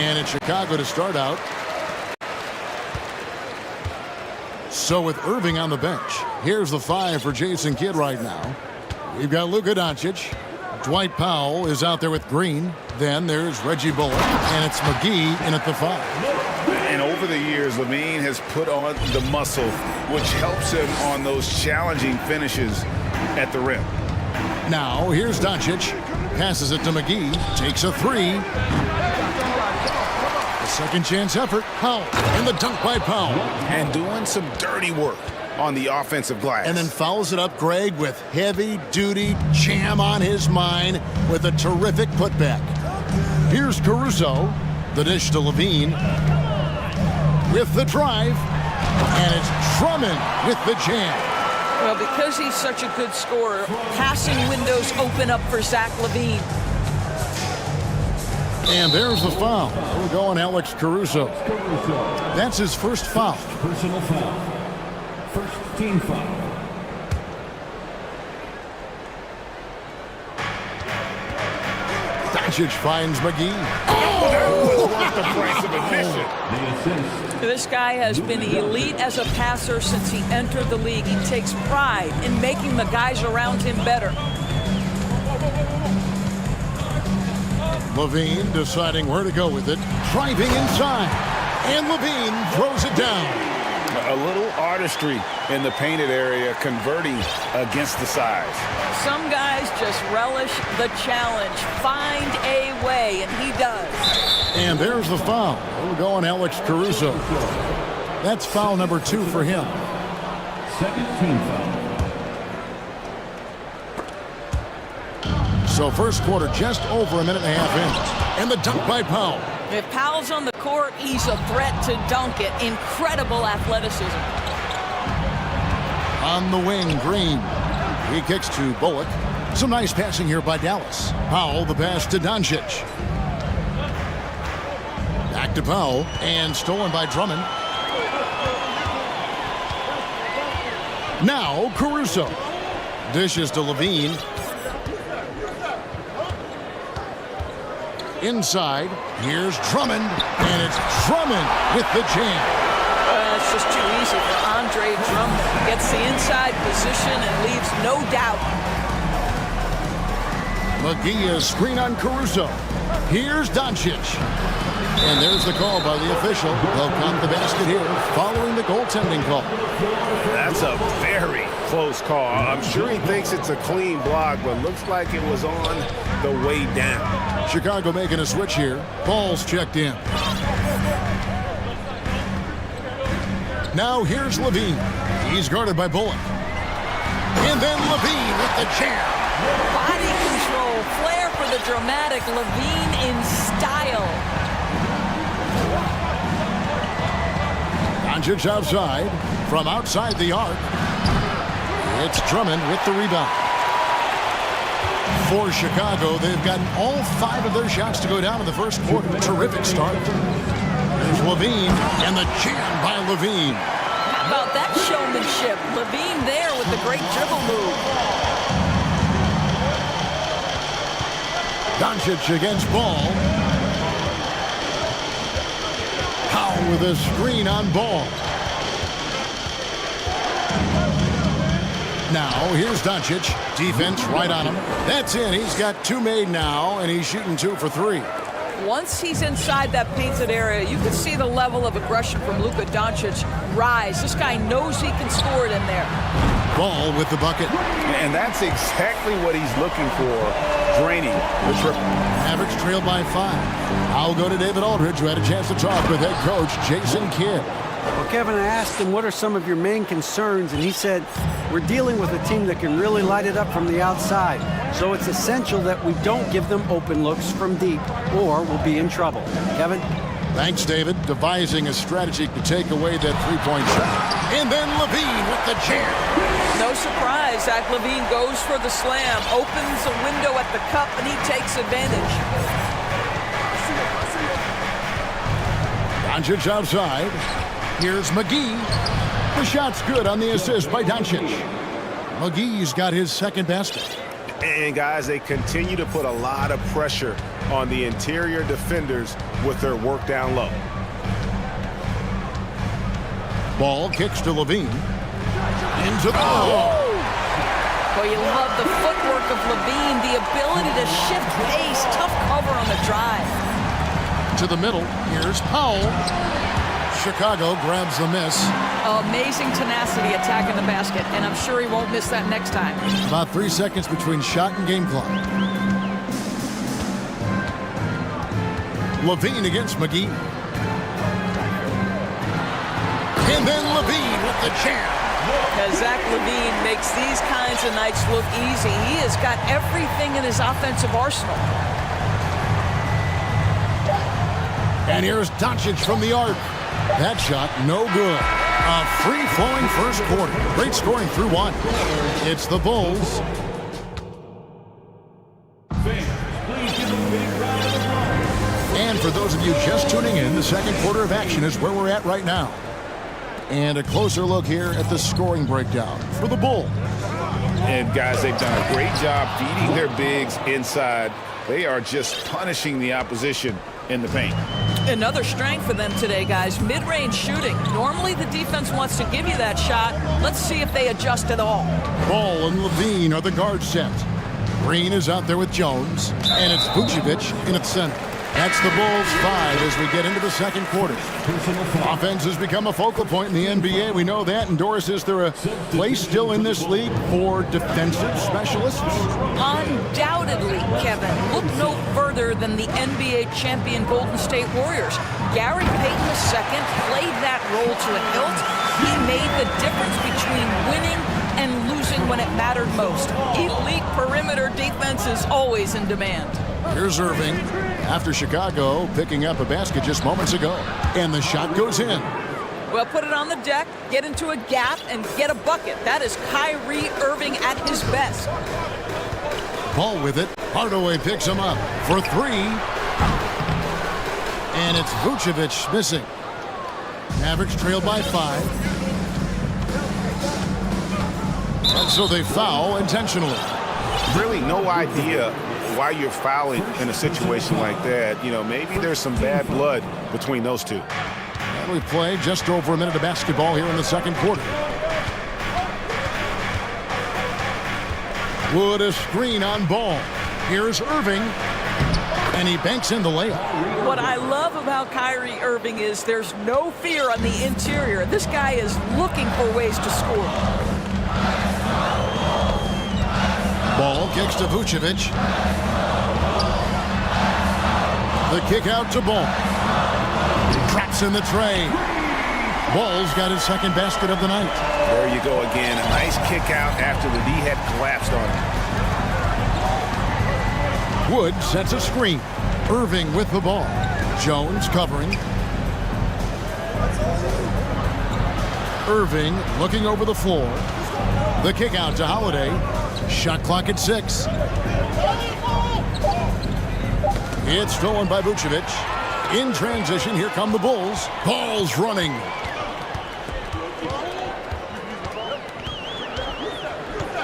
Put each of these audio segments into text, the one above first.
And it's Chicago to start out. So with Irving on the bench, here's the 5 for Jason Kidd right now. We've got Luka Doncic. Dwight Powell is out there with Green. Then there's Reggie Bullock, and it's McGee in at the 5. And over the years, Levine has put on the muscle, which helps him on those challenging finishes at the rim. Now, here's Doncic. Passes it to McGee. Takes a 3. A second chance effort. Powell. And the dunk by Powell. And doing some dirty work on the offensive glass. And then fouls it up, Greg, with heavy-duty jam on his mind with a terrific putback. Here's Caruso. The dish to Levine. With the drive. And it's Drummond with the jam. Well, because he's such a good scorer, passing windows open up for Zach LaVine. And there's the foul. We're going Alex Caruso. That's his first foul. Personal foul. First team foul. Doncic finds McGee. Oh, that was worth the price of admission. The assist. This guy has been elite as a passer since he entered the league. He takes pride in making the guys around him better. Levine deciding where to go with it. Driving inside. And Levine throws it down. A little artistry in the painted area, converting against the size. Some guys just relish the challenge. Find a way, and he does. And there's the foul. We're going Alex Caruso. That's foul number 2 for him. Second team foul. So first quarter just over a minute and a half in. And the dunk by Powell. If Powell's on the court, he's a threat to dunk it. Incredible athleticism. On the wing, Green. He kicks to Bullock. Some nice passing here by Dallas. Powell, the pass to Doncic. Back to Powell, and stolen by Drummond. Now, Caruso. Dishes to Levine. Inside, here's Drummond, and it's Drummond with the jam. It's just too easy for Andre Drummond. Gets the inside position and leaves no doubt. McGee is screen on Caruso. Here's Doncic. And there's the call by the official. They'll count the basket here following the goaltending call. That's a very close call. I'm sure he thinks it's a clean block, but looks like it was on the way down. Chicago making a switch here. Ball's checked in. Now here's Levine. He's guarded by Bullock. And then Levine with the jam. Body control, flair for the dramatic. Levine in style. Doncic outside. From outside the arc. It's Drummond with the rebound. For Chicago, they've gotten all 5 of their shots to go down in the first quarter. Terrific start. There's Levine, and the jam by Levine. How about that showmanship? Levine there with the great dribble move. Doncic against Ball. Powell with a screen on Ball. Now, here's Doncic. Defense right on him. That's in. He's got 2 made now, and he's shooting 2 for 3. Once he's inside that painted area, you can see the level of aggression from Luka Doncic rise. This guy knows he can score it in there. Ball with the bucket. And that's exactly what he's looking for, draining the triple. Mavericks trailed by 5. I'll go to David Aldridge, who had a chance to talk with head coach Jason Kidd. Well, Kevin, I asked him, what are some of your main concerns? And he said, we're dealing with a team that can really light it up from the outside. So it's essential that we don't give them open looks from deep, or we'll be in trouble. Kevin? Thanks, David. Devising a strategy to take away that three-point shot. And then Levine with the jam. No surprise, Zach LaVine goes for the slam, opens a window at the cup, and he takes advantage. Doncic outside. Here's McGee. The shot's good on the assist by Doncic. McGee's got his second basket. And guys, they continue to put a lot of pressure on the interior defenders with their work down low. Ball kicks to Levine. Into the... Well, you love the footwork of Levine, the ability to shift pace, tough cover on the drive. To the middle, here's Powell. Chicago grabs the miss. Amazing tenacity attacking the basket, and I'm sure he won't miss that next time. About 3 seconds between shot and game clock. Levine against McGee. And then Levine with the jam. As Zach Levine makes these kinds of nights look easy, he has got everything in his offensive arsenal. And here's Doncic from the arc. That shot, no good. A free-flowing first quarter. Great scoring through one. It's the Bulls. And for those of you just tuning in, the second quarter of action is where we're at right now. And a closer look here at the scoring breakdown for the Bulls. And guys, they've done a great job feeding their bigs inside. They are just punishing the opposition in the paint. Another strength for them today, guys, mid-range shooting. Normally the defense wants to give you that shot. Let's see if they adjust at all. Ball and Levine are the guard set. Green is out there with Jones, and it's Vucevic in its center. That's the Bulls 5 as we get into the second quarter. Offense has become a focal point in the NBA. We know that. And Doris, is there a place still in this league for defensive specialists? Undoubtedly, Kevin. Look no further than the NBA champion Golden State Warriors. Gary Payton II played that role to a hilt. He made the difference between winning and losing when it mattered most. Elite perimeter defense is always in demand. Here's Irving after Chicago picking up a basket just moments ago. And the shot goes in. Well, put it on the deck, get into a gap, and get a bucket. That is Kyrie Irving at his best. Ball with it. Hardaway picks him up for three. And it's Vucevic missing. Mavericks trailed by 5. And so they foul intentionally. Really no idea why you're fouling in a situation like that. You know, maybe there's some bad blood between those two. And we play just over a minute of basketball here in the second quarter. Wood a screen on Ball. Here's Irving. And he banks in the layup. What I love about Kyrie Irving is there's no fear on the interior. This guy is looking for ways to score. Ball kicks to Vucevic. The kick out to Ball. Traps in the tray. Ball's got his second basket of the night. There you go again. A nice kick out after the D had collapsed on him. Wood sets a screen. Irving with the ball. Jones covering. Irving looking over the floor. The kick out to Holiday. Shot clock at 6. It's stolen by Vucevic. In transition, here come the Bulls. Ball's running.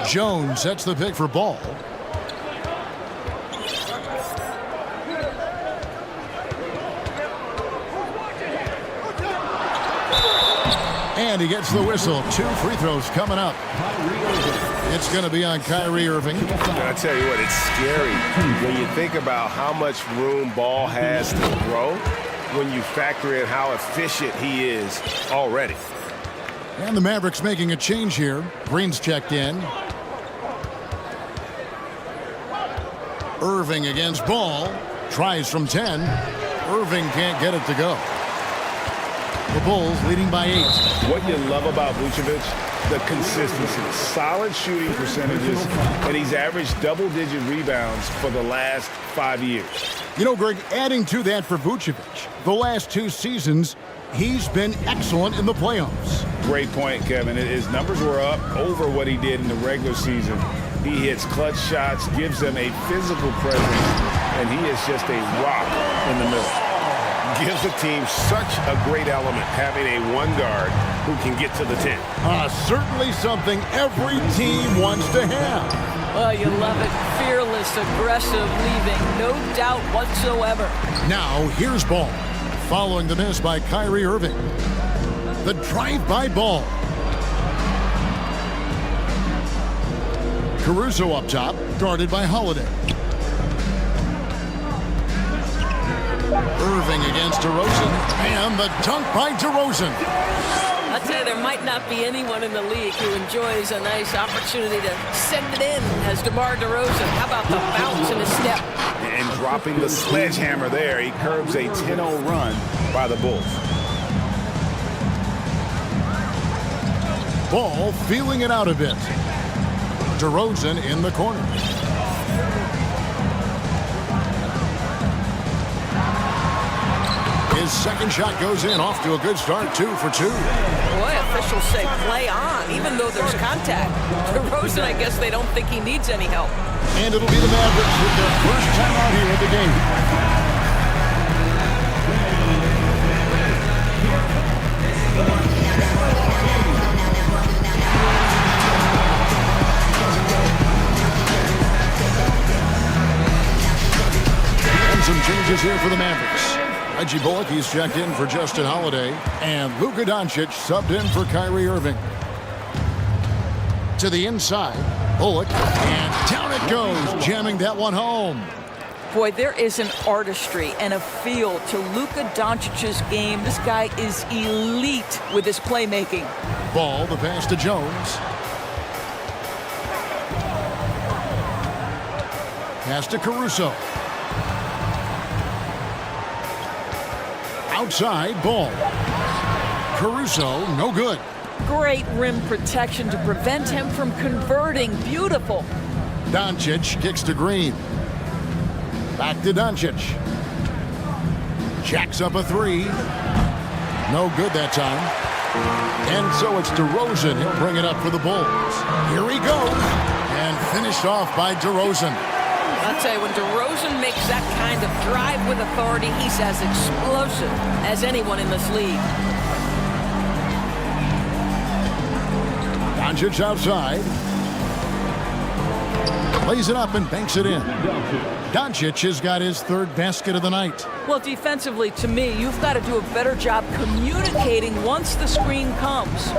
Jones sets the pick for Ball. And he gets the whistle. 2 free throws coming up. It's going to be on Kyrie Irving. I tell you what, it's scary when you think about how much room Ball has to grow when you factor in how efficient he is already. And the Mavericks making a change here. Green's checked in. Irving against Ball. Tries from 10. Irving can't get it to go. The Bulls leading by 8. What you love about Vucevic, the consistency, solid shooting percentages, and he's averaged double-digit rebounds for the last 5 years. You know, Greg, adding to that for Vucevic, the last 2 seasons, he's been excellent in the playoffs. Great point, Kevin. His numbers were up over what he did in the regular season. He hits clutch shots, gives them a physical presence, and he is just a rock in the middle. Gives the team such a great element, having a one guard who can get to the 10. Certainly something every team wants to have. Oh, you love it. Fearless, aggressive leaving. No doubt whatsoever. Now, here's ball. Following the miss by Kyrie Irving. The drive-by ball. Caruso up top, guarded by Holiday. Irving against DeRozan, and the dunk by DeRozan. I'll tell you, there might not be anyone in the league who enjoys a nice opportunity to send it in as DeMar DeRozan. How about the bounce in his step? And dropping the sledgehammer there, he curbs a 10-0 run by the Bulls. Ball feeling it out a bit. DeRozan in the corner. His second shot goes in, off to a good start, 2 for 2. Boy, officials say play on, even though there's contact. DeRozan, I guess they don't think he needs any help. And it'll be the Mavericks with their first time out here at the game. And some changes here for the Mavericks. Reggie Bullock, he's checked in for Justin Holiday. And Luka Doncic subbed in for Kyrie Irving. To the inside, Bullock, and down it goes, jamming that one home. Boy, there is an artistry and a feel to Luka Doncic's game. This guy is elite with his playmaking. Ball, the pass to Jones. Pass to Caruso. Outside, ball. Caruso, no good. Great rim protection to prevent him from converting. Beautiful. Doncic kicks to Green. Back to Doncic. Jacks up a three. No good that time. And so it's DeRozan. He'll bring it up for the Bulls. Here he goes. And finished off by DeRozan. I'll tell you, when DeRozan makes that kind of drive with authority, he's as explosive as anyone in this league. Doncic outside. Lays it up and banks it in. Doncic has got his third basket of the night. Well, defensively, to me, you've got to do a better job communicating once the screen comes.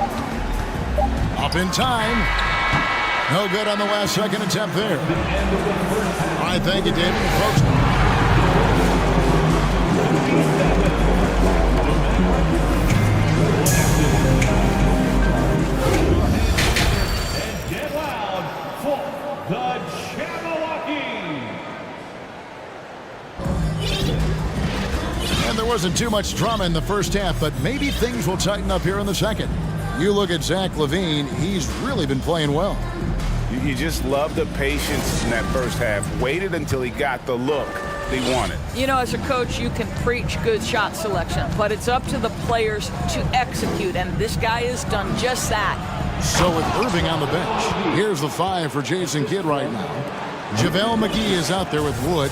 Up in time. No good on the last second attempt there. All right, thank you, David. Folks. And get loud for the Jabberwocky. And there wasn't too much drama in the first half, but maybe things will tighten up here in the second. You look at Zach LaVine, he's really been playing well. You just love the patience in that first half. Waited until he got the look they wanted. You know, as a coach, you can preach good shot selection, but it's up to the players to execute, and this guy has done just that. So with Irving on the bench, here's the 5 for Jason Kidd right now. JaVale McGee is out there with Wood,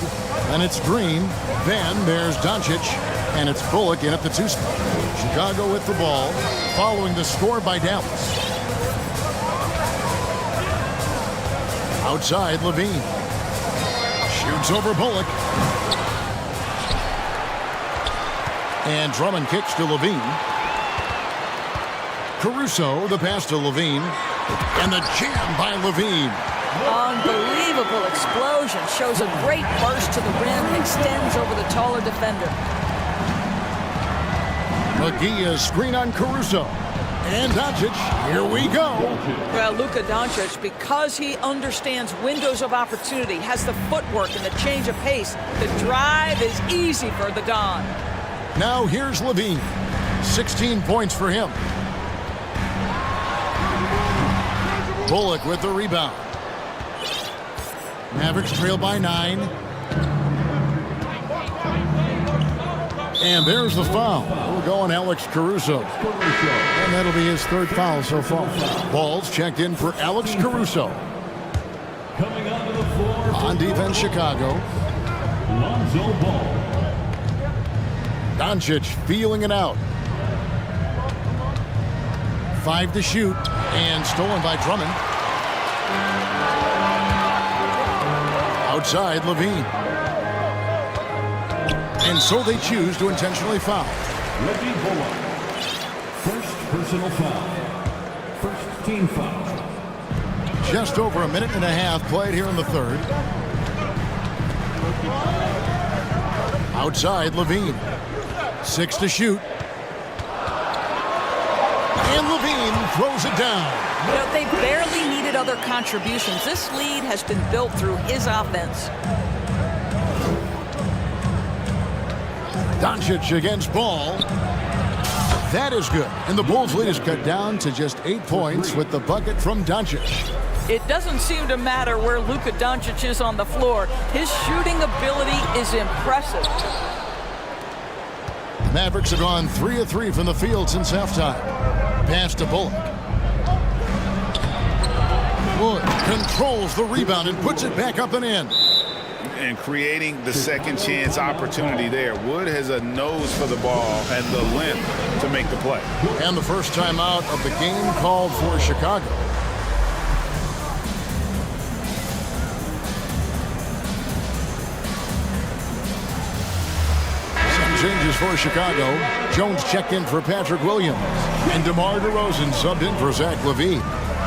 and it's Green. Then there's Doncic, and it's Bullock in at the 2 spot. Chicago with the ball, following the score by Dallas. Outside, LaVine. Shoots over Bullock. And Drummond kicks to LaVine. Caruso, the pass to LaVine. And the jam by LaVine. Unbelievable explosion. Shows a great burst to the rim. Extends over the taller defender. McGee is screen on Caruso. And Doncic, here we go. Well, Luka Doncic, because he understands windows of opportunity, has the footwork and the change of pace, the drive is easy for the Don. Now here's LaVine. 16 points for him. Bullock with the rebound. Mavericks trail by 9. And there's the foul. We're going Alex Caruso. And that'll be his third foul so far. Ball's checked in for Alex Caruso. Coming onto the floor On defense, Chicago. Lonzo Ball. Doncic feeling it out. 5 to shoot. And stolen by Drummond. Outside Levine. And so they choose to intentionally foul. Reggie Bullock. First personal foul. First team foul. Just over a minute and a half played here in the third. Outside Levine. 6 to shoot. And Levine throws it down. You know, they barely needed other contributions. This lead has been built through his offense. Doncic against Ball. That is good. And the Bulls' lead is cut down to just 8 points with the bucket from Doncic. It doesn't seem to matter where Luka Doncic is on the floor. His shooting ability is impressive. The Mavericks have gone 3 of 3 from the field since halftime. Pass to Bullock. Wood controls the rebound and puts it back up and in. And creating the second chance opportunity there. Wood has a nose for the ball and the length to make the play. And the first time out of the game called for Chicago. Changes for Chicago. Jones checked in for Patrick Williams. And DeMar DeRozan subbed in for Zach LaVine.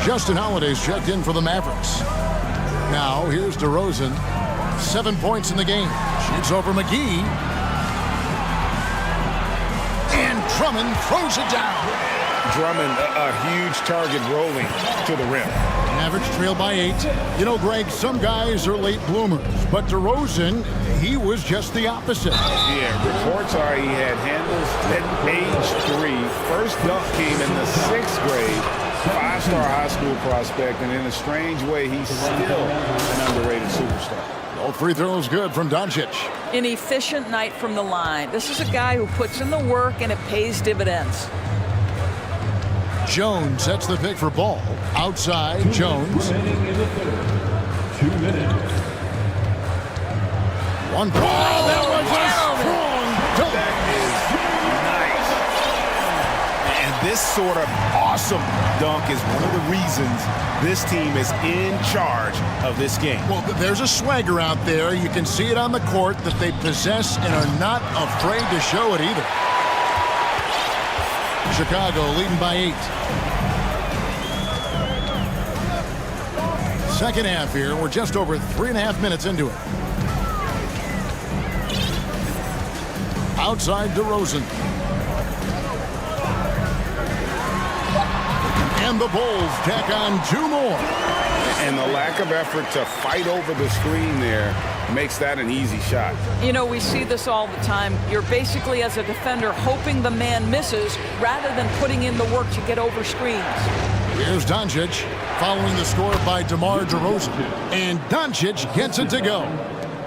Justin Holiday's checked in for the Mavericks. Now, here's DeRozan. 7 points in the game. Shoots over McGee. And Drummond throws it down. Drummond, a huge target rolling to the rim. Mavericks trail by 8. You know, Greg, some guys are late bloomers, but DeRozan, he was just the opposite. Yeah, reports are he had handles at age 3. First dunk came in the 6th grade. 5-star high school prospect, and in a strange way, he's still an underrated superstar. All free throws good from Doncic. An efficient night from the line. This is a guy who puts in the work and it pays dividends. Jones sets the pick for Ball. Outside, Jones. Remaining in the third. 2 minutes. 1 point. Oh, that was a strong dunk. That is nice. And this sort of awesome dunk is one of the reasons this team is in charge of this game. Well, there's a swagger out there. You can see it on the court that they possess and are not afraid to show it either. Chicago leading by 8. Second half here. We're just over 3.5 minutes into it. Outside DeRozan. And the Bulls tack on 2 more. And the lack of effort to fight over the screen there makes that an easy shot. You know, we see this all the time. You're basically, as a defender, hoping the man misses rather than putting in the work to get over screens. Here's Doncic following the score by DeMar DeRozan. And Doncic gets it to go.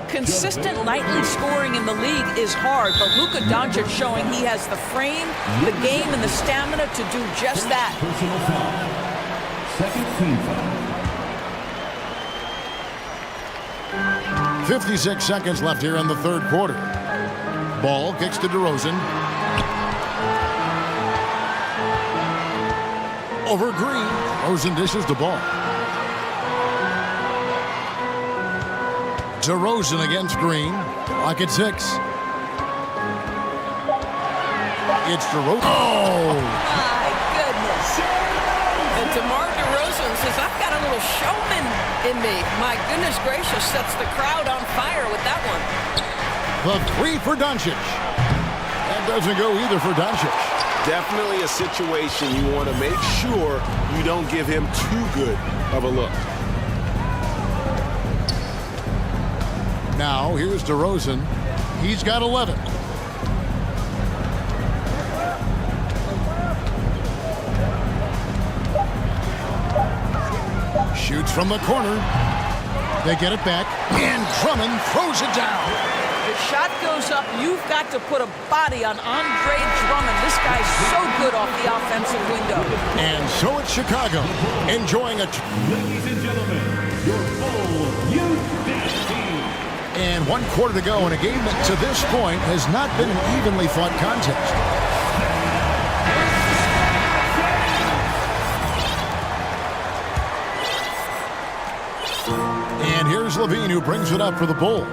Consistent nightly scoring in the league is hard, but Luka Doncic showing he has the frame, the game, and the stamina to do just that. Personal foul. Second team foul. 56 seconds left here in the third quarter. Ball kicks to DeRozan. Over Green. DeRozan dishes the ball. DeRozan against Green. Clock at 6. It's DeRozan. Oh! My goodness. And DeMar DeRozan says, I've got a little showman in me. My goodness gracious, sets the crowd on fire with that one. The 3 for Doncic. That doesn't go either for Doncic. Definitely a situation you want to make sure you don't give him too good of a look. Now, here's DeRozan. He's got 11. Shoots from the corner. They get it back, and Drummond throws it down. The shot goes up. You've got to put a body on Andre Drummond. This guy's so good off the offensive window. And so it's Chicago, enjoying a... Ladies and gentlemen, your full youth dance team. And 1 quarter to go in a game that to this point has not been an evenly fought contest. And here's Here's Levine, who brings it up for the Bulls.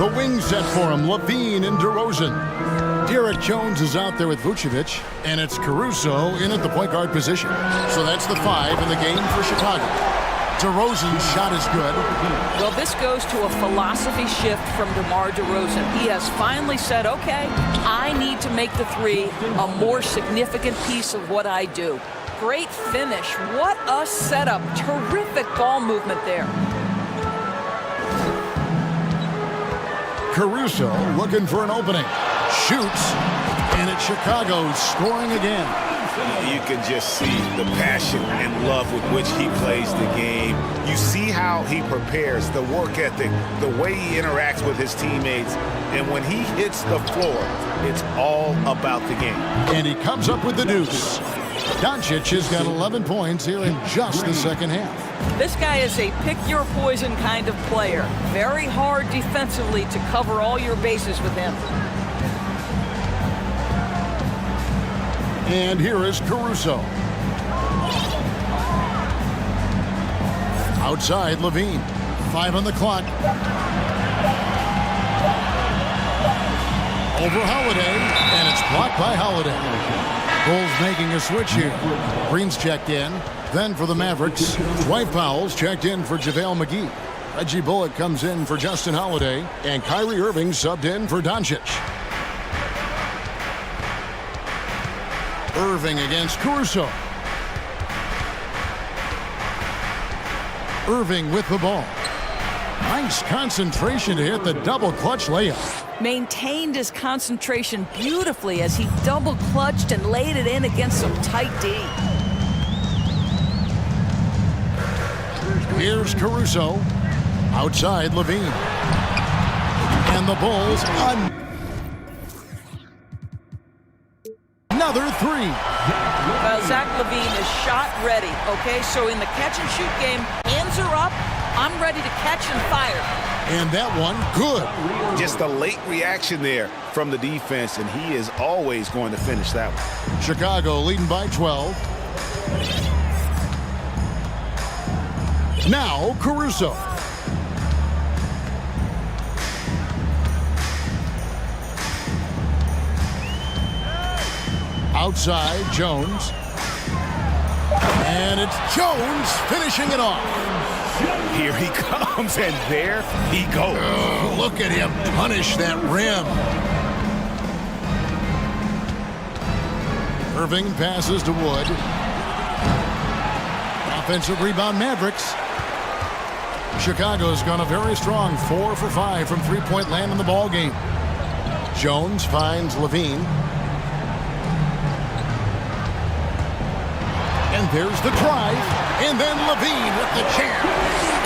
The wing set for him, Levine and DeRozan. Derek Jones is out there with Vucevic, and it's Caruso in at the point guard position. So that's the 5 in the game for Chicago. DeRozan's shot is good. Well, this goes to a philosophy shift from DeMar DeRozan. He has finally said, okay, I need to make the 3 a more significant piece of what I do. Great finish. What a setup. Terrific ball movement there. Caruso looking for an opening. Shoots, and it's Chicago scoring again. You can just see the passion and love with which he plays the game. You see how he prepares, the work ethic, the way he interacts with his teammates. And when he hits the floor, it's all about the game. And he comes up with the deuce. Doncic has got 11 points here in just the second half. This guy is a pick-your-poison kind of player. Very hard defensively to cover all your bases with him. And here is Caruso. Outside, Levine. 5 on the clock. Over Holiday, and it's blocked by Holiday. Bulls making a switch here. Green's checked in. Then for the Mavericks, Dwight Powell's checked in for JaVale McGee. Reggie Bullock comes in for Justin Holiday, and Kyrie Irving subbed in for Doncic. Irving against Caruso. Irving with the ball. Nice concentration to hit the double clutch layup. Maintained his concentration beautifully as he double clutched and laid it in against some tight D. Here's Caruso. Outside, Levine. And the Bulls another 3. Well, Zach LaVine is shot ready, okay? So in the catch-and-shoot game, hands are up. I'm ready to catch and fire. And that one, good. Just a late reaction there from the defense, and he is always going to finish that one. Chicago leading by 12. Now, Caruso. Outside, Jones. And it's Jones finishing it off. Here he comes, and there he goes. Oh, look at him punish that rim. Irving passes to Wood. Offensive rebound, Mavericks. Chicago's gone a very strong 4 for 5 from three-point land in the ball game. Jones finds Levine. And there's the drive, and then Levine with the jam.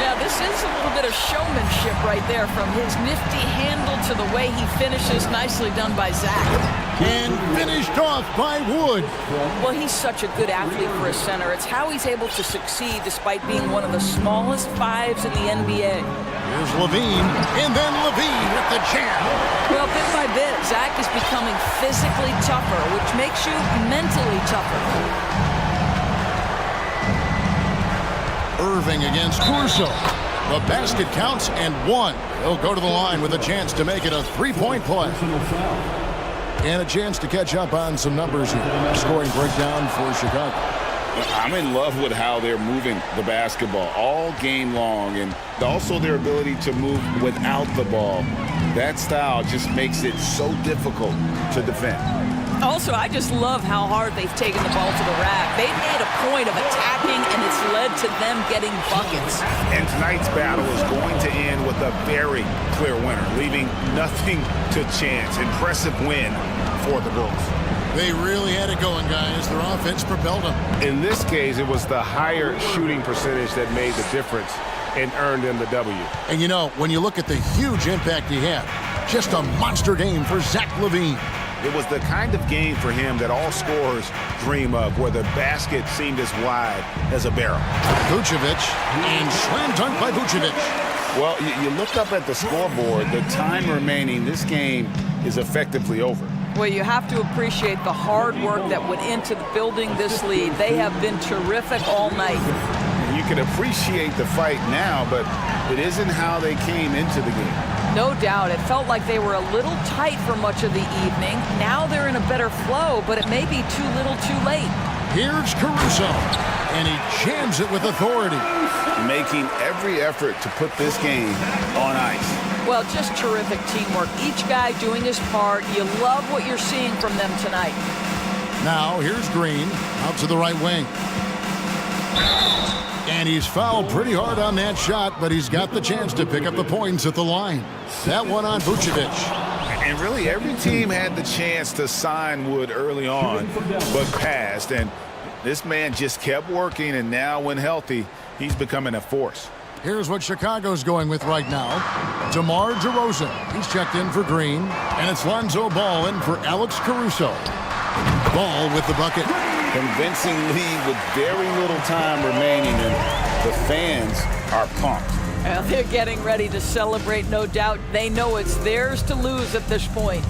Yeah, this is a little bit of showmanship right there, from his nifty handle to the way he finishes. Nicely done by Zach. And finished off by Wood. Well, he's such a good athlete for a center. It's how he's able to succeed despite being one of the smallest 5s in the NBA. Here's Levine, and then Levine with the jam. Well, bit by bit, Zach is becoming physically tougher, which makes you mentally tougher. Irving against Caruso. The basket counts and 1. He'll go to the line with a chance to make it a 3-point play. And a chance to catch up on some numbers here. Scoring breakdown for Chicago. I'm in love with how they're moving the basketball all game long, and also their ability to move without the ball. That style just makes it so difficult to defend. Also, I just love how hard they've taken the ball to the rack. They've made a point of attacking, and it's led to them getting buckets. And tonight's battle is going to end with a very clear winner, leaving nothing to chance. Impressive win for the Bulls. They really had it going, guys. Their offense propelled them. In this case, it was the higher shooting percentage that made the difference and earned them the W. And you know, when you look at the huge impact he had, just a monster game for Zach LaVine. It was the kind of game for him that all scorers dream of, where the basket seemed as wide as a barrel. Vucevic, and slam dunk by Vucevic. Well, you look up at the scoreboard, the time remaining, this game is effectively over. Well, you have to appreciate the hard work that went into building this lead. They have been terrific all night. And you can appreciate the fight now, but it isn't how they came into the game. No doubt. It felt like they were a little tight for much of the evening. Now they're in a better flow, but it may be too little too late. Here's Caruso, and he jams it with authority. Making every effort to put this game on ice. Well, just terrific teamwork. Each guy doing his part. You love what you're seeing from them tonight. Now, here's Green, out to the right wing. And he's fouled pretty hard on that shot, but he's got the chance to pick up the points at the line. That one on Vucevic. And really, every team had the chance to sign Wood early on, but passed. And this man just kept working, and now when healthy, he's becoming a force. Here's what Chicago's going with right now. DeMar DeRozan, he's checked in for Green. And it's Lonzo Ball in for Alex Caruso. Ball with the bucket. Convincing lead with very little time remaining, and the fans are pumped. Well, they're getting ready to celebrate, no doubt. They know it's theirs to lose at this point.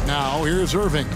Now, here's Irving.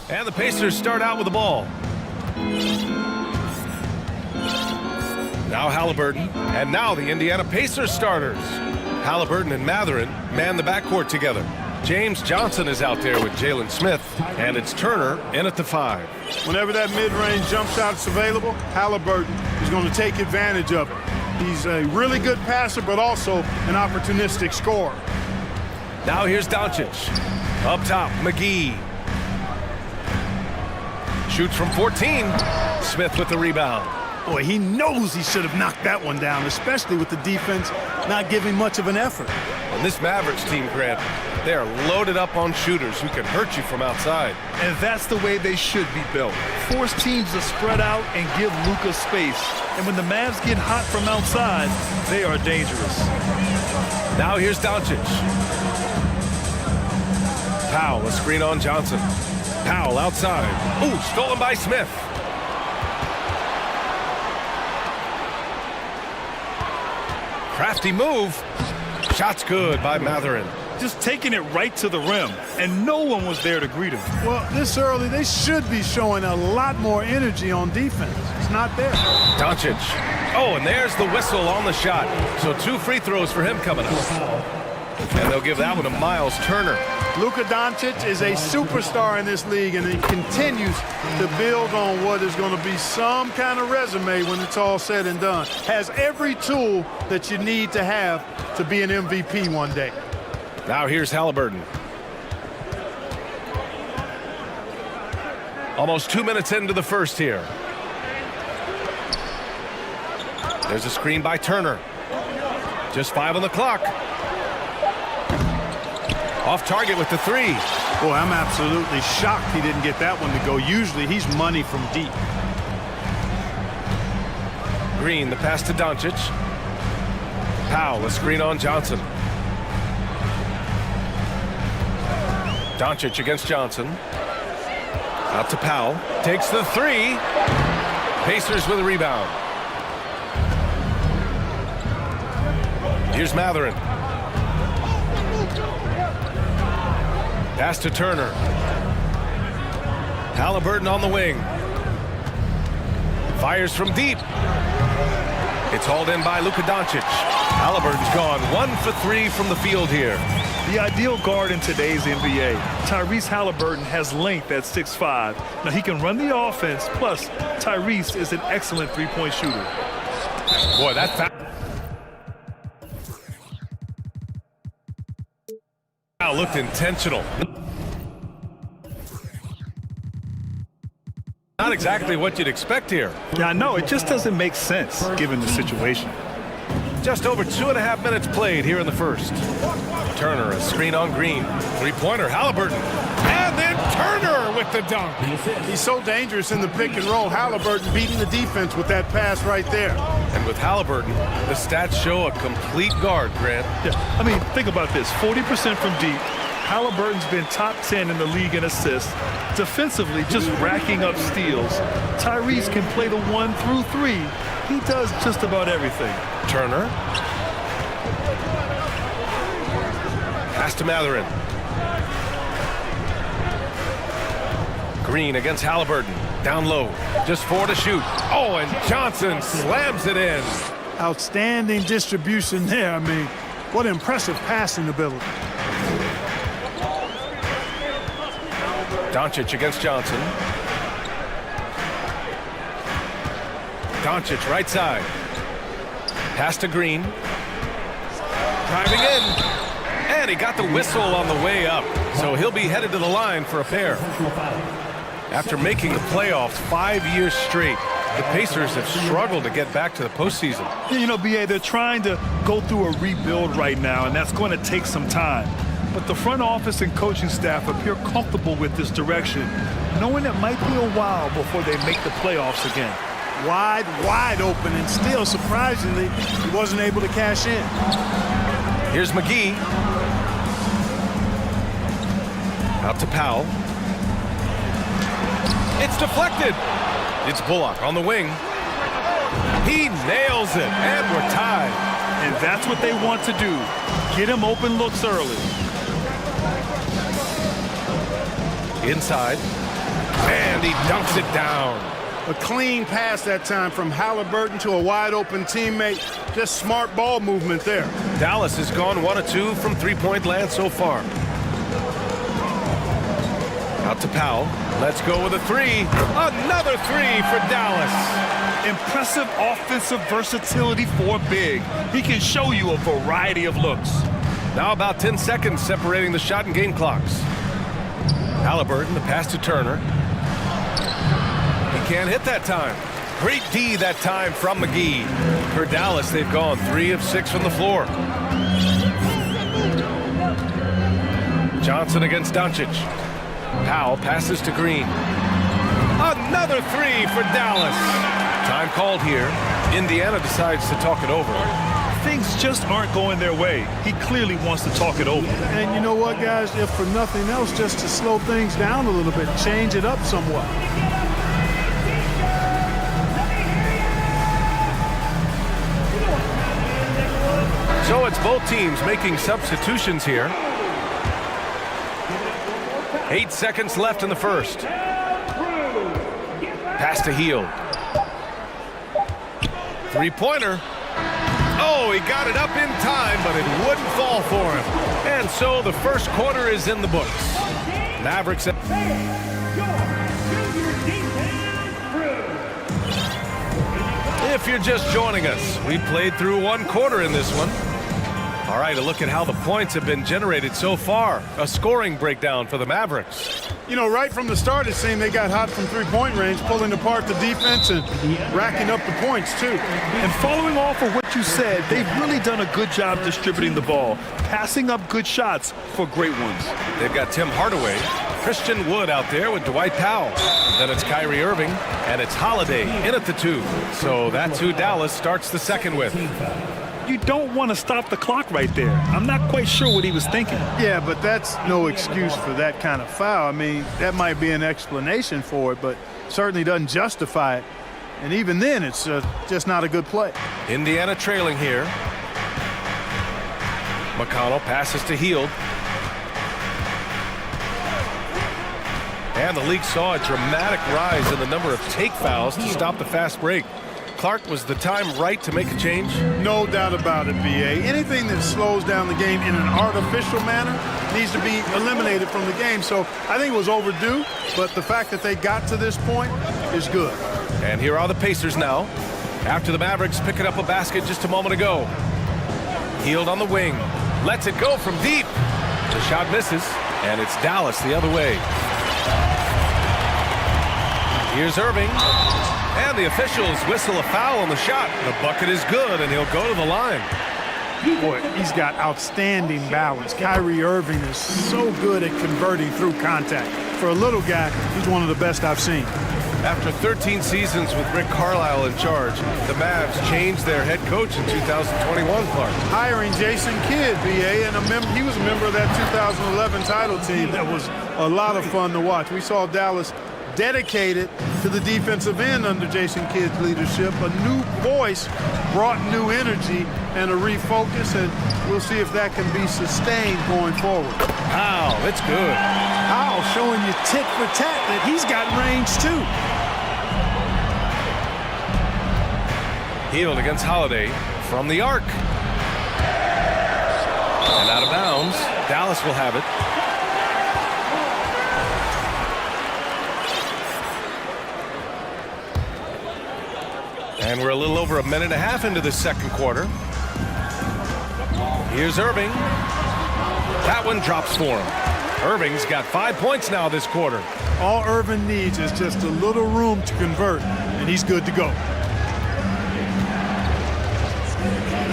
And the Pacers start out with the ball. Now Halliburton, and now the Indiana Pacers starters. Halliburton and Mathurin man the backcourt together. James Johnson is out there with Jalen Smith, and it's Turner in at the 5. Whenever that mid-range jump shot is available, Halliburton is going to take advantage of it. He's a really good passer, but also an opportunistic scorer. Now here's Doncic. Up top, McGee. Shoots from 14. Smith with the rebound. Boy, he knows he should have knocked that one down, especially with the defense not giving much of an effort. And this Mavericks team, Grant, they are loaded up on shooters who can hurt you from outside. And that's the way they should be built. Force teams to spread out and give Luka space. And when the Mavs get hot from outside, they are dangerous. Now here's Doncic. Powell, a screen on Johnson. Powell outside. Ooh, stolen by Smith. Crafty move. Shot's good by Mathurin. Just taking it right to the rim, and no one was there to greet him. Well, this early, they should be showing a lot more energy on defense. It's not there. Doncic. Oh, and there's the whistle on the shot. So 2 free throws for him coming up. And they'll give that one to Miles Turner. Luka Doncic is a superstar in this league, and he continues to build on what is going to be some kind of resume when it's all said and done. Has every tool that you need to have to be an MVP one day. Now here's Halliburton. Almost 2 minutes into the first here. There's a screen by Turner. Just 5 on the clock. Off target with the 3. Boy, I'm absolutely shocked he didn't get that one to go. Usually he's money from deep. Green, the pass to Doncic. Powell, a screen on Johnson. Doncic against Johnson. Out to Powell. Takes the 3. Pacers with a rebound. Here's Mathurin. Pass to Turner. Halliburton on the wing. Fires from deep. It's hauled in by Luka Doncic. Halliburton's gone 1 for 3 from the field here. The ideal guard in today's NBA. Tyrese Halliburton has length at 6'5". Now he can run the offense, plus Tyrese is an excellent three-point shooter. Boy, that foul looked intentional. Not exactly what you'd expect here. Yeah, I know. It just doesn't make sense given the situation. Just over 2.5 minutes played here in the first. Turner, a screen on Green. Three-pointer, Halliburton. And then Turner with the dunk. He's so dangerous in the pick and roll. Halliburton beating the defense with that pass right there. And with Halliburton, the stats show a complete guard, Grant. Yeah, I mean, think about this. 40% from deep. Halliburton's been top 10 in the league in assists. Defensively, just racking up steals. Tyrese can play the 1 through 3. He does just about everything. Turner. Pass to Mathurin. Green against Halliburton. Down low. Just 4 to shoot. Oh, and Johnson slams it in. Outstanding distribution there. I mean, what impressive passing ability. Doncic against Johnson. Doncic right side. Pass to Green. Driving in. And he got the whistle on the way up. So he'll be headed to the line for a pair. After making the playoffs 5 years straight, the Pacers have struggled to get back to the postseason. You know, B.A., they're trying to go through a rebuild right now, and that's going to take some time. But the front office and coaching staff appear comfortable with this direction, knowing it might be a while before they make the playoffs again. Wide open, and still, surprisingly, he wasn't able to cash in. Here's McGee. Out to Powell. It's deflected. It's Bullock on the wing. He nails it, and we're tied. And that's what they want to do. Get him open looks early. Inside. And he dunks it down. A clean pass that time from Halliburton to a wide-open teammate. Just smart ball movement there. Dallas has gone 1 of 2 from three-point land so far. Out to Powell. Let's go with a three. Another three for Dallas. Impressive offensive versatility for big. He can show you a variety of looks. Now about 10 seconds separating the shot and game clocks. Halliburton, the pass to Turner. He can't hit that time. Great D that time from McGee. For Dallas, they've gone 3 of 6 from the floor. Johnson against Doncic. Powell passes to Green. Another three for Dallas. Time called here. Indiana decides to talk it over. Things just aren't going their way. He clearly wants to talk it over. And you know what, guys? If for nothing else, just to slow things down a little bit, change it up somewhat. So it's both teams making substitutions here. 8 seconds left in the first. Pass to Hield. Three-pointer. Oh, he got it up in time, but it wouldn't fall for him. And so the first quarter is in the books. Mavericks. If you're just joining us, we played through 1 quarter in this one. All right, a look at how the points have been generated so far. A scoring breakdown for the Mavericks. You know, right from the start, it seemed they got hot from three-point range, pulling apart the defense and racking up the points, too. And following off of what you said, they've really done a good job distributing the ball, passing up good shots for great ones. They've got Tim Hardaway, Christian Wood out there with Dwight Powell. Then it's Kyrie Irving, and it's Holiday in at the 2. So that's who Dallas starts the second with. You don't want to stop the clock right there. I'm not quite sure what he was thinking. Yeah, but that's no excuse for that kind of foul. I mean, that might be an explanation for it, but certainly doesn't justify it. And even then, it's just not a good play. Indiana trailing here. McConnell passes to Hield. And the league saw a dramatic rise in the number of take fouls to stop the fast break. Clark, was the time right to make a change? No doubt about it, B.A. Anything that slows down the game in an artificial manner needs to be eliminated from the game. So I think it was overdue, but the fact that they got to this point is good. And here are the Pacers now, after the Mavericks picking up a basket just a moment ago. Hield on the wing, lets it go from deep. The shot misses, and it's Dallas the other way. Here's Irving. And the officials whistle a foul on the shot. The bucket is good, and he'll go to the line. Boy, he's got outstanding balance. Kyrie Irving is so good at converting through contact. For a little guy, he's one of the best I've seen. After 13 seasons with Rick Carlisle in charge, the Mavs changed their head coach in 2021, Clark. Hiring Jason Kidd, B.A., and he was a member of that 2011 title team. That was a lot of fun to watch. We saw Dallas dedicated to the defensive end under Jason Kidd's leadership. A new voice brought new energy and a refocus, and we'll see if that can be sustained going forward. Wow, that's good. Powell showing you tit for tat that he's got range too. Hield against Holiday from the arc. And out of bounds. Dallas will have it. And we're a little over a minute and a half into this second quarter. Here's Irving. That one drops for him. Irving's got 5 points now this quarter. All Irving needs is just a little room to convert, and he's good to go.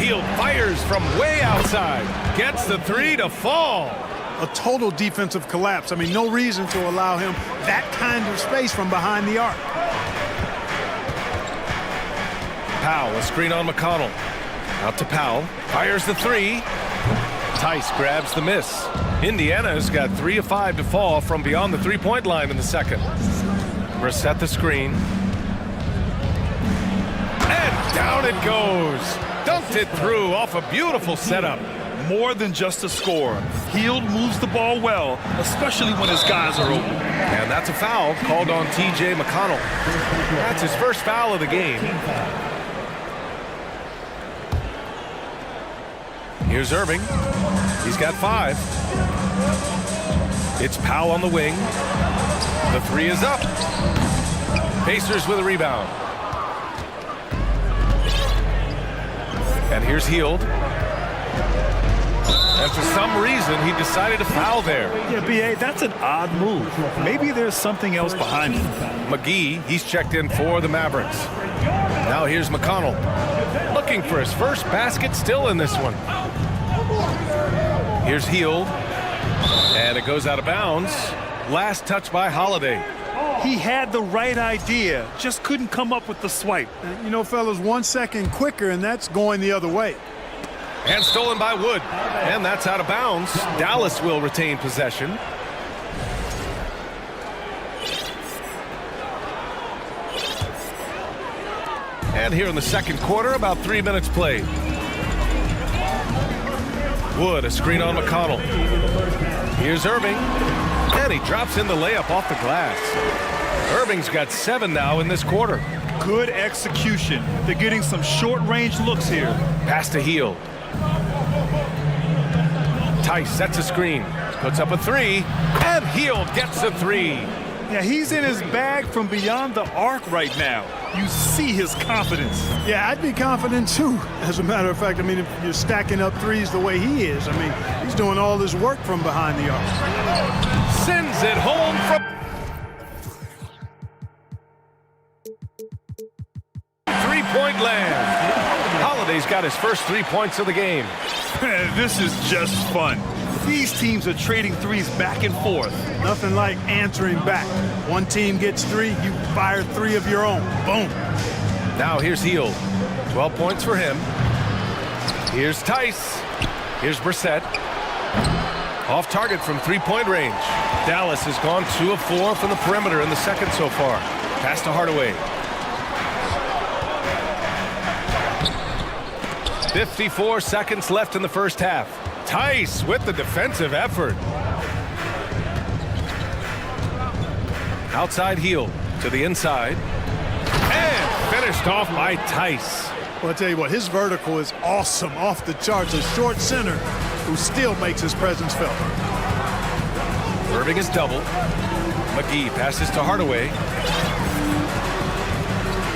Hield fires from way outside. Gets the 3 to fall. A total defensive collapse. I mean, no reason to allow him that kind of space from behind the arc. Powell, a screen on McConnell. Out to Powell. Fires the 3. Tice grabs the miss. Indiana's got 3 of 5 to fall from beyond the three-point line in the second. Reset the screen. And down it goes. Dunked it through off a beautiful setup. more than just a scorer. Hield moves the ball well, especially when his guys are open. And that's a foul called on T.J. McConnell. That's his first foul of the game. Here's Irving. He's got 5. It's Powell on the wing. The 3 is up. Pacers with a rebound. And here's Hield. And for some reason, he decided to foul there. Yeah, B.A., that's an odd move. Maybe there's something else behind it. McGee, he's checked in for the Mavericks. Now here's McConnell. Looking for his first basket, still in this one. Here's Hield. And it goes out of bounds. Last touch by Holiday. He had the right idea, just couldn't come up with the swipe. You know, fellas, 1 second quicker, and that's going the other way. And stolen by Wood. And that's out of bounds. Dallas will retain possession. And here in the second quarter, about 3 minutes played. Wood, a screen on McConnell. Here's Irving. And he drops in the layup off the glass. Irving's got 7 now in this quarter. Good execution. They're getting some short-range looks here. Pass to Hield. Tice sets a screen. Puts up a 3. And Hield gets a 3. Yeah, he's in his bag from beyond the arc right now. You see his confidence. Yeah, I'd be confident too. As a matter of fact, I mean, if you're stacking up threes the way he is, I mean, he's doing all this work from behind the arc. Sends it home from 3-point land. Holiday's got his first 3 points of the game. This is just fun. These teams are trading threes back and forth. Nothing like answering back. One team gets 3, you fire 3 of your own. Boom. Now here's Hield. 12 points for him. Here's Tice. Here's Brissett. Off target from 3-point range. Dallas has gone 2 of 4 from the perimeter in the second so far. Pass to Hardaway. 54 seconds left in the first half. Tice with the defensive effort. Outside Hield to the inside. And finished off by Tice. Well, I'll tell you what, his vertical is awesome, off the charts. A short center who still makes his presence felt. Irving is doubled. McGee passes to Hardaway.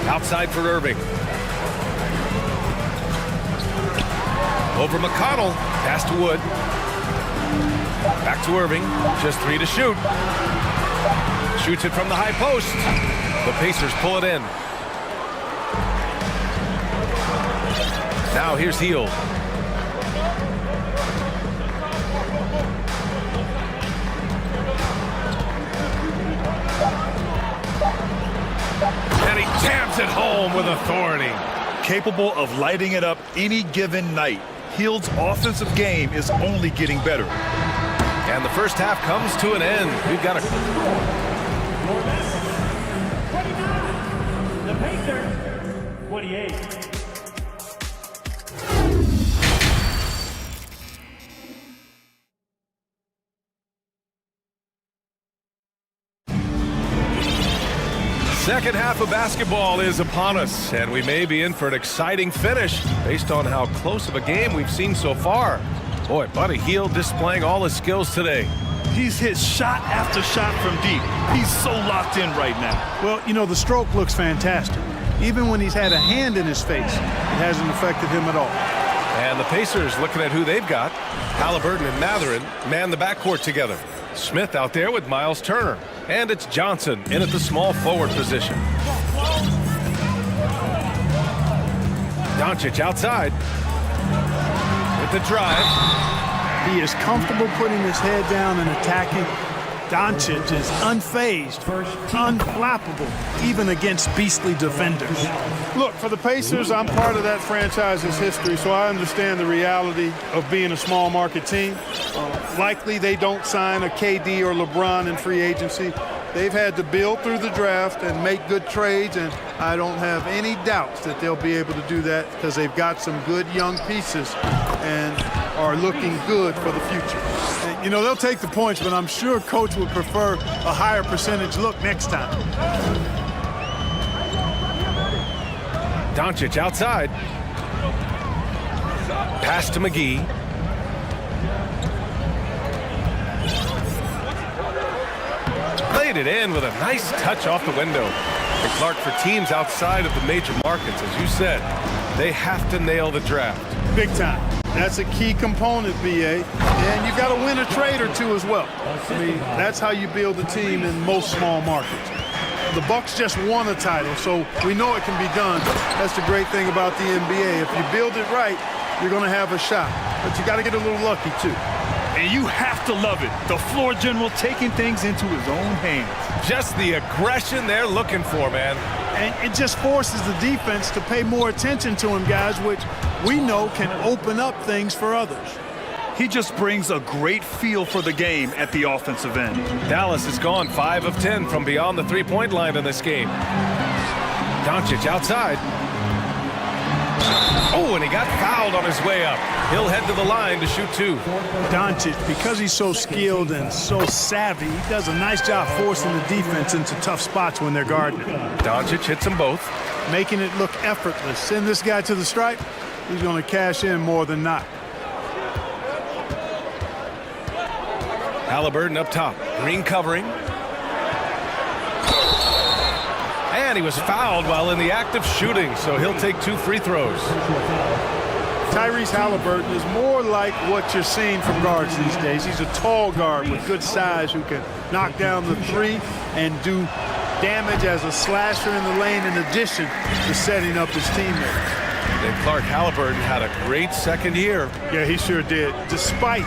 Outside for Irving. Over McConnell. Pass to Wood. Back to Irving. Just 3 to shoot. Shoots it from the high post. The Pacers pull it in. Now here's Hield. And he jams it home with authority. Capable of lighting it up any given night. Hield's offensive game is only getting better. And the first half comes to an end. We've got a... The Pacers, 28. Second half of basketball is upon us, and we may be in for an exciting finish based on how close of a game we've seen so far. Boy, Buddy Hield displaying all his skills today. He's hit shot after shot from deep. He's so locked in right now. Well, you know, the stroke looks fantastic. Even when he's had a hand in his face, it hasn't affected him at all. And the Pacers, looking at who they've got, Halliburton and Matherin man the backcourt together. Smith out there with Miles Turner. And it's Johnson in at the small forward position. Doncic outside with the drive. He is comfortable putting his head down and attacking. Doncic is unfazed, unflappable, even against beastly defenders. Look, for the Pacers, I'm part of that franchise's history, so I understand the reality of being a small market team. Likely they don't sign a KD or LeBron in free agency. They've had to build through the draft and make good trades, and I don't have any doubts that they'll be able to do that because they've got some good young pieces. And are looking good for the future. And, you know, they'll take the points, but I'm sure coach would prefer a higher percentage look next time. Doncic outside. Pass to McGee. Played it in with a nice touch off the window. And Clark, for teams outside of the major markets, as you said, they have to nail the draft. Big time. That's a key component, BA. And you've got to win a trade or two as well. I mean, that's how you build a team in most small markets. The Bucks just won a title, so we know it can be done. That's the great thing about the NBA. If you build it right, you're going to have a shot. But you got to get a little lucky, too. And you have to love it. The floor general taking things into his own hands. Just the aggression they're looking for, man. And it just forces the defense to pay more attention to him, guys, which we know can open up things for others. He just brings a great feel for the game at the offensive end. Dallas has gone 5 of 10 from beyond the three-point line in this game. Doncic outside. Oh, and he got fouled on his way up. He'll head to the line to shoot 2. Doncic, because he's so skilled and so savvy, he does a nice job forcing the defense into tough spots when they're guarding him. Doncic hits them both. Making it look effortless. Send this guy to the stripe, he's going to cash in more than not. Halliburton up top. Green covering. And he was fouled while in the act of shooting, so he'll take 2 free throws. Tyrese Halliburton is more like what you're seeing from guards these days. He's a tall guard with good size who can knock down the three and do damage as a slasher in the lane in addition to setting up his teammates. And Clark, Halliburton had a great second year. Yeah, he sure did. Despite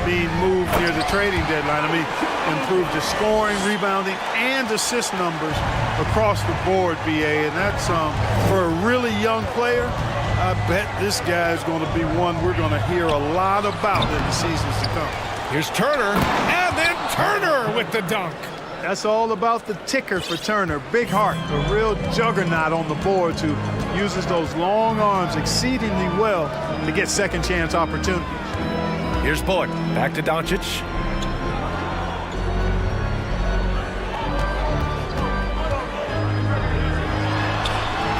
being moved near the trading deadline, I mean, improved his scoring, rebounding, and assist numbers across the board, BA. And that's for a really young player. I bet this guy is going to be one we're going to hear a lot about in the seasons to come. Here's Turner, and then Turner with the dunk. That's all about the ticker for Turner. Big heart, a real juggernaut on the boards who uses those long arms exceedingly well to get second chance opportunities. Here's Bullock, back to Doncic.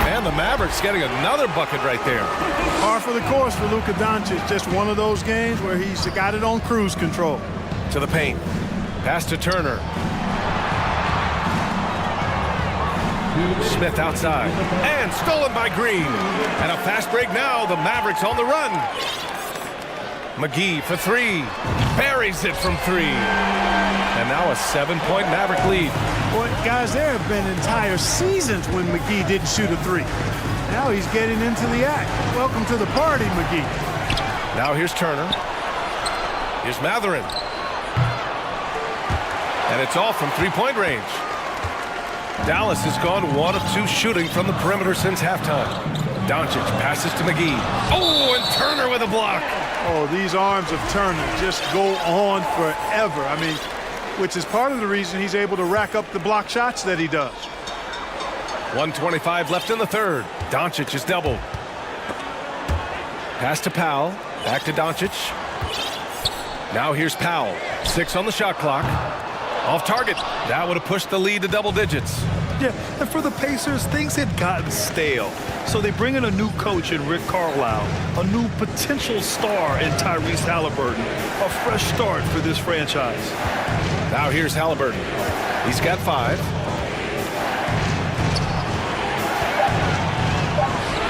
And the Mavericks getting another bucket right there. Par for the course for Luka Doncic. Just one of those games where he's got it on cruise control. To the paint. Pass to Turner. Smith outside. And stolen by Green. And a fast break now. The Mavericks on the run. McGee for 3. Buries it from 3. And now a 7-point Maverick lead. Boy, guys, there have been entire seasons when McGee didn't shoot a 3. Now he's getting into the act. Welcome to the party, McGee. Now here's Turner. Here's Matherin. And it's all from three-point range. Dallas has gone 1 of 2 shooting from the perimeter since halftime. Doncic passes to McGee. Oh, and Turner with a block. Oh, these arms of Turner just go on forever. I mean, which is part of the reason he's able to rack up the block shots that he does. 1:25 left in the third. Doncic is doubled. Pass to Powell. Back to Doncic. Now here's Powell. 6 on the shot clock. Off target. That would have pushed the lead to double digits. Yeah, and for the Pacers, things had gotten stale. So they bring in a new coach in Rick Carlisle, a new potential star in Tyrese Halliburton, a fresh start for this franchise. Now here's Halliburton. He's got 5.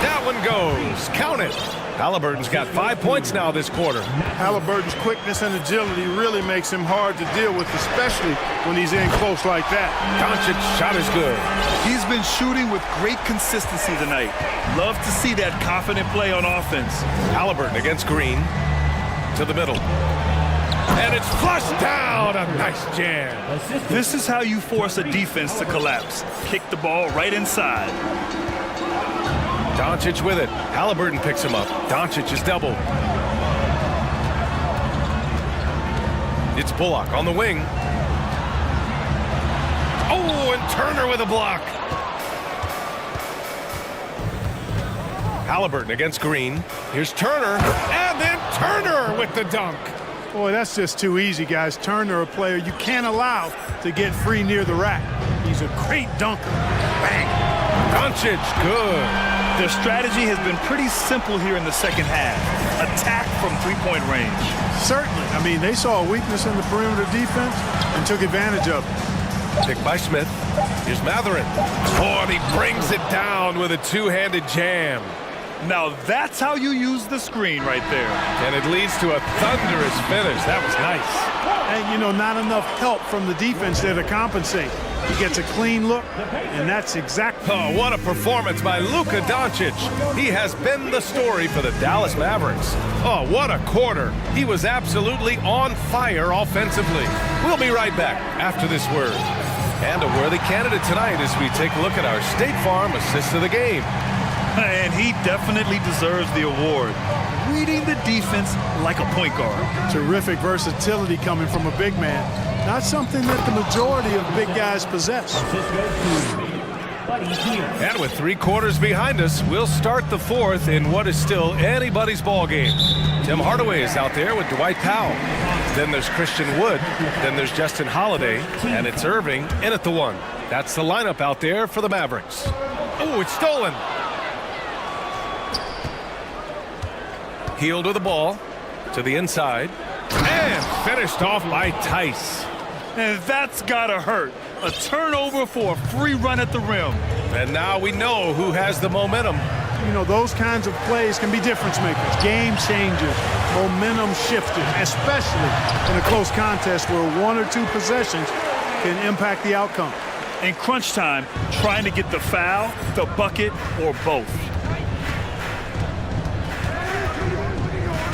That one goes. Count it. Halliburton's got 5 points now this quarter. Halliburton's quickness and agility really makes him hard to deal with, especially when he's in close like that. Doncic's shot is good. He's been shooting with great consistency tonight. Love to see that confident play on offense. Halliburton against Green. To the middle. And it's flushed down. A nice jam. This is how you force a defense to collapse. Kick the ball right inside. Doncic with it. Halliburton picks him up. Doncic is doubled. It's Bullock on the wing. Oh, and Turner with a block. Halliburton against Green. Here's Turner, and then Turner with the dunk. Boy, that's just too easy, guys. Turner, a player you can't allow to get free near the rack. He's a great dunker. Bang. Doncic, good. Their strategy has been pretty simple here in the second half. Attack from three-point range. Certainly. I mean, they saw a weakness in the perimeter defense and took advantage of it. Picked by Smith. Here's Matherin. Oh, and he brings it down with a two-handed jam. Now that's how you use the screen right there. And it leads to a thunderous finish. That was nice. And, you know, not enough help from the defense there to compensate. He gets a clean look, and that's exactly... Oh, what a performance by Luka Doncic. He has been the story for the Dallas Mavericks. Oh, what a quarter. He was absolutely on fire offensively. We'll be right back after this word. And a worthy candidate tonight as we take a look at our State Farm assist of the game. And he definitely deserves the award. Reading the defense like a point guard. Terrific versatility coming from a big man. Not something that the majority of big guys possess. And with 3 quarters behind us, we'll start the fourth in what is still anybody's ball game. Tim Hardaway is out there with Dwight Powell. Then there's Christian Wood. Then there's Justin Holiday. And it's Irving in at the 1. That's the lineup out there for the Mavericks. Oh, it's stolen. Healed with the ball to the inside. And finished off by Tice. And that's gotta hurt. A turnover for a free run at the rim. And now we know who has the momentum. You know, those kinds of plays can be difference makers, game changers, momentum shifters, especially in a close contest where 1 or 2 possessions can impact the outcome. In crunch time, trying to get the foul, the bucket, or both.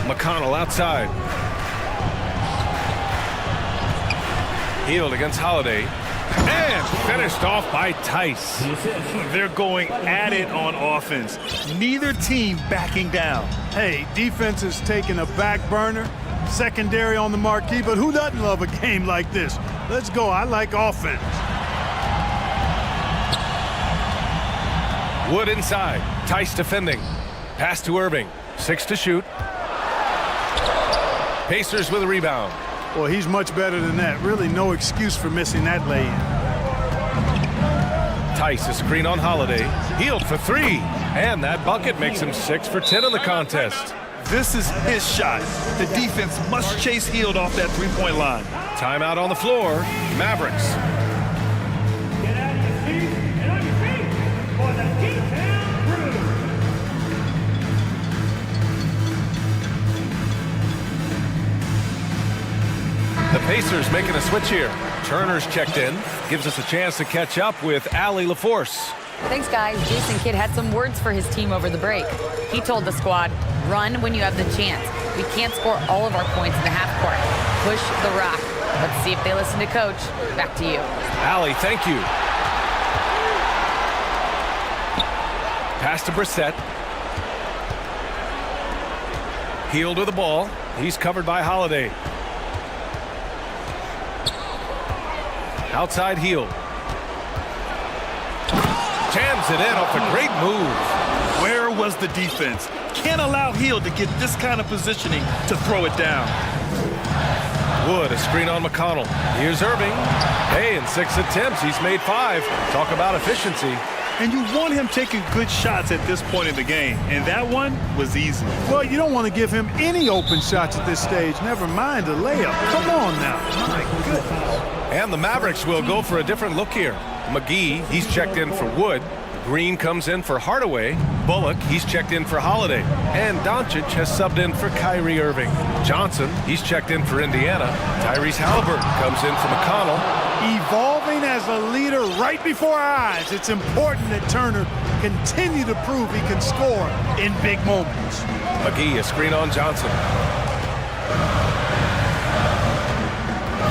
McConnell outside. Healed against Holiday. And finished off by Tice. They're going at it on offense. Neither team backing down. Hey, defense is taking a back burner, secondary on the marquee, but who doesn't love a game like this? Let's go. I like offense. Wood inside. Tice defending. Pass to Irving. 6 to shoot. Pacers with a rebound. Well, he's much better than that. Really no excuse for missing that lay-in. Tice, a screen on Holiday. Healed for 3. And that bucket makes him 6 for 10 in the contest. This is his shot. The defense must chase Hield off that three-point line. Timeout on the floor. Mavericks. Get out of your seats and on your feet for the D-Town Brew. The Pacers making a switch here. Turner's checked in. Gives us a chance to catch up with Allie LaForce. Thanks, guys. Jason Kidd had some words for his team over the break. He told the squad, run when you have the chance. We can't score all of our points in the half court. Push the rock. Let's see if they listen to Coach. Back to you. Allie, thank you. Pass to Brissett. Healed with the ball. He's covered by Holiday. Outside heel. Jams it in off a great move. Where was the defense? Can't allow Hield to get this kind of positioning to throw it down. Wood, a screen on McConnell. Here's Irving. Hey, in 6 attempts, he's made 5. Talk about efficiency. And you want him taking good shots at this point in the game. And that one was easy. Well, you don't want to give him any open shots at this stage. Never mind a layup. Come on now. My goodness. And the Mavericks will go for a different look here. McGee, he's checked in for Wood. Green comes in for Hardaway. Bullock, he's checked in for Holiday. And Doncic has subbed in for Kyrie Irving. Johnson, he's checked in for Indiana. Tyrese Halliburton comes in for McConnell. Evolving as a leader right before our eyes. It's important that Turner continue to prove he can score in big moments. McGee, a screen on Johnson.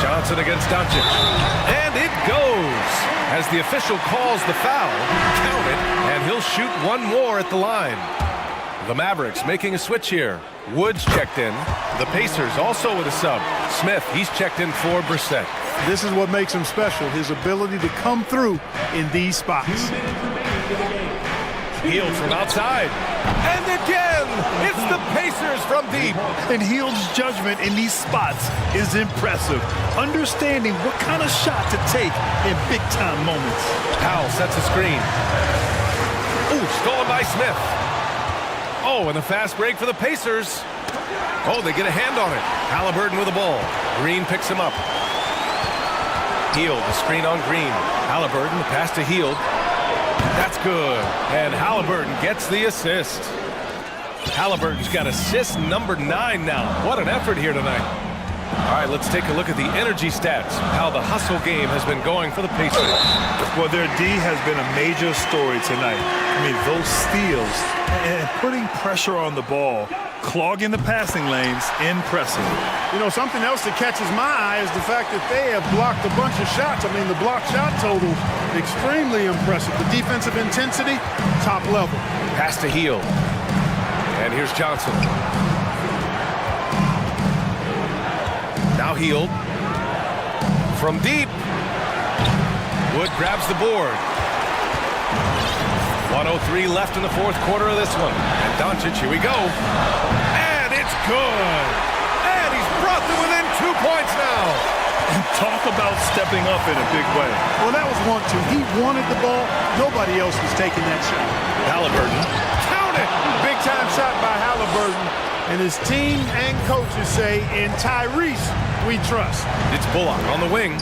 Johnson against Doncic. And it goes. As the official calls the foul, count it, and he'll shoot 1 more at the line. The Mavericks making a switch here. Woods checked in. The Pacers also with a sub. Smith, he's checked in for Brissett. This is what makes him special, his ability to come through in these spots. Hield from outside. And again, it's the Pacers from deep. And Hield's judgment in these spots is impressive. Understanding what kind of shot to take in big-time moments. Powell sets a screen. Ooh, stolen by Smith. Oh, and the fast break for the Pacers. Oh, they get a hand on it. Halliburton with the ball. Green picks him up. Hield, the screen on Green. Halliburton, the pass to Hield. That's good. And Halliburton gets the assist. Halliburton's got assist number 9 now. What an effort here tonight. All right, let's take a look at the energy stats, how the hustle game has been going for the Pacers. Well, their D has been a major story tonight. I mean, those steals and putting pressure on the ball, clogging the passing lanes, impressive. You know, something else that catches my eye is the fact that they have blocked a bunch of shots. I mean, the block shot total, extremely impressive. The defensive intensity, top level. Pass to Hield. And here's Johnson. Now Hield. From deep. Wood grabs the board. 1:03 left in the fourth quarter of this one. And Doncic, here we go. And it's good. And he's brought them within 2 points now. And talk about stepping up in a big way. Well, that was 1-2. He wanted the ball. Nobody else was taking that shot. Halliburton. Count it. Big-time shot by Halliburton. And his team and coaches say, in Tyrese, we trust. It's Bullock on the wing.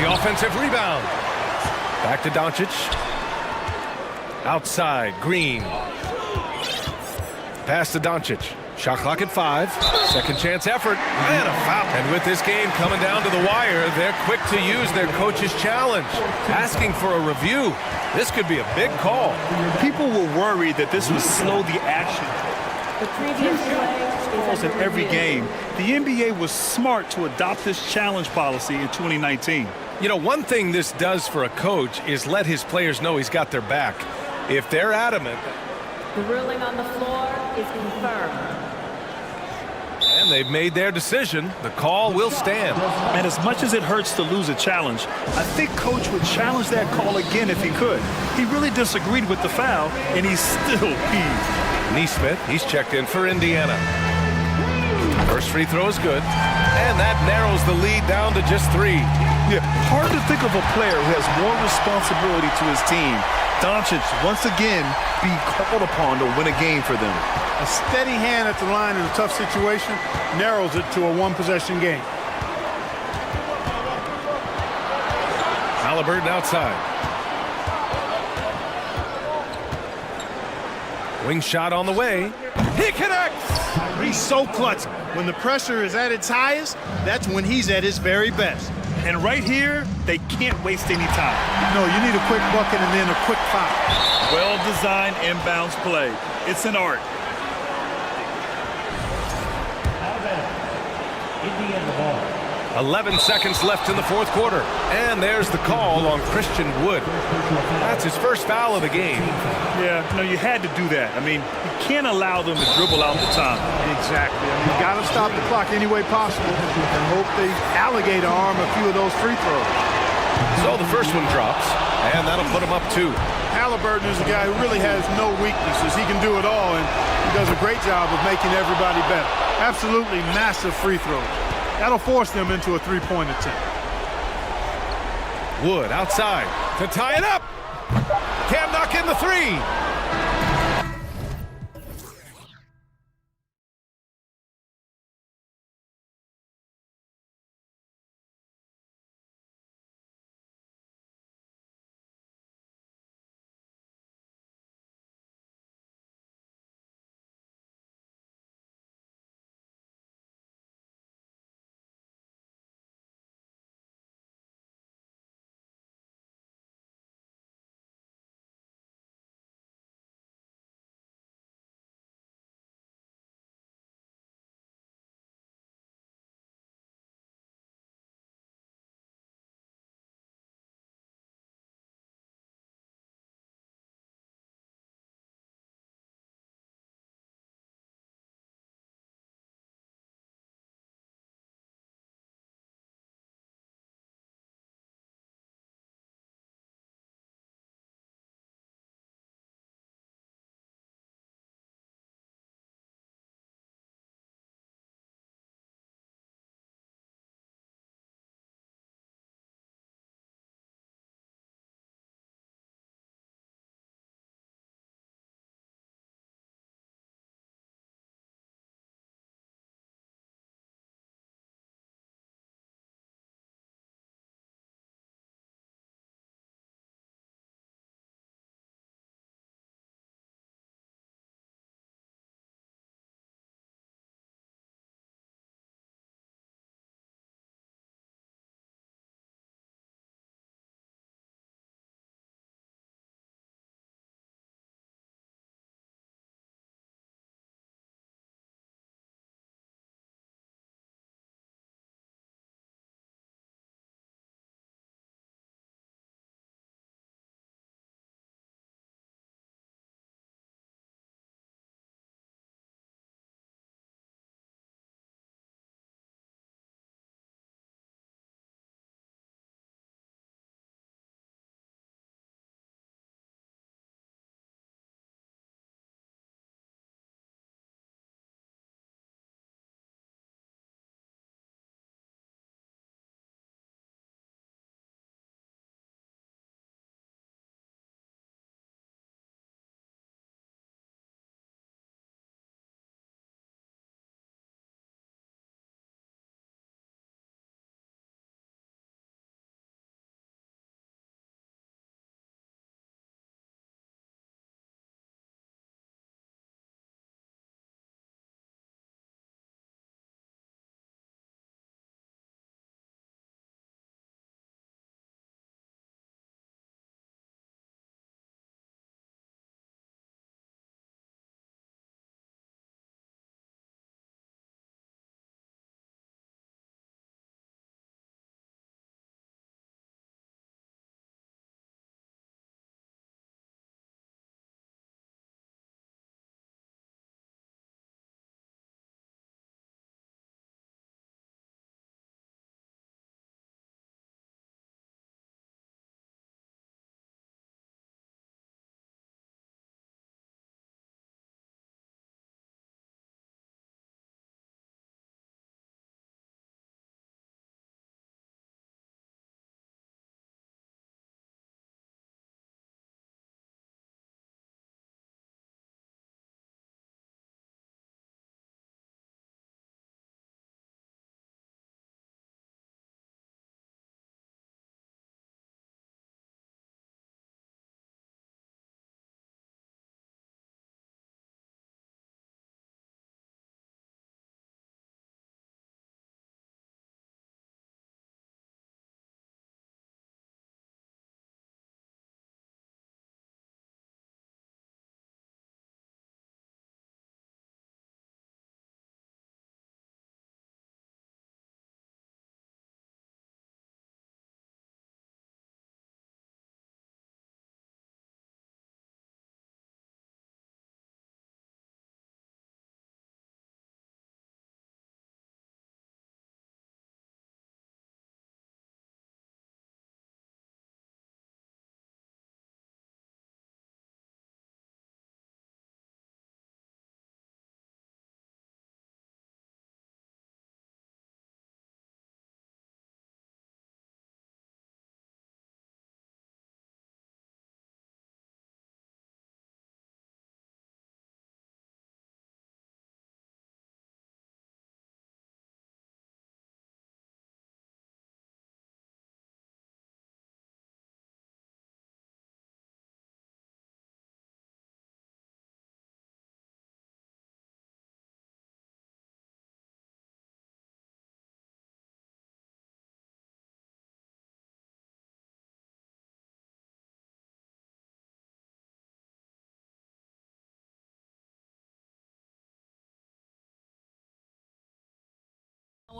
The offensive rebound. Back to Doncic. Outside, Green. Pass to Doncic. Shot clock at 5. Second chance effort. And a foul. And with this game coming down to the wire, they're quick to use their coach's challenge. Asking for a review. This could be a big call. People were worried that this would slow the action. The previous Calls in every game. The NBA was smart to adopt this challenge policy in 2019. You know, one thing this does for a coach is let his players know he's got their back. If they're adamant. The ruling on the floor is confirmed. And they've made their decision. The call will stand. And as much as it hurts to lose a challenge, I think Coach would challenge that call again if he could. He really disagreed with the foul, and he's still peeved. Neesmith, he's checked in for Indiana. First free throw is good. And that narrows the lead down to just 3. Yeah, hard to think of a player who has more responsibility to his team. Doncic, once again, being called upon to win a game for them. A steady hand at the line in a tough situation narrows it to a one-possession game. Halliburton outside. Wing shot on the way. He connects! He's so clutch. When the pressure is at its highest, that's when he's at his very best. And right here, they can't waste any time. No, you need a quick bucket and then a quick foul. Well-designed inbounds play. It's an art. 11 seconds left in the fourth quarter. And there's the call on Christian Wood. That's his first foul of the game. Yeah, no, you had to do that. I mean, you can't allow them to dribble out the time. Exactly. I mean, you got to stop the clock any way possible and hope they alligator arm a few of those free throws. So the first one drops, and that'll put him up 2. Halliburton is a guy who really has no weaknesses. He can do it all, and he does a great job of making everybody better. Absolutely massive free throws. That'll force them into a three-point attempt. Wood outside to tie it up. Can't knock in the 3.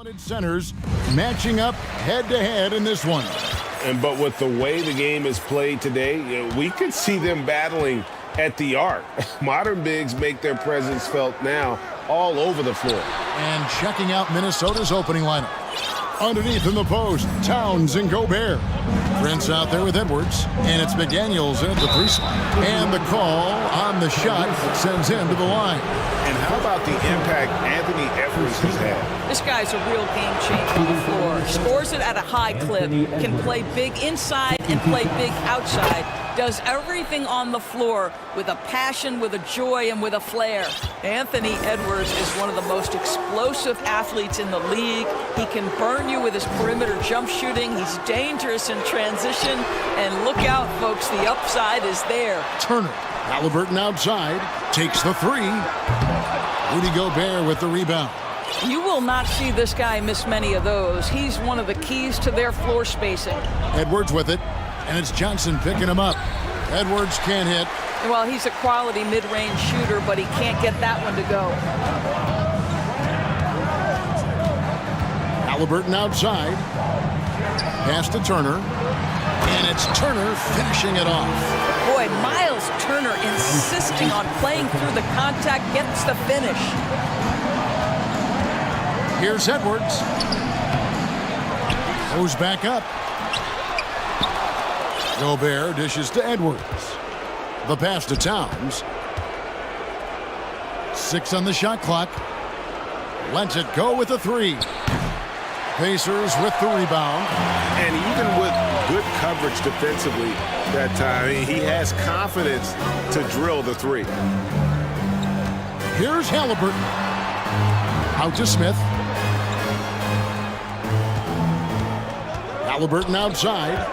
talented centers matching up head-to-head in this one. But with the way the game is played today, we could see them battling at the arc. Modern bigs make their presence felt now all over the floor. And checking out Minnesota's opening lineup. Underneath in the post, Towns and Gobert. Prince out there with Edwards, and it's McDaniels at the three slot. And the call on the shot sends him to the line. And how about the impact Anthony Edwards has had? This guy's a real game changer on the floor. Scores it at a high clip, can play big inside and play big outside. Does everything on the floor with a passion, with a joy, and with a flair. Anthony Edwards is one of the most explosive athletes in the league. He can burn you with his perimeter jump shooting. He's dangerous in transition. And look out, folks, the upside is there. Turner, Halliburton outside, takes the three. Rudy Gobert with the rebound. You will not see this guy miss many of those. He's one of the keys to their floor spacing. Edwards with it, and it's Johnson picking him up. Edwards can't hit. Well, he's a quality mid-range shooter, but he can't get that one to go. Halliburton outside. Pass to Turner. And it's Turner finishing it off. Boy, Miles Turner insisting on playing through the contact, gets the finish. Here's Edwards. Goes back up. Gobert dishes to Edwards. The pass to Towns. 6 on the shot clock. Lets it go with the three. Pacers with the rebound. And even with good coverage defensively that time, he has confidence to drill the three. Here's Halliburton. Out to Smith. Halliburton outside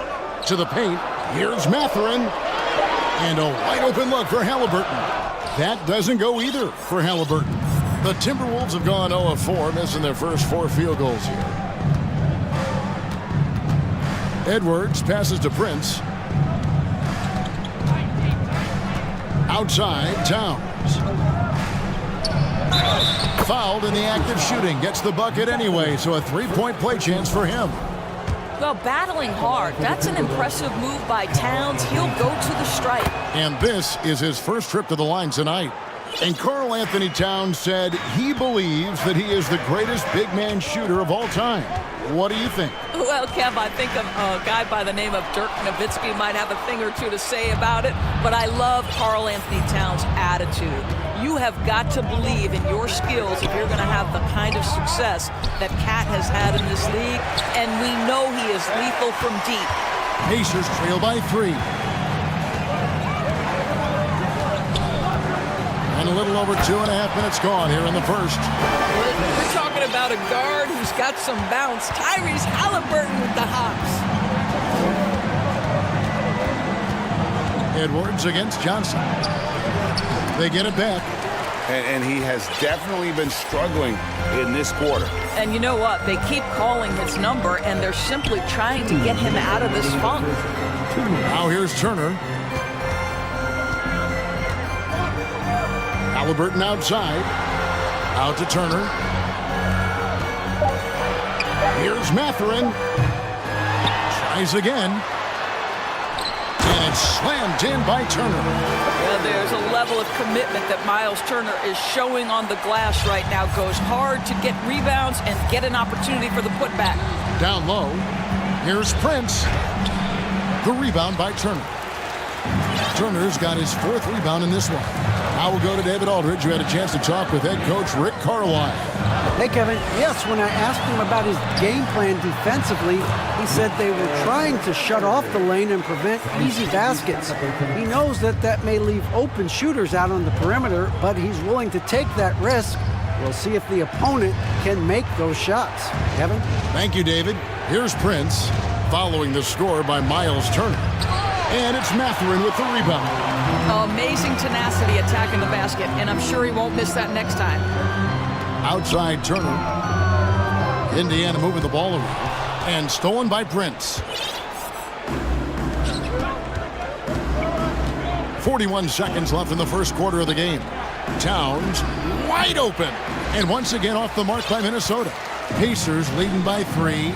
to the paint. Here's Mathurin. And a wide open look for Halliburton. That doesn't go either for Halliburton. The Timberwolves have gone 0 of 4, missing their first 4 field goals here. Edwards passes to Prince. Outside, Towns. Fouled in the act of shooting. Gets the bucket anyway, so a three-point play chance for him. Well, battling hard. That's an impressive move by Towns. He'll go to the stripe. And this is his first trip to the line tonight. And Karl Anthony Towns said he believes that he is the greatest big man shooter of all time. What do you think? Well, Kev, I think a guy by the name of Dirk Nowitzki might have a thing or two to say about it, but I love Karl Anthony Towns' attitude. You have got to believe in your skills if you're going to have the kind of success that Cat has had in this league, and we know he is lethal from deep. Pacers trail by 3. And a little over 2.5 minutes gone here in the first. We're talking about a guard who's got some bounce. Tyrese Halliburton with the hops. Edwards against Johnson. They get it back. And he has definitely been struggling in this quarter. And you know what? They keep calling his number, and they're simply trying to get him out of this funk. Now here's Turner. Halliburton outside. Out to Turner. Here's Mathurin. Tries again. And it's slammed in by Turner. Well, there's a level of commitment that Miles Turner is showing on the glass right now. Goes hard to get rebounds and get an opportunity for the putback. Down low. Here's Prince. The rebound by Turner. Turner's got his 4th rebound in this one. Now we'll go to David Aldridge, who had a chance to talk with head coach Rick Carlisle. Hey, Kevin. Yes, when I asked him about his game plan defensively, he said they were trying to shut off the lane and prevent easy baskets. He knows that that may leave open shooters out on the perimeter, but he's willing to take that risk. We'll see if the opponent can make those shots. Kevin? Thank you, David. Here's Prince, following the score by Miles Turner. And it's Mathurin with the rebound. Amazing tenacity attacking the basket, and I'm sure he won't miss that next time. Outside Turner. Indiana moving the ball around. And stolen by Prince. 41 seconds left in the first quarter of the game. Towns wide open. And once again off the mark by Minnesota. Pacers leading by 3.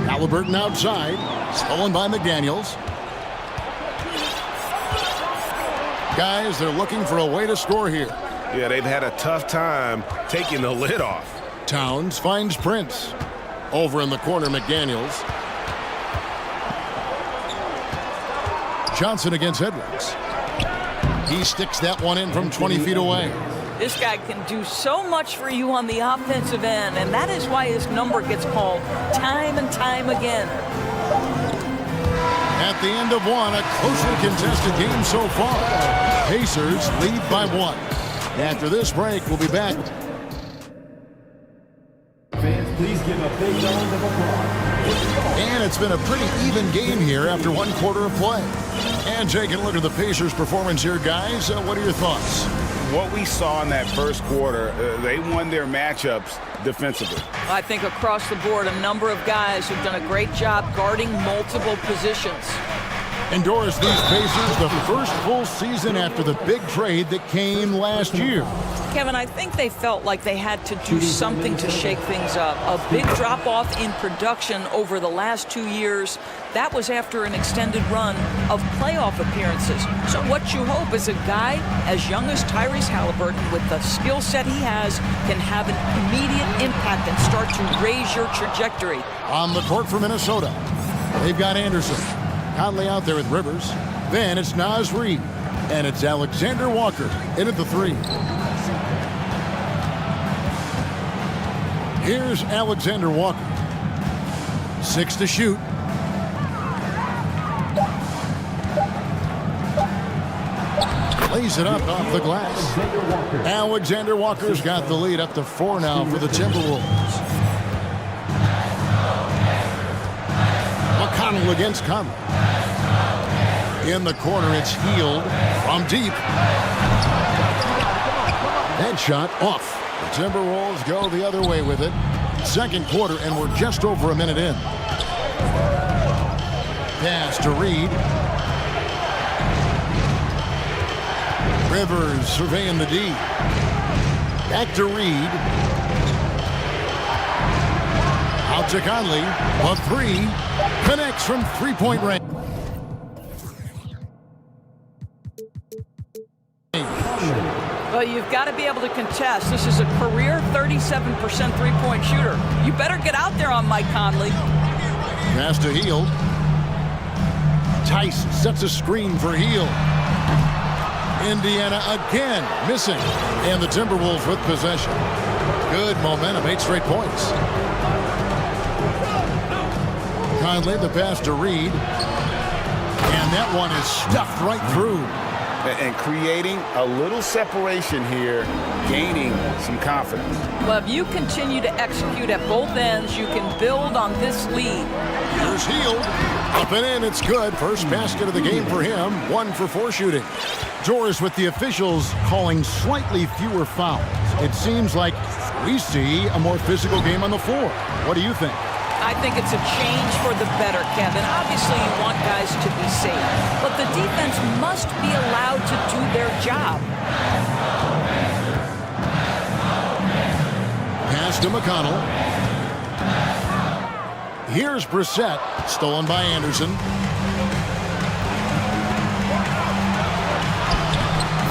Halliburton outside. Stolen by McDaniels. Guys, they're looking for a way to score here. Yeah, they've had a tough time taking the lid off. Towns finds Prince. Over in the corner, McDaniels. Johnson against Edwards. He sticks that one in from 20 feet away. This guy can do so much for you on the offensive end, and that is why his number gets called time and time again. At the end of one, a closely contested game so far. Pacers lead by 1. After this break, we'll be back. Fans, please give a big round of applause. And it's been a pretty even game here after 1 quarter of play. And taking a look at the Pacers' performance here, guys. What are your thoughts? What we saw in that first quarter, they won their matchups defensively. I think across the board, a number of guys who've done a great job guarding multiple positions. Endorse these Pacers the first full season after the big trade that came last year. Kevin, I think they felt like they had to do something to shake things up. A big drop-off in production over the last 2 years. That was after an extended run of playoff appearances. So what you hope is a guy as young as Tyrese Halliburton, with the skill set he has, can have an immediate impact and start to raise your trajectory. On the court for Minnesota, they've got Anderson. Conley out there with Rivers. Then it's Naz Reid. And it's Alexander Walker in at the 3. Here's Alexander Walker. 6 to shoot. Lays it up off the glass. Alexander Walker's got the lead up to 4 now for the Timberwolves. McConnell against Conley. In the corner, it's Hield from deep. That shot off. The Timberwolves go the other way with it. Second quarter, and we're just over a minute in. Pass to Reed. Rivers surveying the D. Back to Reed. Out to Conley. A 3. Connects from three-point range. Well, you've got to be able to contest. This is a career 37% three-point shooter. You better get out there on Mike Conley. Pass to Hield. Tice sets a screen for Hield. Indiana again missing. And the Timberwolves with possession. Good momentum, 8 straight points. Conley, the pass to Reed. And that one is stuffed right through. And creating a little separation here, gaining some confidence. Well, if you continue to execute at both ends, you can build on this lead. Here's Hield. Up and in, it's good. First basket of the game for him. 1 for 4 shooting. Doris with the officials calling slightly fewer fouls. It seems like we see a more physical game on the floor. What do you think? I think it's a change for the better, Kevin. Obviously, you want guys to be safe, but the defense must be allowed to do their job. Pass to McConnell. Here's Brissett, stolen by Anderson.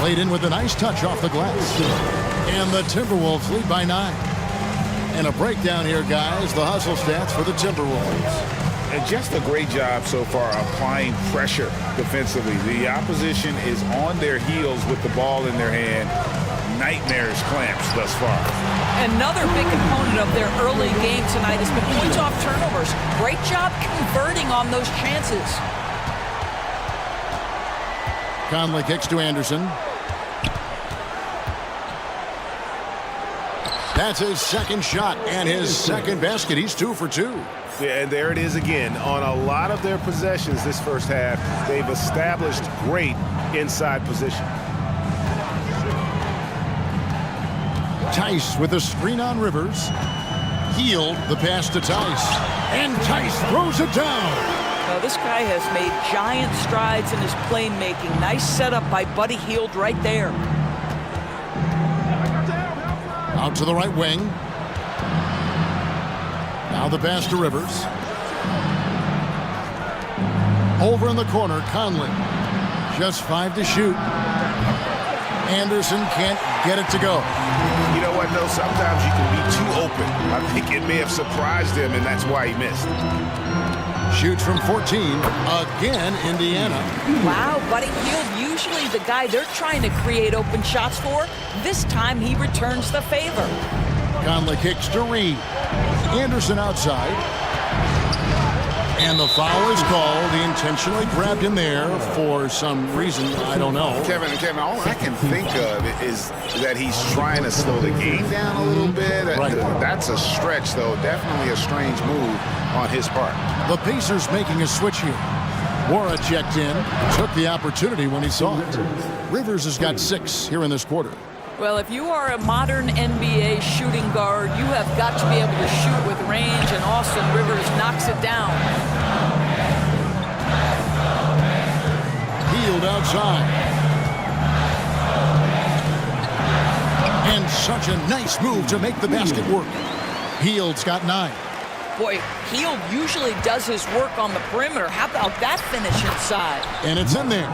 Played in with a nice touch off the glass. And the Timberwolves lead by 9. And a breakdown here, guys. The hustle stats for the Timberwolves. And just a great job so far applying pressure defensively. The opposition is on their heels with the ball in their hand. Nightmares clamps thus far. Another big component of their early game tonight has been points off turnovers. Great job converting on those chances. Conley kicks to Anderson. That's his second shot and his second basket. He's 2 for 2. Yeah, and there it is again. On a lot of their possessions this first half, they've established great inside position. Tice with a screen on Rivers. Hield the pass to Tice. And Tice throws it down. Now, this guy has made giant strides in his playmaking. Nice setup by Buddy Hield right there. Out to the right wing. Now the pass to Rivers. Over in the corner, Conley. Just 5 to shoot. Anderson can't get it to go. You know what, though? Sometimes you can be too open. I think it may have surprised him, and that's why he missed. Shoots from 14. Again, Indiana. Wow, Buddy Hield, usually the guy they're trying to create open shots for. This time he returns the favor. Conley kicks to Reed. Anderson outside. And the foul is called. He intentionally grabbed him there for some reason, I don't know. Kevin, all I can think of is that he's trying to slow the game down a little bit. Right. That's a stretch, though. Definitely a strange move on his part. The Pacers making a switch here. Wara checked in, took the opportunity when he saw it. Rivers has got 6 here in this quarter. Well, if you are a modern NBA shooting guard, you have got to be able to shoot with range, and Austin Rivers knocks it down. Hield outside. And such a nice move to make the basket work. Hield's got 9. Boy, Hield usually does his work on the perimeter. How about that finish inside? And it's in there.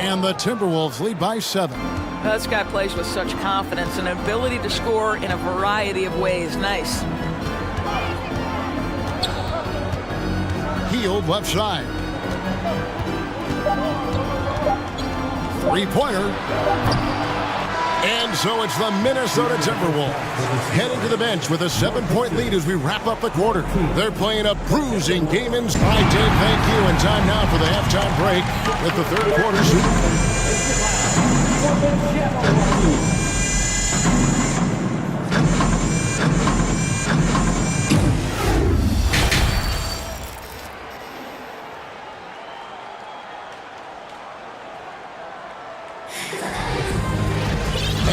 And the Timberwolves lead by 7. This guy plays with such confidence and ability to score in a variety of ways. Nice. Hield left side. 3-pointer. And so it's the Minnesota Timberwolves heading to the bench with a 7-point lead as we wrap up the quarter. They're playing a bruising game in. All right, Dave, thank you. And time now for the halftime break with the third quarter.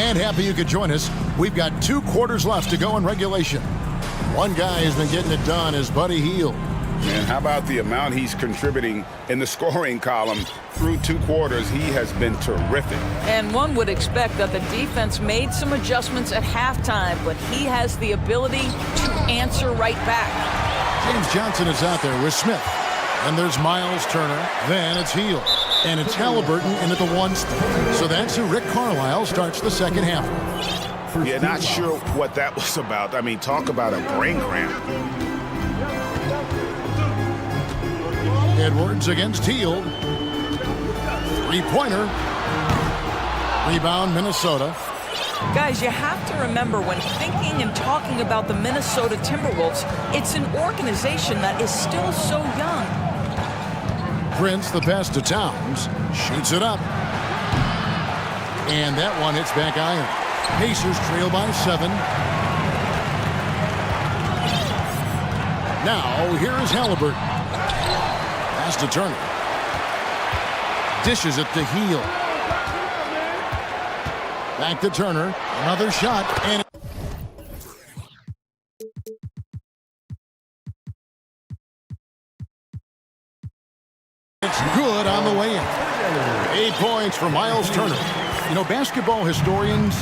And happy you could join us. We've got 2 quarters left to go in regulation. One guy has been getting it done is Buddy Hield. And how about the amount he's contributing in the scoring column through 2 quarters? He has been terrific. And one would expect that the defense made some adjustments at halftime, but he has the ability to answer right back. James Johnson is out there with Smith. And there's Miles Turner. Then it's Hield. And it's Halliburton in at the 1 spot. So that's who Rick Carlisle starts the second half. Yeah, not sure what that was about. I mean, talk about a brain cramp. Edwards against Hield. 3-pointer. Rebound, Minnesota. Guys, you have to remember when thinking and talking about the Minnesota Timberwolves, it's an organization that is still so young. Prince, the pass to Towns, shoots it up. And that one hits back iron. Pacers trail by 7. Now, here is Halliburton. Pass to Turner. Dishes it to Hield. Back to Turner. Another shot. And it's good on the way in. 8 points for Miles Turner. You know, basketball historians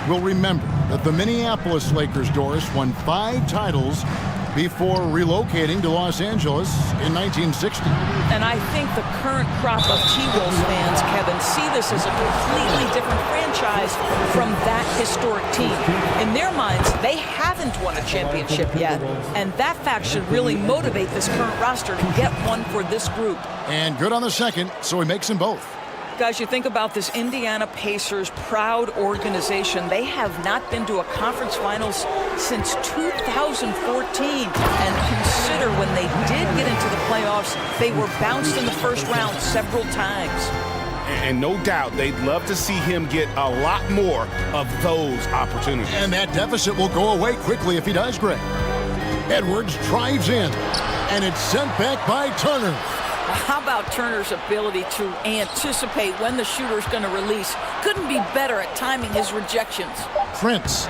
will remember that the Minneapolis Lakers, Doris, won 5 titles before relocating to Los Angeles in 1960. And I think the current crop of T-Wolves fans, Kevin, see this as a completely different franchise from that historic team. In their minds, they haven't won a championship yet, and that fact should really motivate this current roster to get one for this group. And good on the second, so he makes them both. Guys, you think about this Indiana Pacers proud organization. They have not been to a conference finals since 2014. And consider when they did get into the playoffs, they were bounced in the first round several times. And no doubt they'd love to see him get a lot more of those opportunities. And that deficit will go away quickly if he does, Greg. Edwards drives in, and it's sent back by Turner. How about Turner's ability to anticipate when the shooter's going to release? Couldn't be better at timing his rejections. Prince.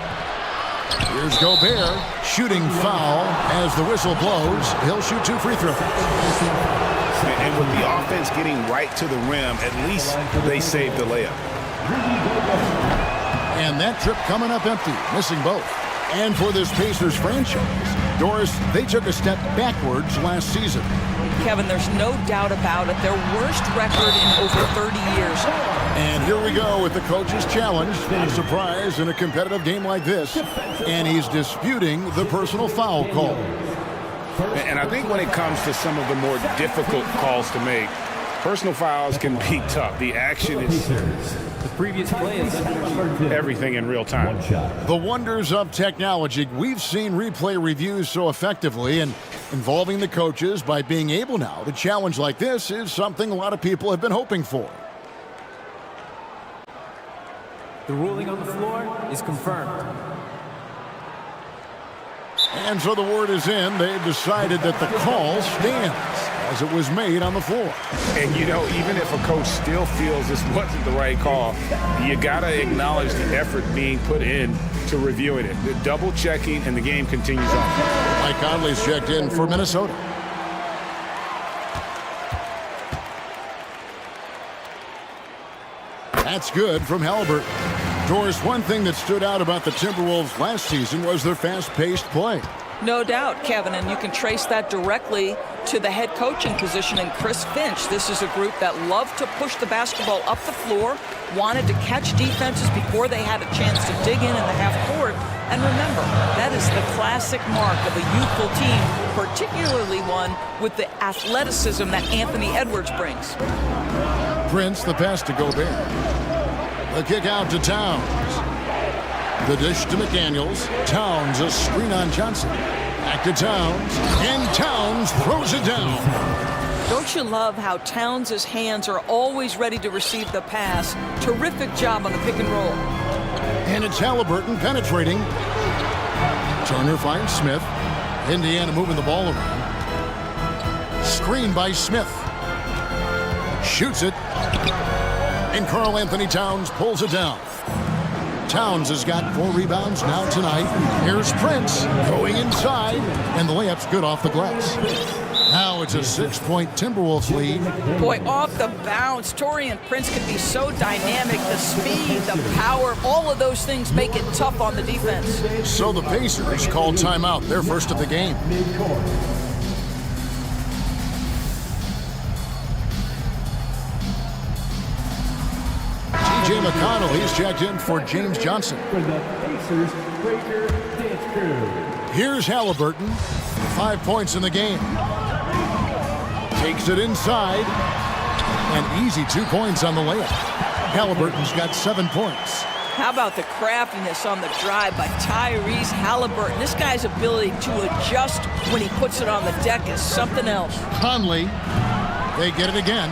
Here's Gobert, shooting foul as the whistle blows. He'll shoot 2 free throws. And with the offense getting right to the rim, at least they saved the layup. And that trip coming up empty, missing both. And for this Pacers franchise, Doris, they took a step backwards last season. Kevin, there's no doubt about it. Their worst record in over 30 years. And here we go with the coach's challenge. Not a surprise in a competitive game like this. And he's disputing the personal foul call. And I think when it comes to some of the more difficult calls to make, personal fouls can be tough. The action is The previous play is everything in real time. The wonders of technology. We've seen replay reviews so effectively, and involving the coaches by being able now to challenge like this is something a lot of people have been hoping for. The ruling on the floor is confirmed. And so the word is in. They've decided that the call stands as it was made on the floor. And, you know, even if a coach still feels this wasn't the right call, you got to acknowledge the effort being put in to reviewing it. The double checking, and the game continues on. Mike Conley's checked in for Minnesota. That's good from Halliburton. Doris, one thing that stood out about the Timberwolves last season was their fast-paced play. No doubt, Kevin, and you can trace that directly to the head coaching position in Chris Finch. This is a group that loved to push the basketball up the floor, wanted to catch defenses before they had a chance to dig in the half court. And remember, that is the classic mark of a youthful team, particularly one with the athleticism that Anthony Edwards brings. Prince, the pass to Gobert. The kick out to Towns. The dish to McDaniels. Towns, a screen on Johnson. Back to Towns. And Towns throws it down. Don't you love how Towns' hands are always ready to receive the pass? Terrific job on the pick and roll. And it's Halliburton penetrating. Turner finds Smith. Indiana moving the ball around. Screen by Smith. Shoots it. And Karl Anthony Towns pulls it down. Towns has got 4 rebounds now tonight. Here's Prince going inside, and the layup's good off the glass. Now it's a 6-point Timberwolves lead. Boy, off the bounce, Taurean Prince can be so dynamic. The speed, the power, all of those things make it tough on the defense. So the Pacers call timeout, their first of the game. T.J. McConnell, he's checked in for James Johnson. For the Pacers Breaker Dance Crew. Here's Halliburton, 5 points in the game. Takes it inside, and easy 2 points on the layup. Halliburton's got 7 points. How about the craftiness on the drive by Tyrese Halliburton? This guy's ability to adjust when he puts it on the deck is something else. Conley, they get it again.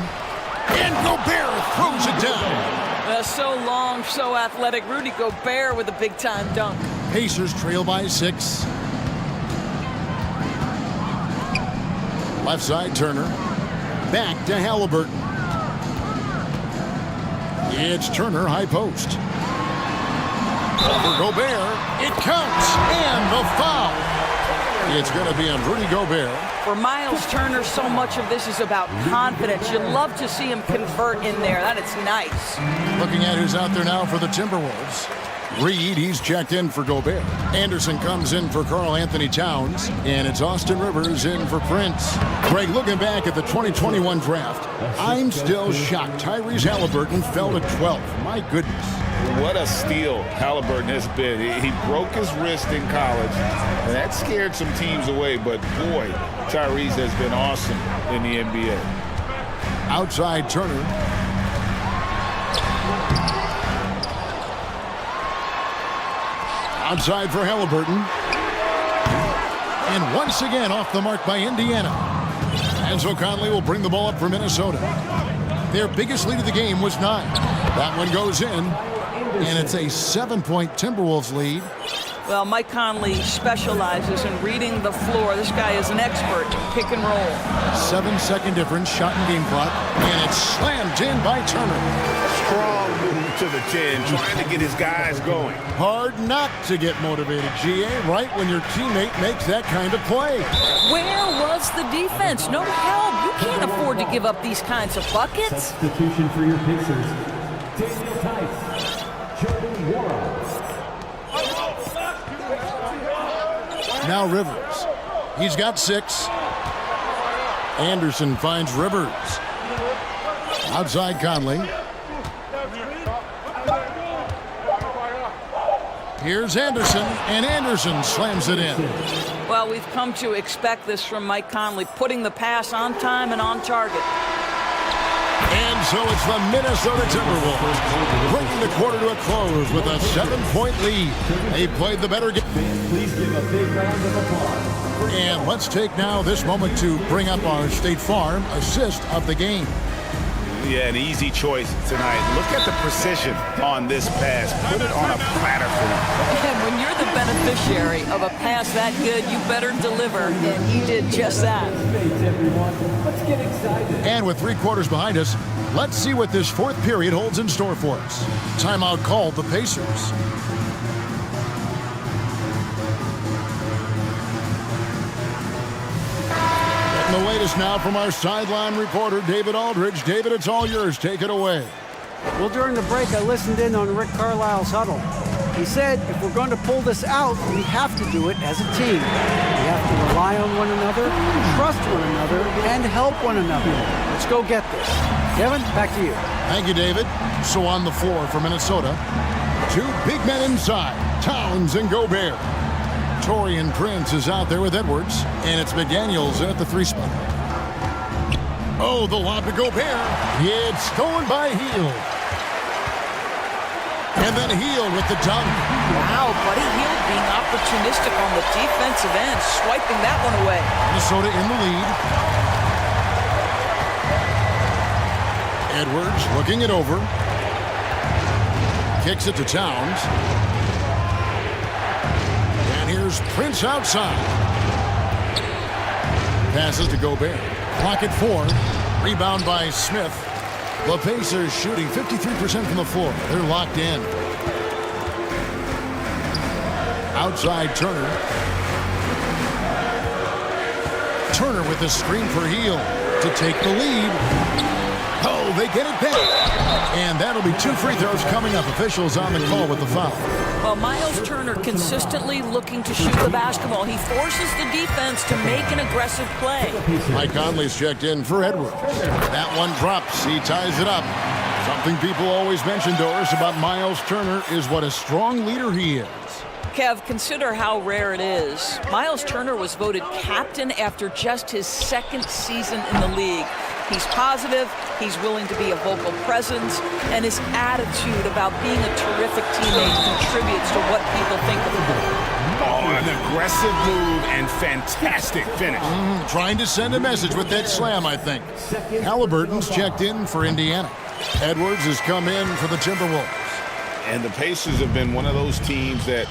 And Gobert throws it down. So long, so athletic. Rudy Gobert with a big-time dunk. Pacers trail by 6. Left side, Turner. Back to Halliburton. It's Turner, high post. For Gobert, it counts, and the foul. It's going to be on Rudy Gobert. For Miles Turner, so much of this is about confidence. You love to see him convert in there. That is nice. Looking at who's out there now for the Timberwolves. Reed, he's checked in for Gobert. Anderson comes in for Karl Anthony Towns. And it's Austin Rivers in for Prince. Greg, looking back at the 2021 draft, I'm still shocked. Tyrese Halliburton fell to 12th. My goodness. What a steal Halliburton has been. He broke his wrist in college, and that scared some teams away. But, boy, Tyrese has been awesome in the NBA. Outside Turner. Outside for Halliburton. And once again off the mark by Indiana. Enzo Conley will bring the ball up for Minnesota. Their biggest lead of the game was 9. That one goes in. And it's a 7-point Timberwolves lead. Well, Mike Conley specializes in reading the floor. This guy is an expert in pick and roll. 7-second difference, shot and game clock. And it's slammed in by Turner. Strong move to the 10, trying to get his guys going. Hard not to get motivated, GA, right when your teammate makes that kind of play. Where was the defense? No help. You can't afford to give up these kinds of buckets. Substitution for your Pacers. Daniel Tice. Jordan Wara. Now Rivers. He's got 6. Anderson finds Rivers. Outside Conley. Here's Anderson, and Anderson slams it in. Well, we've come to expect this from Mike Conley, putting the pass on time and on target. And so it's the Minnesota Timberwolves bringing the quarter to a close with a 7-point lead. They played the better game. Please give a big round of applause. And let's take now this moment to bring up our State Farm assist of the game. Yeah, an easy choice tonight. Look at the precision on this pass. Put it on a platter for him. And when you're the beneficiary of a pass that good, you better deliver, and he did just that. Thanks, everyone. Let's get excited. And with 3 quarters behind us, let's see what this 4th period holds in store for us. Timeout called the Pacers. The latest now from our sideline reporter, David Aldridge. David, it's all yours. Take it away. Well, during the break, I listened in on Rick Carlisle's huddle. He said if we're going to pull this out, we have to do it as a team. We have to rely on one another, trust one another, and help one another. Let's go get this. Kevin, back to you. Thank you, David. So on the floor for Minnesota, 2 big men inside, Towns and Gobert. Torian Prince is out there with Edwards, and it's McDaniels at the 3 spot. Oh, the lob to Gobert. It's stolen by Hield. And then Hield with the dunk. Wow, Buddy Hield being opportunistic on the defensive end, swiping that one away. Minnesota in the lead. Edwards looking it over. Kicks it to Towns. Here's Prince outside. Passes to Gobert. Clock at 4. Rebound by Smith. The Pacers shooting 53% from the floor. They're locked in. Outside Turner. Turner with the screen for Hield to take the lead. Oh, they get it back. And that'll be 2 free throws coming up. Officials on the call with the foul. Well, Miles Turner consistently looking to shoot the basketball. He forces the defense to make an aggressive play. Mike Conley's checked in for Edwards. That one drops. He ties it up. Something people always mention, Doris, about Miles Turner is what a strong leader he is. Kev, consider how rare it is. Miles Turner was voted captain after just his 2nd season in the league. He's positive, he's willing to be a vocal presence, and his attitude about being a terrific teammate contributes to what people think of him. Oh, an aggressive move and fantastic finish. Trying to send a message with that slam, I think. Halliburton's checked in for Indiana. Edwards has come in for the Timberwolves. And the Pacers have been one of those teams that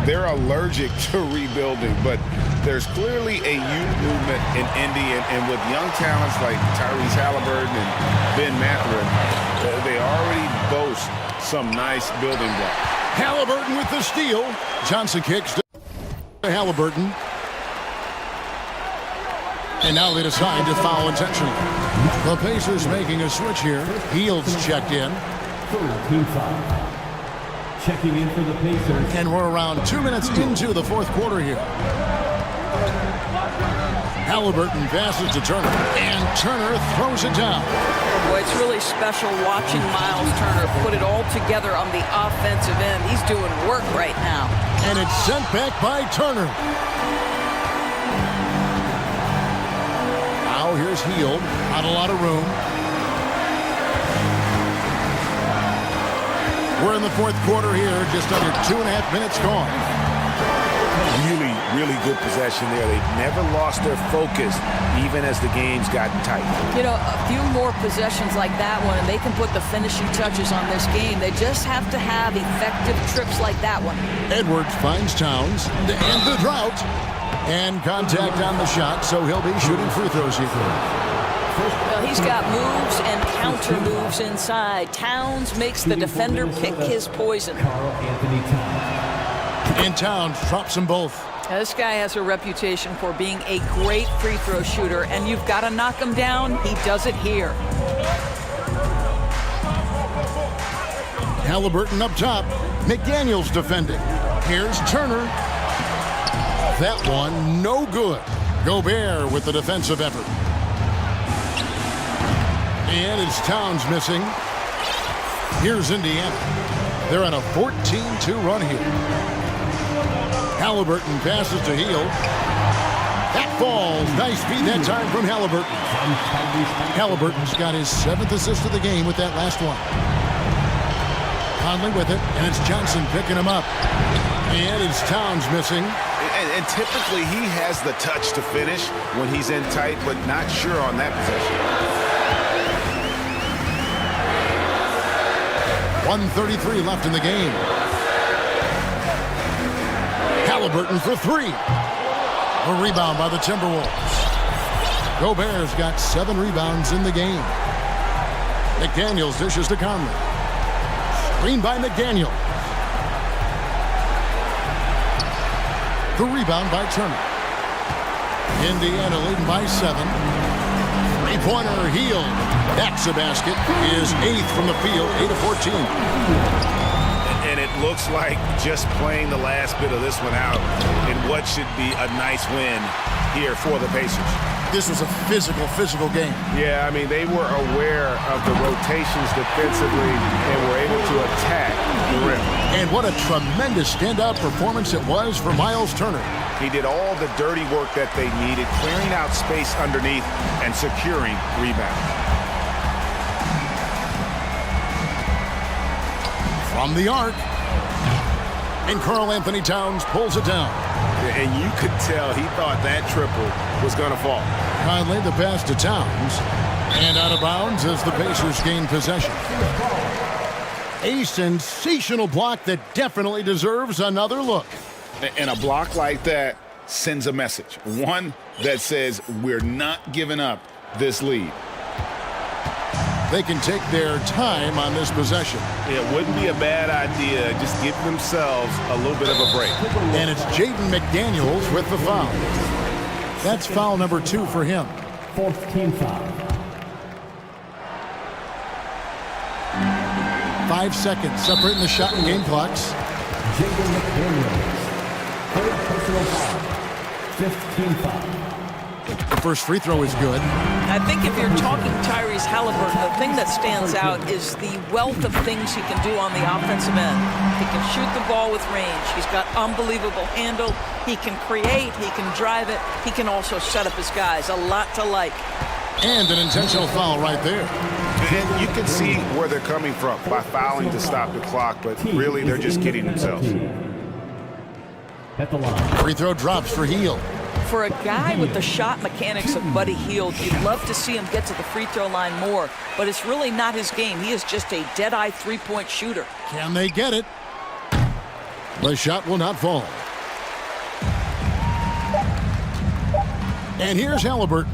they're allergic to rebuilding, but there's clearly a youth movement in Indy, and with young talents like Tyrese Halliburton and Ben Mathurin, they already boast some nice building blocks. Halliburton with the steal. Johnson kicks to Halliburton. And now they decide to foul intentionally. The Pacers making a switch here. Hield's checked in. Team foul. Checking in for the Pacers. And we're around 2 minutes into the 4th quarter here. Halliburton passes to Turner, and Turner throws it down. Boy, it's really special watching Miles Turner put it all together on the offensive end. He's doing work right now. And it's sent back by Turner. Now here's Hield. Not a lot of room. We're in the 4th quarter here, just under 2.5 minutes gone. Really good possession there. They've never lost their focus, even as the game's gotten tight. You know, a few more possessions like that one, and they can put the finishing touches on this game. They just have to have effective trips like that one. Edwards finds Towns to end the drought. And contact on the shot, so he'll be shooting free throws here. Well, he's got moves and counter moves inside. Towns makes the defender pick his poison. And Towns drops them both. Now, this guy has a reputation for being a great free throw shooter, and you've got to knock him down. He does it here. Halliburton up top. McDaniels defending. Here's Turner. that one no good. Gobert with the defensive effort. And it's Towns missing. Here's Indiana. They're on a 14-2 run here. Halliburton passes to Hield. That falls. Nice feed that time from Halliburton. Halliburton's got his 7th assist of the game with that last one. Conley with it, and it's Johnson picking him up. And it's Towns missing. And typically he has the touch to finish when he's in tight, but not sure on that possession. 1:33 left in the game. Halliburton for 3. A rebound by the Timberwolves. Gobert's got 7 rebounds in the game. McDaniels dishes to Conley. Screen by McDaniel. The rebound by Turner. Indiana leading by 7. Three-pointer Hield. That's a basket. Is 8th from the field, 8 of 14. And it looks like just playing the last bit of this one out in what should be a nice win here for the Pacers. This was a physical game. Yeah, I mean, they were aware of the rotations defensively and were able to attack the rim. And what a tremendous standout performance it was for Miles Turner. He did all the dirty work that they needed, clearing out space underneath and securing rebounds. From the arc. And Karl Anthony Towns pulls it down. And you could tell he thought that triple was going to fall. Conley the pass to Towns. And out of bounds as the Pacers gain possession. A sensational block that definitely deserves another look. And a block like that sends a message. One that says we're not giving up this lead. They can take their time on this possession. It wouldn't be a bad idea. Just give themselves a little bit of a break. And it's Jaden McDaniels with the foul. That's foul number 2 for him. 4th team foul. 5 seconds separating the shot and game clocks. Jaden McDaniels. 3rd personal foul. 5th team foul. The first free throw is good. I think if you're talking Tyrese Halliburton, the thing that stands out is the wealth of things he can do on the offensive end. He can shoot the ball with range. He's got unbelievable handle. He can create. He can drive it. He can also set up his guys. A lot to like. And an intentional foul right there. And you can see where they're coming from by fouling to stop the clock, but really they're just kidding themselves. At the line. Free throw drops for Hield. For a guy with the shot mechanics of Buddy Hield, you'd love to see him get to the free throw line more, but it's really not his game. He is just a dead-eye three-point shooter. Can they get it? The shot will not fall. And here's Halliburton.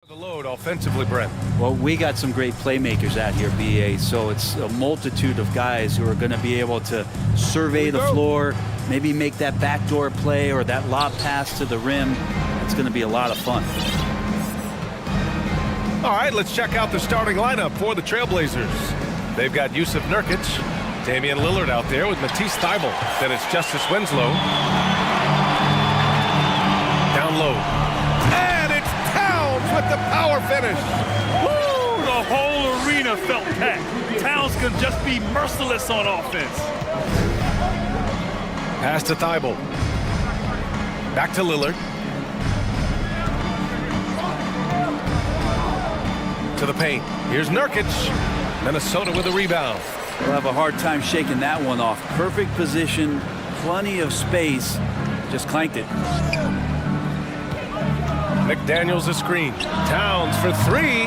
The load offensively, Brent. Well, we got some great playmakers out here, BA, so it's a multitude of guys who are going to be able to survey the floor, maybe make that backdoor play or that lob pass to the rim. It's going to be a lot of fun. All right, let's check out the starting lineup for the Trailblazers. They've got Yusuf Nurkic, Damian Lillard out there with Matisse Thybulle. Then it's Justice Winslow. Down low. And it's Towns with the power finish. Woo! The whole arena felt packed. Towns could just be merciless on offense. Pass to Thybulle. Back to Lillard. To the paint. Here's Nurkic. Minnesota with a rebound. We'll have a hard time shaking that one off. Perfect position, plenty of space. Just clanked it. McDaniels a screen. Towns for three.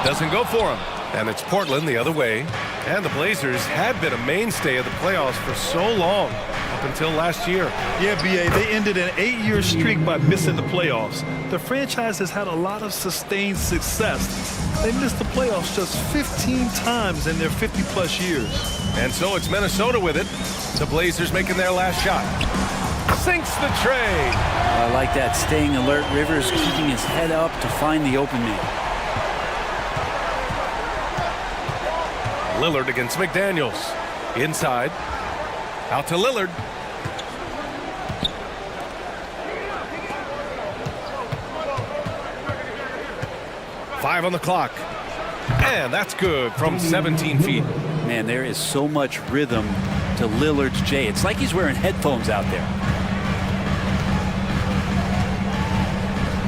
Doesn't go for him. And it's Portland the other way. And the Blazers had been a mainstay of the playoffs for so long, up until last year. Yeah, BA, they ended an 8-year streak by missing the playoffs. The franchise has had a lot of sustained success. They missed the playoffs just 15 times in their 50-plus years. And so it's Minnesota with it. The Blazers making their last shot. Sinks the tray. I like that, staying alert. Rivers keeping his head up to find the open man. Lillard against McDaniels. Inside. Out to Lillard. Five on the clock. And that's good from 17 feet. Man, there is so much rhythm to Lillard's J. It's like he's wearing headphones out there.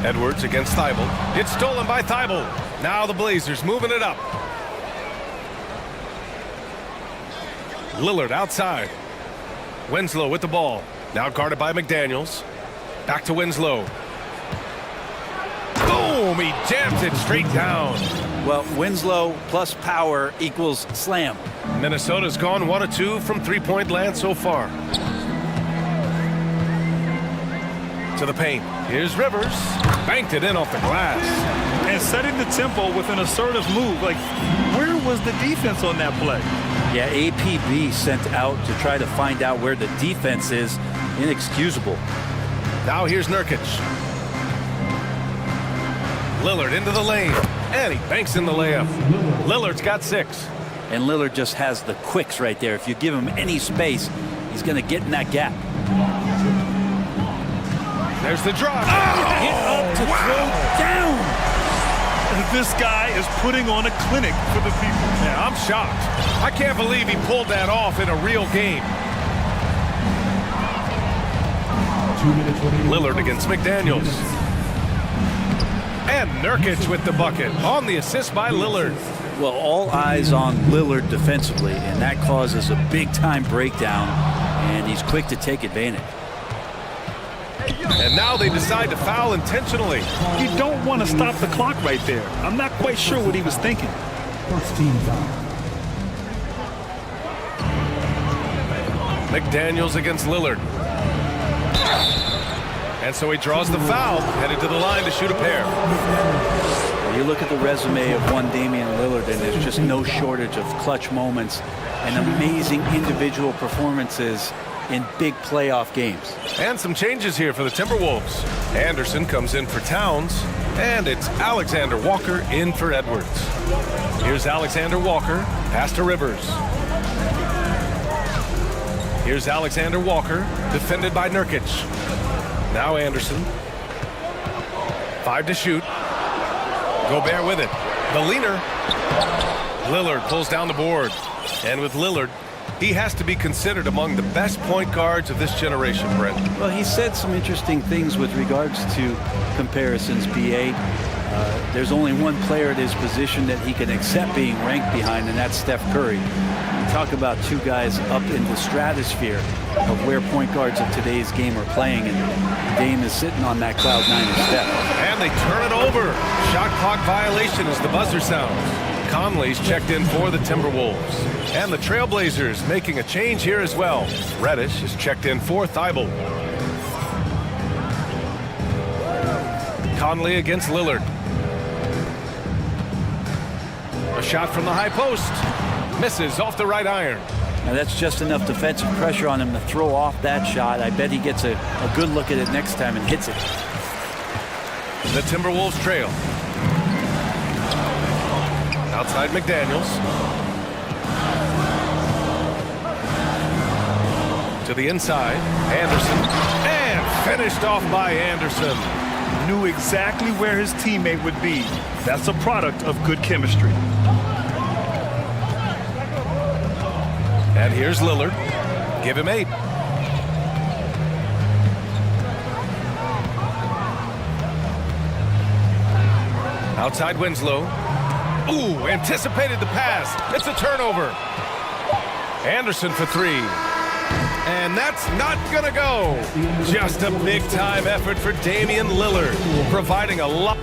Edwards against Thybulle. It's stolen by Thybulle. Now the Blazers moving it up. Lillard outside. Winslow with the ball. Now guarded by McDaniels. Back to Winslow. Boom! He jams it straight down. Well, Winslow plus power equals slam. Minnesota's gone 1 of 2 from three-point land so far. To the paint. Here's Rivers. Banked it in off the glass. And setting the tempo with an assertive move. Like, where was the defense on that play? Yeah, APB sent out to try to find out where the defense is. Inexcusable. Now here's Nurkic. Lillard into the lane. And he banks in the layup. Lillard's got 6. And Lillard just has the quicks right there. If you give him any space, he's going to get in that gap. There's the drop. Get up to throw down. This guy is putting on a clinic for the people. Yeah, I'm shocked. I can't believe he pulled that off in a real game. Lillard against McDaniels. And Nurkic with the bucket on the assist by Lillard. Well, all eyes on Lillard defensively, and that causes a big-time breakdown, and he's quick to take advantage. And now they decide to foul intentionally. You don't want to stop the clock right there. I'm not quite sure what he was thinking. First team foul. McDaniels against Lillard. And so he draws the foul, headed to the line to shoot a pair. You look at the resume of one Damian Lillard, and there's just no shortage of clutch moments and amazing individual performances in big playoff games. And some changes here for the Timberwolves. Anderson comes in for Towns, and it's Alexander Walker in for Edwards. Here's Alexander Walker, pass to Rivers. Here's Alexander Walker, defended by Nurkic. Now Anderson. 5 to shoot. Gobert with it. The leaner. Lillard pulls down the board. And with Lillard, he has to be considered among the best point guards of this generation, Brent. Well, he said some interesting things with regards to comparisons, BA. There's only one player at his position that he can accept being ranked behind, and that's Steph Curry. You talk about two guys up in the stratosphere of where point guards of today's game are playing, and Dame is sitting on that cloud 9 of Steph. And they turn it over. Shot clock violation as the buzzer sounds. Conley's checked in for the Timberwolves. And the Trailblazers making a change here as well. Reddish is checked in for Thybulle. Conley against Lillard. shot from the high post. Misses off the right iron. Now that's just enough defensive pressure on him to throw off that shot. I bet he gets a good look at it next time and hits it. The Timberwolves trail. Outside McDaniels. To the inside, Anderson. And finished off by Anderson. Knew exactly where his teammate would be. That's a product of good chemistry. And here's Lillard. Give him 8. Outside Winslow. Ooh, anticipated the pass. It's a turnover. Anderson for 3. And that's not gonna go. Just a big-time effort for Damian Lillard, providing a lot.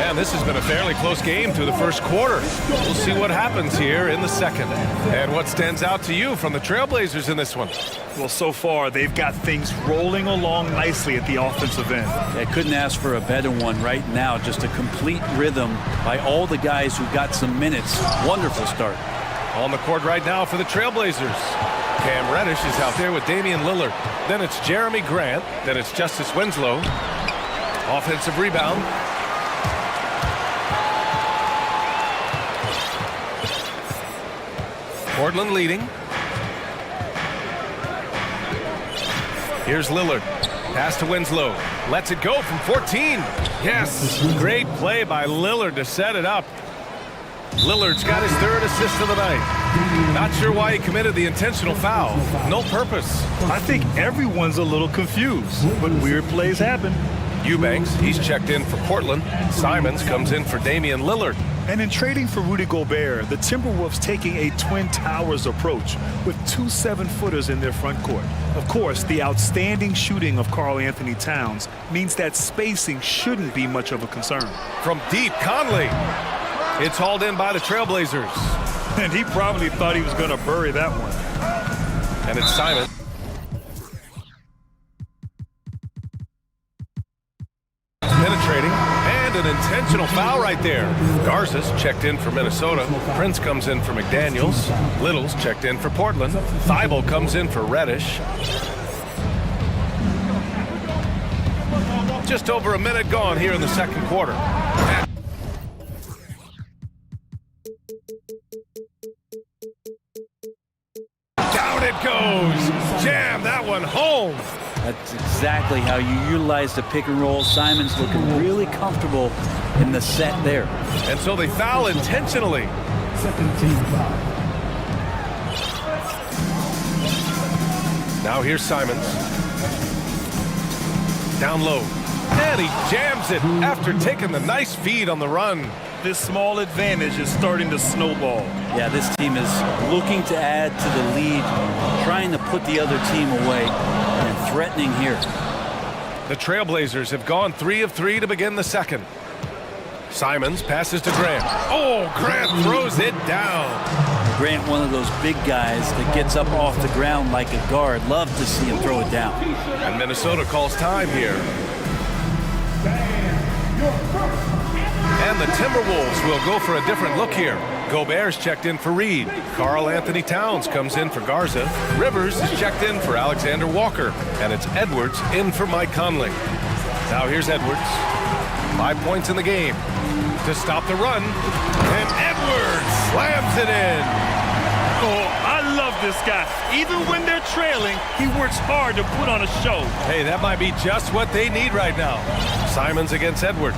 And this has been a fairly close game through the first quarter. We'll see what happens here in the second. And what stands out to you from the Trailblazers in this one? Well, so far, they've got things rolling along nicely at the offensive end. I couldn't ask for a better one right now. Just a complete rhythm by all the guys who got some minutes. Wonderful start. On the court right now for the Trailblazers. Cam Reddish is out there with Damian Lillard. Then it's Jeremy Grant. Then it's Justice Winslow. Offensive rebound. Portland leading. Here's Lillard. Pass to Winslow. Lets it go from 14. Yes, great play by Lillard to set it up. Lillard's got his 3rd assist of the night. Not sure why he committed the intentional foul. No purpose. I think everyone's a little confused, but weird plays happen. Eubanks, he's checked in for Portland. Simons comes in for Damian Lillard. And in trading for Rudy Gobert, the Timberwolves taking a Twin Towers approach with 2 7-footers in their front court. Of course, the outstanding shooting of Karl Anthony Towns means that spacing shouldn't be much of a concern. From deep, Conley. It's hauled in by the Trailblazers. And he probably thought he was going to bury that one. And it's Simons. Penetrating, and an intentional foul right there. Garza's checked in for Minnesota. Prince comes in for McDaniels. Little's checked in for Portland. Thibault comes in for Reddish. Just over a minute gone here in the second quarter. Down it goes. Jam that one home. That's exactly how you utilize the pick and roll. Simon's looking really comfortable in the set there. And so they foul intentionally. Second team foul. Now here's Simons. Down low. And he jams it after taking the nice feed on the run. This small advantage is starting to snowball. Yeah, this team is looking to add to the lead, trying to put the other team away, and threatening here. The Trailblazers have gone 3 of 3 to begin the second. Simons passes to Grant. Oh, Grant throws it down. Grant, one of those big guys that gets up off the ground like a guard. Love to see him throw it down. And Minnesota calls time here. And the Timberwolves will go for a different look here. Gobert's checked in for Reed. Karl Anthony Towns comes in for Garza. Rivers is checked in for Alexander Walker. And it's Edwards in for Mike Conley. Now here's Edwards. 5 points in the game to stop the run. And Edwards slams it in. Oh, I love this guy. Even when they're trailing, he works hard to put on a show. Hey, that might be just what they need right now. Simons against Edwards.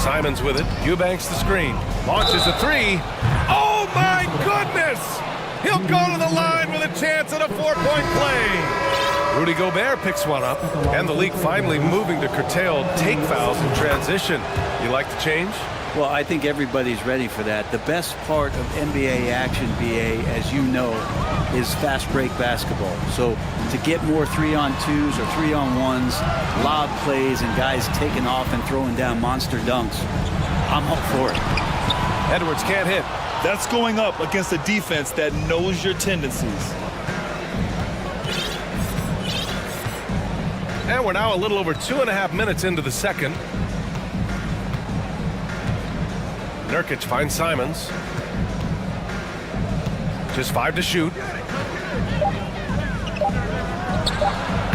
Simons with it. Eubanks the screen. Launches a 3. Oh, my goodness! He'll go to the line with a chance at a 4-point play. Rudy Gobert picks one up, and the league finally moving to curtail take fouls in transition. You like the change? Well, I think everybody's ready for that. The best part of NBA action, BA, as you know, is fast break basketball. So to get more 3-on-2s or 3-on-1s, lob plays, and guys taking off and throwing down monster dunks, I'm up for it. Edwards can't hit. That's going up against a defense that knows your tendencies. And we're now a little over 2.5 minutes into the second. Nurkic finds Simons. Just 5 to shoot.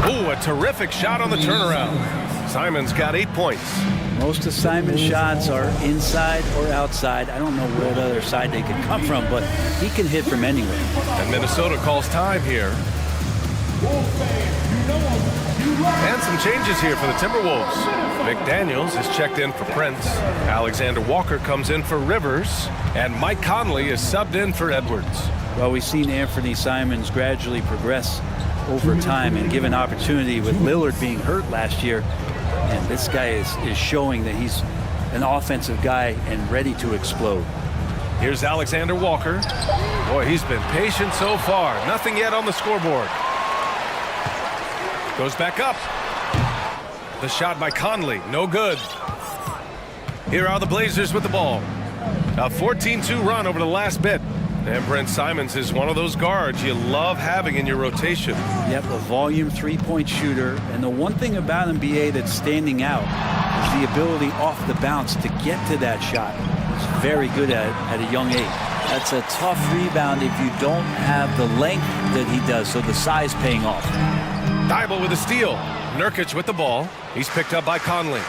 Ooh, a terrific shot on the turnaround. Simons got 8 points. Most of Simon's shots are inside or outside. I don't know what other side they could come from, but he can hit from anywhere. And Minnesota calls time here. And some changes here for the Timberwolves. McDaniels is checked in for Prince. Alexander Walker comes in for Rivers. And Mike Conley is subbed in for Edwards. Well, we've seen Anthony Simons gradually progress over time and given opportunity with Lillard being hurt last year. And this guy is showing that he's an offensive guy and ready to explode. Here's Alexander Walker. Boy, he's been patient so far. Nothing yet on the scoreboard. Goes back up. The shot by Conley, no good. Here are the Blazers with the ball. A 14-2 run over the last bit. And Brent Simons is one of those guards you love having in your rotation. Yep, a volume three-point shooter. And the one thing about him, BA, that's standing out is the ability off the bounce to get to that shot. He's very good at a young age. That's a tough rebound if you don't have the length that he does, so the size paying off. Thibault with a steal. Nurkic with the ball. He's picked up by Conley.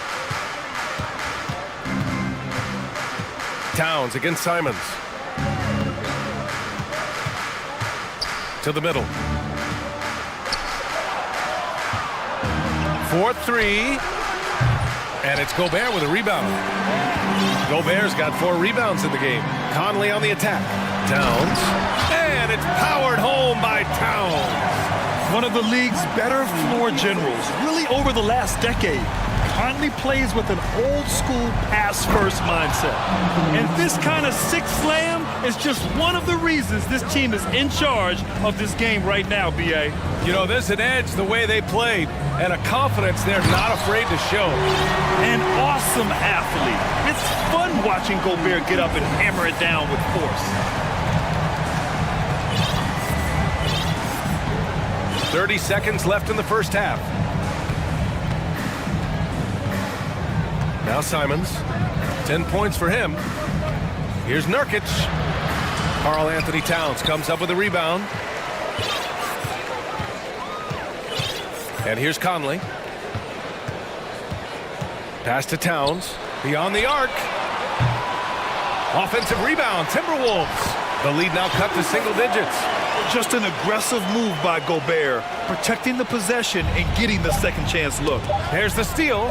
Towns against Simons. To the middle. 4-3. And it's Gobert with a rebound. Gobert's got 4 rebounds in the game. Conley on the attack. Towns. And it's powered home by Towns. One of the league's better floor generals, really over the last decade. Conley plays with an old-school pass-first mindset. And this kind of six slam is just one of the reasons this team is in charge of this game right now, B.A. You know, there's an edge the way they played and a confidence they're not afraid to show. An awesome athlete. It's fun watching Gobert get up and hammer it down with force. 30 seconds left in the first half. Now Simons, 10 points for him. Here's Nurkic. Karl Anthony Towns comes up with a rebound. And here's Conley. Pass to Towns, beyond the arc. Offensive rebound, Timberwolves. The lead now cut to single digits. Just an aggressive move by Gobert, protecting the possession and getting the second chance look. There's the steal.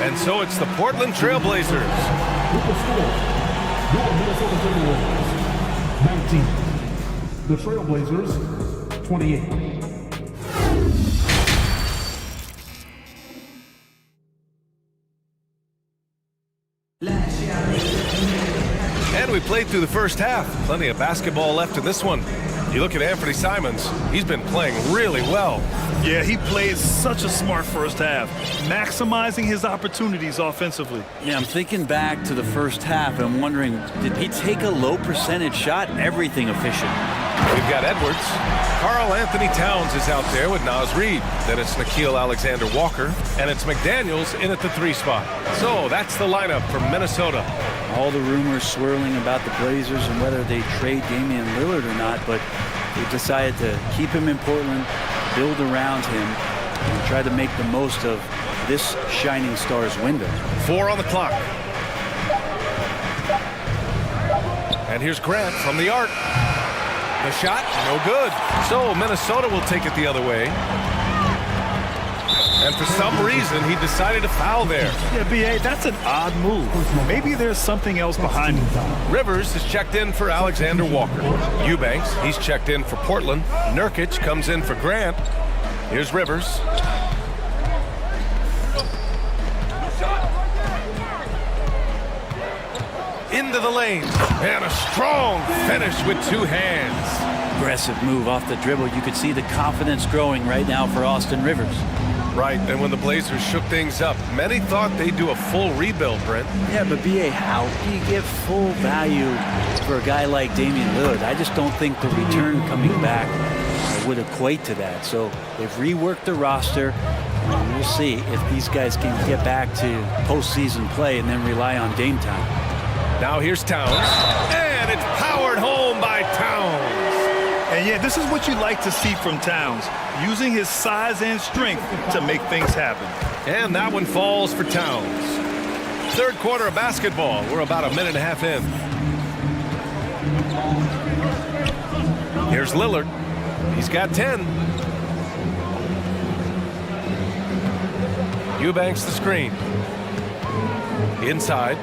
And so it's the Portland Trailblazers. Your Minnesota Timberwolves, 19. The Trailblazers, 28. And we played through the first half. Plenty of basketball left in this one. You look at Anthony Simons, he's been playing really well. Yeah, he played such a smart first half, maximizing his opportunities offensively. Yeah, I'm thinking back to the first half and wondering, did he take a low percentage shot? Everything efficient. We've got Edwards. Karl Anthony Towns is out there with Naz Reid. Then it's Nickeil Alexander-Walker. And it's McDaniels in at the 3 spot. So that's the lineup from Minnesota. All the rumors swirling about the Blazers and whether they trade Damian Lillard or not, but they decided to keep him in Portland, build around him, and try to make the most of this shining star's window. 4 on the clock. And here's Grant from the arc. The shot, no good. So Minnesota will take it the other way. And for some reason, he decided to foul there. Yeah, B.A., that's an odd move. Maybe there's something else behind it. Rivers is checked in for Alexander Walker. Eubanks, he's checked in for Portland. Nurkic comes in for Grant. Here's Rivers. Into the lane. And a strong finish with 2 hands. Aggressive move off the dribble. You could see the confidence growing right now for Austin Rivers. Right, and when the Blazers shook things up, many thought they'd do a full rebuild, Brent. Yeah, but B.A., how do you get full value for a guy like Damian Lillard? I just don't think the return coming back would equate to that. So they've reworked the roster, and we'll see if these guys can get back to postseason play and then rely on Dame time. Now here's Towns, and it's powered home by Towns. And yeah, this is what you like to see from Towns, using his size and strength to make things happen. And that one falls for Towns. Third quarter of basketball. We're about a minute and a half in. Here's Lillard. He's got 10. Eubanks the screen. Inside.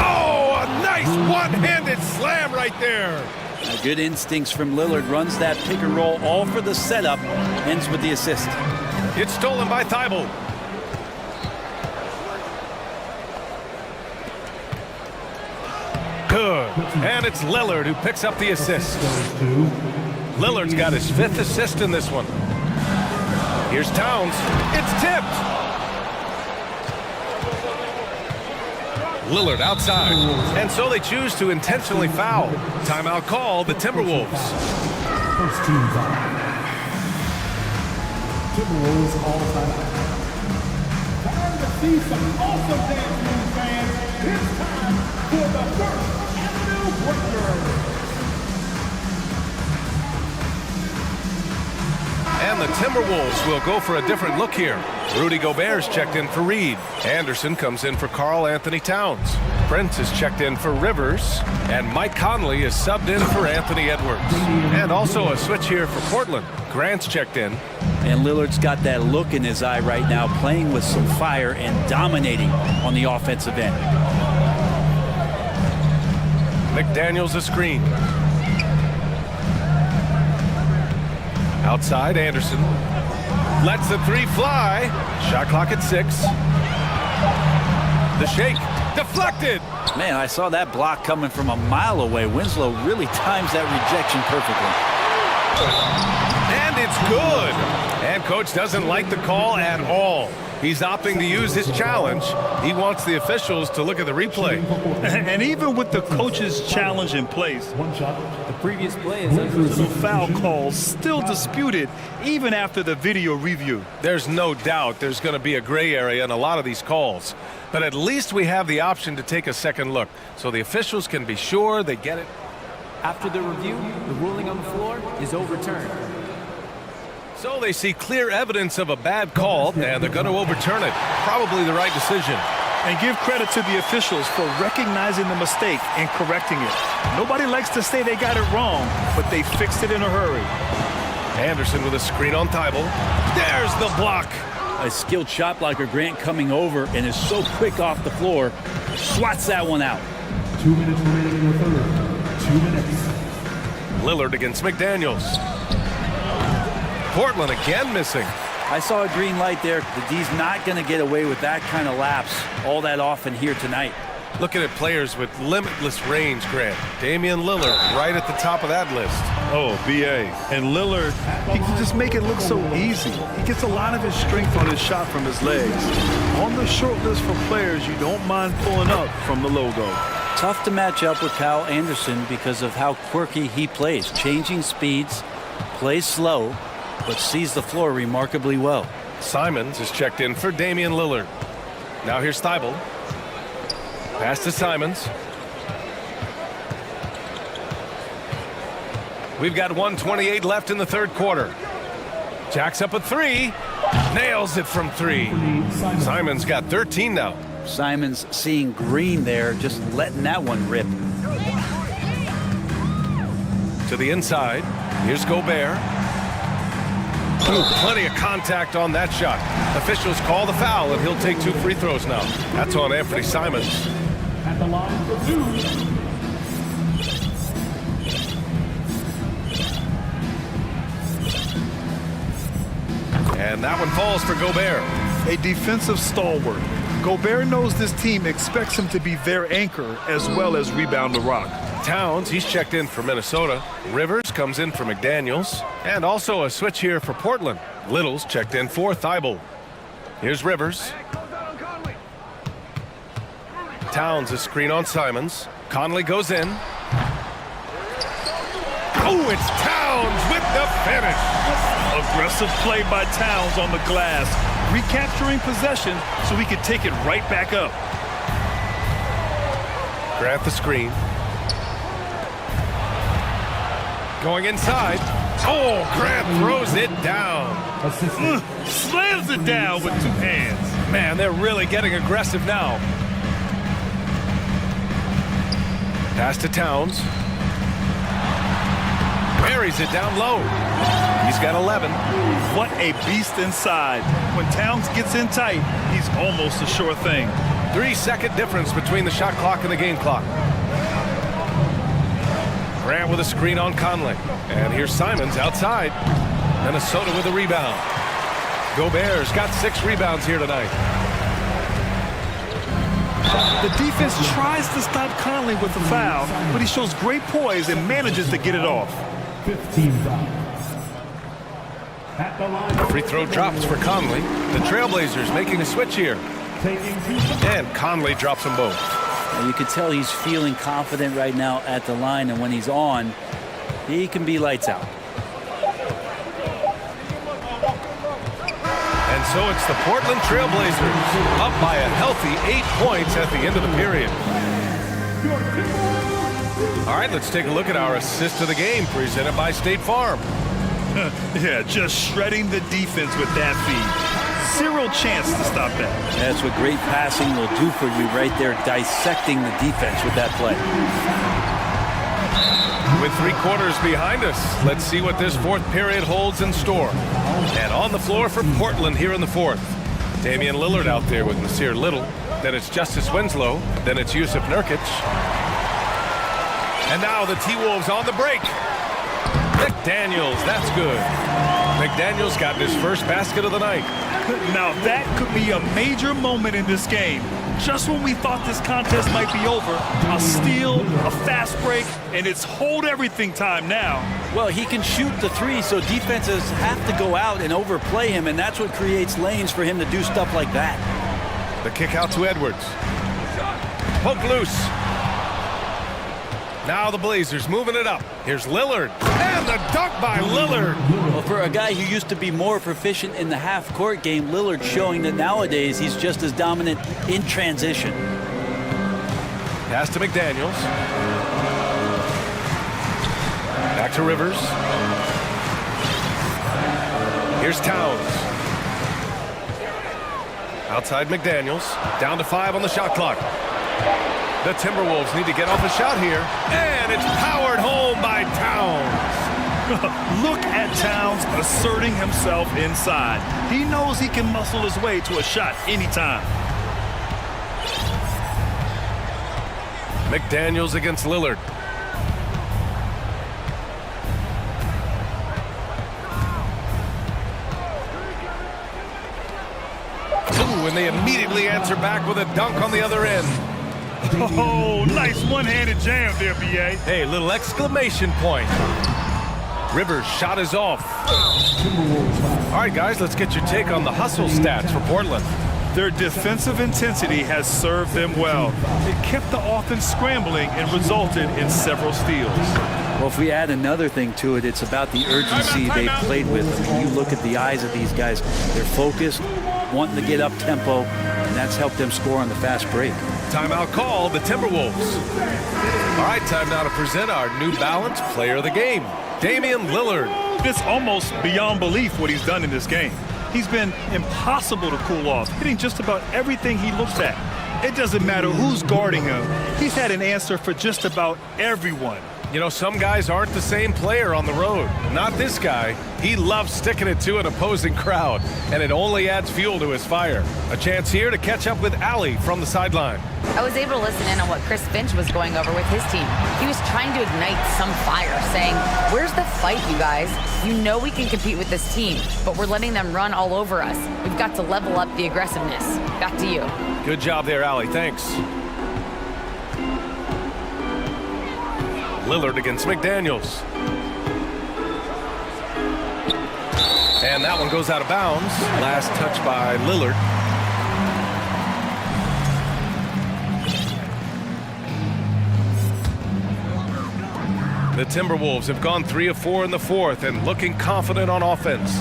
Oh, a nice one-handed slam right there. Good instincts from Lillard. Runs that pick and roll all for the setup. Ends with the assist. It's stolen by Thibault. Good. And it's Lillard who picks up the assist. Lillard's got his 5th assist in this one. Here's Towns. It's tipped. Lillard outside. And so they choose to intentionally foul. Timeout call, the Timberwolves. First team foul. Timberwolves all time. Time to see some awesome dance moves, fans. It's time for the First Avenue Breakers. And the Timberwolves will go for a different look here. Rudy Gobert's checked in for Reed. Anderson comes in for Karl Anthony Towns. Prince is checked in for Rivers. And Mike Conley is subbed in for Anthony Edwards. And also a switch here for Portland. Grant's checked in. And Lillard's got that look in his eye right now, playing with some fire and dominating on the offensive end. McDaniels a screen. Outside, Anderson lets the 3 fly. Shot clock at 6. The shake, deflected. Man, I saw that block coming from a mile away. Winslow really times that rejection perfectly. And it's good. And coach doesn't like the call at all. He's opting to use his challenge. He wants the officials to look at the replay. And even with the coach's challenge in place, One shot. The previous play is the foul calls still disputed even after the video review. There's no doubt there's going to be a gray area in a lot of these calls. But at least we have the option to take a second look so the officials can be sure they get it. After the review, the ruling on the floor is overturned. So they see clear evidence of a bad call, and they're going to overturn it. Probably the right decision. And give credit to the officials for recognizing the mistake and correcting it. Nobody likes to say they got it wrong, but they fixed it in a hurry. Anderson with a screen on Thibault. There's the block. A skilled shot blocker, Grant, coming over and is so quick off the floor. Swats that one out. 2 minutes remaining in the third. 2 minutes. Lillard against McDaniels. Portland again missing. I saw a green light there. The D's not going to get away with that kind of lapse all that often here tonight. Looking at players with limitless range, Grant. Damian Lillard right at the top of that list. Oh, BA. And Lillard, he can just make it look so easy. He gets a lot of his strength on his shot from his legs. On the short list for players you don't mind pulling up from the logo. Tough to match up with Kyle Anderson because of how quirky he plays. Changing speeds, plays slow, but sees the floor remarkably well. Simons is checked in for Damian Lillard. Now here's Thibault. Pass to Simons. We've got 1:28 left in the third quarter. Jacks up a 3. Nails it from 3. Simons got 13 now. Simons seeing green there, just letting that one rip. To the inside. Here's Gobert. Ooh, plenty of contact on that shot. Officials call the foul, and he'll take 2 free throws now. That's on Anthony Simons. At the line for 2. And that one falls for Gobert. A defensive stalwart. Gobert knows this team expects him to be their anchor as well as rebound the rock. Towns, he's checked in for Minnesota. Rivers comes in for McDaniels. And also a switch here for Portland. Little's checked in for Thibault. Here's Rivers. Towns, a screen on Simons. Conley goes in. Oh, it's Towns with the finish. Aggressive play by Towns on the glass, recapturing possession so he could take it right back up. Grant the screen. Going inside. Oh, Grant throws it down. Slams it down with two hands. Man, they're really getting aggressive now. Pass to Towns. Buries it down low. He's got 11. What a beast inside. When Towns gets in tight, he's almost a sure thing. 3-second difference between the shot clock and the game clock. Grant with a screen on Conley. And here's Simons outside. Minnesota with a rebound. Gobert's got 6 rebounds here tonight. The defense tries to stop Conley with a foul, but he shows great poise and manages to get it off. 15 fouls. At the line. Free throw drops for Conley. The Trailblazers making a switch here. And Conley drops them both. You can tell he's feeling confident right now at the line, and when he's on, he can be lights out. And so it's the Portland Trailblazers up by a healthy 8 points at the end of the period. All right, let's take a look at our assist of the game presented by State Farm. Yeah, just shredding the defense with that feed. Zero chance to stop that. That's what great passing will do for you right there, dissecting the defense with that play. With 3 quarters behind us, let's see what this 4th period holds in store. And on the floor for Portland here in the 4th. Damian Lillard out there with Nasir Little. Then it's Justice Winslow. Then it's Yusuf Nurkic. And now the T-Wolves on the break. McDaniels, that's good. McDaniels got his first basket of the night. Now that could be a major moment in this game. Just when we thought this contest might be over, a steal, a fast break, and it's hold everything time now. Well, he can shoot the 3, so defenses have to go out and overplay him, and that's what creates lanes for him to do stuff like that. The kick out to Edwards. Poke loose. Now the Blazers moving it up. Here's Lillard. And the dunk by Lillard. Well, for a guy who used to be more proficient in the half-court game, Lillard's showing that nowadays he's just as dominant in transition. Pass to McDaniels. Back to Rivers. Here's Towns. Outside McDaniels. Down to 5 on the shot clock. The Timberwolves need to get off a shot here. And it's powered home by Towns. Look at Towns asserting himself inside. He knows he can muscle his way to a shot anytime. McDaniels against Lillard. Ooh, and they immediately answer back with a dunk on the other end. Oh, nice one-handed jam there, B.A. Hey, little exclamation point. Rivers' shot is off. All right, guys, let's get your take on the hustle stats for Portland. Their defensive intensity has served them well. It kept the offense scrambling and resulted in several steals. Well, if we add another thing to it, it's about the urgency they played with. I mean, you look at the eyes of these guys. They're focused, wanting to get up tempo, and that's helped them score on the fast break. Timeout call, the Timberwolves. All right, time now to present our New Balance Player of the Game, Damian Lillard. It's almost beyond belief what he's done in this game. He's been impossible to cool off, hitting just about everything he looks at. It doesn't matter who's guarding him. He's had an answer for just about everyone. You know, some guys aren't the same player on the road. Not this guy. He loves sticking it to an opposing crowd, and it only adds fuel to his fire. A chance here to catch up with Allie from the sideline. I was able to listen in on what Chris Finch was going over with his team. He was trying to ignite some fire, saying, "Where's the fight, you guys? You know we can compete with this team, but we're letting them run all over us. We've got to level up the aggressiveness." Back to you. Good job there, Allie. Thanks. Lillard against McDaniels. And that one goes out of bounds. Last touch by Lillard. The Timberwolves have gone 3 of 4 in the fourth and looking confident on offense.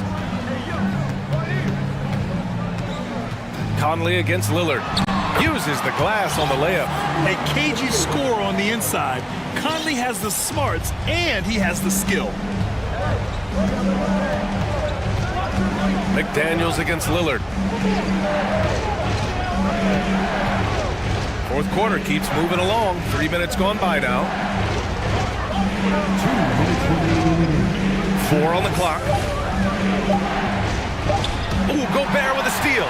Conley against Lillard. Uses the glass on the layup. A cagey score on the inside. Conley has the smarts and he has the skill. McDaniels against Lillard. Fourth quarter keeps moving along. 3 minutes gone by now. 4 on the clock. Ooh, Gobert with a steal.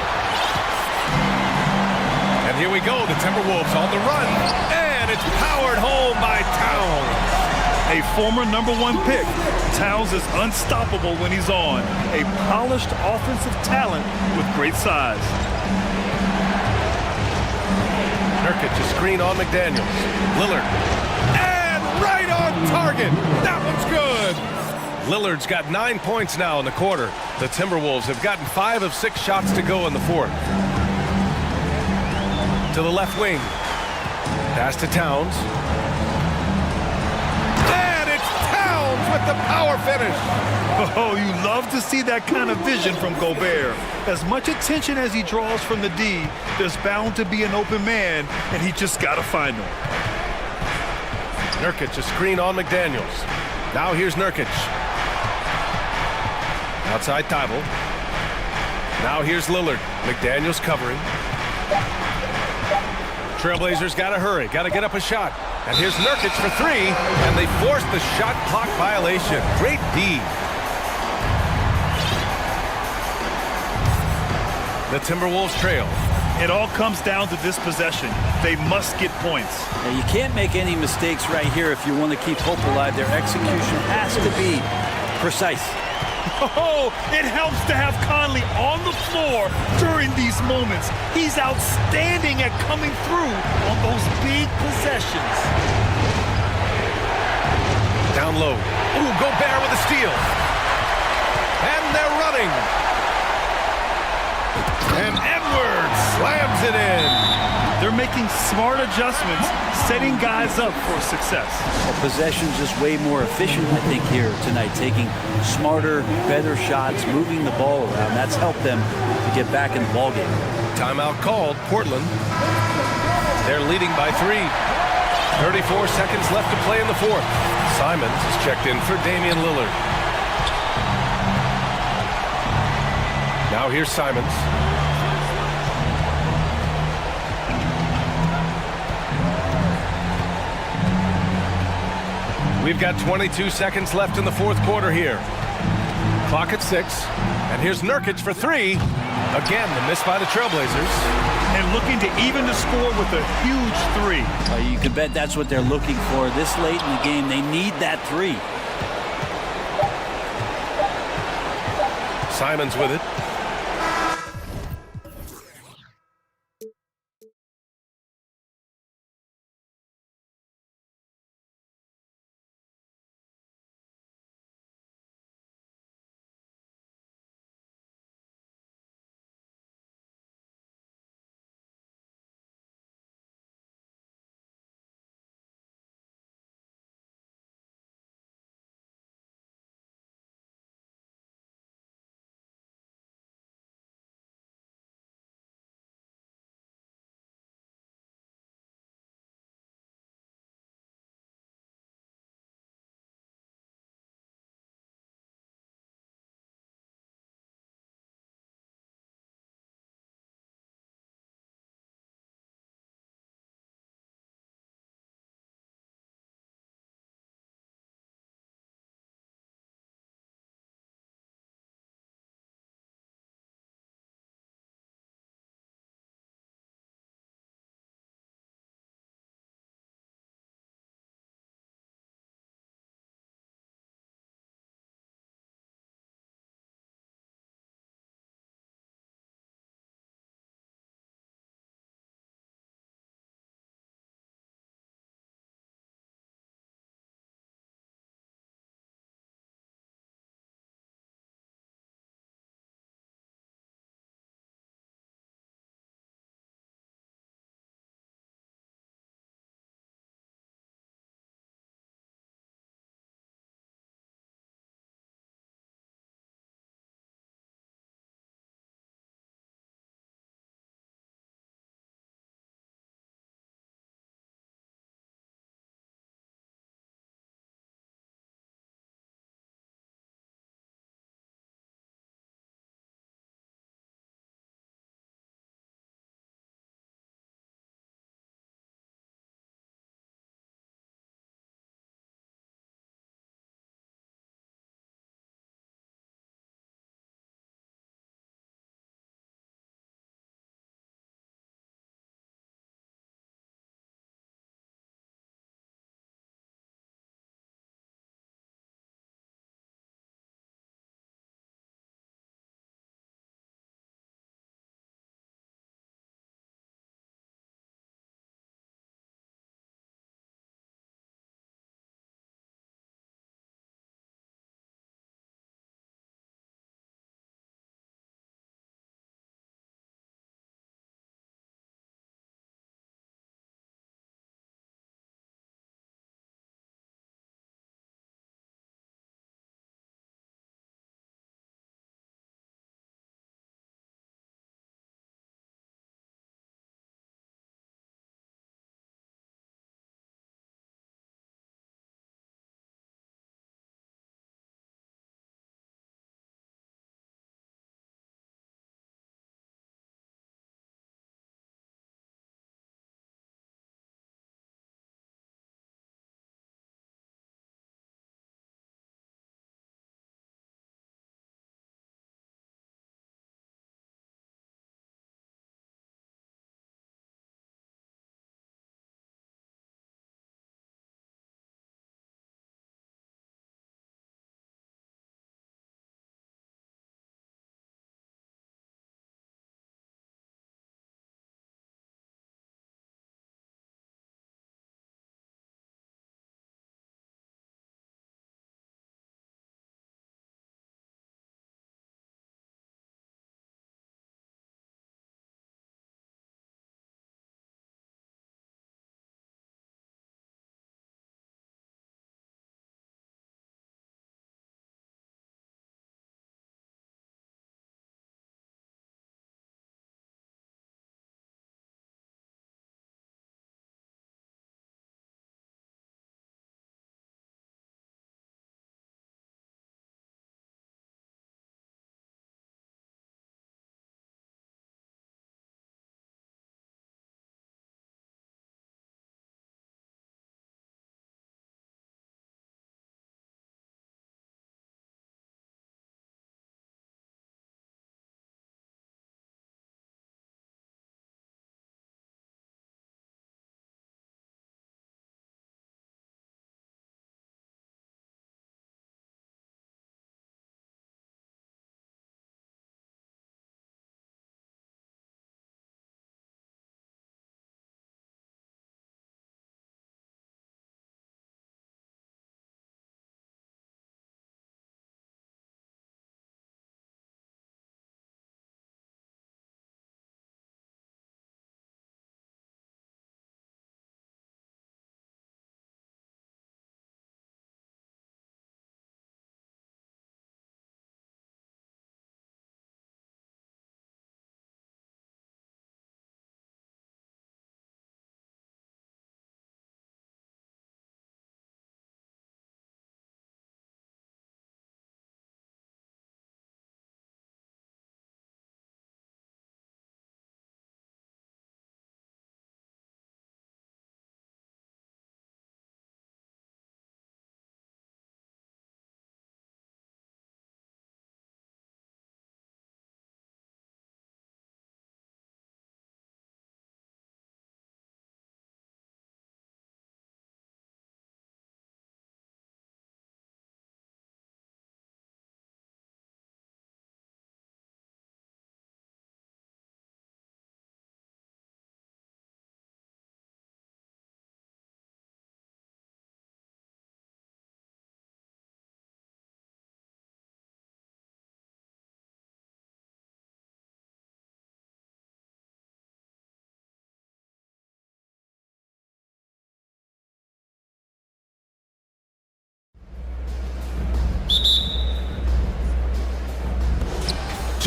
And here we go, the Timberwolves on the run. And it's powered home by Towns. A former #1 pick, Towns is unstoppable when he's on. A polished offensive talent with great size. Nurkic, a screen on McDaniels. Lillard. And right on target. That one's good. Lillard's got 9 points now in the quarter. The Timberwolves have gotten 5 of 6 shots to go in the fourth. To the left wing. Pass to Towns. And it's Towns with the power finish. Oh, you love to see that kind of vision from Gobert. As much attention as he draws from the D, there's bound to be an open man, and he just got to find him. Nurkic, a screen on McDaniels. Now here's Nurkic. Outside Thibault. Now here's Lillard. McDaniels covering. Trailblazers got to hurry, got to get up a shot. And here's Nurkic for 3, and they forced the shot clock violation. Great D. The Timberwolves trail. It all comes down to this possession. They must get points. Now, you can't make any mistakes right here if you want to keep hope alive. Their execution has to be precise. Oh, it helps to have Conley on the floor during these moments. He's outstanding at coming through on those big possessions. Down low. Ooh, Gobert with a steal. And they're running. And Edwards slams it in. They're making smart adjustments, setting guys up for success. Possession's just way more efficient, I think, here tonight. Taking smarter, better shots, moving the ball around. That's helped them to get back in the ballgame. Timeout called, Portland. They're leading by 3. 34 seconds left to play in the fourth. Simons is checked in for Damian Lillard. Now here's Simons. We've got 22 seconds left in the fourth quarter here. Clock at 6. And here's Nurkic for 3. Again, the miss by the Trailblazers. And looking to even the score with a huge 3. You can bet that's what they're looking for. This late in the game, they need that 3. Simons with it.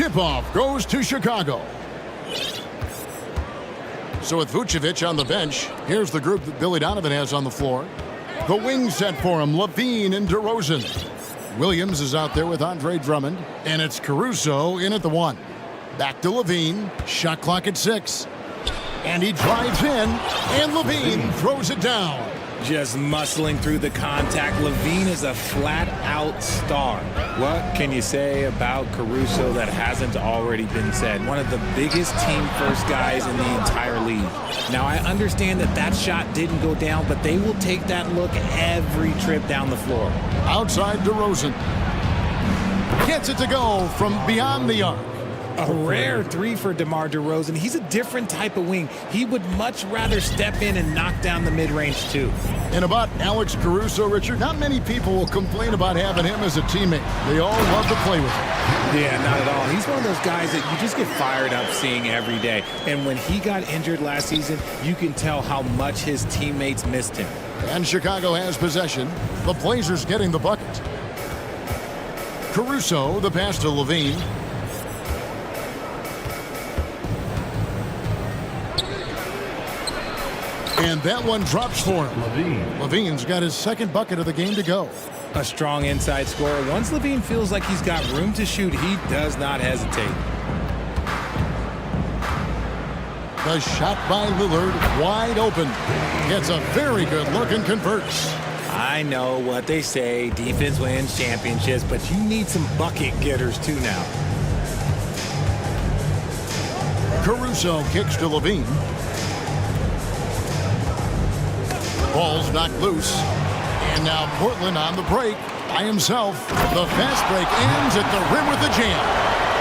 Tip-off goes to Chicago. So with Vucevic on the bench, here's the group that Billy Donovan has on the floor. The wing set for him, Levine and DeRozan. Williams is out there with Andre Drummond, and it's Caruso in at the 1. Back to Levine, shot clock at 6. And he drives in, and Levine throws it down. Just muscling through the contact. Levine is a flat-out star. What can you say about Caruso that hasn't already been said? One of the biggest team-first guys in the entire league. Now, I understand that that shot didn't go down, but they will take that look every trip down the floor. Outside DeRozan. Gets it to go from beyond the arc. A rare 3 for DeMar DeRozan. He's a different type of wing. He would much rather step in and knock down the mid-range, too. And about Alex Caruso, Richard, not many people will complain about having him as a teammate. They all love to play with him. Yeah, not at all. He's one of those guys that you just get fired up seeing every day. And when he got injured last season, you can tell how much his teammates missed him. And Chicago has possession. The Blazers getting the bucket. Caruso, the pass to Levine. And that one drops for him. Levine's got his second bucket of the game to go. A strong inside scorer. Once Levine feels like he's got room to shoot, he does not hesitate. The shot by Lillard, wide open. Gets a very good look and converts. I know what they say, defense wins championships, but you need some bucket getters too now. Caruso kicks to Levine. Ball's knocked loose. And now Portland on the break by himself. The fast break ends at the rim with a jam.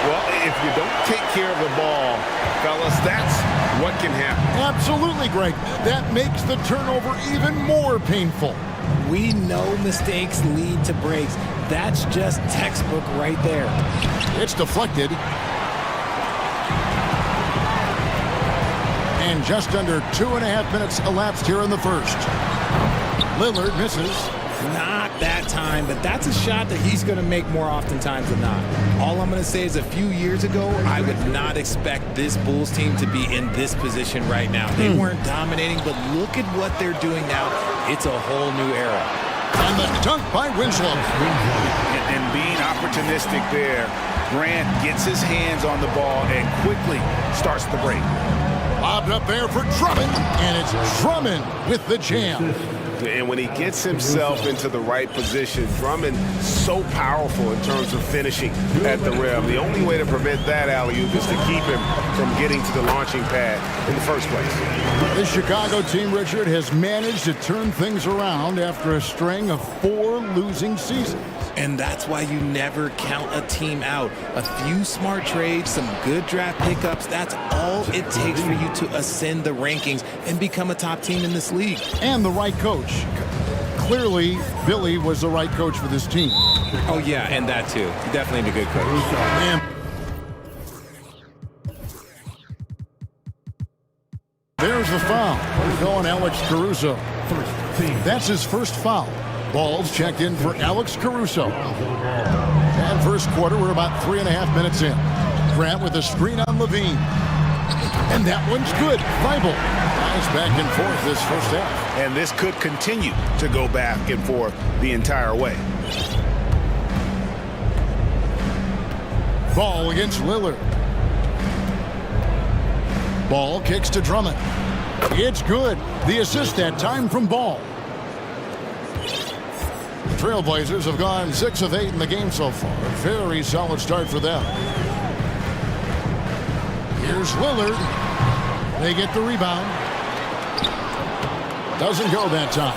Well, if you don't take care of the ball, fellas, that's what can happen. Absolutely, Greg. That makes the turnover even more painful. We know mistakes lead to breaks. That's just textbook right there. It's deflected. And just under 2.5 minutes elapsed here in the first. Lillard misses. Not that time, but that's a shot that he's going to make more oftentimes than not. All I'm going to say is a few years ago, I would not expect this Bulls team to be in this position right now. They weren't dominating, but look at what they're doing now. It's a whole new era. And the dunk by Winslow. And being opportunistic there, Grant gets his hands on the ball and quickly starts the break. Lobbed up there for Drummond, and it's Drummond with the jam. And when he gets himself into the right position, Drummond so powerful in terms of finishing at the rim. The only way to prevent that alley-oop is to keep him from getting to the launching pad in the first place. This Chicago team, Richard, has managed to turn things around after a string of 4 losing seasons. And that's why you never count a team out. A few smart trades, some good draft pickups, that's all it takes for you to ascend the rankings and become a top team in this league. And the right coach. Clearly, Billy was the right coach for this team. Oh, yeah, and that too. Definitely a good coach. And there's the foul. We're going Alex Caruso. That's his first foul. Ball's checked in for Alex Caruso. And first quarter, we're about 3.5 minutes in. Grant with a screen on Levine. And that one's good. Weibel. Nice back and forth this first half. And this could continue to go back and forth the entire way. Ball against Lillard. Ball kicks to Drummond. It's good. The assist that time from Ball. The Trailblazers have gone 6 of 8 in the game so far. A very solid start for them. Here's Lillard. They get the rebound. Doesn't go that time.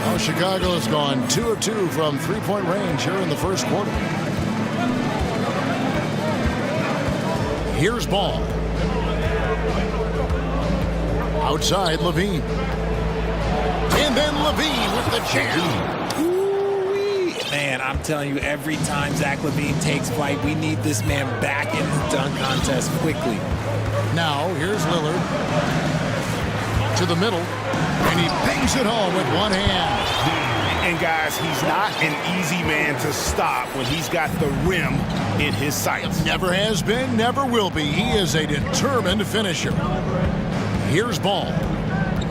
Now Chicago has gone 2 of 2 from three-point range here in the first quarter. Here's Ball. Outside, Levine. And then Levine with the jam. Ooh-wee. Man, I'm telling you, every time Zach LaVine takes flight, we need this man back in the dunk contest quickly. Now, here's Lillard. To the middle. And he bangs it home with one hand. And guys, he's not an easy man to stop when he's got the rim in his sights. Never has been, never will be. He is a determined finisher. Here's ball.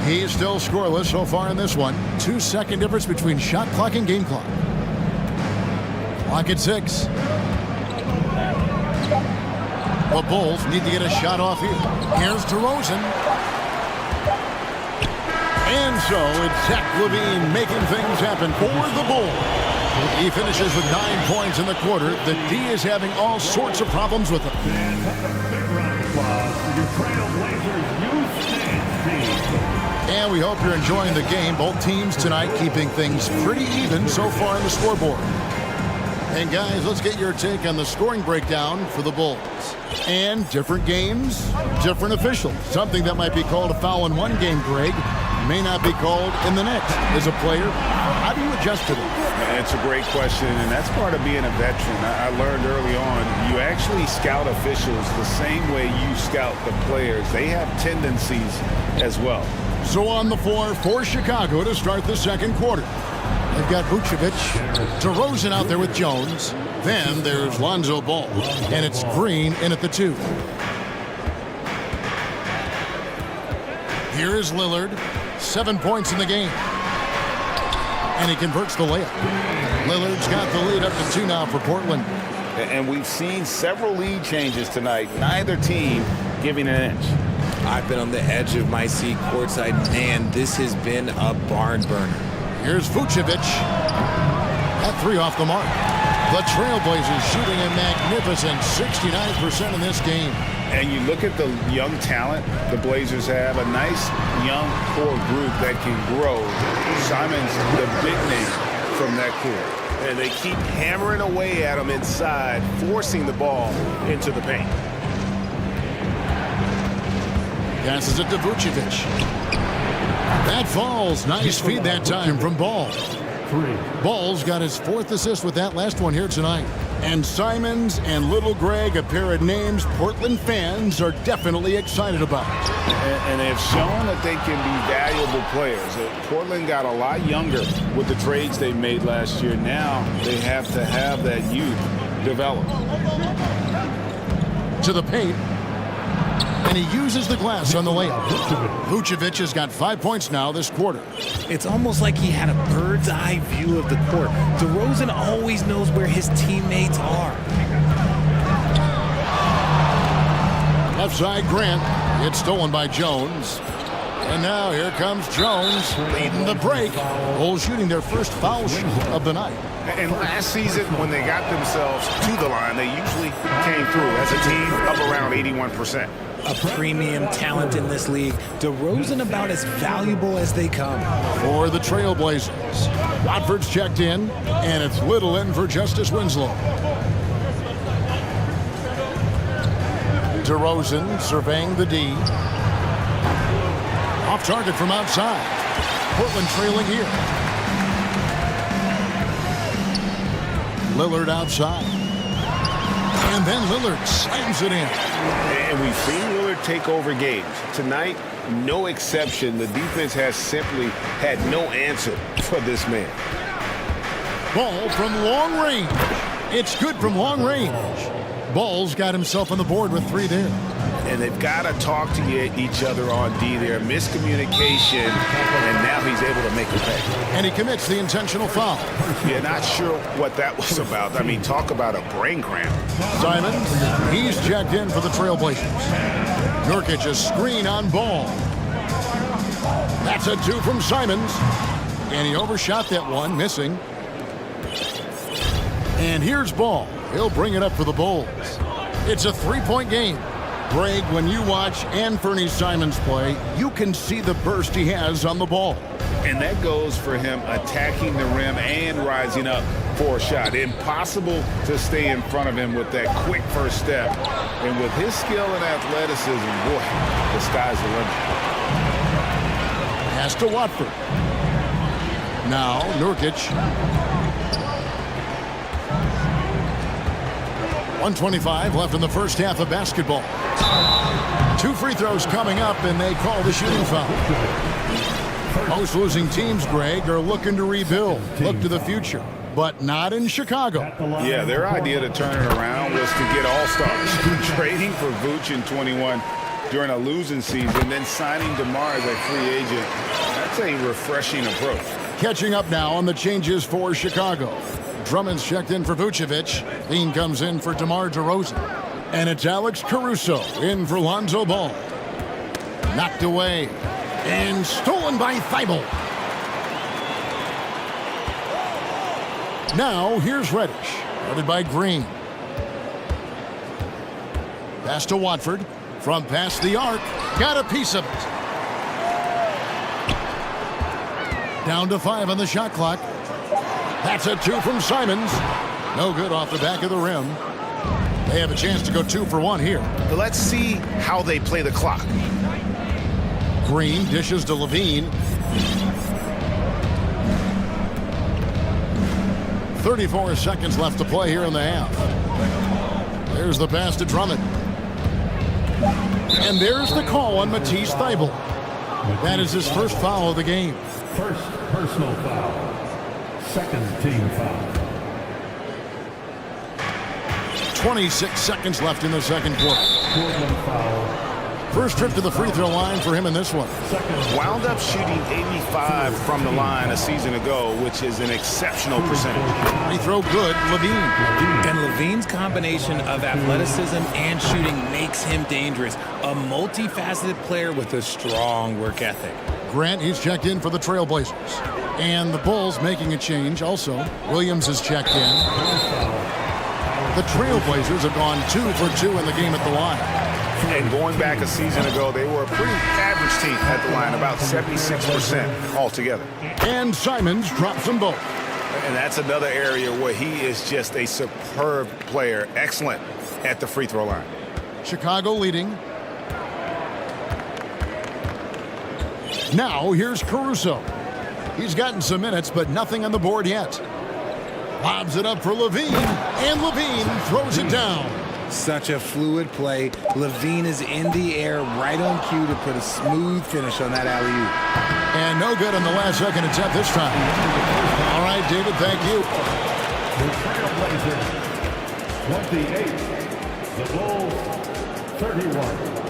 He's still scoreless so far in this one. 2-second difference between shot clock and game clock. Clock at 6. The Bulls need to get a shot off here. Here's DeRozan. And so it's Zach LaVine making things happen for the Bulls. He finishes with 9 points in the quarter. The D is having all sorts of problems with him. And we hope you're enjoying the game. Both teams tonight keeping things pretty even so far on the scoreboard. And guys, let's get your take on the scoring breakdown for the Bulls. And different games, different officials. Something that might be called a foul in one game, Greg, may not be called in the next. As a player, how do you adjust to that? It's a great question, and that's part of being a veteran. I learned early on, you actually scout officials the same way you scout the players. They have tendencies as well. So on the floor for Chicago to start the second quarter. They've got Vucevic, DeRozan out there with Jones. Then there's Lonzo Ball, and it's Green in at the 2. Here is Lillard, 7 points in the game. And he converts the layup. Lillard's got the lead up to 2 now for Portland. And we've seen several lead changes tonight. Neither team giving an inch. I've been on the edge of my seat courtside. Man, this has been a barn burner. Here's Vucevic. That 3 off the mark. The Trailblazers shooting a magnificent 69% in this game. And you look at the young talent the Blazers have, a nice young core group that can grow. Simon's the big name from that core. And they keep hammering away at him inside, forcing the ball into the paint. Passes it to Vucevic. That falls. Nice feed that time from Ball. Ball's got his 4th assist with that last one here tonight. And Simons and Little Greg, a pair of names Portland fans are definitely excited about. And they've shown that they can be valuable players. Portland got a lot younger with the trades they made last year. Now they have to have that youth develop. To the paint. And he uses the glass on the layup. Vucevic has got 5 points now this quarter. It's almost like he had a bird's eye view of the court. DeRozan always knows where his teammates are. Left side, Grant. It's stolen by Jones. And now here comes Jones leading the break. Bulls shooting their first foul shoot of the night. And last season, when they got themselves to the line, they usually came through as a team up around 81%. A premium talent in this league. DeRozan about as valuable as they come. For the Trailblazers, Watford's checked in, and it's Little in for Justice Winslow. DeRozan surveying the D. Off target from outside. Portland trailing here. Lillard outside. And then Lillard slams it in. And we've seen Lillard take over games. Tonight, no exception. The defense has simply had no answer for this man. Ball from long range. It's good from long range. Ball's got himself on the board with 3 there. And they've got to talk to each other on D there. Miscommunication, and now he's able to make a pay. And he commits the intentional foul. Yeah, not sure what that was about. I mean, talk about a brain cramp. Simons, he's checked in for the Trailblazers. Nurkic a screen on Ball. That's a 2 from Simons. And he overshot that one, missing. And here's Ball. He'll bring it up for the Bulls. It's a 3-point game. Greg, when you watch Anthony Simons play, you can see the burst he has on the ball. And that goes for him attacking the rim and rising up for a shot. Impossible to stay in front of him with that quick first step. And with his skill and athleticism, boy, the sky's the limit. Pass to Watford. Now, Nurkic. 1:25 left in the first half of basketball. 2 free throws coming up, and they call the shooting foul. Most losing teams, Greg, are looking to rebuild, look to the future, but not in Chicago. Yeah, their idea to turn it around was to get all-stars. Trading for Vooch in 21 during a losing season, then signing DeMar as a free agent. That's a refreshing approach. Catching up now on the changes for Chicago. Drummond's checked in for Vucevic. Dean comes in for DeMar DeRozan. And it's Alex Caruso in for Lonzo Ball. Knocked away and stolen by Thibault. Now here's Reddish, guarded by Green. Pass to Watford from past the arc. Got a piece of it. Down to 5 on the shot clock. That's a 2 from Simons. No good off the back of the rim. They have a chance to go 2 for 1 here. But let's see how they play the clock. Green dishes to Levine. 34 seconds left to play here in the half. There's the pass to Drummond. And there's the call on Matisse Thybulle. That is his first foul of the game. First personal foul. Second team foul. 26 seconds left in the second quarter. Portland foul. First trip to the free throw line for him in this one. Wound up shooting 85 from the line a season ago, which is an exceptional percentage. Free throw good, Levine. And Levine's combination of athleticism and shooting makes him dangerous. A multifaceted player with a strong work ethic. Grant, he's checked in for the Trailblazers. And the Bulls making a change also. Williams is checked in. The Trailblazers have gone 2 for 2 in the game at the line. And going back a season ago, they were a pretty average team at the line, about 76% altogether. And Simons drops them both. And that's another area where he is just a superb player, excellent at the free throw line. Chicago leading. Now here's Caruso. He's gotten some minutes, but nothing on the board yet. Lobs it up for Levine, and Levine throws it down. Such a fluid play. Levine is in the air, right on cue to put a smooth finish on that alley-oop. And no good on the last second attempt this time. All right, David, thank you. The Trailblazers, 28. The Bulls, 31.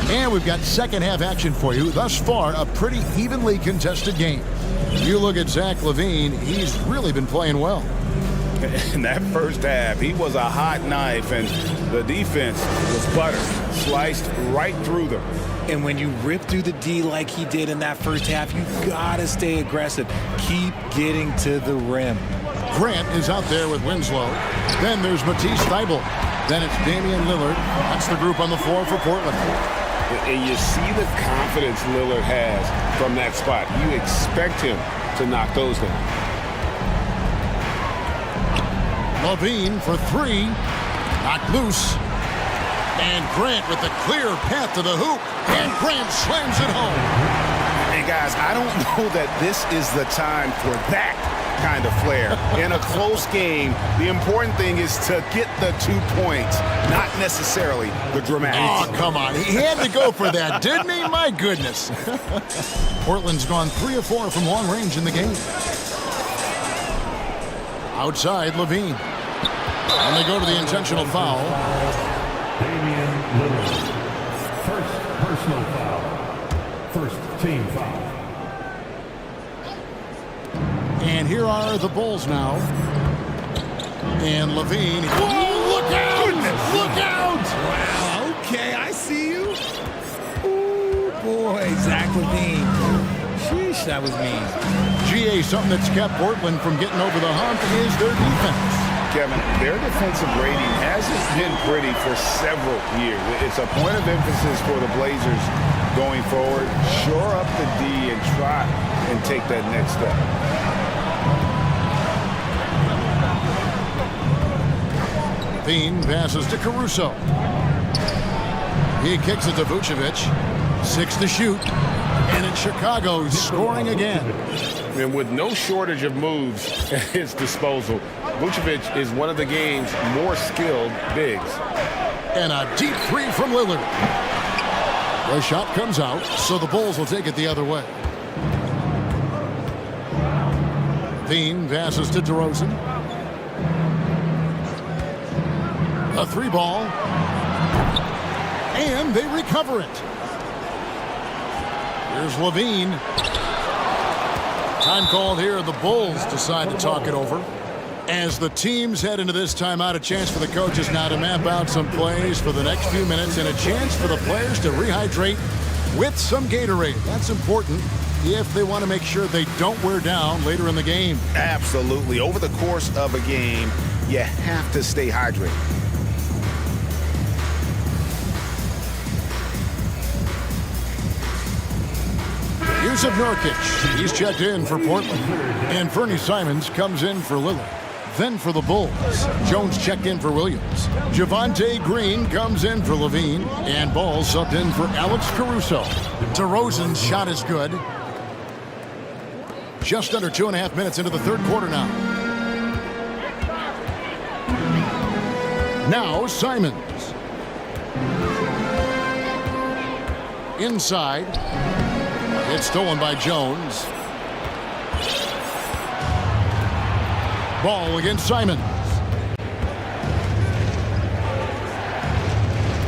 And we've got second half action for you. Thus far, a pretty evenly contested game. You look at Zach LaVine, he's really been playing well. In that first half, he was a hot knife, and the defense was butter, sliced right through them. And when you rip through the D like he did in that first half, you gotta stay aggressive. Keep getting to the rim. Grant is out there with Winslow. Then there's Matisse Thybulle. Then it's Damian Lillard. That's the group on the floor for Portland. And you see the confidence Lillard has from that spot. You expect him to knock those down. Levine for 3. Knocked loose. And Grant with the clear path to the hoop. And Grant slams it home. And guys, I don't know that this is the time for that kind of flair. In a close game, the important thing is to get the 2 points, not necessarily the dramatics. Oh, come on. He had to go for that, didn't he? My goodness. Portland's gone 3 of 4 from long range in the game. Outside, Levine. And they go to the intentional foul. Damian Lillard. First personal foul. First team foul. And here are the Bulls now. And Levine. Whoa, look out! Goodness. Look out! Wow, okay, I see you. Ooh, boy, Zach LaVine. Sheesh, that was mean. GA, something that's kept Portland from getting over the hump is their defense. Kevin, their defensive rating hasn't been pretty for several years. It's a point of emphasis for the Blazers going forward. Shore up the D and try and take that next step. Levine passes to Caruso. He kicks it to Vucevic. 6 to shoot. And it's Chicago scoring again. And with no shortage of moves at his disposal, Vucevic is one of the game's more skilled bigs. And a deep three from Lillard. The shot comes out, so the Bulls will take it the other way. Veen passes to DeRozan. A three ball. And they recover it. Here's Levine. Time called here. The Bulls decide to talk it over. As the teams head into this timeout, a chance for the coaches now to map out some plays for the next few minutes and a chance for the players to rehydrate with some Gatorade. That's important if they want to make sure they don't wear down later in the game. Absolutely. Over the course of a game, you have to stay hydrated. Yusuf Nurkic, he's checked in for Portland. And Fernie Simons comes in for Lillard. Then for the Bulls, Jones checked in for Williams. Javonte Green comes in for Levine. And Ball subbed in for Alex Caruso. DeRozan's shot is good. Just under 2.5 minutes into the third quarter now. Now Simons. Inside. It's stolen by Jones. Ball against Simons.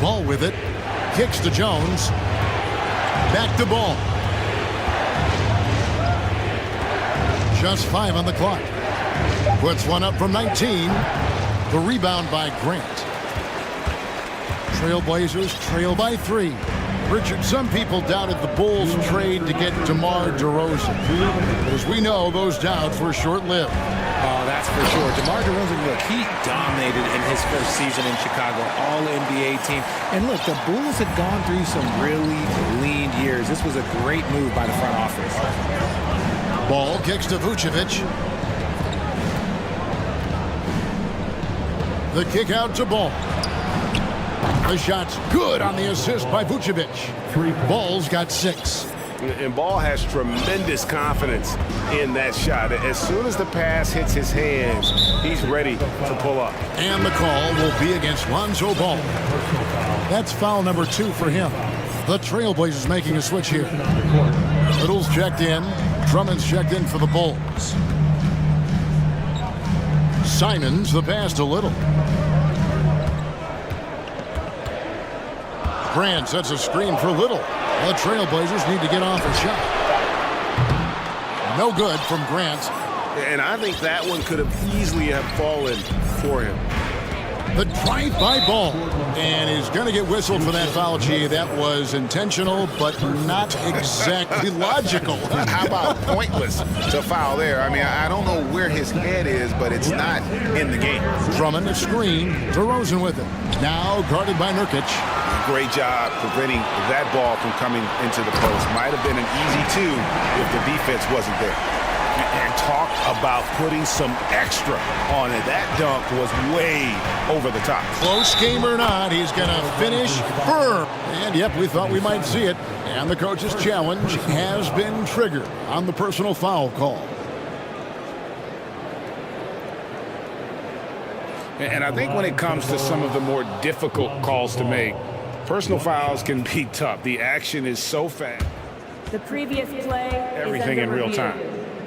Ball with it. Kicks to Jones. Back to Ball. Just 5 on the clock. Puts one up from 19. The rebound by Grant. Trailblazers trail by 3. Richard, some people doubted the Bulls' trade to get DeMar DeRozan. But as we know, those doubts were short-lived. Oh, that's for sure. DeMar DeRozan, look, he dominated in his first season in Chicago, all-NBA team. And look, the Bulls had gone through some really lean years. This was a great move by the front office. Ball kicks to Vucevic. The kick out to Ball. The shot's good on the assist by Vucevic. Ball's got 6. And Ball has tremendous confidence in that shot. As soon as the pass hits his hands, he's ready to pull up. And the call will be against Lonzo Ball. That's foul number 2 for him. The Trailblazers making a switch here. Little's checked in. Drummond's checked in for the Bulls. Simons the pass to Little. Grant sets a screen for Little. The Trailblazers need to get off a shot. No good from Grant. And I think that one could have easily have fallen for him. The drive-by Ball. And he's going to get whistled for that foul, G. That was intentional, but not exactly logical. How about pointless to foul there? I mean, I don't know where his head is, but it's not in the game. Drummond a screen. DeRozan with it. Now guarded by Nurkic. Great job preventing that ball from coming into the post. Might have been an easy 2 if the defense wasn't there. And talk about putting some extra on it. That dunk was way over the top. Close game or not, he's going to finish firm. And yep, we thought we might see it. And the coach's challenge has been triggered on the personal foul call. And I think when it comes to some of the more difficult calls to make, personal fouls can be tough. The action is so fast. The previous play Everything in real time.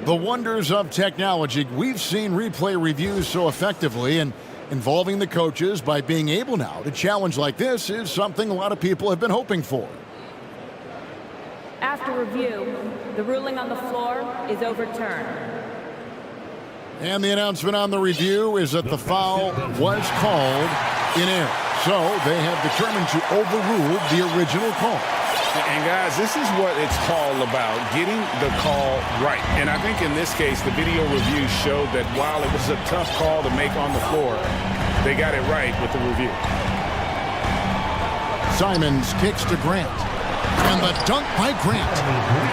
The wonders of technology. We've seen replay reviews so effectively, and involving the coaches by being able now to challenge like this is something a lot of people have been hoping for. After review, the ruling on the floor is overturned. And the announcement on the review is that the foul was called in error. So they have determined to overrule the original call. And guys, this is what it's all about, getting the call right. And I think in this case, the video review showed that while it was a tough call to make on the floor, they got it right with the review. Simons kicks to Grant. And the dunk by Grant.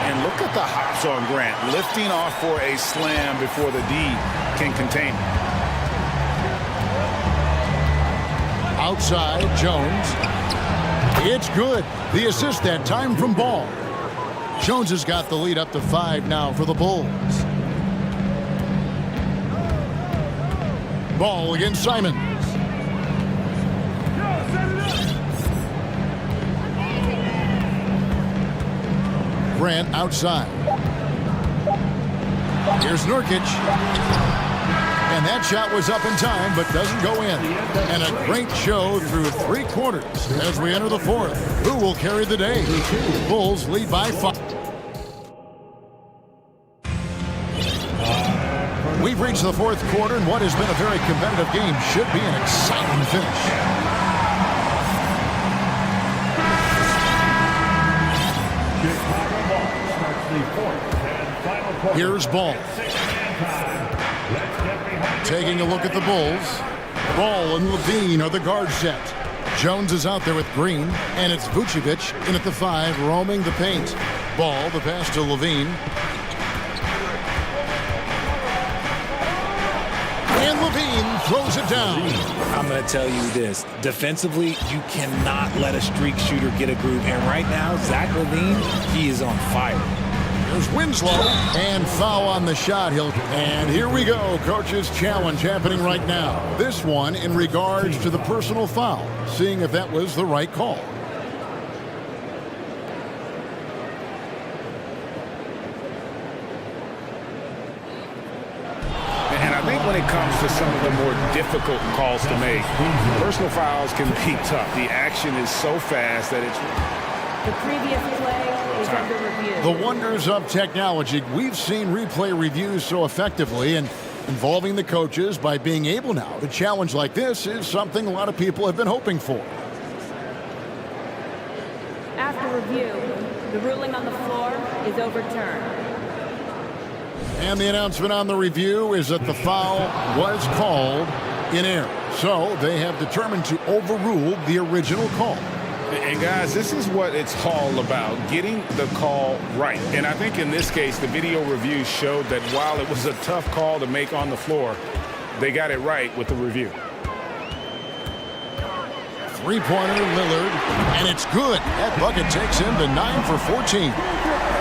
And look at the hops on Grant, lifting off for a slam before the D can contain him. Outside, Jones. It's good. The assist that time from Ball. Jones has got the lead up to 5 now for the Bulls. Ball against Simons. Grant outside. Here's Nurkic. And that shot was up in time, but doesn't go in. And a great show through 3 quarters as we enter the 4th. Who will carry the day? Bulls lead by 5. We've reached the 4th quarter, and what has been a very competitive game should be an exciting finish. Here's Ball. Taking a look at the Bulls. Ball and Levine are the guard set. Jones is out there with Green, and it's Vucevic in at the 5, roaming the paint. Ball, the pass to Levine. And Levine throws it down. I'm going to tell you this. Defensively, you cannot let a streak shooter get a groove. And right now, Zach Levine, he is on fire. There's Winslow, and foul on the shot. And here we go. Coach's challenge happening right now. This one in regards to the personal foul, seeing if that was the right call. And I think when it comes to some of the more difficult calls to make, personal fouls can be tough. The action is so fast that it's... The previous play is under review. The wonders of technology. We've seen replay reviews so effectively, and involving the coaches by being able now to challenge like this is something a lot of people have been hoping for. After review, the ruling on the floor is overturned. And the announcement on the review is that the foul was called in error. So they have determined to overrule the original call. And guys, this is what it's all about, getting the call right. And I think in this case, the video review showed that while it was a tough call to make on the floor, they got it right with the review. Three-pointer, Lillard, and it's good. That bucket takes him to 9 for 14.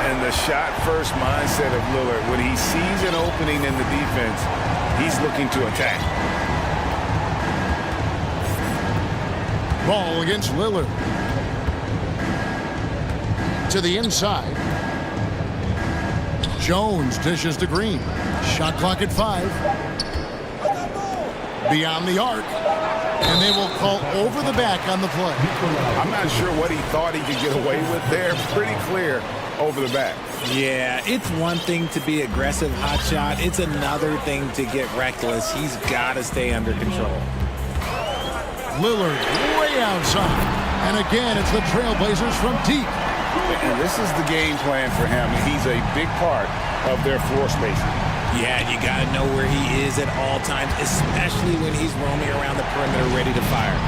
And the shot-first mindset of Lillard, when he sees an opening in the defense, he's looking to attack. Ball against Lillard. To the inside. Jones dishes to Green. Shot clock at 5. Beyond the arc. And they will call over the back on the play. I'm not sure what he thought he could get away with there. Pretty clear over the back. Yeah, it's one thing to be aggressive hot shot. It's another thing to get reckless. He's got to stay under control. Lillard way outside. And again, it's the Trailblazers from deep. And this is the game plan for him. He's a big part of their floor spacing. Yeah, you got to know where he is at all times, especially when he's roaming around the perimeter ready to fire.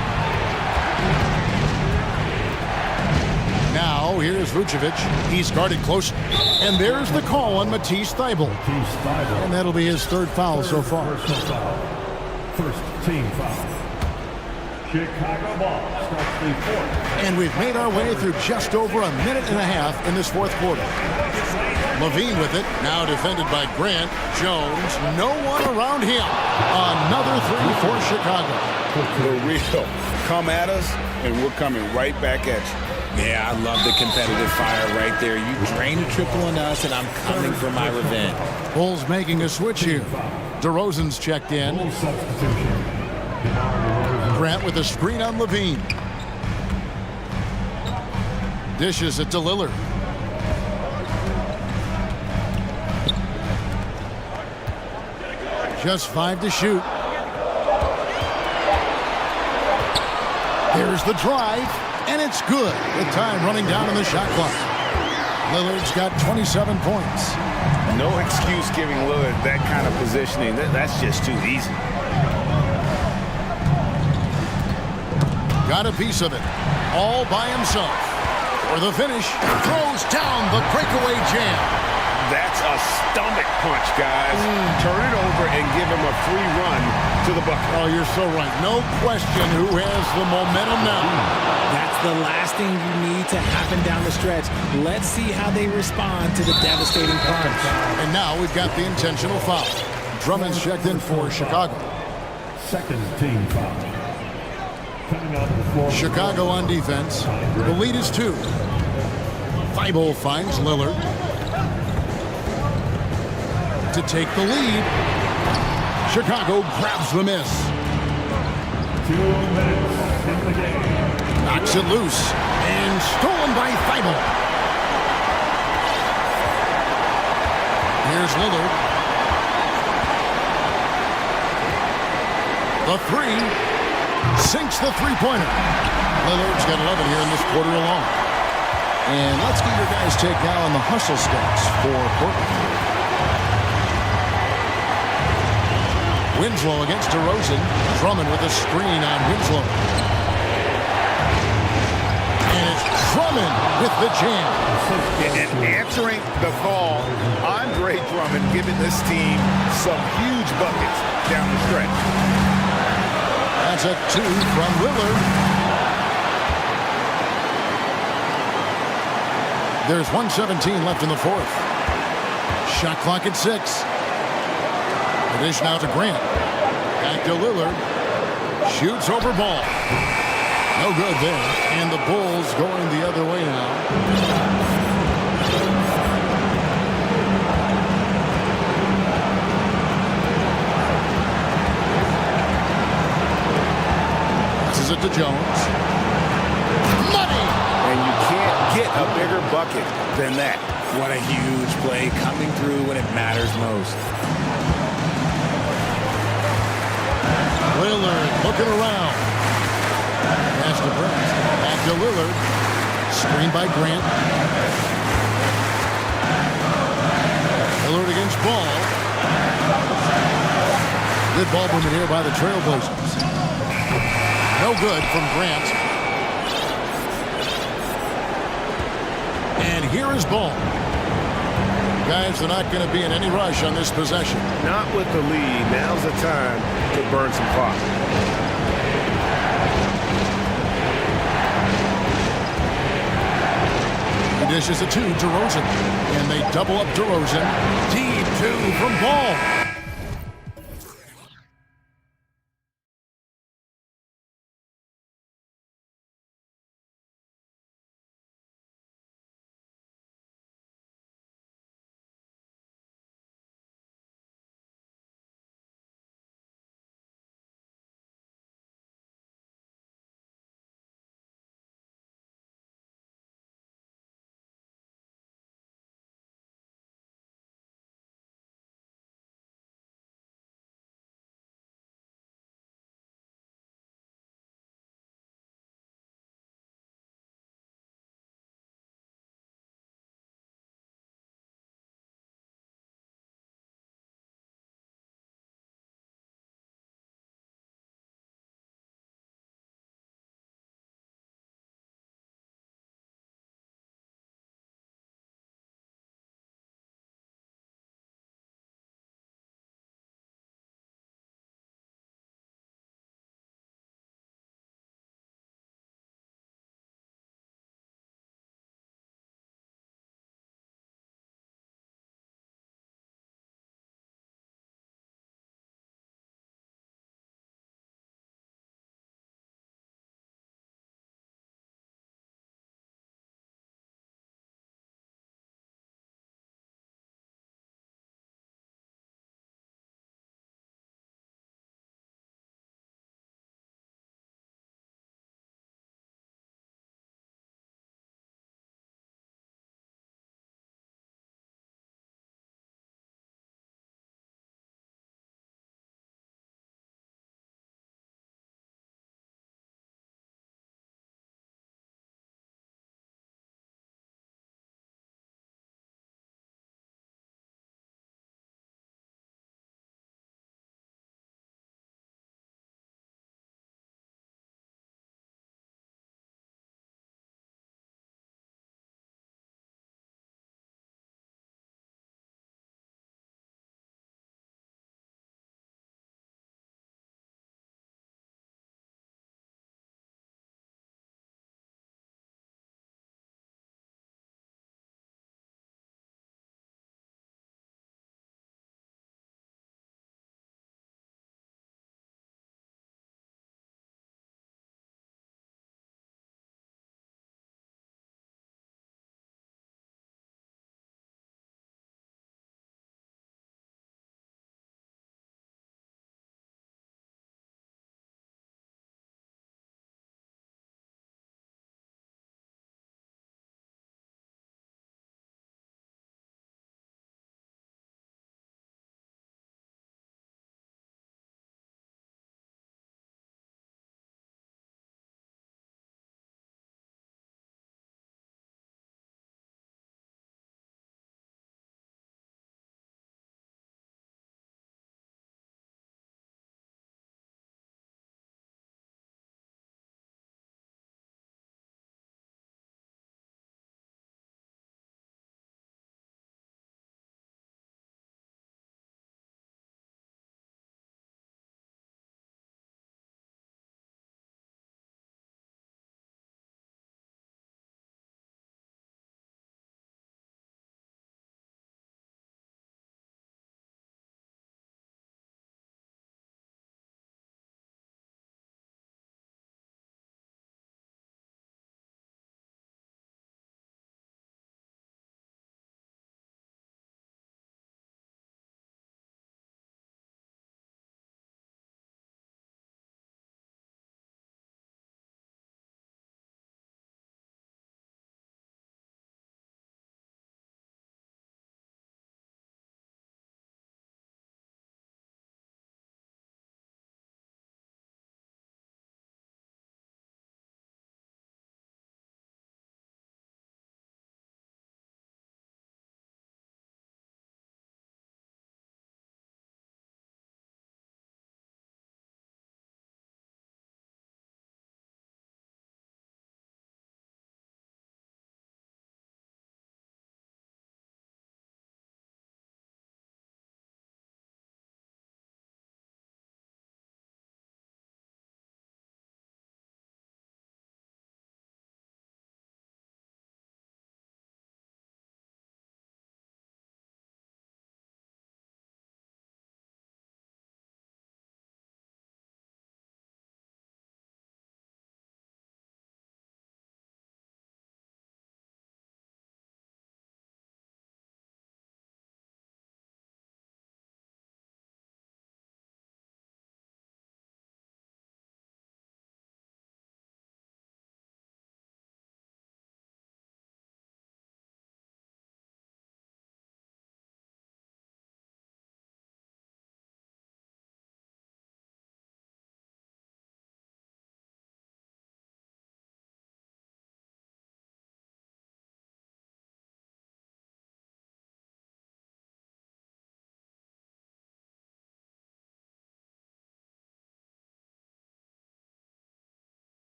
Now, here's Vucevic. He's guarded close. And there's the call on Matisse Thybulle. And that'll be his 3rd foul so far. First team foul. Chicago ball starts the 4th. And we've made our way through just over a minute and a half in this 4th quarter. Levine with it, now defended by Grant. Jones, no one around him. Another 3 for Chicago. For real. Come at us, and we're coming right back at you. Yeah, I love the competitive fire right there. You drain a triple on us, and I'm coming for my revenge. Bulls making a switch here. DeRozan's checked in. Grant with a screen on Levine. Dishes it to Lillard. Just 5 to shoot. Here's the drive, and it's good. The time running down on the shot clock. Lillard's got 27 points. No excuse giving Lillard that kind of positioning. That's just too easy. Got a piece of it, all by himself. For the finish, throws down the breakaway jam. That's a stomach punch, guys. Turn it over and give him a free run to the bucket. Oh, you're so right. No question who has the momentum now. That's the last thing you need to happen down the stretch. Let's see how they respond to the devastating punch. And now we've got the intentional foul. Drummond's checked in for Chicago. second team foul. Coming onto the floor. Chicago on defense. The lead is 2. Thibault finds Lillard to take the lead. Chicago grabs the miss. 2 minutes in the game. Knocks it loose and stolen by Thibault. Here's Lillard. The 3 sinks the three-pointer. Lillard's got 11 here in this quarter alone. And let's get your guys' take now on the hustle stats for Portland. Winslow against DeRozan. Drummond with a screen on Winslow. And it's Drummond with the jam. And answering the call, Andre Drummond giving this team some huge buckets down the stretch. That's a 2 from Lillard. There's 1:17 left in the 4th. Shot clock at 6. The dish now to Grant. Back to Lillard. Shoots over ball. No good there. And the Bulls going the other way now. Passes it to Jones. Money! And you can't get a bigger bucket than that. What a huge play coming through when it matters most. Lillard looking around. Pass to Brent. Back to Lillard. Screen by Grant. Lillard against Ball. Good ball movement here by the Trailblazers. No good from Grant. And here is Ball. Guys, they're not going to be in any rush on this possession. Not with the lead. Now's the time to burn some clock. He dishes it to DeRozan. And they double up DeRozan. Deep 2 from Ball.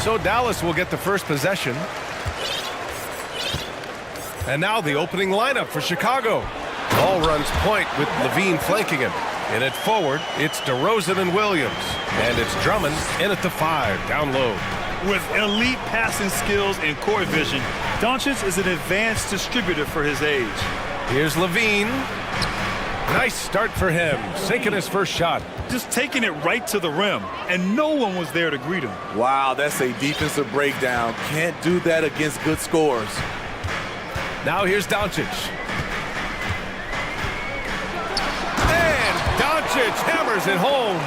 So Dallas will get the first possession. And now the opening lineup for Chicago. Ball runs point with Levine flanking him. In it forward, it's DeRozan and Williams. And it's Drummond in at the 5, down low. With elite passing skills and court vision, Doncic is an advanced distributor for his age. Here's Levine. Nice start for him, sinking his first shot. Just taking it right to the rim, and no one was there to greet him. Wow, that's a defensive breakdown. Can't do that against good scores. Now here's Doncic. And Doncic hammers it home.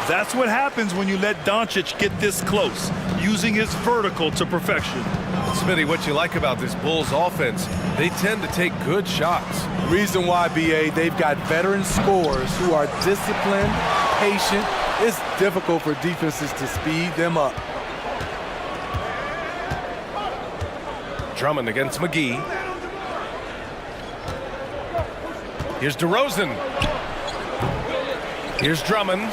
That's what happens when you let Doncic get this close, using his vertical to perfection. Smitty, what you like about this Bulls offense, they tend to take good shots. Reason why, BA, they've got veteran scorers who are disciplined, patient. It's difficult for defenses to speed them up. Drummond against McGee. Here's DeRozan. Here's Drummond.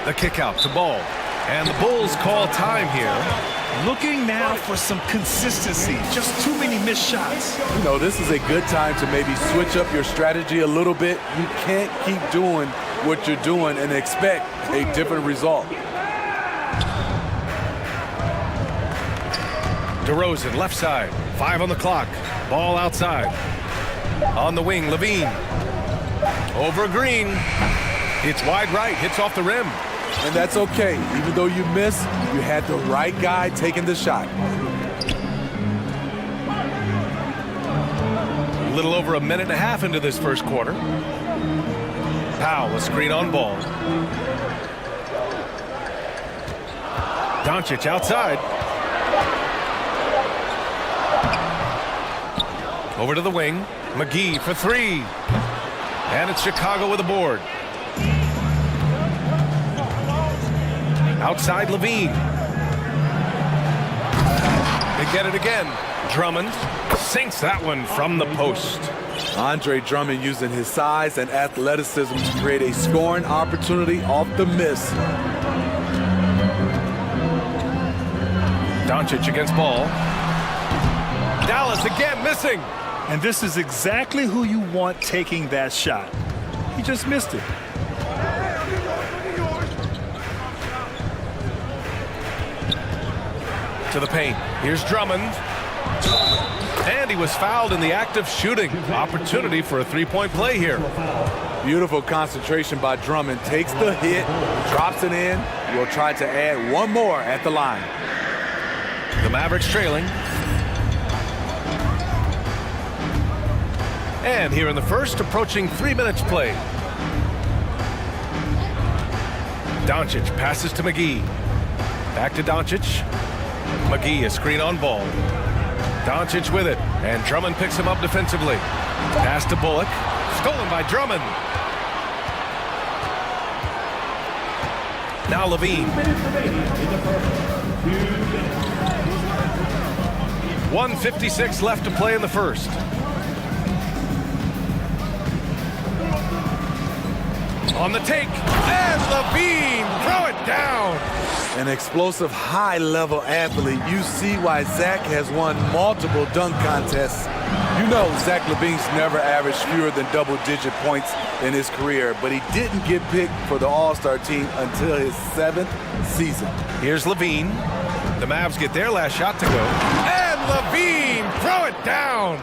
The kick out to Ball. And the Bulls call time here. Looking now for some consistency. Just too many missed shots. You know, this is a good time to maybe switch up your strategy a little bit. You can't keep doing what you're doing and expect a different result. DeRozan, left side. 5 on the clock. Ball outside. On the wing, Levine. Over Green. It's wide right. Hits off the rim. And that's okay. Even though you miss, you had the right guy taking the shot. A little over a minute and a half into this first quarter. Powell, a screen on Ball. Doncic outside. Over to the wing. McGee for 3. And it's Chicago with a board. Outside Levine. They get it again. Drummond sinks that one from the post. Andre Drummond using his size and athleticism to create a scoring opportunity off the miss. Doncic against Ball. Dallas again missing. And this is exactly who you want taking that shot. He just missed it. To the paint. Here's Drummond. And he was fouled in the act of shooting. Opportunity for a three-point play here. Beautiful concentration by Drummond. Takes the hit, drops it in. Will try to add one more at the line. The Mavericks trailing. And here in the first, approaching 3 minutes played. Doncic passes to McGee. Back to Doncic. McGee, a screen on Ball. Doncic with it, and Drummond picks him up defensively. Pass to Bullock. Stolen by Drummond. Now Levine. 1:56 left to play in the first. On the take, and Levine, throw it down. An explosive, high-level athlete. You see why Zach has won multiple dunk contests. You know Zach LaVine's never averaged fewer than double-digit points in his career, but he didn't get picked for the All-Star team until his 7th season. Here's Levine. The Mavs get their last shot to go. And Levine, throw it down.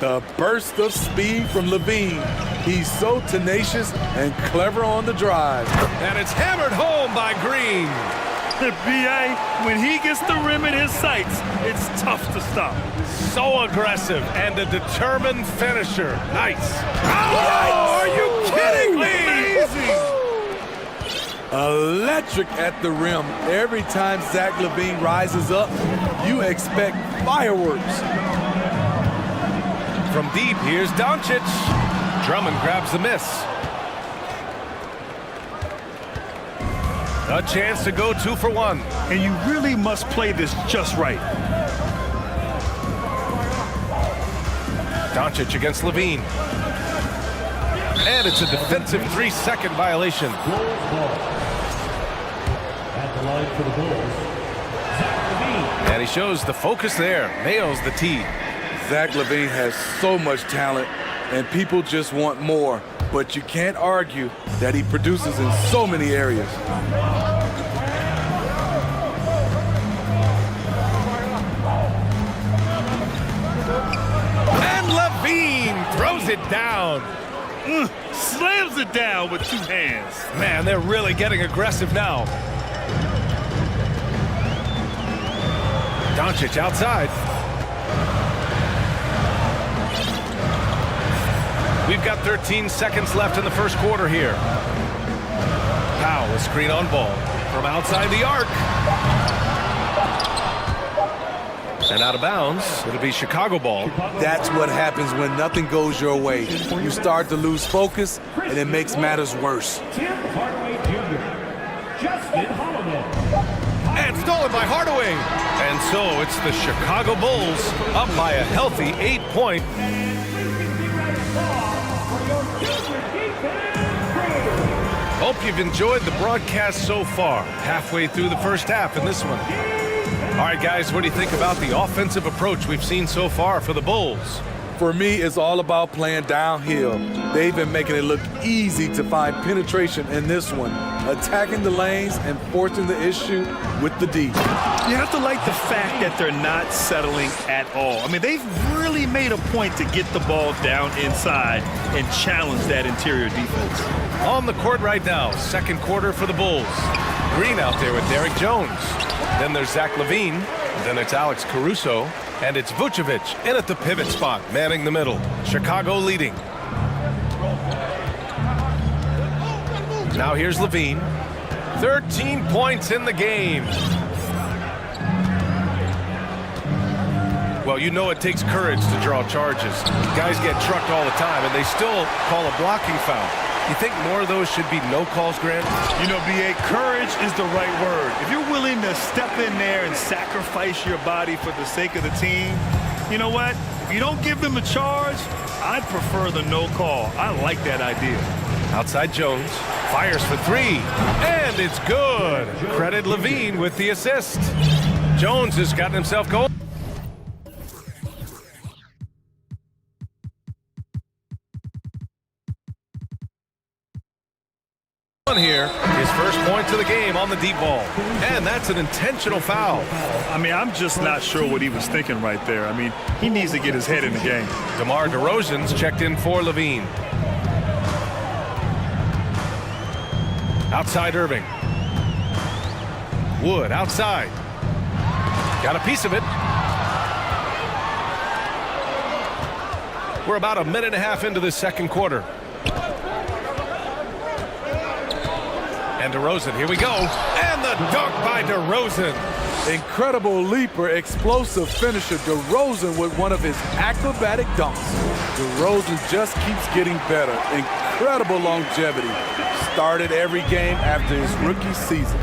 The burst of speed from Levine. He's so tenacious and clever on the drive. And it's hammered home by Green. The BA, when he gets the rim in his sights, it's tough to stop. So aggressive and a determined finisher. Nice. Oh, are you kidding me? Amazing. Electric at the rim. Every time Zach LaVine rises up, you expect fireworks. From deep, here's Doncic. Drummond grabs the miss. A chance to go 2 for 1. And you really must play this just right. Doncic against Levine. And it's a defensive 3-second violation. At the line for the Bulls, And he shows the focus there, nails the tee. Zach LaVine has so much talent, and people just want more. But you can't argue that he produces in so many areas. And LaVine throws it down. Slams it down with two hands. Man, they're really getting aggressive now. Doncic outside. We've got 13 seconds left in the first quarter here. Powell, a screen on ball from outside the arc. And out of bounds, it'll be Chicago ball. That's what happens when nothing goes your way. You start to lose focus, and it makes matters worse. And stolen by Hardaway. And so it's the Chicago Bulls up by a healthy 8-point. Hope you've enjoyed the broadcast so far. Halfway through the first half in this one. All right, guys, what do you think about the offensive approach we've seen so far for the Bulls? For me, it's all about playing downhill. They've been making it look easy to find penetration in this one, attacking the lanes and forcing the issue with the D. You have to like the fact that they're not settling at all. I mean, they've really made a point to get the ball down inside and challenge that interior defense. On the court right now, second quarter for the Bulls. Green out there with Derek Jones. Then there's Zach LaVine. Then it's Alex Caruso. And it's Vucevic in at the pivot spot, manning the middle. Chicago leading. Now here's LaVine. 13 points in the game. Well, you know it takes courage to draw charges. Guys get trucked all the time, and they still call a blocking foul. You think more of those should be no calls, Grant? You know, B.A., courage is the right word. If you're willing to step in there and sacrifice your body for the sake of the team, you know what? If you don't give them a charge, I'd prefer the no call. I like that idea. Outside Jones, fires for three, and it's good. Credit LaVine with the assist. Jones has gotten himself going. Here, his first point to the game on the deep ball, and that's an intentional foul. I mean, I'm just not sure what he was thinking right there. I mean, he needs to get his head in the game. DeMar DeRozan's checked in for LaVine. Outside Irving. Wood outside. Got a piece of it. We're about a minute and a half into the second quarter. And DeRozan, here we go. And the dunk by DeRozan. Incredible leaper, explosive finisher. DeRozan with one of his acrobatic dunks. DeRozan just keeps getting better. Incredible longevity. Started every game after his rookie season.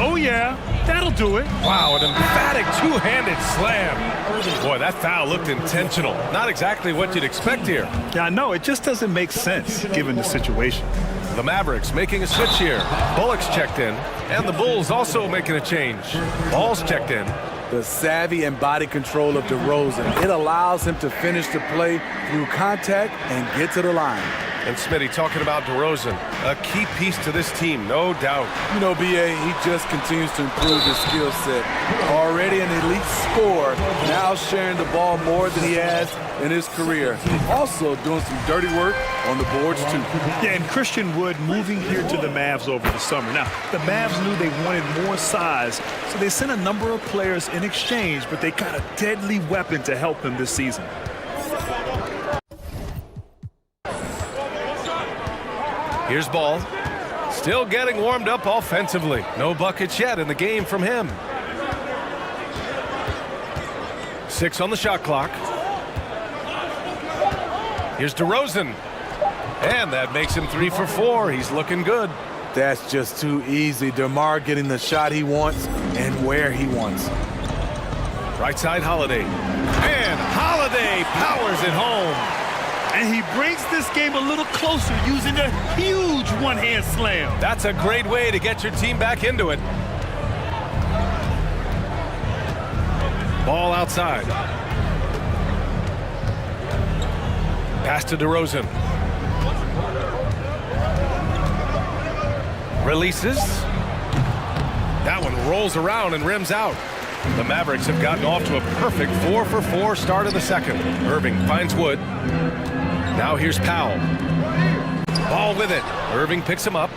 Oh, yeah. That'll do it. Wow, an emphatic two-handed slam. Boy, that foul looked intentional. Not exactly what you'd expect here. Yeah, I know. It just doesn't make sense given the situation. The Mavericks making a switch here. Bullock's checked in, and the Bulls also making a change. Ball's checked in. The savvy and body control of DeRozan. It allows him to finish the play through contact and get to the line. And Smitty talking about DeRozan, a key piece to this team, no doubt. You know, B.A., he just continues to improve his skill set. Already an elite scorer, now sharing the ball more than he has in his career. Also doing some dirty work on the boards, too. Yeah, and Christian Wood moving here to the Mavs over the summer. Now, the Mavs knew they wanted more size, so they sent a number of players in exchange, but they got a deadly weapon to help them this season. Here's Ball. Still getting warmed up offensively. No buckets yet in the game from him. 6 on the shot clock. Here's DeRozan. And that makes him 3 for 4. He's looking good. That's just too easy. DeMar getting the shot he wants and where he wants. Right side Holiday. And Holiday powers it home. And he brings this game a little closer using a huge one-hand slam. That's a great way to get your team back into it. Ball outside. Pass to DeRozan. Releases. That one rolls around and rims out. The Mavericks have gotten off to a perfect 4-for-4 start of the second. Irving finds Wood. Now here's Powell. Ball with it. Irving picks him up.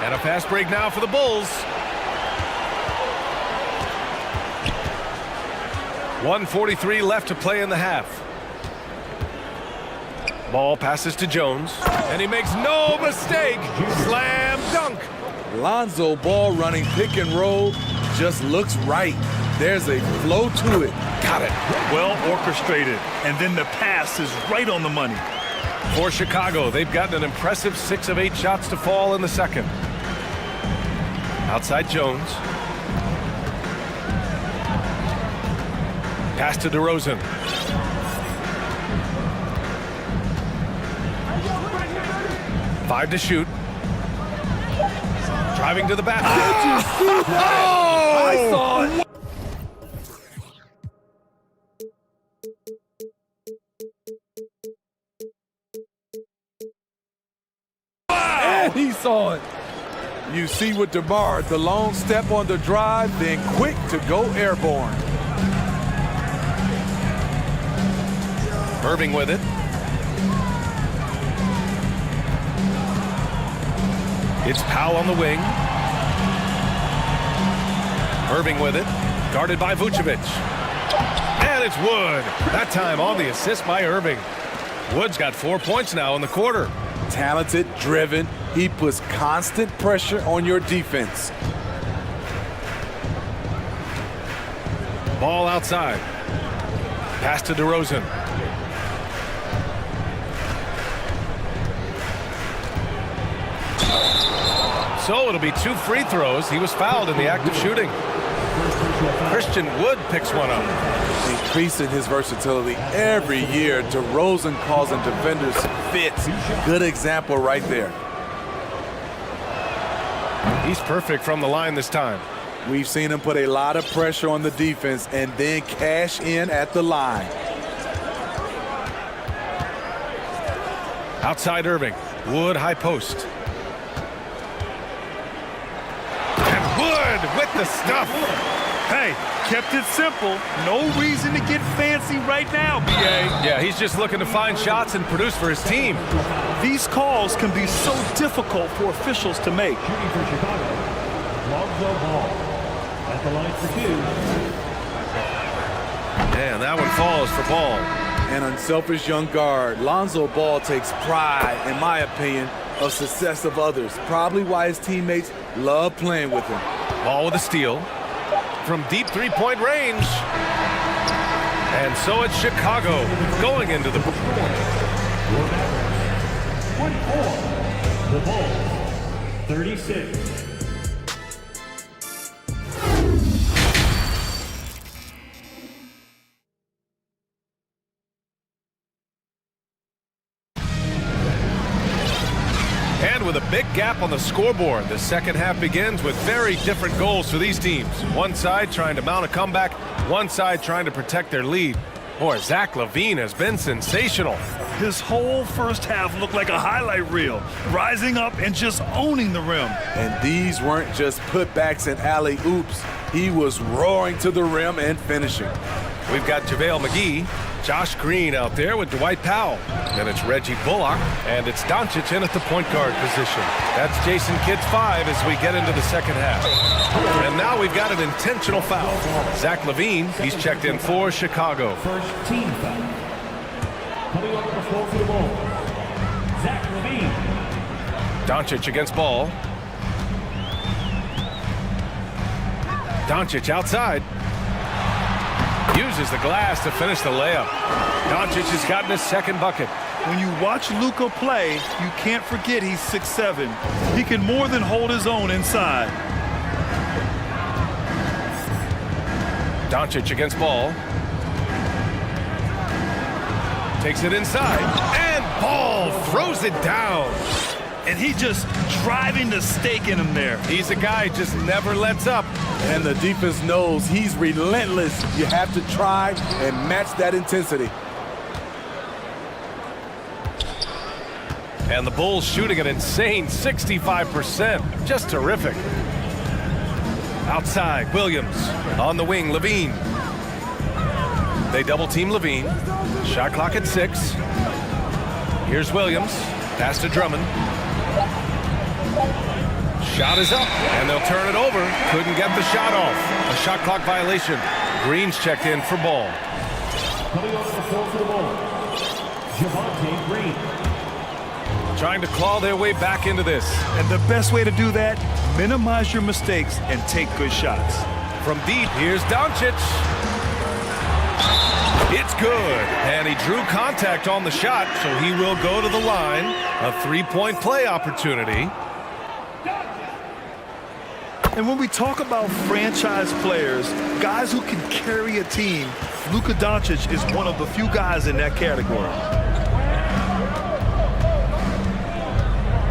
And a fast break now for the Bulls. 1:43 left to play in the half. Ball passes to Jones, and he makes no mistake. Slam dunk. Lonzo Ball running pick and roll just looks right. There's a flow to it. Got it. Well orchestrated, and then the pass is right on the money. For Chicago, they've gotten an impressive 6 of 8 shots to fall in the second. Outside Jones. Pass to DeRozan. Five to shoot. Driving to the basket. I saw it. And he saw it. You see with DeMar, the long step on the drive, then quick to go airborne. Irving with it. It's Powell on the wing. Irving with it. Guarded by Vucevic. And it's Wood. That time on the assist by Irving. Wood's got 4 points now in the quarter. Talented, driven. He puts constant pressure on your defense. Ball outside. Pass to DeRozan. So it'll be 2 free throws. He was fouled in the act of shooting. Christian Wood picks one up. Increasing his versatility every year. DeRozan causing defenders fits. Good example right there. He's perfect from the line this time. We've seen him put a lot of pressure on the defense and then cash in at the line. Outside Irving. Wood high post. Wood with the stuff. Hey, kept it simple. No reason to get fancy right now, B.A. Yeah, he's just looking to find shots and produce for his team. These calls can be so difficult for officials to make. Shooting for Chicago, Lonzo Ball. At the line for 2. And that one falls for Ball. An unselfish young guard. Lonzo Ball takes pride, in my opinion, of success of others. Probably why his teammates love playing with him. Ball with a steal from deep three-point range. And so it's Chicago going into the... 24. The Bulls, 36. And with a big gap on the scoreboard, the second half begins with very different goals for these teams. One side trying to mount a comeback, one side trying to protect their lead. Boy, Zach LaVine has been sensational. His whole first half looked like a highlight reel, rising up and just owning the rim. And these weren't just putbacks and alley-oops. He was roaring to the rim and finishing. We've got JaVale McGee, Josh Green out there with Dwight Powell. Then it's Reggie Bullock, and it's Doncic in at the point guard position. That's Jason Kidd's 5 as we get into the second half. And now we've got an intentional foul. Zach LaVine, he's checked in for Chicago. First team foul. Coming over the floor for the Bulls, Zach LaVine. Doncic against Ball. Doncic outside. Uses the glass to finish the layup. Doncic has gotten his second bucket. When you watch Luka play, you can't forget he's 6'7". He can more than hold his own inside. Doncic against Ball. Takes it inside. And Ball throws it down. and he just driving the stake in him there. He's a guy who just never lets up. And the defense knows he's relentless. You have to try and match that intensity. And the Bulls shooting an insane 65%. Just terrific. Outside, Williams. On the wing, Levine. They double team Levine. Shot clock at 6. Here's Williams. Pass to Drummond. Shot is up, and they'll turn it over. Couldn't get the shot off. A shot clock violation. Green's checked in for ball. Coming over the floor for the ball, Javonte Green. Trying to claw their way back into this. And the best way to do that, minimize your mistakes and take good shots. From deep, here's Doncic. It's good, and he drew contact on the shot, so he will go to the line. A three-point play opportunity. And when we talk about franchise players, guys who can carry a team, Luka Doncic is one of the few guys in that category.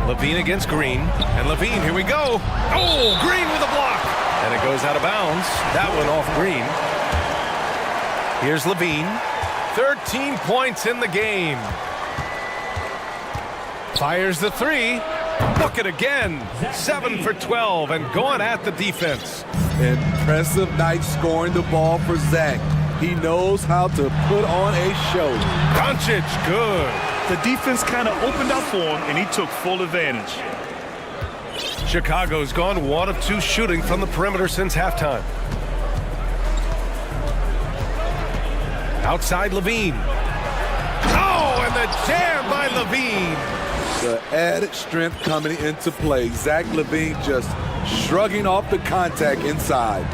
Levine against Green, and Levine, here we go. Oh, Green with a block, and it goes out of bounds. That one off Green. Here's Levine, 13 points in the game. Fires the three, book it again. 7 for 12 and going at the defense. Impressive night scoring the ball for Zach. He knows how to put on a show. Doncic, good. The defense kind of opened up for him, and he took full advantage. Chicago's gone 1 of 2 shooting from the perimeter since halftime. Outside Levine. Oh, and the jam by Levine. The added strength coming into play. Zach LaVine just shrugging off the contact inside.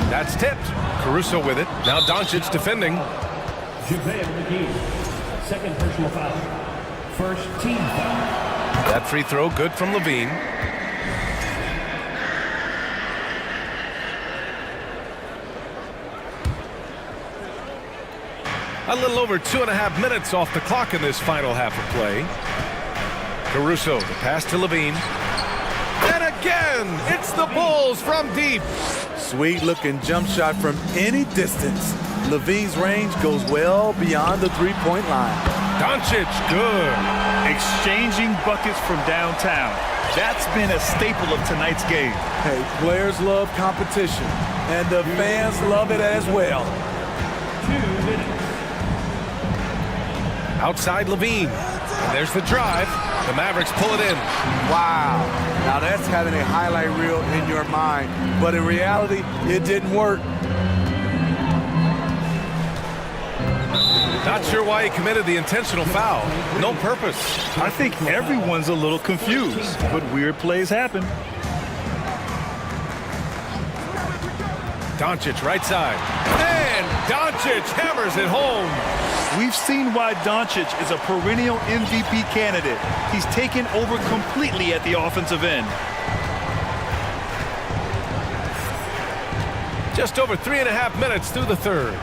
That's tipped. Caruso with it. Now Doncic defending. JaVale McGee, second personal foul. First team foul. That free throw good from Levine. A little over 2.5 minutes off the clock in this final half of play. Caruso, the pass to Levine. And again, it's the Bulls from deep. Sweet looking jump shot from any distance. Levine's range goes well beyond the three-point line. Doncic, good. Exchanging buckets from downtown. That's been a staple of tonight's game. Hey, players love competition, and the fans love it as well. 2 minutes. Outside Levine. And there's the drive. The Mavericks pull it in. Wow. Now that's having a highlight reel in your mind. But in reality, it didn't work. Not sure why he committed the intentional foul. No purpose. I think everyone's a little confused, but weird plays happen. Doncic right side. And Doncic hammers it home. We've seen why Doncic is a perennial MVP candidate. He's taken over completely at the offensive end. Just over 3.5 minutes through the third.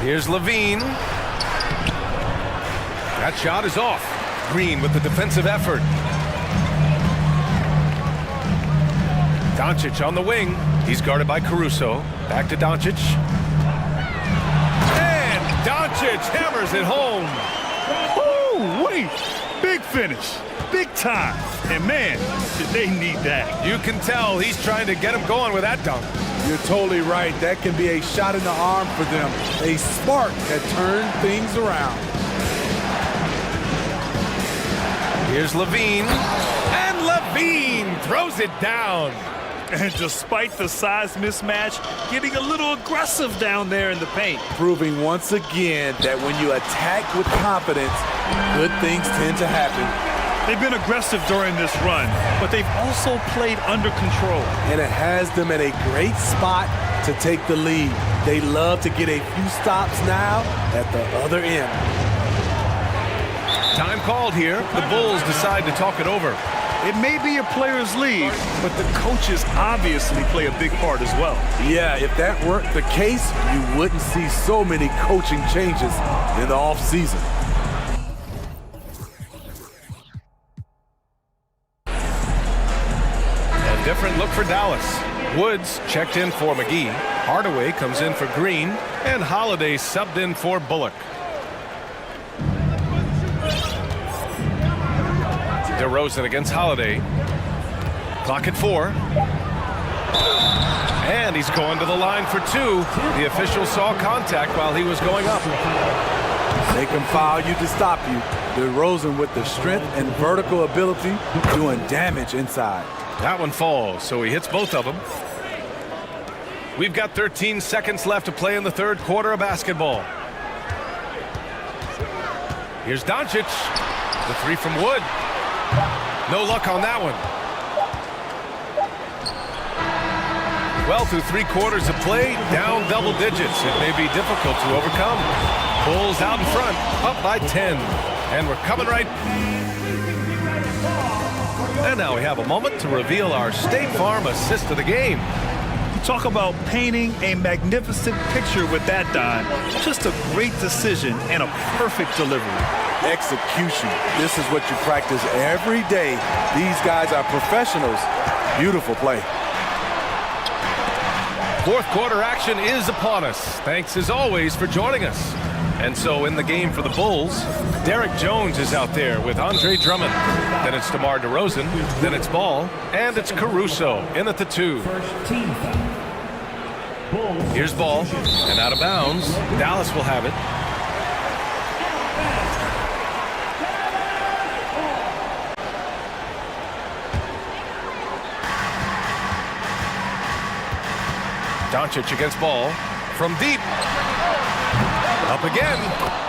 Here's Levine. That shot is off. Green with the defensive effort. Doncic on the wing. He's guarded by Caruso. Back to Doncic. And Doncic hammers it home. Oh, wait. Big finish. Big time. And man, did they need that. You can tell he's trying to get him going with that dunk. You're totally right. That can be a shot in the arm for them. A spark that turned things around. Here's Levine. And Levine throws it down. And despite the size mismatch, getting a little aggressive down there in the paint. Proving once again that when you attack with confidence, good things tend to happen. They've been aggressive during this run, but they've also played under control. And it has them at a great spot to take the lead. They love to get a few stops now at the other end. Time called here. The Bulls decide to talk it over. It may be a player's league, but the coaches obviously play a big part as well. Yeah, if that weren't the case, you wouldn't see so many coaching changes in the offseason. for Dallas. Woods checked in for McGee. Hardaway comes in for Green. And Holiday subbed in for Bullock. DeRozan against Holiday. Clock at 4. And he's going to the line for 2. The official saw contact while he was going up. They can foul you to stop you. DeRozan with the strength and vertical ability, doing damage inside. That one falls, so he hits both of them. We've got 13 seconds left to play in the third quarter of basketball. Here's Doncic. The 3 from Wood. No luck on that one. Well, through 3 quarters of play, down double digits. It may be difficult to overcome. Bulls out in front, up by 10. And we're coming right. And now we have a moment to reveal our State Farm assist of the game. You talk about painting a magnificent picture with that dime. Just a great decision and a perfect delivery. Execution. This is what you practice every day. These guys are professionals. Beautiful play. Fourth quarter action is upon us. Thanks as always for joining us. And so in the game for the Bulls, Derek Jones is out there with Andre Drummond. Then it's DeMar DeRozan. Then it's Ball. And it's Caruso in at the 2. Here's Ball. And out of bounds. Dallas will have it. Doncic against Ball. From deep. Up again.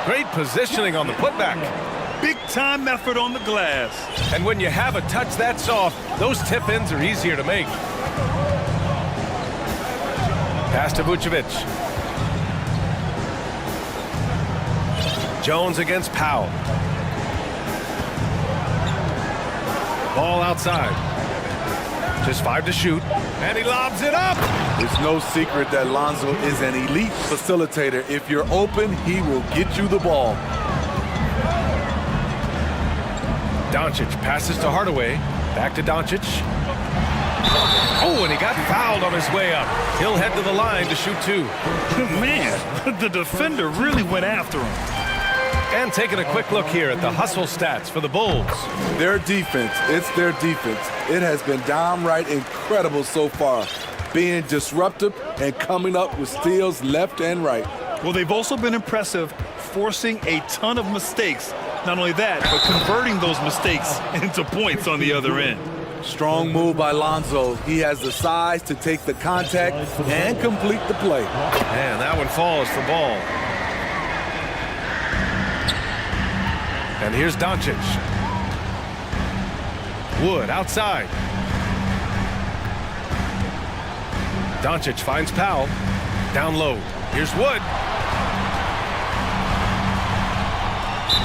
Great positioning on the putback. Big time effort on the glass. And when you have a touch that soft, those tip-ins are easier to make. Pass to Vucevic. Jones against Powell. Ball outside. Just 5 to shoot. And he lobs it up. It's no secret that Lonzo is an elite facilitator. If you're open, he will get you the ball. Doncic passes to Hardaway. Back to Doncic. Oh, and he got fouled on his way up. He'll head to the line to shoot 2. Man, the defender really went after him. And taking a quick look here at the hustle stats for the Bulls. Their defense, it's their defense. It has been downright incredible so far, being disruptive and coming up with steals left and right. Well, they've also been impressive, forcing a ton of mistakes. Not only that, but converting those mistakes into points on the other end. Strong move by Lonzo. He has the size to take the contact and complete the play. And that one falls for Ball. And here's Doncic. Wood outside. Doncic finds Powell. Down low. Here's Wood.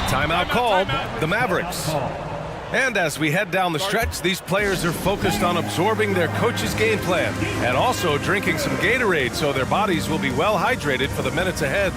Timeout called. The Mavericks. And as we head down the stretch, these players are focused on absorbing their coach's game plan and also drinking some Gatorade so their bodies will be well hydrated for the minutes ahead.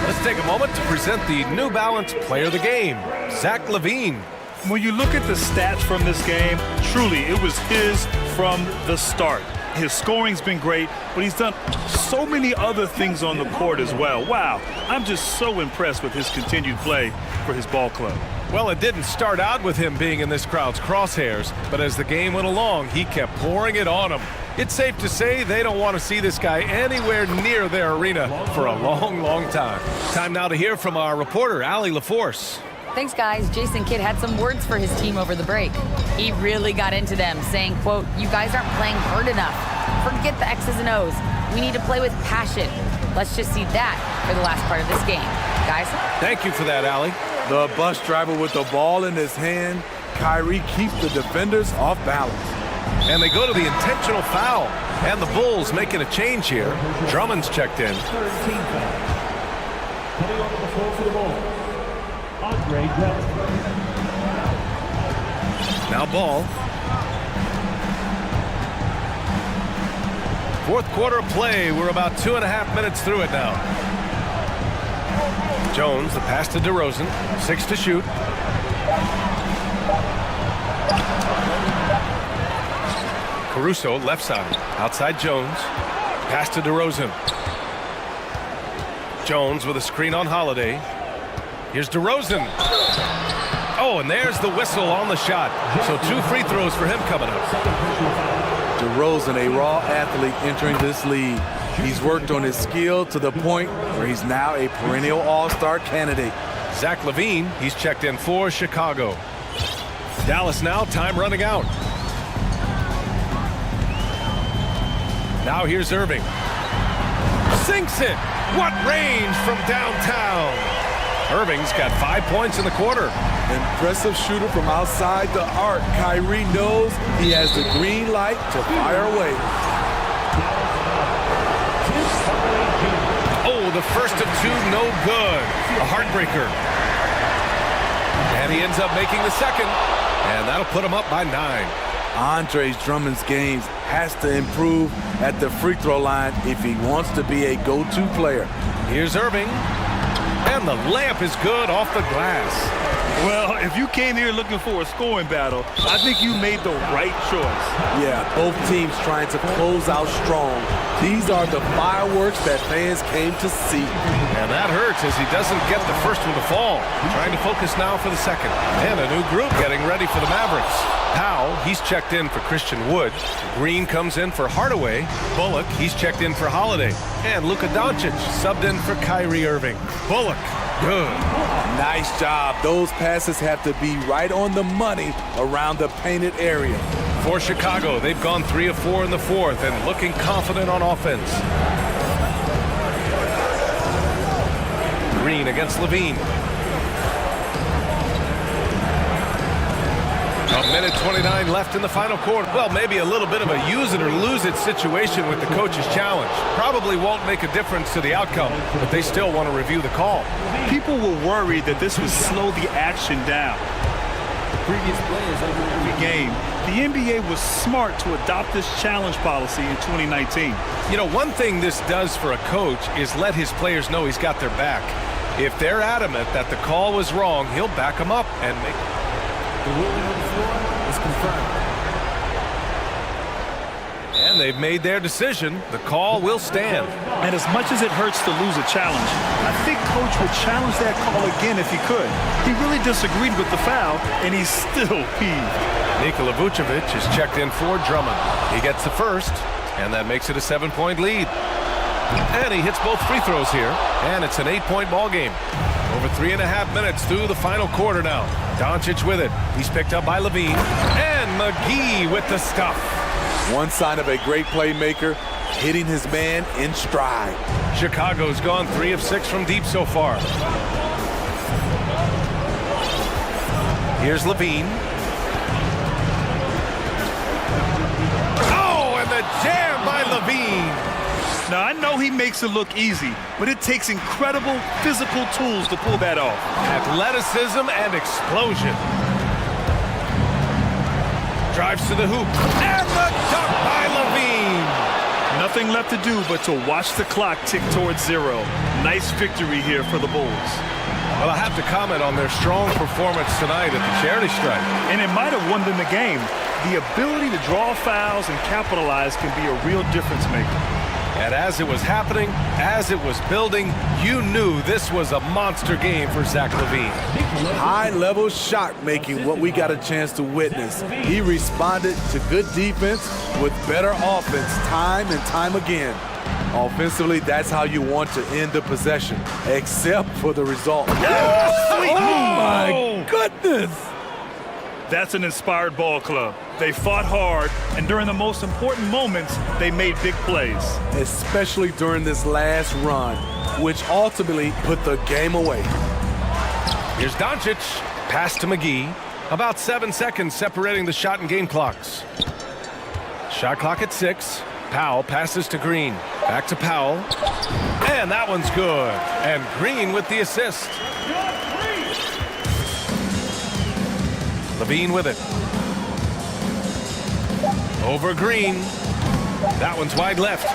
Let's take a moment to present the New Balance Player of the Game, Zach LaVine. When you look at the stats from this game, truly it was his from the start. His scoring's been great, but he's done so many other things on the court as well. Wow, I'm just so impressed with his continued play for his ball club. Well, it didn't start out with him being in this crowd's crosshairs, but as the game went along, he kept pouring it on him. It's safe to say they don't want to see this guy anywhere near their arena for a long, long time. Time now to hear from our reporter, Allie LaForce. Thanks, guys. Jason Kidd had some words for his team over the break. He really got into them, saying, quote, "You guys aren't playing hard enough. Forget the X's and O's. We need to play with passion. Let's just see that for the last part of this game." Guys? Thank you for that, Allie. The bus driver with the ball in his hand. Kyrie keeps the defenders off balance. And they go to the intentional foul. And the Bulls making a change here. Drummond's checked in. Coming on the floor for the Bulls, Andre Drummond. Now Ball. Fourth quarter of play. We're about 2.5 minutes through it now. Jones, the pass to DeRozan. 6 to shoot. 5 Caruso, left side. Outside Jones. Pass to DeRozan. Jones with a screen on Holiday. Here's DeRozan. Oh, and there's the whistle on the shot. So 2 free throws for him coming up. DeRozan, a raw athlete entering this league. He's worked on his skill to the point where he's now a perennial all-star candidate. Zach LaVine, he's checked in for Chicago. Dallas now, time running out. Now here's Irving. Sinks it. What range from downtown. Irving's got 5 points in the quarter. Impressive shooter from outside the arc. Kyrie knows he has the green light to fire away. Oh, the first of 2, no good. A heartbreaker. And he ends up making the second. And that'll put him up by 9. Andre Drummond's games has to improve at the free throw line if he wants to be a go-to player. Here's Irving. And the layup is good off the glass. Well, if you came here looking for a scoring battle, I think you made the right choice. Yeah, both teams trying to close out strong. These are the fireworks that fans came to see. And that hurts as he doesn't get the first one to fall. Trying to focus now for the second. And a new group getting ready for the Mavericks. Powell, he's checked in for Christian Wood. Green comes in for Hardaway. Bullock, he's checked in for Holiday. And Luka Doncic subbed in for Kyrie Irving. Bullock, good. Nice job. Those passes have to be right on the money around the painted area. For Chicago, they've gone 3 of 4 in the fourth and looking confident on offense. Green against LaVine. A minute 29 left in the final quarter. Well, maybe a little bit of a use it or lose it situation with the coach's challenge. Probably won't make a difference to the outcome, but they still want to review the call. People were worried that this would slow the action down. Previous players over every game. The NBA was smart to adopt this challenge policy in 2019. You know, one thing this does for a coach is let his players know he's got their back. If they're adamant that the call was wrong, he'll back them up and make the ruling on the floor is confirmed. And they've made their decision. The call will stand. And as much as it hurts to lose a challenge, I think Coach would challenge that call again if he could. He really disagreed with the foul, and he's still peeved. Nikola Vucevic is checked in for Drummond. He gets the first, and that makes it a 7-point lead. And he hits both free throws here, and it's an 8-point ball game. Over 3.5 minutes through the final quarter now. Doncic with it. He's picked up by LaVine. And McGee with the stuff. One sign of a great playmaker, hitting his man in stride. Chicago's gone 3 of 6 from deep so far. Here's LaVine. Oh, and the jam by LaVine. Now, I know he makes it look easy, but it takes incredible physical tools to pull that off. Athleticism and explosion. Drives to the hoop. And the dunk by LaVine. Nothing left to do but to watch the clock tick towards 0. Nice victory here for the Bulls. Well, I have to comment on their strong performance tonight at the charity stripe. And it might have won them the game. The ability to draw fouls and capitalize can be a real difference maker. And as it was happening, as it was building, you knew this was a monster game for Zach LaVine. High-level shot making, what we got a chance to witness. He responded to good defense with better offense time and time again. Offensively, that's how you want to end the possession, except for the result. Oh, my goodness! That's an inspired ball club. They fought hard, and during the most important moments, they made big plays. Especially during this last run, which ultimately put the game away. Here's Doncic. Pass to McGee. About 7 seconds separating the shot and game clocks. Shot clock at 6. Powell passes to Green. Back to Powell. And that one's good. And Green with the assist. LaVine with it. Over Green. That one's wide left.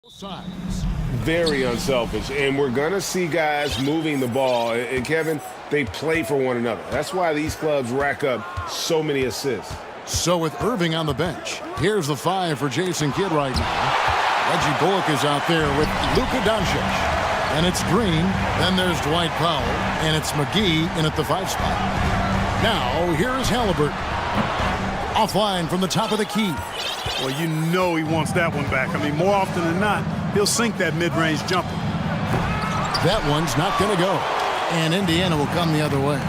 Sides. Very unselfish, and we're going to see guys moving the ball. And Kevin, they play for one another. That's why these clubs rack up so many assists. So with Irving on the bench, here's the 5 for Jason Kidd right now. Reggie Bullock is out there with Luka Doncic. And it's Green, then there's Dwight Powell, and it's McGee in at the 5 spot. Now, here is Halliburton. Offline from the top of the key. Well, you know he wants that one back. I mean, more often than not, he'll sink that mid-range jumper. That one's not going to go. And Indiana will come the other way.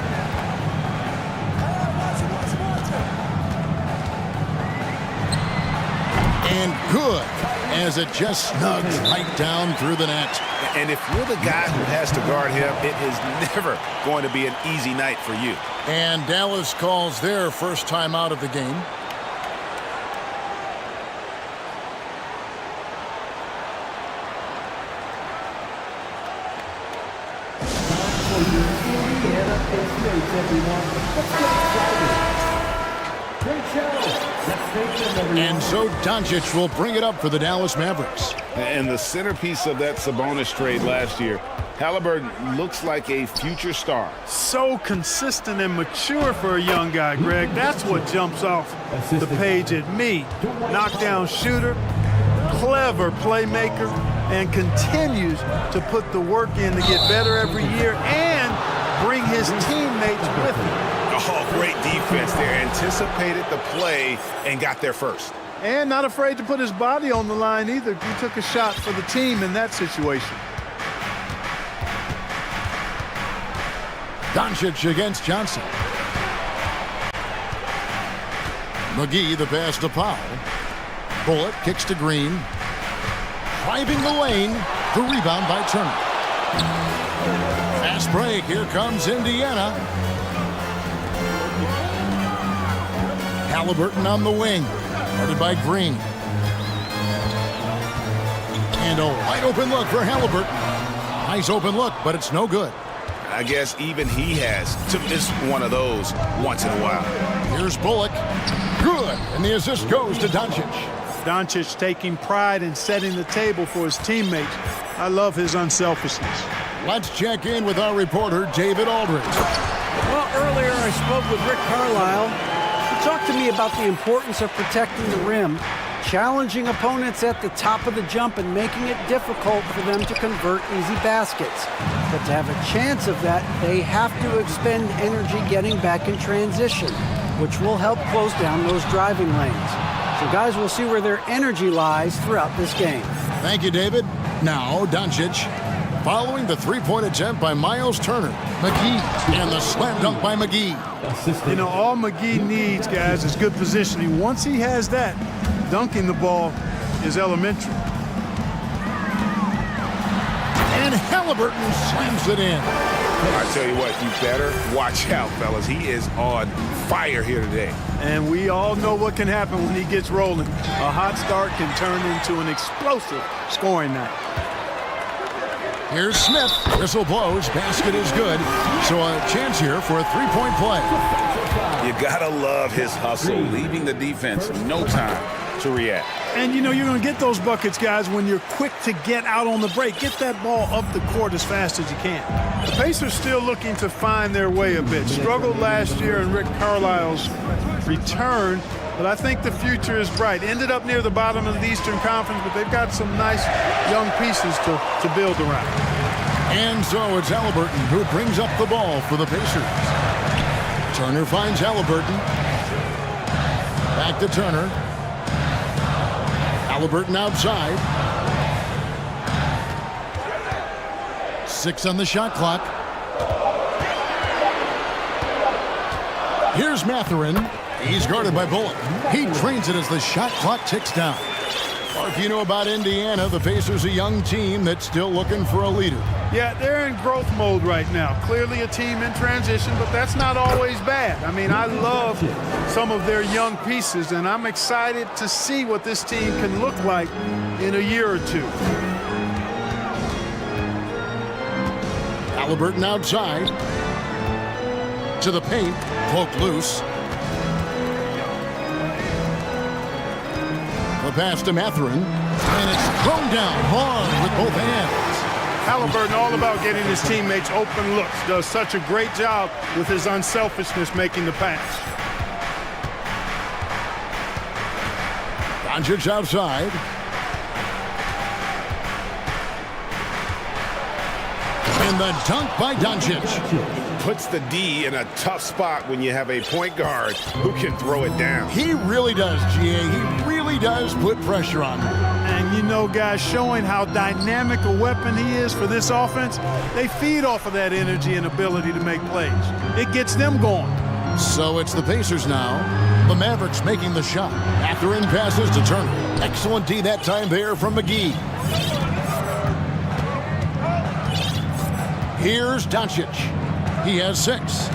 And good, as it just snugs right down through the net. And if you're the guy who has to guard him, it is never going to be an easy night for you. And Dallas calls their first time out of the game. And so Doncic will bring it up for the Dallas Mavericks. And the centerpiece of that Sabonis trade last year, Halliburton looks like a future star. So consistent and mature for a young guy, Greg. That's what jumps off the page at me. Knockdown shooter, clever playmaker, and continues to put the work in to get better every year and bring his teammates with him. Oh, great defense there. Anticipated the play and got there first. And not afraid to put his body on the line either. He took a shot for the team in that situation. Doncic against Johnson. McGee the pass to Powell. Bullock kicks to Green. Driving the lane. The rebound by Turner. Fast break. Here comes Indiana. Halliburton on the wing. Guarded by Green. And a wide open look for Halliburton. Nice open look, but it's no good. I guess even he has to miss one of those once in a while. Here's Bullock. Good. And the assist goes to Doncic. Doncic taking pride in setting the table for his teammates. I love his unselfishness. Let's check in with our reporter, David Aldridge. Well, earlier I spoke with Rick Carlisle. He talked to me about the importance of protecting the rim, challenging opponents at the top of the jump and making it difficult for them to convert easy baskets. But to have a chance of that, they have to expend energy getting back in transition, which will help close down those driving lanes. So guys, we'll see where their energy lies throughout this game. Thank you, David. Now, Doncic, following the three-point attempt by Miles Turner. McGee, and the slam dunk by McGee. You know, all McGee needs, guys, is good positioning. Once he has that, dunking the ball is elementary. And Halliburton slams it in. I tell you what, you better watch out, fellas. He is on fire here today. And we all know what can happen when he gets rolling. A hot start can turn into an explosive scoring night. Here's Smith. Whistle blows. Basket is good. So a chance here for a three-point play. You gotta love his hustle, leaving the defense no time to react. And you know you're going to get those buckets, guys, when you're quick to get out on the break. Get that ball up the court as fast as you can. The Pacers still looking to find their way a bit. Struggled last year in Rick Carlisle's return, but I think the future is bright. Ended up near the bottom of the Eastern Conference, but they've got some nice young pieces to build around. And so it's Halliburton who brings up the ball for the Pacers. Turner finds Halliburton. Back to Turner. Halliburton outside. 6 on the shot clock. Here's Mathurin. He's guarded by Bullock. He trains it as the shot clock ticks down. Or if you know about Indiana, the Pacers a young team that's still looking for a leader. Yeah, they're in growth mode right now. Clearly a team in transition, but that's not always bad. I mean, I love some of their young pieces, and I'm excited to see what this team can look like in a year or two. Halliburton outside. To the paint. Poked loose. The pass to Mathurin, and it's thrown down hard with both hands. Halliburton all about getting his teammates open looks. Does such a great job with his unselfishness making the pass. Doncic outside. And the dunk by Doncic. Puts the D in a tough spot when you have a point guard who can throw it down. He really does, GA. He really does put pressure on them. And you know, guys, showing how dynamic a weapon he is for this offense, they feed off of that energy and ability to make plays. It gets them going. So it's the Pacers now. The Mavericks making the shot. Mathurin passes to Turner. Excellent D that time there from McGee. Here's Doncic. He has 6.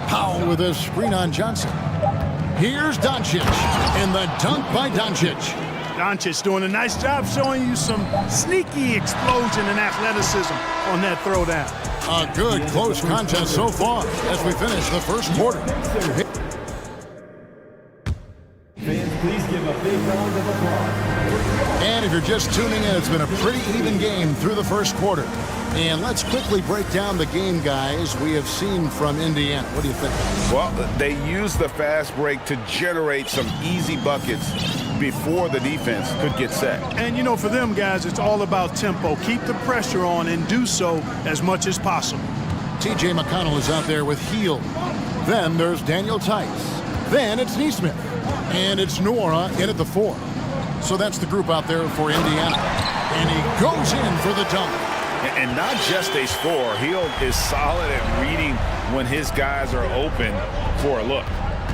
Powell with a screen on Johnson. Here's Doncic. And the dunk by Doncic. Doncic doing a nice job showing you some sneaky explosion and athleticism on that throwdown. A good close contest so far as we finish the first quarter. Fans, please give a big round of applause. And if you're just tuning in, it's been a pretty even game through the first quarter. And let's quickly break down the game, guys, we have seen from Indiana. What do you think? Well, they used the fast break to generate some easy buckets before the defense could get set. And, you know, for them, guys, it's all about tempo. Keep the pressure on and do so as much as possible. T.J. McConnell is out there with Hield. Then there's Daniel Tice. Then it's Neesmith. And it's Nora in at the 4. So that's the group out there for Indiana. And he goes in for the dunk. And not just a scorer. Hield is solid at reading when his guys are open for a look.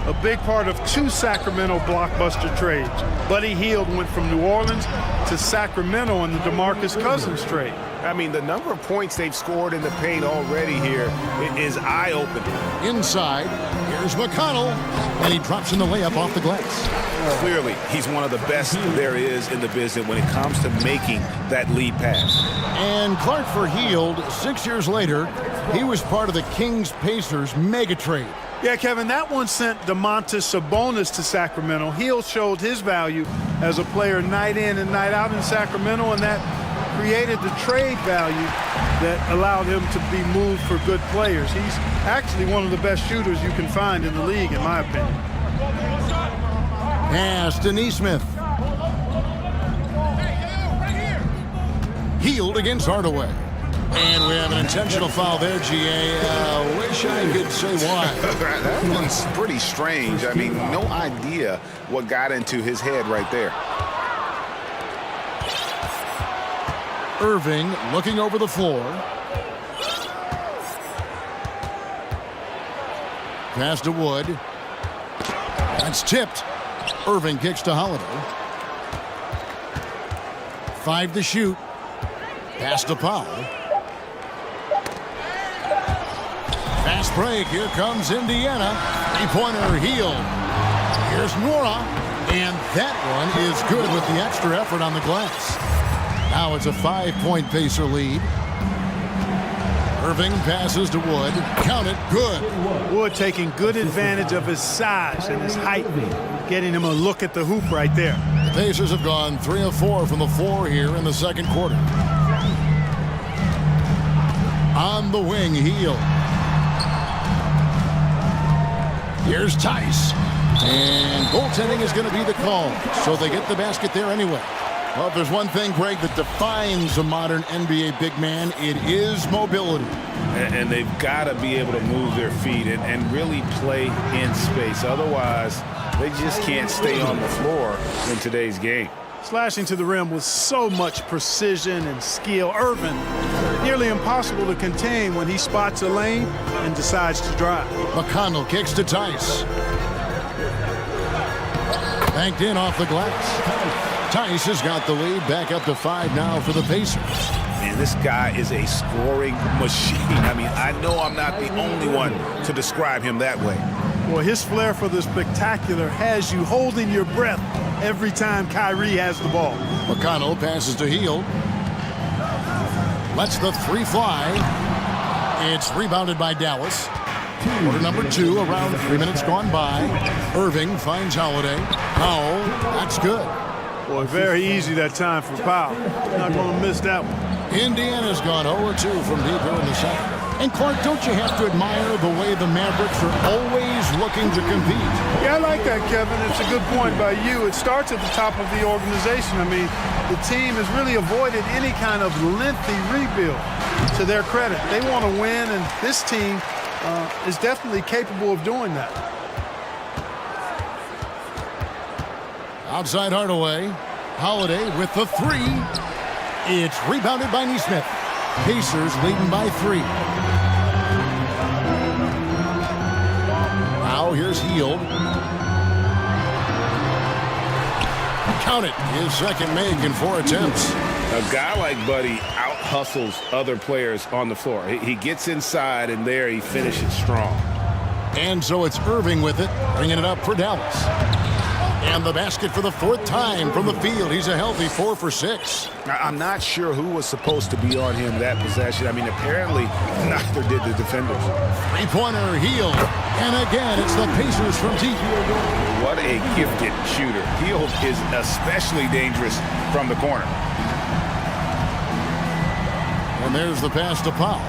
A big part of 2 Sacramento blockbuster trades. Buddy Hield went from New Orleans to Sacramento in the DeMarcus Cousins trade. I mean, the number of points they've scored in the paint already here is eye-opening. Inside, here's McConnell, and he drops in the layup off the glass. Clearly, he's one of the best there is in the business when it comes to making that lead pass. And Clark for Hield, 6 years later, he was part of the Kings-Pacers mega trade. Yeah, Kevin, that one sent Domantas Sabonis to Sacramento. Hield showed his value as a player night in and night out in Sacramento, and that created the trade value that allowed him to be moved for good players. He's actually one of the best shooters you can find in the league, in my opinion. Pass to Neesmith. Hield against Hardaway. And we have an intentional foul there, GA. Wish I could say why. That one's pretty strange. I mean, no idea what got into his head right there. Irving looking over the floor. Pass to Wood. That's tipped. Irving kicks to Holiday. 5 to shoot. Pass to Powell. Fast break. Here comes Indiana. 3-pointer Hield. Here's Nora. And that one is good with the extra effort on the glass. Now it's a 5-point Pacer lead. Irving passes to Wood. Count it. Good. Wood taking good advantage of his size and his height, getting him a look at the hoop right there. The Pacers have gone 3 of 4 from the floor here in the second quarter. On the wing, Hield. Here's Tice. And goaltending is going to be the call. So they get the basket there anyway. Well, if there's one thing, Greg, that defines a modern NBA big man, it is mobility. And they've got to be able to move their feet and really play in space. Otherwise, they just can't stay on the floor in today's game. Slashing to the rim with so much precision and skill. Irving, nearly impossible to contain when he spots a lane and decides to drive. McConnell kicks to Tice. Banked in off the glass. Tice has got the lead, back up to 5 now for the Pacers. Man, this guy is a scoring machine. I mean, I know I'm not the only one to describe him that way. Well, his flair for the spectacular has you holding your breath every time Kyrie has the ball. McConnell passes to Hield. Lets the 3 fly. It's rebounded by Dallas. Quarter number 2, around 3 minutes gone by. Irving finds Holiday. Powell, that's good. Boy, very easy that time for Powell. Not going to miss that one. Indiana's gone 0-2 from deep here in the second. And Clark, don't you have to admire the way the Mavericks are always looking to compete? Yeah, I like that, Kevin. It's a good point by you. It starts at the top of the organization. I mean, the team has really avoided any kind of lengthy rebuild. To their credit, they want to win, and this team is definitely capable of doing that. Outside Hardaway. Holiday with the 3. It's rebounded by Nesmith. Pacers leading by 3. Now here's Hield. Count it. His second make in 4 attempts. A guy like Buddy out-hustles other players on the floor. He gets inside, and there he finishes strong. And so it's Irving with it, bringing it up for Dallas. And the basket for the 4th time from the field. He's a healthy 4 for 6. I'm not sure who was supposed to be on him that possession. I mean, apparently neither did the defenders. 3-pointer, Hield. And again, it's the Pacers from deep. What a gifted shooter. Hield is especially dangerous from the corner. And there's the pass to Powell.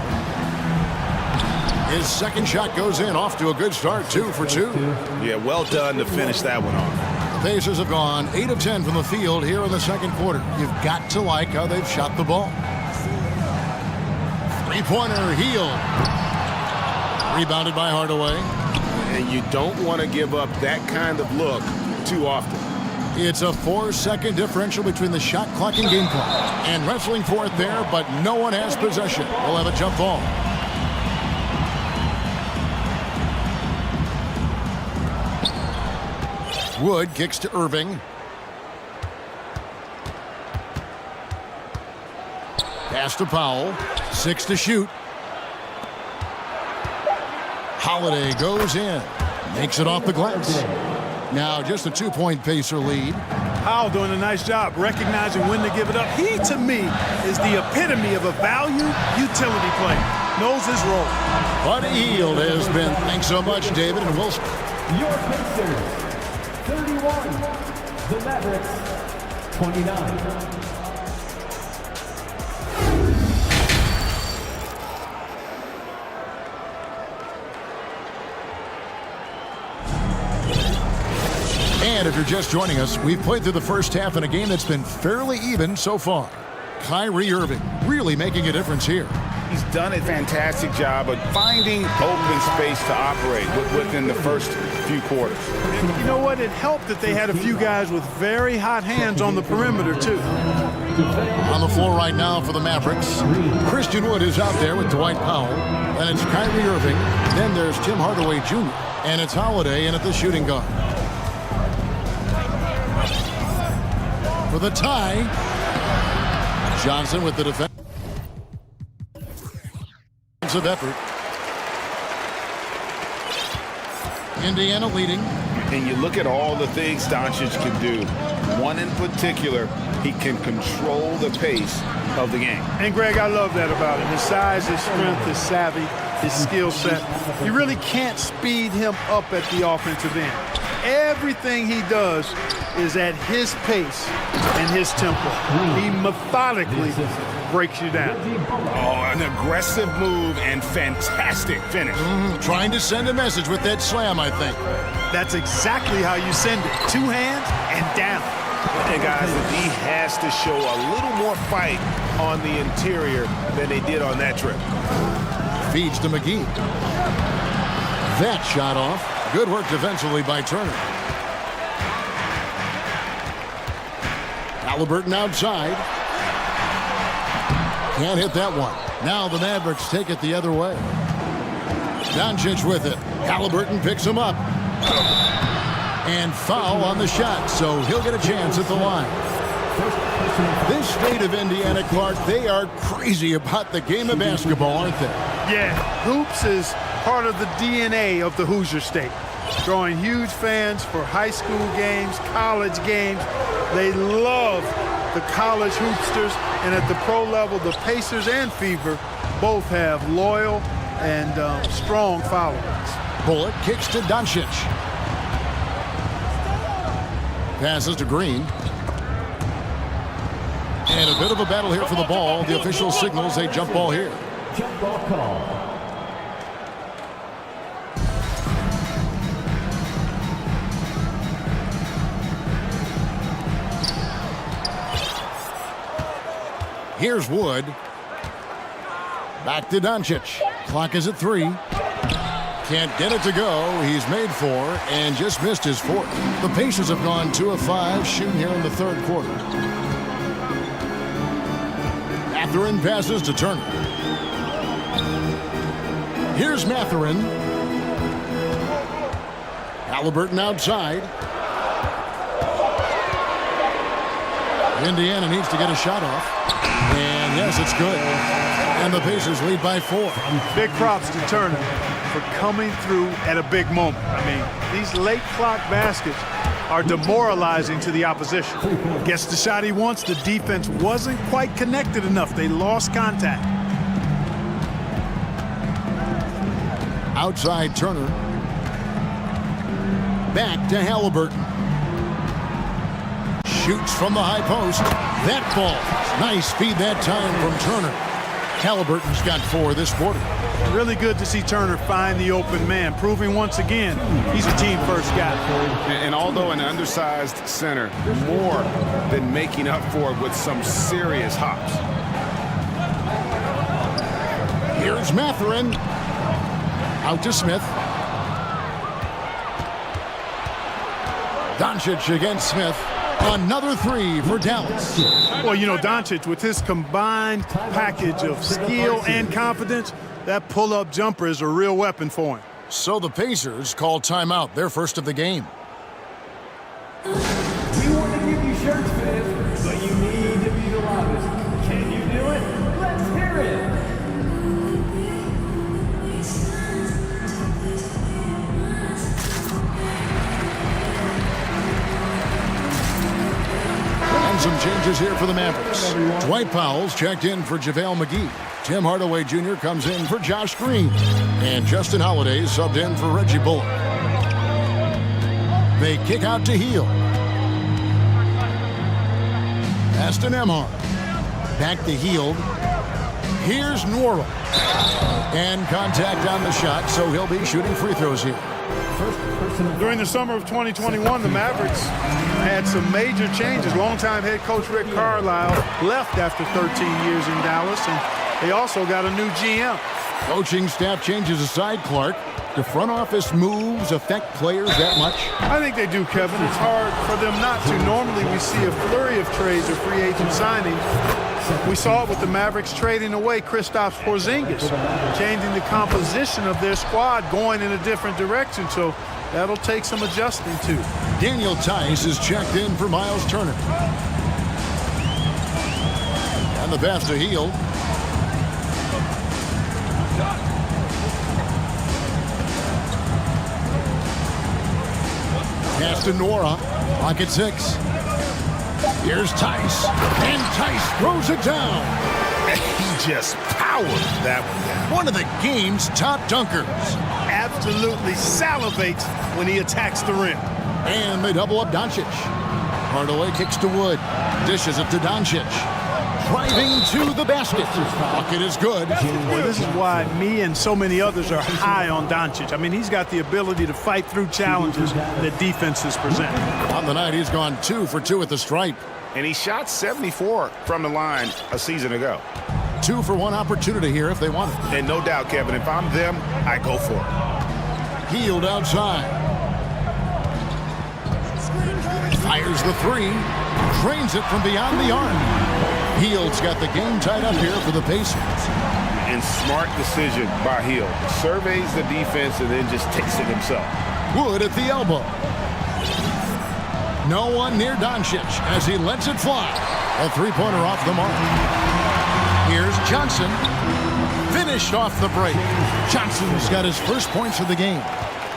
His second shot goes in, off to a good start, 2 for 2. Yeah, well done to finish that one off. The Pacers have gone 8 of 10 from the field here in the second quarter. You've got to like how they've shot the ball. 3-pointer, Hield. Rebounded by Hardaway. And you don't want to give up that kind of look too often. It's a 4-second differential between the shot clock and game clock. And wrestling for it there, but no one has possession. We'll have a jump ball. Wood kicks to Irving. Pass to Powell. 6 to shoot. Holiday goes in. Makes it off the glass. Now just a 2-point Pacer lead. Powell doing a nice job recognizing when to give it up. He, to me, is the epitome of a value utility player. Knows his role. Buddy Hield has been. Thanks so much, David and Wilson. Your Pacers. 31, the Mavericks, 29. And if you're just joining us, we've played through the first half in a game that's been fairly even so far. Kyrie Irving really making a difference here. He's done a fantastic job of finding open space to operate within the first few quarters. And you know what? It helped that they had a few guys with very hot hands on the perimeter, too. On the floor right now for the Mavericks, Christian Wood is out there with Dwight Powell. Then it's Kyrie Irving. Then there's Tim Hardaway Jr. And it's Holiday in at the shooting guard. For the tie, Johnson with the defense. Of effort. Indiana leading. And you look at all the things Doncic can do. One in particular, he can control the pace of the game. And Greg, I love that about him. His size, his strength, his savvy, his skill set. You really can't speed him up at the offensive end. Everything he does is at his pace and his tempo. He methodically breaks you down. Oh, an aggressive move and fantastic finish. Trying to send a message with that slam, I think. That's exactly how you send it. 2 hands and down. And guys, he has to show a little more fight on the interior than they did on that trip. Feeds to McGee. That shot off. Good work defensively by Turner. Halliburton outside. Can't hit that one. Now the Mavericks take it the other way. Doncic with it. Halliburton picks him up. And foul on the shot, so he'll get a chance at the line. This state of Indiana, Clark, they are crazy about the game of basketball, aren't they? Yeah, hoops is part of the DNA of the Hoosier State. Drawing huge fans for high school games, college games. They love the college hoopsters, and at the pro level, the Pacers and Fever both have loyal and strong followers. Bullock kicks to Doncic. Passes to Green. And a bit of a battle here for the ball. The official signals a jump ball here. Jump ball call. Here's Wood. Back to Doncic. Clock is at 3. Can't get it to go. He's made 4 and just missed his 4th. The Pacers have gone 2 of 5 shooting here in the 3rd quarter. Mathurin passes to Turner. Here's Mathurin. Halliburton outside. Indiana needs to get a shot off. And yes, it's good. And the Pacers lead by 4. Big props to Turner for coming through at a big moment. I mean, these late clock baskets are demoralizing to the opposition. Gets the shot he wants. The defense wasn't quite connected enough. They lost contact. Outside Turner. Back to Halliburton. Shoots from the high post. That ball. Nice feed that time from Turner. Halliburton's got 4 this quarter. Really good to see Turner find the open man, proving once again he's a team-first guy. And although an undersized center, more than making up for it with some serious hops. Here's Mathurin. Out to Smith. Doncic against Smith. Another 3 for Dallas. Well, you know, Doncic, with his combined package of skill and confidence, that pull-up jumper is a real weapon for him. So the Pacers call timeout, their first of the game. We want to give you shirts, fans, but you need to be the loudest. Can you do it? Let's hear it. And some changes here for the Mavericks. Dwight Powell's checked in for JaVale McGee. Tim Hardaway Jr. comes in for Josh Green. And Justin Holiday subbed in for Reggie Bullock. They kick out to Hield. Pass to Nembhard. Back to Hield. Here's Nwora. And contact on the shot, so he'll be shooting free throws here. During the summer of 2021, the Mavericks had some major changes. Longtime head coach Rick Carlisle left after 13 years in Dallas, and they also got a new GM. Coaching staff changes aside, Clark. Do front office moves affect players that much? I think they do, Kevin. It's hard for them not to. Normally we see a flurry of trades or free agent signings. We saw it with the Mavericks trading away Kristaps Porzingis, changing the composition of their squad, going in a different direction. So that'll take some adjusting to. Daniel Tice is checked in for Miles Turner. And the pass to Hield. Pass to Nwora. Pocket 6. Here's Tice. And Tice throws it down. He just powered that one down. One of the game's top dunkers. Absolutely salivates when he attacks the rim. And they double up Doncic. Hardaway kicks to Wood. Dishes it to Doncic. Driving to the basket. Bucket is good. Boy, this is why me and so many others are high on Doncic. I mean, he's got the ability to fight through challenges that defenses present. On the night, he's gone 2 for 2 at the stripe. And he shot 74 from the line a season ago. 2 for 1 opportunity here if they want it. And no doubt, Kevin, if I'm them, I go for it. Hield outside. Fires the 3. Drains it from beyond the arc. Hield's got the game tied up here for the Pacers. And smart decision by Hield. Surveys the defense and then just takes it himself. Wood at the elbow. No one near Doncic as he lets it fly. A 3-pointer off the mark. Here's Johnson. Finished off the break. Johnson's got his first points of the game.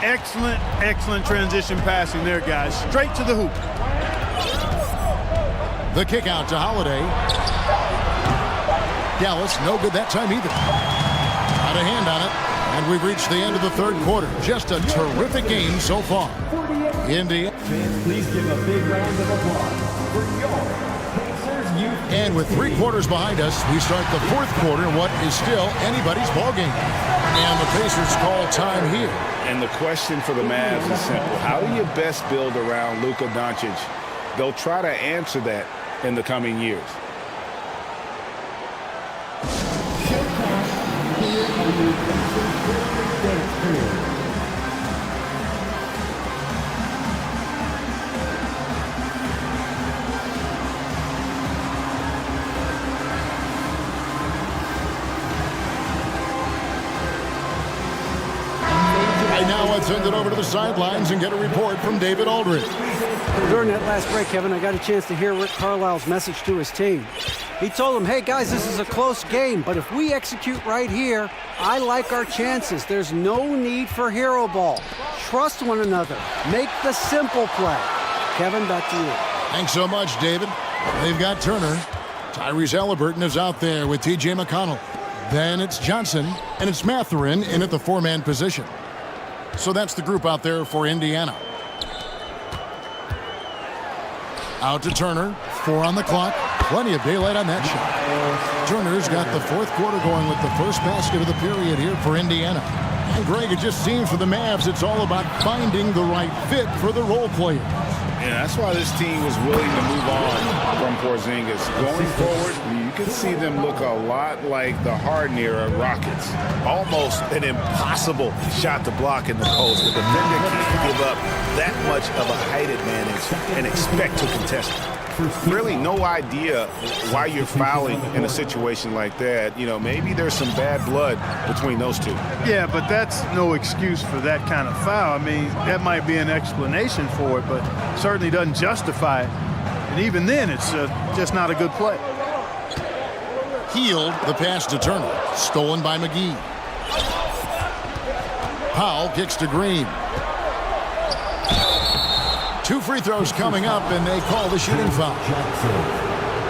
Excellent, excellent transition passing there, guys. Straight to the hoop. The kick out to Holiday. Dallas, no good that time either. Got a hand on it. And we've reached the end of the third quarter. Just a terrific game so far. Indiana. Please give a big round of applause for your Pacers youth. And with 3 quarters behind us, we start the fourth quarter in what is still anybody's ballgame. And the Pacers call time here. And the question for the Mavs is simple. How do you best build around Luka Doncic? They'll try to answer that in the coming years. Now let's send it over to the sidelines and get a report from David Aldridge. During that last break, Kevin, I got a chance to hear Rick Carlisle's message to his team. He told them, hey, guys, this is a close game, but if we execute right here, I like our chances. There's no need for hero ball. Trust one another. Make the simple play. Kevin, back to you. Thanks so much, David. They've got Turner. Tyrese Halliburton is out there with T.J. McConnell. Then it's Johnson, and it's Mathurin in at the 4-man position. So that's the group out there for Indiana. Out to Turner. 4 on the clock. Plenty of daylight on that shot. Turner's got the fourth quarter going with the first basket of the period here for Indiana. And Greg, it just seems for the Mavs, it's all about finding the right fit for the role players. Yeah, that's why this team was willing to move on from Porzingis. Going forward, you can see them look a lot like the Harden-era Rockets. Almost an impossible shot to block in the post. The defender can't give up that much of a height advantage and expect to contest it. Really no idea why you're fouling in a situation like that. You know, maybe there's some bad blood between those two. Yeah, but that's no excuse for that kind of foul. I mean, that might be an explanation for it, but certainly doesn't justify it. And even then, it's just not a good play. Healed the pass to Turner. Stolen by McGee. Powell kicks to Green. 2 free throws coming up, and they call the shooting foul.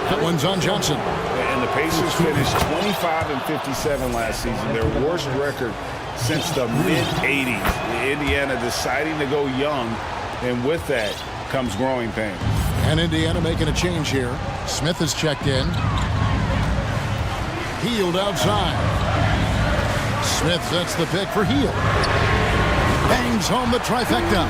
That one's on Johnson. And the Pacers finished 25-57 last season, their worst record since the mid-'80s. Indiana deciding to go young, and with that comes growing pains. And Indiana making a change here. Smith is checked in. Hield outside. Smith sets the pick for Hield. Bangs home the trifecta.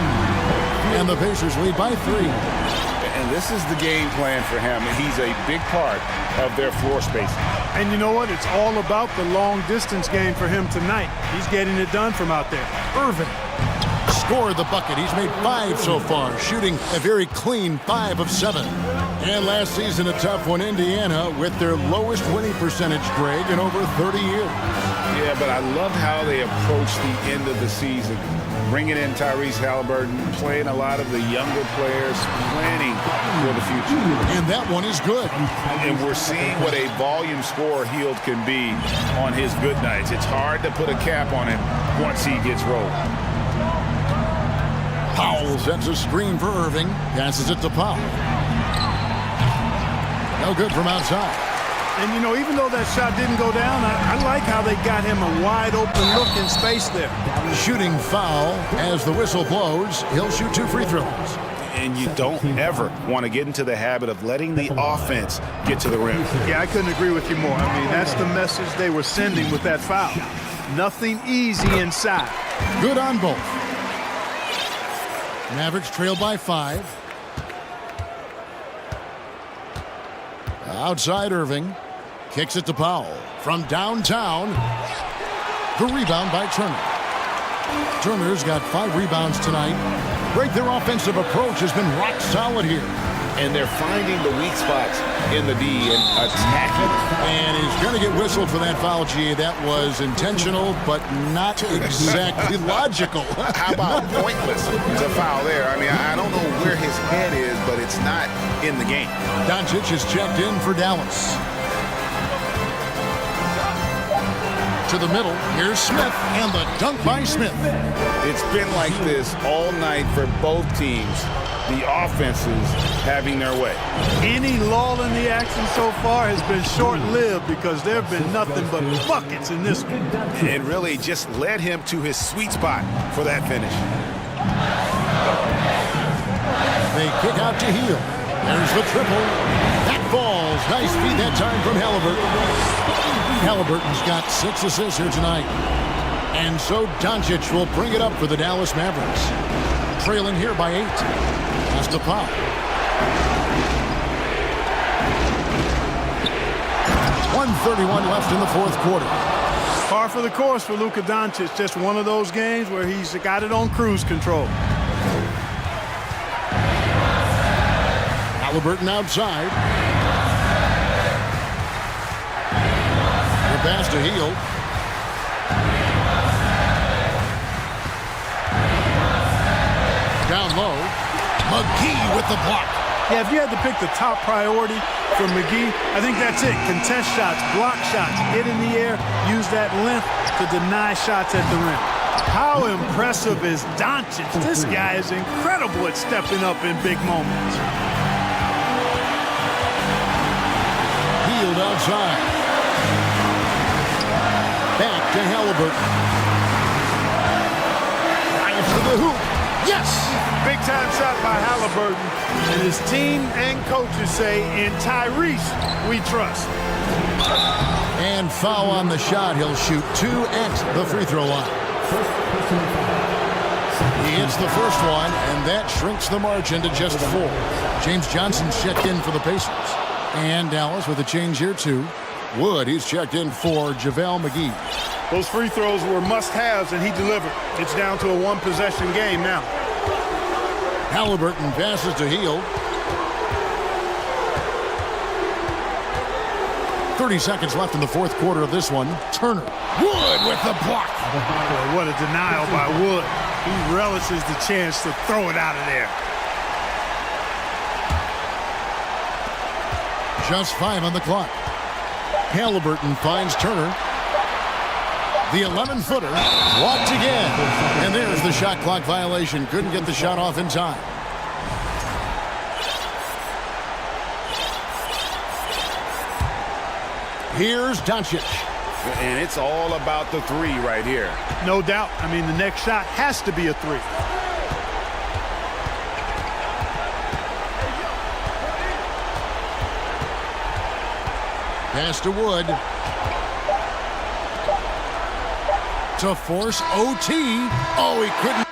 And the Pacers lead by 3. And this is the game plan for him. He's a big part of their floor spacing. And you know what? It's all about the long-distance game for him tonight. He's getting it done from out there. Irving scored the bucket. He's made 5 so far, shooting a very clean 5 of 7. And last season, a tough one, Indiana, with their lowest winning percentage, Greg, in over 30 years. Yeah, but I love how they approach the end of the season. Bringing in Tyrese Halliburton, playing a lot of the younger players, planning for the future. And that one is good. And we're seeing what a volume scorer Hield can be on his good nights. It's hard to put a cap on him once he gets rolled. Powell sets a screen for Irving. Passes it to Powell. No good from outside. And, you know, even though that shot didn't go down, I like how they got him a wide-open look in space there. Shooting foul as the whistle blows. He'll shoot 2 free throws. And you don't ever want to get into the habit of letting the offense get to the rim. Yeah, I couldn't agree with you more. I mean, that's the message they were sending with that foul. Nothing easy inside. Good on both. Mavericks trail by 5. Outside Irving. Kicks it to Powell. From downtown. The rebound by Turner. Turner's got 5 rebounds tonight. Greg, their offensive approach has been rock solid here. And they're finding the weak spots in the D and attacking. And he's going to get whistled for that foul, G. That was intentional, but not exactly logical. How about pointless to foul there? I mean, I don't know where his head is, but it's not in the game. Doncic is checked in for Dallas. To the middle, here's Smith, and the dunk by Smith. It's been like this all night for both teams. The offenses having their way. Any lull in the action so far has been short-lived because there have been nothing but buckets in this one. It really just led him to his sweet spot for that finish. They kick out to Heel. There's the triple. That falls. Nice feed that time from Halliburton. Halliburton's got 6 assists here tonight. And so Doncic will bring it up for the Dallas Mavericks. Trailing here by 8. Has to pop. .131 left in the fourth quarter. Par for the course for Luka Doncic. Just one of those games where he's got it on cruise control. Halliburton outside. The pass to Heel. Down low. McGee with the block. Yeah, if you had to pick the top priority for McGee, I think that's it. Contest shots, block shots, get in the air, use that length to deny shots at the rim. How impressive is Doncic? This guy is incredible at stepping up in big moments. Field outside. Back to Halliburton. Drives to the hoop. Yes! Big time shot by Halliburton. And his team and coaches say, in Tyrese, we trust. And foul on the shot. He'll shoot 2 at the free throw line. He hits the first one, and that shrinks the margin to just 4. James Johnson's checked in for the Pacers. And Dallas with a change here, too. Wood, he's checked in for JaVale McGee. Those free throws were must-haves, and he delivered. It's down to a one-possession game now. Halliburton passes to Heel. 30 seconds left in the fourth quarter of this one. Turner. Wood with the block. Boy, what a denial by Wood. He relishes the chance to throw it out of there. Just 5 on the clock. Halliburton finds Turner. The 11-footer blocked again. And there's the shot clock violation. Couldn't get the shot off in time. Here's Doncic. And it's all about the 3 right here. No doubt. I mean, the next shot has to be a 3. Pass to Wood. To force OT. Oh, he couldn't.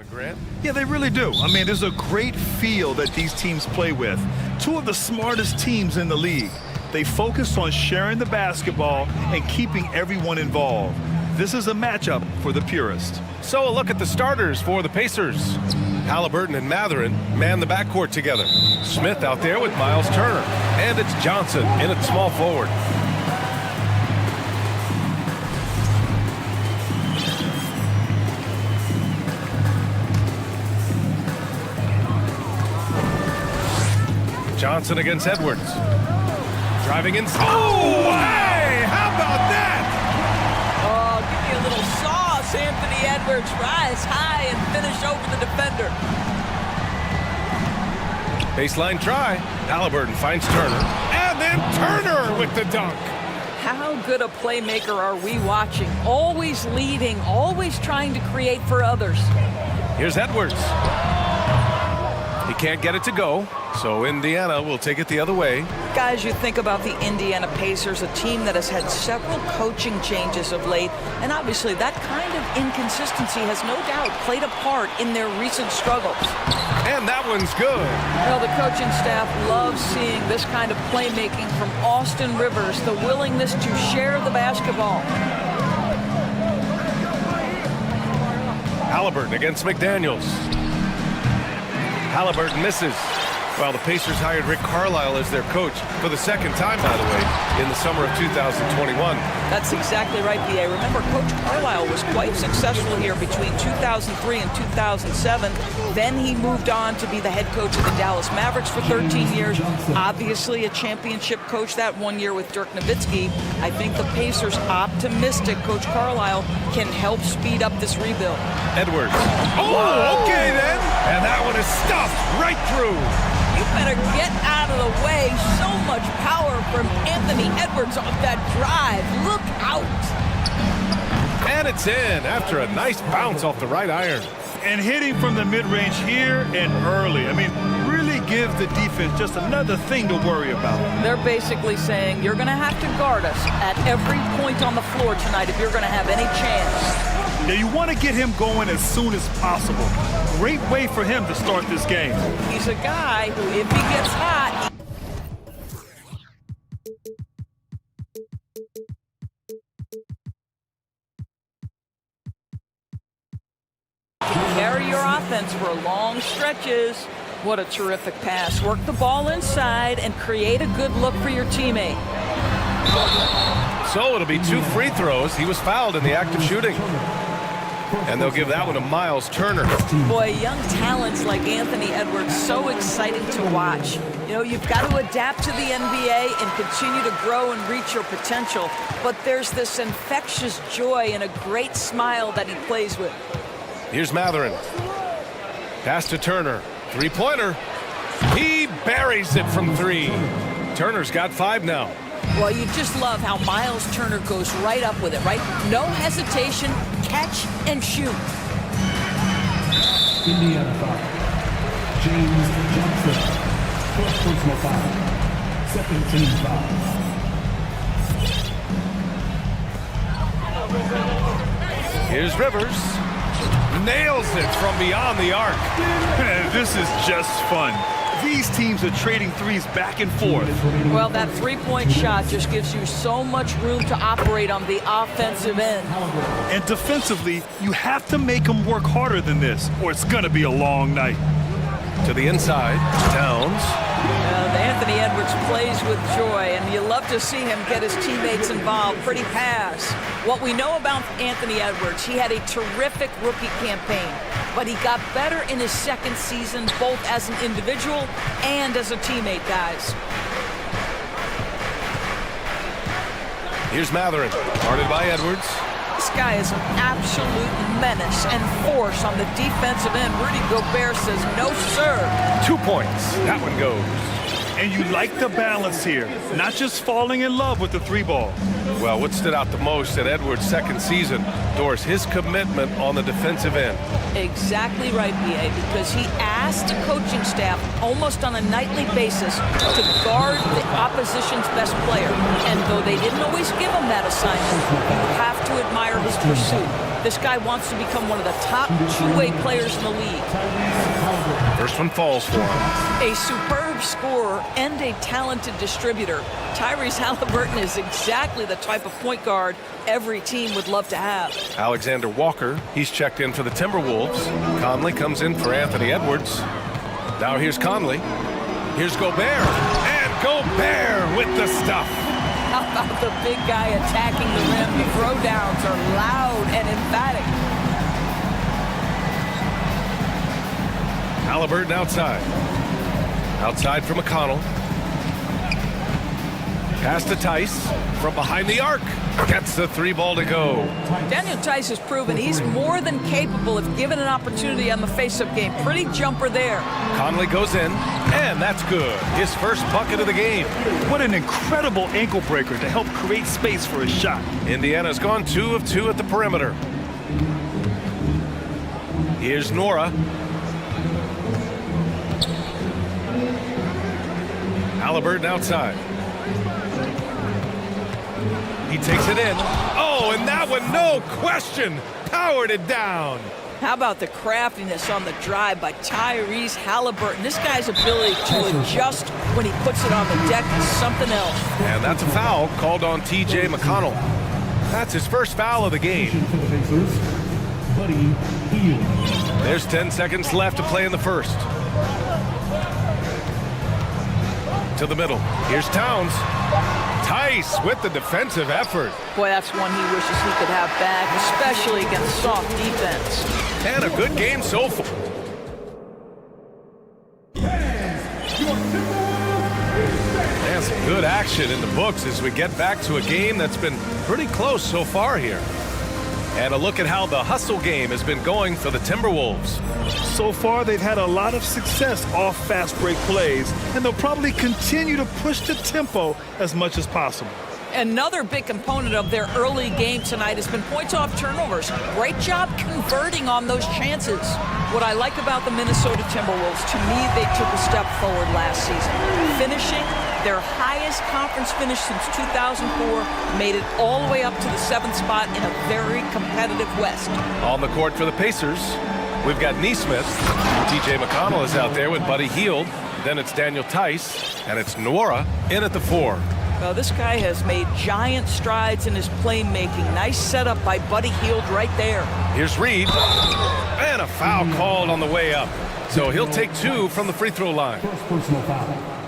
Grant? Yeah, they really do. I mean, there's a great feel that these teams play with. Two of the smartest teams in the league. They focus on sharing the basketball and keeping everyone involved. This is a matchup for the purist. So a look at the starters for the Pacers. Halliburton and Mathurin man the backcourt together. Smith out there with Miles Turner. And it's Johnson in at small forward. Johnson against Edwards. Driving in. Oh, hey! How about that? Oh, give me a little sauce, Anthony Edwards. Rise high and finish over the defender. Baseline try. Halliburton finds Turner. And then Turner with the dunk. How good a playmaker are we watching? Always leading, always trying to create for others. Here's Edwards. He can't get it to go, so Indiana will take it the other way. Guys, you think about the Indiana Pacers, a team that has had several coaching changes of late, and obviously that kind of inconsistency has no doubt played a part in their recent struggles. And that one's good. Well, the coaching staff loves seeing this kind of playmaking from Austin Rivers, the willingness to share the basketball. Halliburton against McDaniels. Halliburton misses. Well, the Pacers hired Rick Carlisle as their coach for the second time, by the way, in the summer of 2021. That's exactly right, B.A. Remember, Coach Carlisle was quite successful here between 2003 and 2007. Then he moved on to be the head coach of the Dallas Mavericks for 13 years. Obviously a championship coach that 1 year with Dirk Nowitzki. I think the Pacers optimistic Coach Carlisle can help speed up this rebuild. Edwards. Oh, okay then. And that one is stuffed right through. You better get out of the way. So much power from Anthony Edwards off that drive. Look out. And it's in after a nice bounce off the right iron. And hitting from the mid-range here and early. I mean, really give the defense just another thing to worry about. They're basically saying you're going to have to guard us at every point on the floor tonight if you're going to have any chance. Now, you want to get him going as soon as possible. Great way for him to start this game. He's a guy who, if he gets hot, can carry your offense for long stretches. What a terrific pass. Work the ball inside and create a good look for your teammate. So it'll be 2 free throws. He was fouled in the act of shooting. And they'll give that one to Miles Turner. Boy, young talents like Anthony Edwards, so exciting to watch. You know, you've got to adapt to the NBA and continue to grow and reach your potential. But there's this infectious joy and a great smile that he plays with. Here's Mathurin. Pass to Turner. Three-pointer. He buries it from 3. Turner's got 5 now. Well, you just love how Miles Turner goes right up with it, right? No hesitation, catch and shoot. Indiana foul. James Johnson. First personal foul. Second team foul. Here's Rivers. Nails it from beyond the arc. This is just fun. These teams are trading threes back and forth. Well, that three-point shot just gives you so much room to operate on the offensive end. And defensively, you have to make them work harder than this, or it's going to be a long night. To the inside, Towns. Anthony Edwards plays with joy, and you love to see him get his teammates involved. Pretty pass. What we know about Anthony Edwards, he had a terrific rookie campaign, but he got better in his second season, both as an individual and as a teammate, guys. Here's Mathurin, guarded by Edwards. This guy is an absolute menace and force on the defensive end. Rudy Gobert says no, sir. 2 points. That one goes. And you like the balance here, not just falling in love with the 3-ball. Well, what stood out the most at Edwards' second season, Doris, his commitment on the defensive end. Exactly right, B.A., because he asked the coaching staff almost on a nightly basis to guard the opposition's best player. And though they didn't always give him that assignment, you have to admire his pursuit. This guy wants to become one of the top two-way players in the league. First one falls for him. A superb scorer and a talented distributor, Tyrese Halliburton is exactly the type of point guard every team would love to have. Alexander Walker, he's checked in for the Timberwolves. Conley comes in for Anthony Edwards. Now here's Conley. Here's Gobert. And Gobert with the stuff. How about the big guy attacking the rim? The throwdowns are loud and emphatic. Halliburton outside. Outside for McConnell. Pass to Tice from behind the arc. Gets the three ball to go. Daniel Tice has proven he's more than capable if given an opportunity on the face-up game. Pretty jumper there. Conley goes in, and that's good. His first bucket of the game. What an incredible ankle breaker to help create space for a shot. Indiana's gone 2 of 2 at the perimeter. Here's Nora. Halliburton outside. He takes it in. Oh, and that one, no question, powered it down. How about the craftiness on the drive by Tyrese Halliburton? This guy's ability to adjust when he puts it on the deck is something else. And that's a foul called on T.J. McConnell. That's his first foul of the game. There's 10 seconds left to play in the first. To the middle. Here's Towns. Tice with the defensive effort. Boy, that's one he wishes he could have back, especially against soft defense. And a good game so far. And some good action in the books as we get back to a game that's been pretty close so far here. And a look at how the hustle game has been going for the Timberwolves. So far, they've had a lot of success off fast break plays, and they'll probably continue to push the tempo as much as possible. Another big component of their early game tonight has been points off turnovers. Great job converting on those chances. What I like about the Minnesota Timberwolves, to me, they took a step forward last season. Finishing their highest conference finish since 2004, made it all the way up to the 7th spot in a very competitive West. On the court for the Pacers, we've got Neesmith. T.J. McConnell is out there with Buddy Hield. Then it's Daniel Tice, and it's Nora in at the 4. Well, this guy has made giant strides in his playmaking. Nice setup by Buddy Hield right there. Here's Reed, and a foul called on the way up. So he'll take 2 from the free throw line.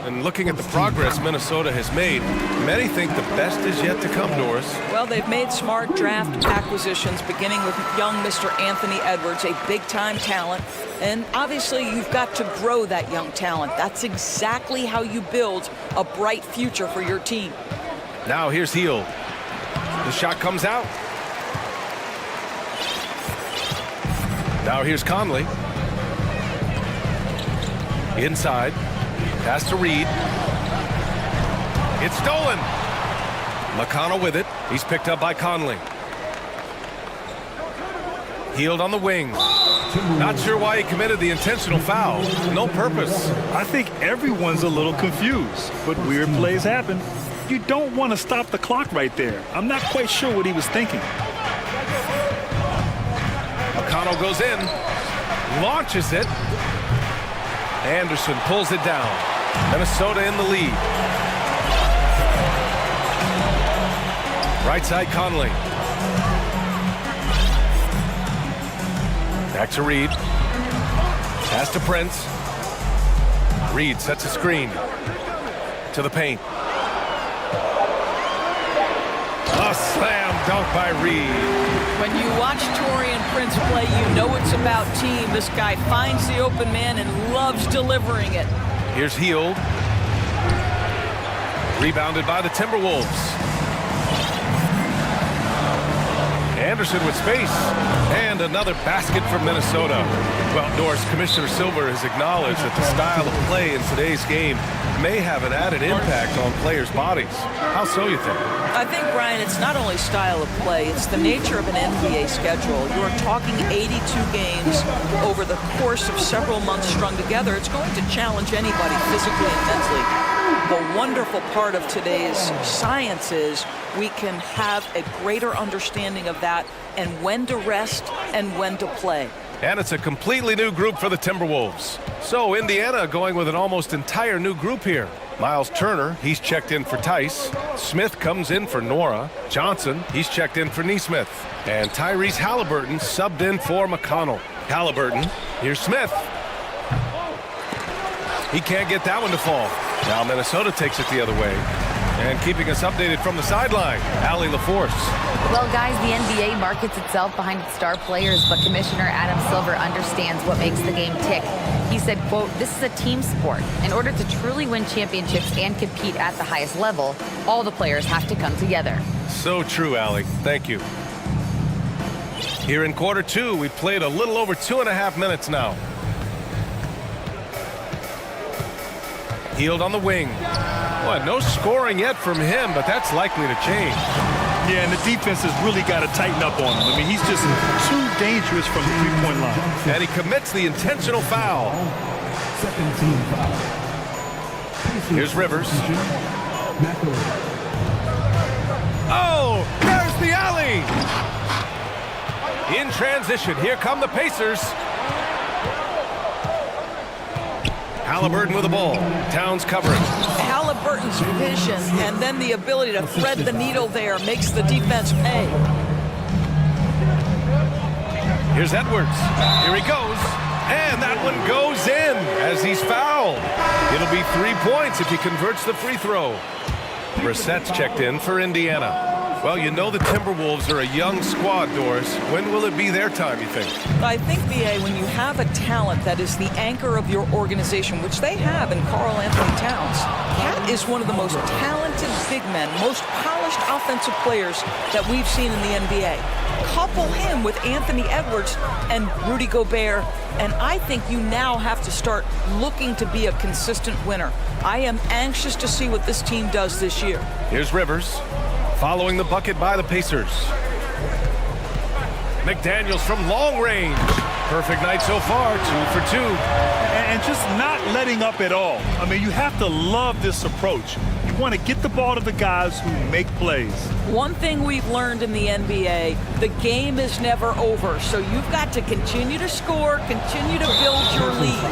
And looking at the progress Minnesota has made, many think the best is yet to come, Doris. Well, they've made smart draft acquisitions, beginning with young Mr. Anthony Edwards, a big-time talent. And obviously, you've got to grow that young talent. That's exactly how you build a bright future for your team. Now here's Hield. The shot comes out. Now here's Conley. Inside. Pass to Reed. It's stolen. McConnell with it. He's picked up by Conley. Hield on the wing. Not sure why he committed the intentional foul. No purpose. I think everyone's a little confused, but weird plays happen. You don't want to stop the clock right there. I'm not quite sure what he was thinking. McConnell goes in. Launches it. Anderson pulls it down. Minnesota in the lead. Right side Conley. Back to Reed. Pass to Prince. Reed sets a screen. To the paint. A slam dunk by Reed. When you watch Taurean Prince play, you know it's about team. This guy finds the open man and loves delivering it. Here's Hield. Rebounded by the Timberwolves. Anderson with space. And another basket for Minnesota. Well, Doris, Commissioner Silver has acknowledged that the style of play in today's game may have an added impact on players' bodies. How so, you think? I think, Brian, it's not only style of play, it's the nature of an NBA schedule. You're talking 82 games over the course of several months strung together. It's going to challenge anybody physically and mentally. The wonderful part of today's science is we can have a greater understanding of that and when to rest and when to play. And it's a completely new group for the Timberwolves. So Indiana going with an almost entire new group here. Miles Turner, he's checked in for Tice. Smith comes in for Nora. Johnson, he's checked in for Neesmith. And Tyrese Halliburton subbed in for McConnell. Halliburton, here's Smith. He can't get that one to fall. Now Minnesota takes it the other way. And keeping us updated from the sideline, Allie LaForce. Well, guys, the NBA markets itself behind its star players, but Commissioner Adam Silver understands what makes the game tick. He said, quote, "This is a team sport. In order to truly win championships and compete at the highest level, all the players have to come together." So true, Allie. Thank you. Here in quarter two, we've played a little over 2.5 minutes now. Healed on the wing. Well, no scoring yet from him, but that's likely to change. Yeah, and the defense has really got to tighten up on him. I mean, he's just too dangerous from the three-point line. And he commits the intentional foul. Here's Rivers. Oh, there's the alley. In transition, here come the Pacers. Halliburton with the ball. Towns covering. Halliburton's vision and then the ability to thread the needle there makes the defense pay. Here's Edwards. Here he goes. And that one goes in as he's fouled. It'll be 3 points if he converts the free throw. Brissett's checked in for Indiana. Well, you know the Timberwolves are a young squad, Doris. When will it be their time, you think? I think, B.A., when you have a talent that is the anchor of your organization, which they have in Karl Anthony Towns, Cat is one of the most talented big men, most polished offensive players that we've seen in the NBA. Couple him with Anthony Edwards and Rudy Gobert, and I think you now have to start looking to be a consistent winner. I am anxious to see what this team does this year. Here's Rivers. Following the bucket by the Pacers. McDaniels from long range. Perfect night so far, 2 for 2. And just not letting up at all. I mean, you have to love this approach. You want to get the ball to the guys who make plays. One thing we've learned in the NBA, the game is never over. So you've got to continue to score, continue to build your lead.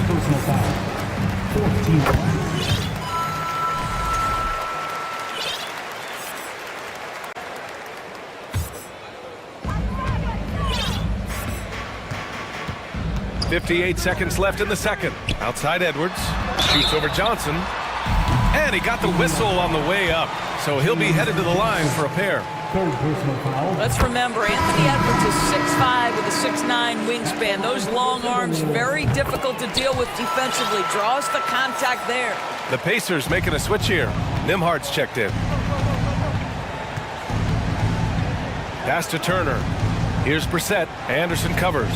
Personal foul. 14. 58 seconds left in the second. Outside Edwards. Shoots over Johnson. And he got the whistle on the way up. So he'll be headed to the line for a pair. Let's remember, Anthony Edwards is 6'5" with a 6'9" wingspan. Those long arms, very difficult to deal with defensively. Draws the contact there. The Pacers making a switch here. Nimhard's checked in. Pass to Turner. Here's Brissett. Anderson covers.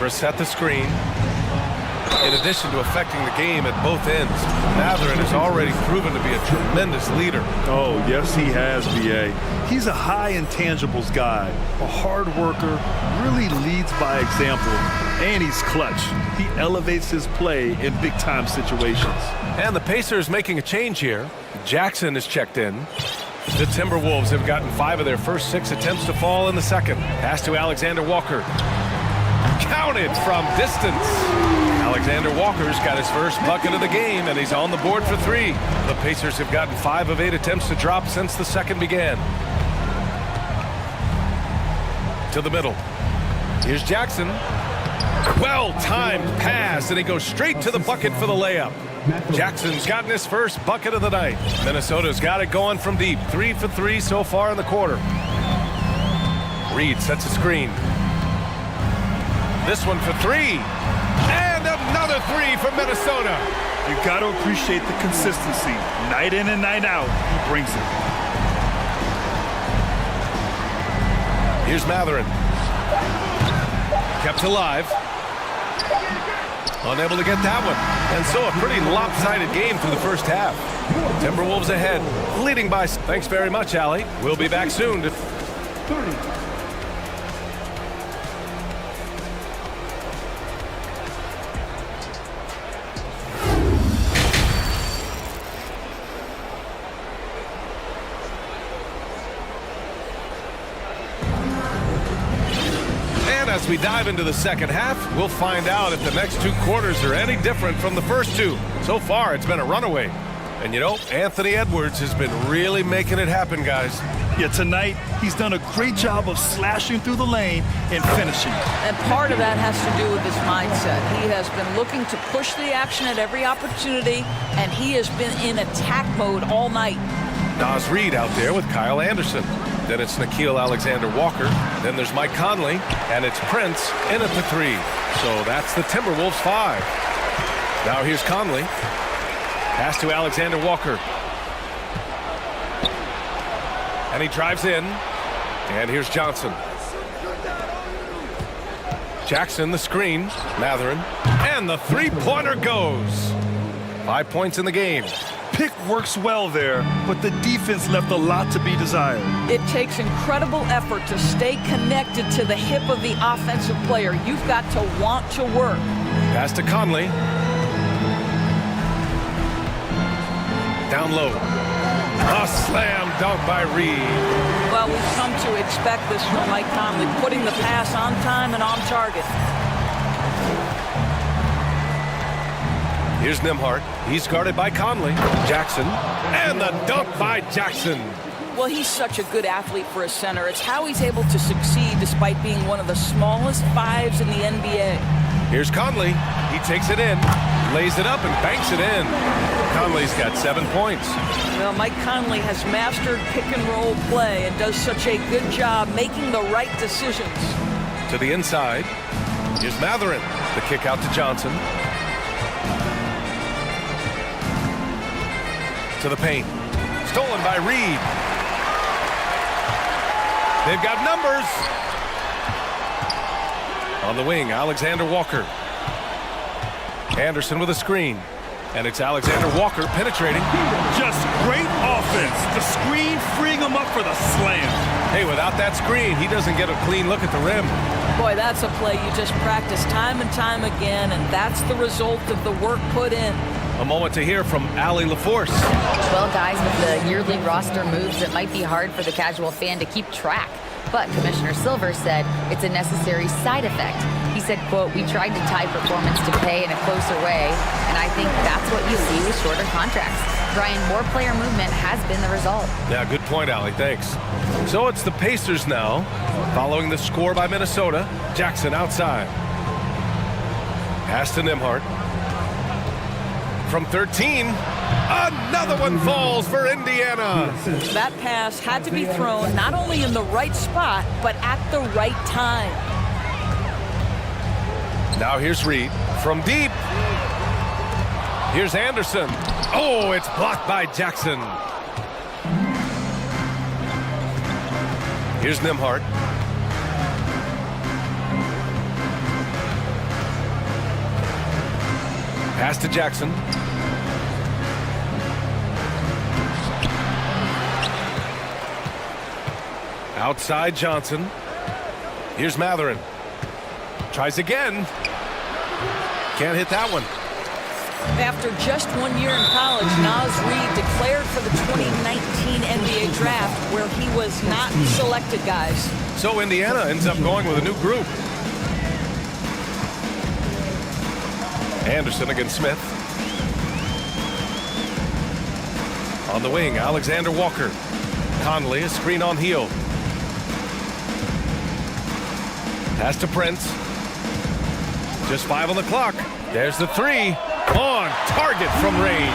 Brissett the screen. In addition to affecting the game at both ends, Mathurin has already proven to be a tremendous leader. Oh, yes, he has, B.A. He's a high intangibles guy, a hard worker, really leads by example, and he's clutch. He elevates his play in big-time situations. And the Pacers making a change here. Jackson is checked in. The Timberwolves have gotten 5 of their first 6 attempts to fall in the second. Pass to Alexander Walker. Counted from distance. Alexander Walker's got his first bucket of the game, and he's on the board for 3. The Pacers have gotten 5 of 8 attempts to drop since the second began. To the middle. Here's Jackson. Well-timed pass, and he goes straight to the bucket for the layup. Jackson's gotten his first bucket of the night. Minnesota's got it going from deep. 3 for 3 so far in the quarter. Reed sets a screen. This one for 3. And another 3 for Minnesota. You got to appreciate the consistency. Night in and night out, he brings it. Here's Matherin. Kept alive. Unable to get that one. And so a pretty lopsided game through the first half. Timberwolves ahead, leading by... Thanks very much, Allie. We'll be back soon. 30. As we dive into the second half, we'll find out if the next two quarters are any different from the first two. So far, it's been a runaway. And you know, Anthony Edwards has been really making it happen, guys. Yeah, tonight, he's done a great job of slashing through the lane and finishing. And part of that has to do with his mindset. He has been looking to push the action at every opportunity, and he has been in attack mode all night. Naz Reid out there with Kyle Anderson. Then it's Nickeil Alexander-Walker. Then there's Mike Conley. And it's Prince in at the 3. So that's the Timberwolves 5. Now here's Conley. Pass to Alexander-Walker. And he drives in. And here's Johnson. Jackson, the screen. Matherin. And the three-pointer goes. 5 points in the game. Pick works well there, but the defense left a lot to be desired. It takes incredible effort to stay connected to the hip of the offensive player. You've got to want to work. Pass to Conley. Down low. A slam dunk by Reid. Well, we've come to expect this from Mike Conley, putting the pass on time and on target. Here's Nembhard. He's guarded by Conley. Jackson. And the dunk by Jackson. Well, he's such a good athlete for a center. It's how he's able to succeed despite being one of the smallest 5s in the NBA. Here's Conley. He takes it in, lays it up, and banks it in. Conley's got 7 points. Well, Mike Conley has mastered pick-and-roll play and does such a good job making the right decisions. To the inside. Here's Matherin. The kick out to Johnson. To the paint. Stolen by Reid. They've got numbers. On the wing, Alexander-Walker. Anderson with a screen. And it's Alexander-Walker penetrating. Just great offense. The screen freeing him up for the slam. Hey, without that screen, he doesn't get a clean look at the rim. Boy, that's a play you just practice time and time again, and that's the result of the work put in. A moment to hear from Allie LaForce. Well, guys, with the yearly roster moves, it might be hard for the casual fan to keep track. But Commissioner Silver said it's a necessary side effect. He said, quote, "We tried to tie performance to pay in a closer way, and I think that's what you see with shorter contracts." Brian, more player movement has been the result. Yeah, good point, Allie. Thanks. So it's the Pacers now, following the score by Minnesota. Jackson outside. Pass to Nembhard. From 13, another one falls for Indiana. That pass had to be thrown not only in the right spot, but at the right time. Now here's Reid from deep. Here's Anderson. Oh, it's blocked by Jackson. Here's Nembhard. Pass to Jackson. Outside Johnson. Here's Matherin. Tries again. Can't hit that one. After just 1 year in college, Naz Reid declared for the 2019 NBA draft, where he was not selected, guys. So Indiana ends up going with a new group. Anderson against Smith. On the wing, Alexander-Walker. Conley, a screen on heel. Pass to Prince. Just 5 on the clock. There's the 3. On target from range.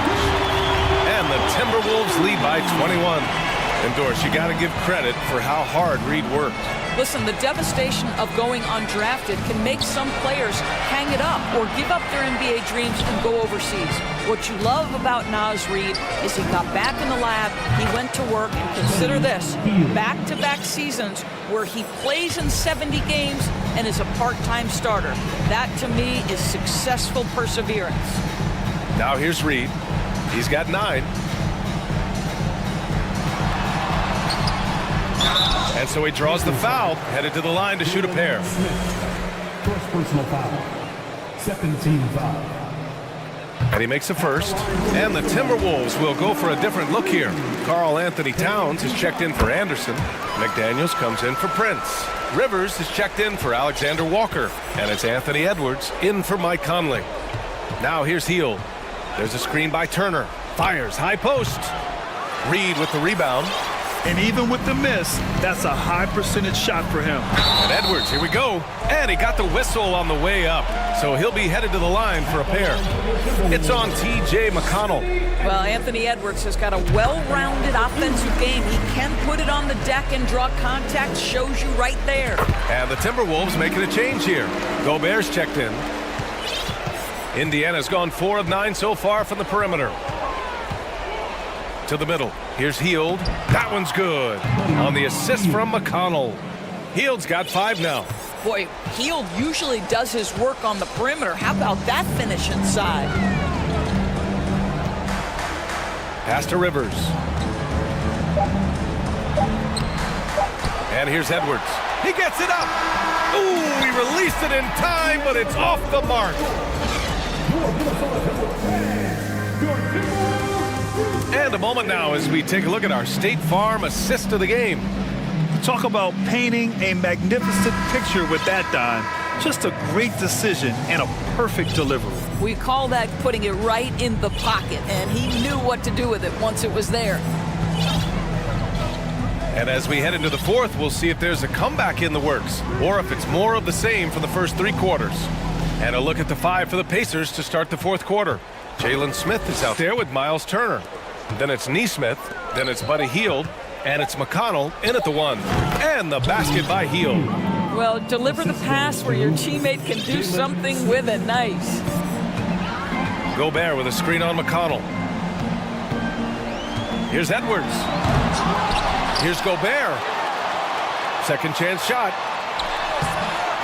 And the Timberwolves lead by 21. And Doris, you got to give credit for how hard Reed worked. Listen, the devastation of going undrafted can make some players hang it up or give up their NBA dreams and go overseas. What you love about Naz Reid is he got back in the lab, he went to work, and consider this, back-to-back seasons where he plays in 70 games and is a part-time starter. That, to me, is successful perseverance. Now here's Reed. He's got 9. And so he draws the foul, headed to the line to shoot a pair. First personal foul. Second team foul. And he makes a first. And the Timberwolves will go for a different look here. Karl Anthony Towns is checked in for Anderson. McDaniels comes in for Prince. Rivers is checked in for Alexander Walker. And it's Anthony Edwards in for Mike Conley. Now here's Hield. There's a screen by Turner. Fires, high post. Reed with the rebound. And even with the miss, that's a high percentage shot for him. And Edwards, here we go. And he got the whistle on the way up. So he'll be headed to the line for a pair. It's on T.J. McConnell. Well, Anthony Edwards has got a well-rounded offensive game. He can put it on the deck and draw contact. Shows you right there. And the Timberwolves making a change here. Gobert's checked in. Indiana's gone 4 of 9 so far from the perimeter. To the middle. Here's Hield. That one's good. On the assist from McConnell. Hield's got 5 now. Boy, Hield usually does his work on the perimeter. How about that finish inside? Pass to Rivers. And here's Edwards. He gets it up. Ooh, he released it in time, but it's off the mark. And a moment now as we take a look at our State Farm assist of the game. Talk about painting a magnificent picture with that dime. Just a great decision and a perfect delivery. We call that putting it right in the pocket, and he knew what to do with it once it was there. And as we head into the fourth, we'll see if there's a comeback in the works, or if it's more of the same for the first 3 quarters. And a look at the 5 for the Pacers to start the fourth quarter. Jalen Smith is out there with Miles Turner. Then it's Nesmith, then it's Buddy Hield, and it's McConnell in at the 1. And the basket by Hield. Well, deliver the pass where your teammate can do something with it. Nice. Gobert with a screen on McConnell. Here's Edwards. Here's Gobert. Second chance shot.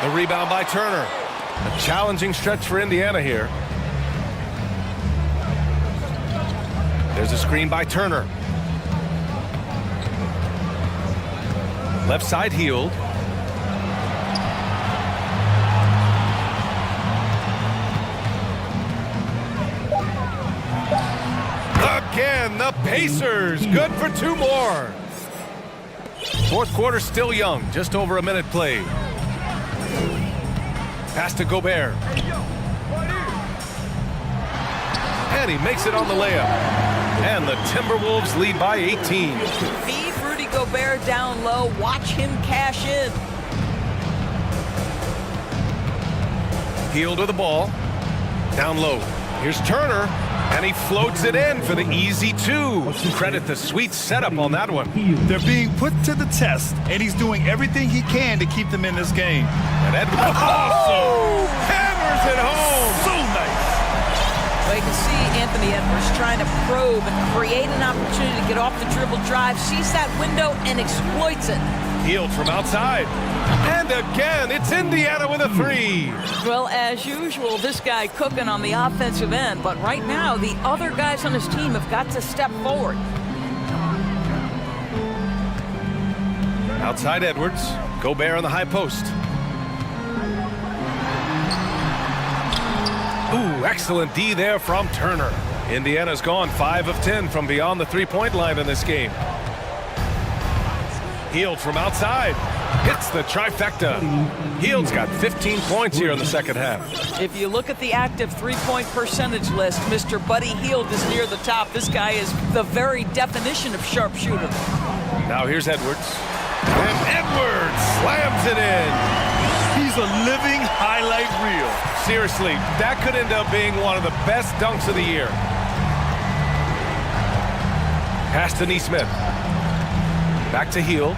The rebound by Turner. A challenging stretch for Indiana here. There's a screen by Turner. Left side Hield. Again, the Pacers. Good for 2 more. Fourth quarter still young. Just over a minute played. Pass to Gobert. And he makes it on the layup. And the Timberwolves lead by 18. Feed Rudy Gobert down low. Watch him cash in. Hield with the ball. Down low. Here's Turner. And he floats it in for the easy 2. Credit the sweet setup on that one. They're being put to the test, and he's doing everything he can to keep them in this game. And Edwards hammers it home. So nice. Well, you can see Anthony Edwards trying to probe and create an opportunity to get off the dribble drive, sees that window and exploits it. Hield from outside. And again, it's Indiana with a 3. Well, as usual, this guy cooking on the offensive end, but right now, the other guys on his team have got to step forward. Outside Edwards. Gobert on the high post. Ooh, excellent D there from Turner. Indiana's gone 5 of 10 from beyond the 3-point line in this game. Hield from outside. Hits the trifecta. Hield's got 15 points here in the second half. If you look at the active three-point percentage list, Mr. Buddy Hield is near the top. This guy is the very definition of sharpshooter. Now here's Edwards. And Edwards slams it in. He's a living highlight reel. Seriously, that could end up being one of the best dunks of the year. Pass to Nesmith. Back to Heel.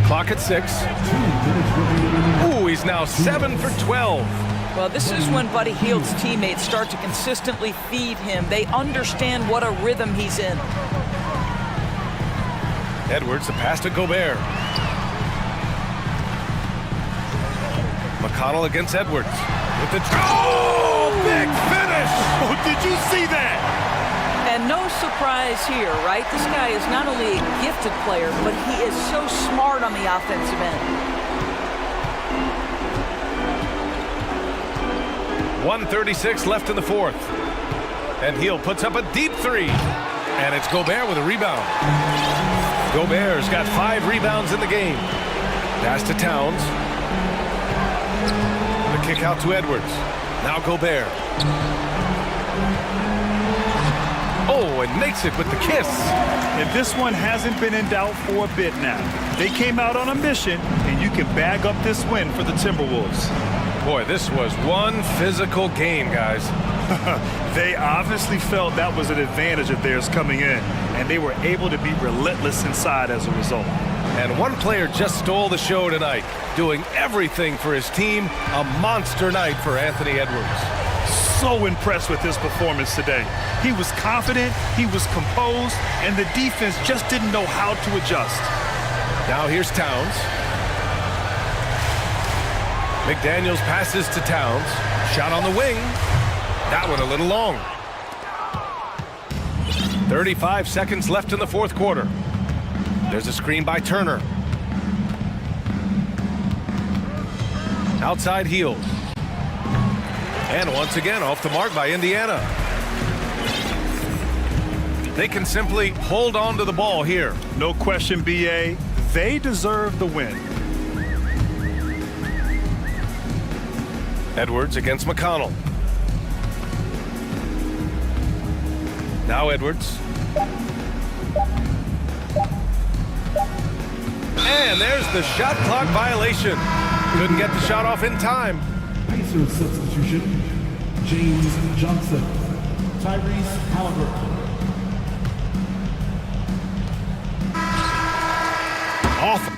Clock at 6. Ooh, he's now 7 for 12. Well, this is when Buddy Hield's teammates start to consistently feed him. They understand what a rhythm he's in. Edwards, the pass to Gobert. McConnell against Edwards. With the big finish! Oh, did you see that? And no surprise here, right? This guy is not only a gifted player, but he is so smart on the offensive end. 1:36 left in the fourth. And Heel puts up a deep three. And it's Gobert with a rebound. Gobert's got 5 rebounds in the game. Pass to Towns. The kick out to Edwards. Now Gobert. Oh, and makes it with the kiss. And this one hasn't been in doubt for a bit now. They came out on a mission, and you can bag up this win for the Timberwolves. Boy, this was one physical game, guys. They obviously felt that was an advantage of theirs coming in, and they were able to be relentless inside as a result. And one player just stole the show tonight, doing everything for his team. A monster night for Anthony Edwards. So impressed with his performance today. He was confident, he was composed, and the defense just didn't know how to adjust. Now here's Towns. McDaniels passes to Towns. Shot on the wing. That one a little long. 35 seconds left in the fourth quarter. There's a screen by Turner. Outside Heel. And once again off the mark by Indiana. They can simply hold on to the ball here. No question, BA. They deserve the win. Edwards against McConnell. Now Edwards. And there's the shot clock violation. Couldn't get the shot off in time. Pacers substitution, James Johnson, Tyrese Halliburton. Off.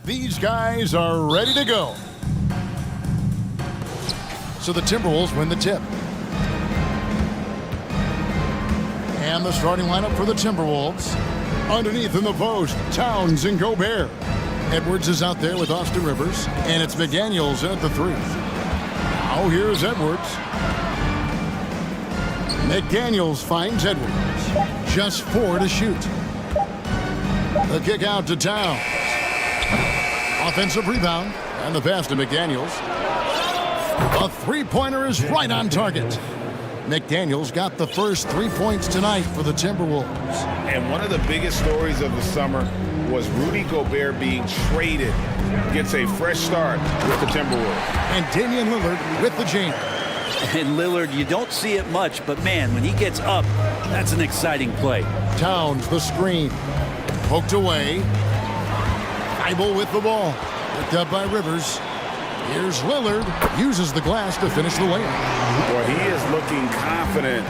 These guys are ready to go. So the Timberwolves win the tip. And the starting lineup for the Timberwolves. Underneath in the post, Towns and Gobert. Edwards is out there with Austin Rivers. And it's McDaniels at the 3. Now here's Edwards. McDaniels finds Edwards. Just 4 to shoot. The kick out to Towns. Offensive rebound. And the pass to McDaniels. A three-pointer is right on target. McDaniels got the first 3 points tonight for the Timberwolves. And one of the biggest stories of the summer was Rudy Gobert being traded. Gets a fresh start with the Timberwolves. And Damian Lillard with the jam. And Lillard, you don't see it much, but man, when he gets up, that's an exciting play. Towns the screen. Poked away. Thibault with the ball. Picked up by Rivers. Here's Lillard. Uses the glass to finish the layup. Boy, he is looking confident.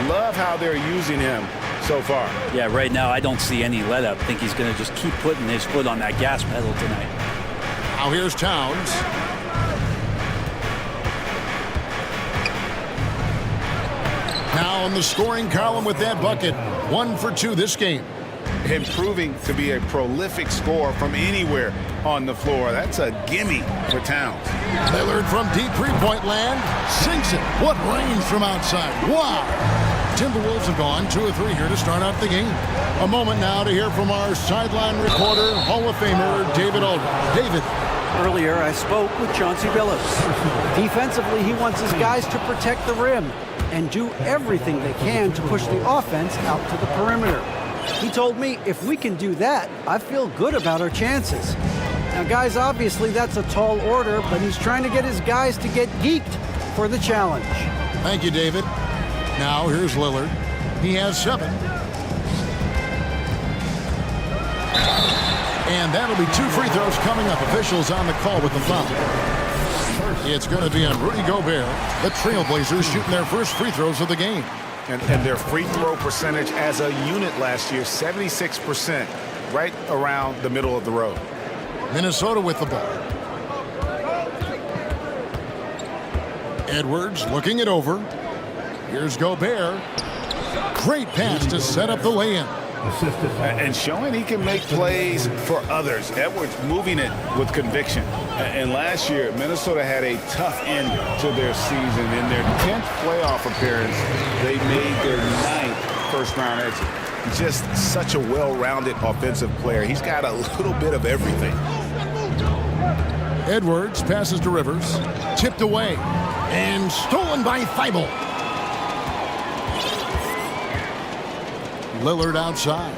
Love how they're using him so far. Yeah, right now I don't see any let up. I think he's going to just keep putting his foot on that gas pedal tonight. Now here's Towns. Now in the scoring column with that bucket. 1 for 2 this game. Improving to be a prolific scorer from anywhere on the floor. That's a gimme for Towns. Lillard from deep three-point land. Sinks it. What range from outside. Wow. Timberwolves have gone 2 of 3 here to start out the game. A moment now to hear from our sideline reporter, Hall of Famer David Aldridge. David. Earlier, I spoke with Chauncey Billups. Defensively, he wants his guys to protect the rim and do everything they can to push the offense out to the perimeter. He told me if we can do that, I feel good about our chances. Now, guys, obviously that's a tall order, but he's trying to get his guys to get geeked for the challenge. Thank you, David. Now, here's Lillard. He has 7. And that'll be 2 free throws coming up. Officials on the call with the foul. It's going to be on Rudy Gobert. The Trailblazers shooting their first free throws of the game. And their free throw percentage as a unit last year, 76%, right around the middle of the road. Minnesota with the ball. Edwards looking it over. Here's Gobert. Great pass to set up the lay-in. And showing he can make plays for others. Edwards moving it with conviction. And last year, Minnesota had a tough end to their season. In their 10th playoff appearance, they made their 9th first-round exit. Just such a well-rounded offensive player. He's got a little bit of everything. Edwards passes to Rivers. Tipped away. And stolen by Thibault. Lillard outside.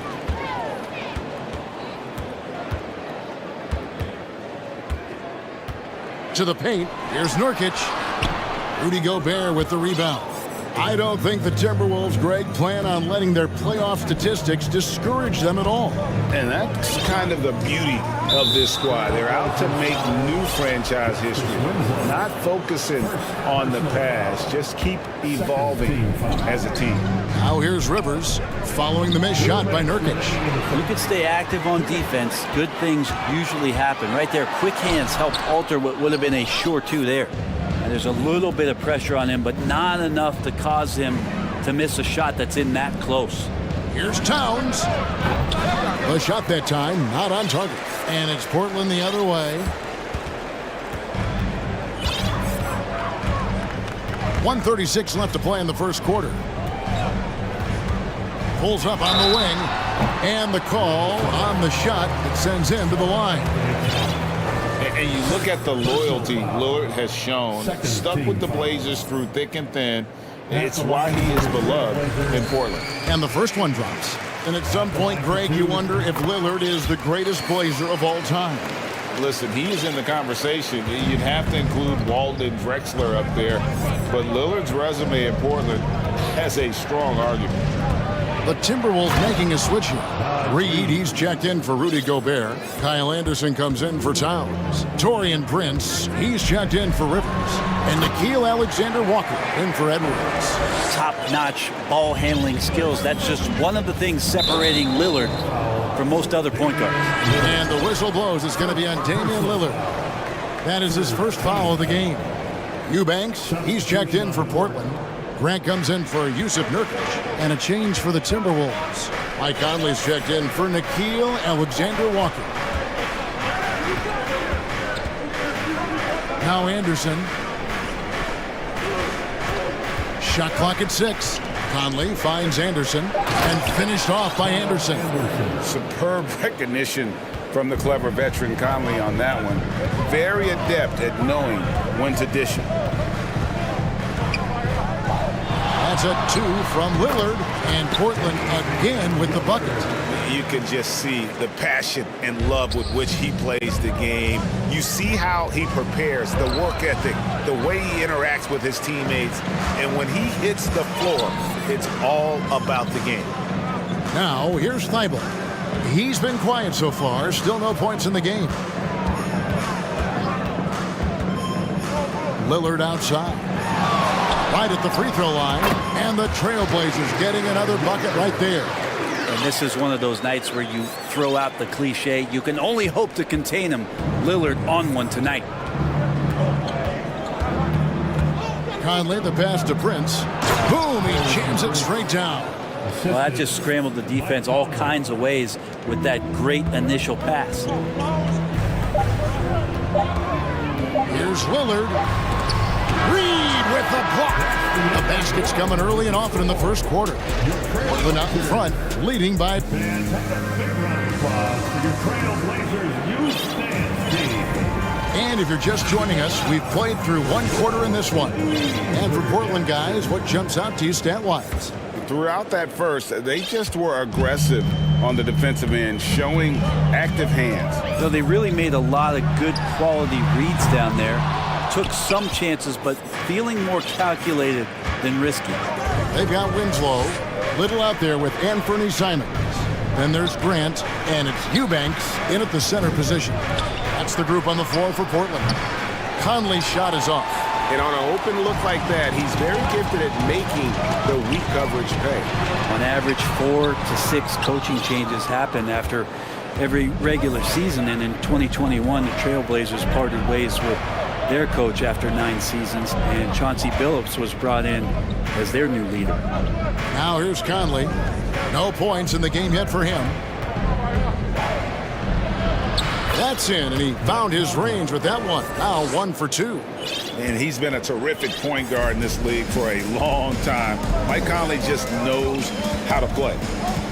To the paint. Here's Nurkic. Rudy Gobert with the rebound. I don't think the Timberwolves, Greg, plan on letting their playoff statistics discourage them at all. And that's kind of the beauty of this squad. They're out to make new franchise history, not focusing on the past. Just keep evolving as a team. Now here's Rivers following the missed shot by Nurkic. You can stay active on defense. Good things usually happen. Right there, quick hands helped alter what would have been a sure 2 there. And there's a little bit of pressure on him, but not enough to cause him to miss a shot that's in that close. Here's Towns. The shot that time, not on target. And it's Portland the other way. 1:36 left to play in the first quarter. Pulls up on the wing. And the call on the shot that sends him to the line. And you look at the loyalty Lillard has shown, stuck with the Blazers through thick and thin. It's why he is beloved in Portland. And the first one drops. And at some point, Greg, you wonder if Lillard is the greatest Blazer of all time. Listen, he is in the conversation. You'd have to include Walden Drexler up there. But Lillard's resume in Portland has a strong argument. The Timberwolves making a switch here. Reed, he's checked in for Rudy Gobert. Kyle Anderson comes in for Towns. Taurean Prince, he's checked in for Rivers. And Nickeil Alexander-Walker in for Edwards. Top-notch ball handling skills. That's just one of the things separating Lillard from most other point guards. And the whistle blows. It's going to be on Damian Lillard. That is his first foul of the game. Eubanks, he's checked in for Portland. Grant comes in for Yusuf Nurkic, and a change for the Timberwolves. Mike Conley's checked in for Nickeil Alexander-Walker. Now Anderson. Shot clock at 6. Conley finds Anderson, and finished off by Anderson. Superb recognition from the clever veteran Conley on that one. Very adept at knowing when to dish it. That's a 2 from Lillard, and Portland again with the bucket. You can just see the passion and love with which he plays the game. You see how he prepares, the work ethic, the way he interacts with his teammates. And when he hits the floor, it's all about the game. Now, here's Thibault. He's been quiet so far. Still no points in the game. Lillard outside. Right at the free throw line. And the Trailblazers getting another bucket right there. And this is one of those nights where you throw out the cliche. You can only hope to contain him. Lillard on one tonight. Conley, the pass to Prince. Boom, he jams it straight down. Well, that just scrambled the defense all kinds of ways with that great initial pass. Here's Lillard. Reed with the block. The basket's coming early and often in the first quarter. Portland out in front, leading by... And if you're just joining us, we've played through one quarter in this one. And for Portland guys, what jumps out to you stat-wise? Throughout that first, they just were aggressive on the defensive end, showing active hands. So they really made a lot of good quality reads down there. Took some chances, but feeling more calculated than risky. They've got Winslow, Little out there with Anthony Simons. Then there's Grant, and it's Eubanks in at the center position. That's the group on the floor for Portland. Conley's shot is off. And on an open look like that, he's very gifted at making the weak coverage pay. On average, 4 to 6 coaching changes happen after every regular season, and in 2021, the Trailblazers parted ways with their coach after 9 seasons, and Chauncey Billups was brought in as their new leader. Now here's Conley. No points in the game yet for him. That's in, and he found his range with that one. Now 1 for 2. And he's been a terrific point guard in this league for a long time. Mike Conley just knows how to play.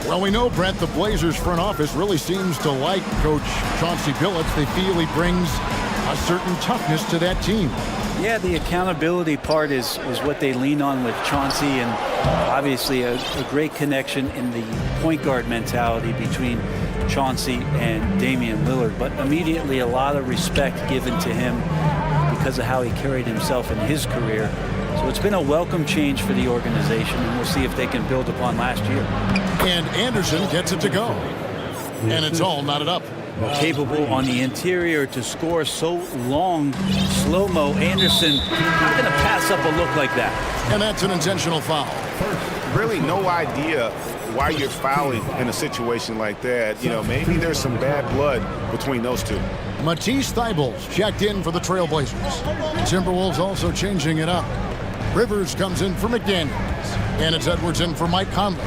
Well, we know, Brent, the Blazers front office really seems to like Coach Chauncey Billups. They feel he brings a certain toughness to that team. Yeah, the accountability part is what they lean on with Chauncey, and obviously a great connection in the point guard mentality between Chauncey and Damian Lillard, but immediately a lot of respect given to him because of how he carried himself in his career. So it's been a welcome change for the organization, and we'll see if they can build upon last year. And Anderson gets it to go. And it's all knotted up. Capable on the interior to score so long, slow-mo. Anderson not going to pass up a look like that. And that's an intentional foul. Really no idea why you're fouling in a situation like that. You know, maybe there's some bad blood between those two. Matisse Thybulle checked in for the Trailblazers. Timberwolves also changing it up. Rivers comes in for McDaniels. And it's Edwards in for Mike Conley.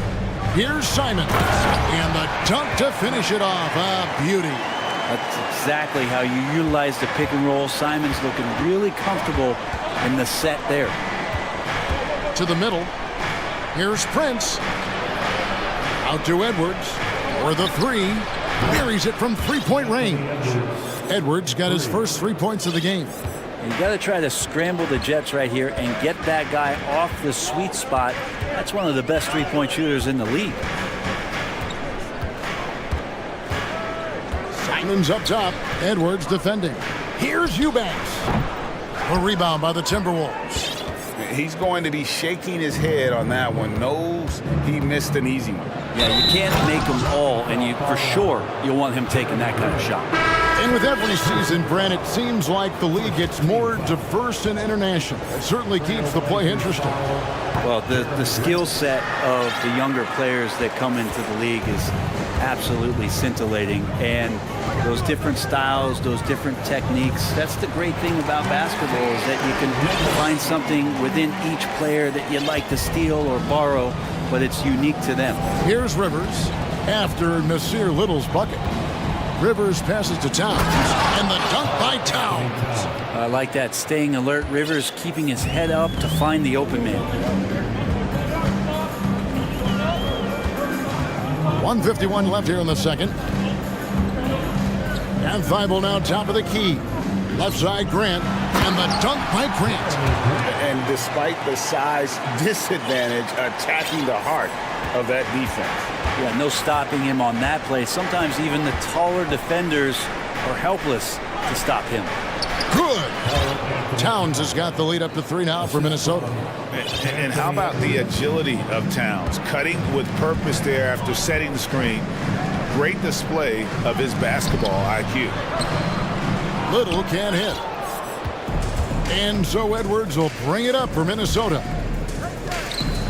Here's Simons. And the dunk to finish it off. A beauty. That's exactly how you utilize the pick and roll. Simons looking really comfortable in the set there. To the middle. Here's Prince. Out to Edwards. For the 3. Buries it from three-point range. Edwards got his first 3 points of the game. You got to try to scramble the Jets right here and get that guy off the sweet spot. That's one of the best three-point shooters in the league. Simons up top. Edwards defending. Here's Eubanks. A rebound by the Timberwolves. He's going to be shaking his head on that one. Knows he missed an easy one. Yeah, you can't make them all, and for sure you'll want him taking that kind of shot. And with every season, Brent, it seems like the league gets more diverse and international. It certainly keeps the play interesting. Well, the skill set of the younger players that come into the league is absolutely scintillating. And those different styles, those different techniques, that's the great thing about basketball is that you can find something within each player that you'd like to steal or borrow, but it's unique to them. Here's Rivers after Nasir Little's bucket. Rivers passes to Towns, and the dunk by Towns. I like that, staying alert. Rivers keeping his head up to find the open man. 1:51 left here in the second. And Thibault now top of the key. Left side Grant, and the dunk by Grant. And despite the size disadvantage, attacking the heart of that defense. Yeah, no stopping him on that play. Sometimes even the taller defenders are helpless to stop him. Good. Towns has got the lead up to 3 now for Minnesota. And how about the agility of Towns? Cutting with purpose there after setting the screen. Great display of his basketball IQ. Little can't hit. And so Edwards will bring it up for Minnesota.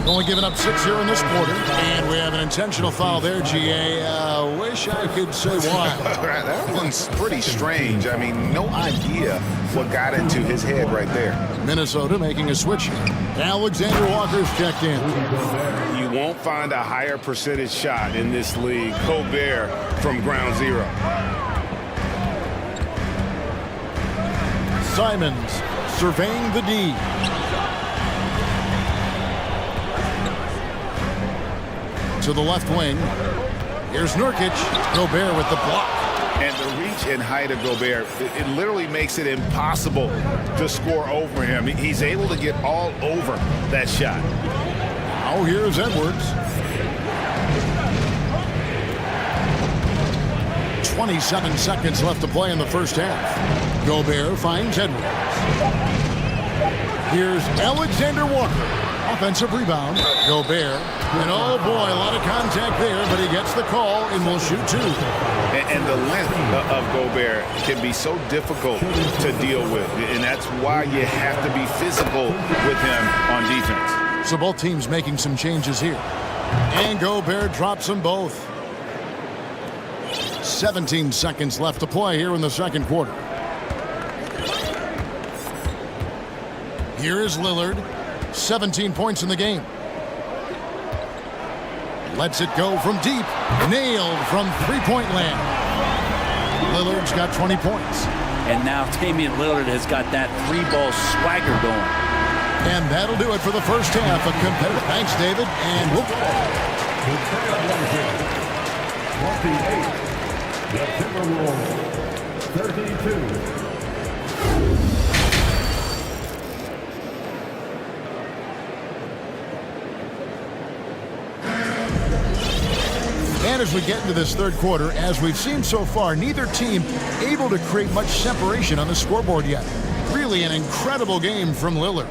Only giving up 6 here in this quarter. And we have an intentional foul there, GA. Wish I could say why. That one's pretty strange. I mean, no idea what got into his head right there. Minnesota making a switch here. Alexander Walker's checked in. You won't find a higher percentage shot in this league. Gobert from ground zero. Simons surveying the D. To the left wing. Here's Nurkic. Gobert with the block. And the reach and height of Gobert, it literally makes it impossible to score over him. He's able to get all over that shot. Now here's Edwards. 27 seconds left to play in the first half. Gobert finds Edwards. Here's Alexander Walker. Offensive rebound. Gobert. And oh boy, a lot of contact there, but he gets the call and will shoot 2. And the length of Gobert can be so difficult to deal with. And that's why you have to be physical with him on defense. So both teams making some changes here. And Gobert drops them both. 17 seconds left to play here in the second quarter. Here is Lillard. 17 points in the game. Lets it go from deep. Nailed from three-point land. Lillard's got 20 points. And now Damian Lillard has got that 3-ball swagger going. And that'll do it for the first half of competitive. Thanks, David. And we'll go. 28, the Timberwolves, 32. And as we get into this third quarter, as we've seen so far, neither team able to create much separation on the scoreboard yet. Really an incredible game from Lillard.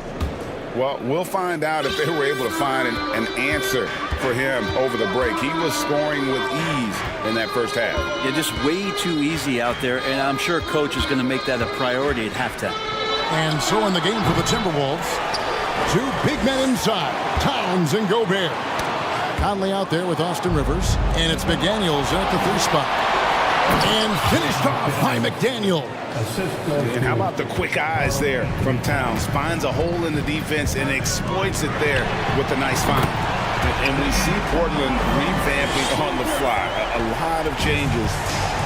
Well, we'll find out if they were able to find an answer for him over the break. He was scoring with ease in that first half. Yeah, just way too easy out there, and I'm sure coach is going to make that a priority at halftime. And so in the game for the Timberwolves, 2 big men inside, Towns and Gobert. Conley out there with Austin Rivers, and it's McDaniels at the 3 spot. And finished off by McDaniel. And how about the quick eyes there from Towns? Finds a hole in the defense and exploits it there with a nice find. And we see Portland revamping on the fly. A lot of changes,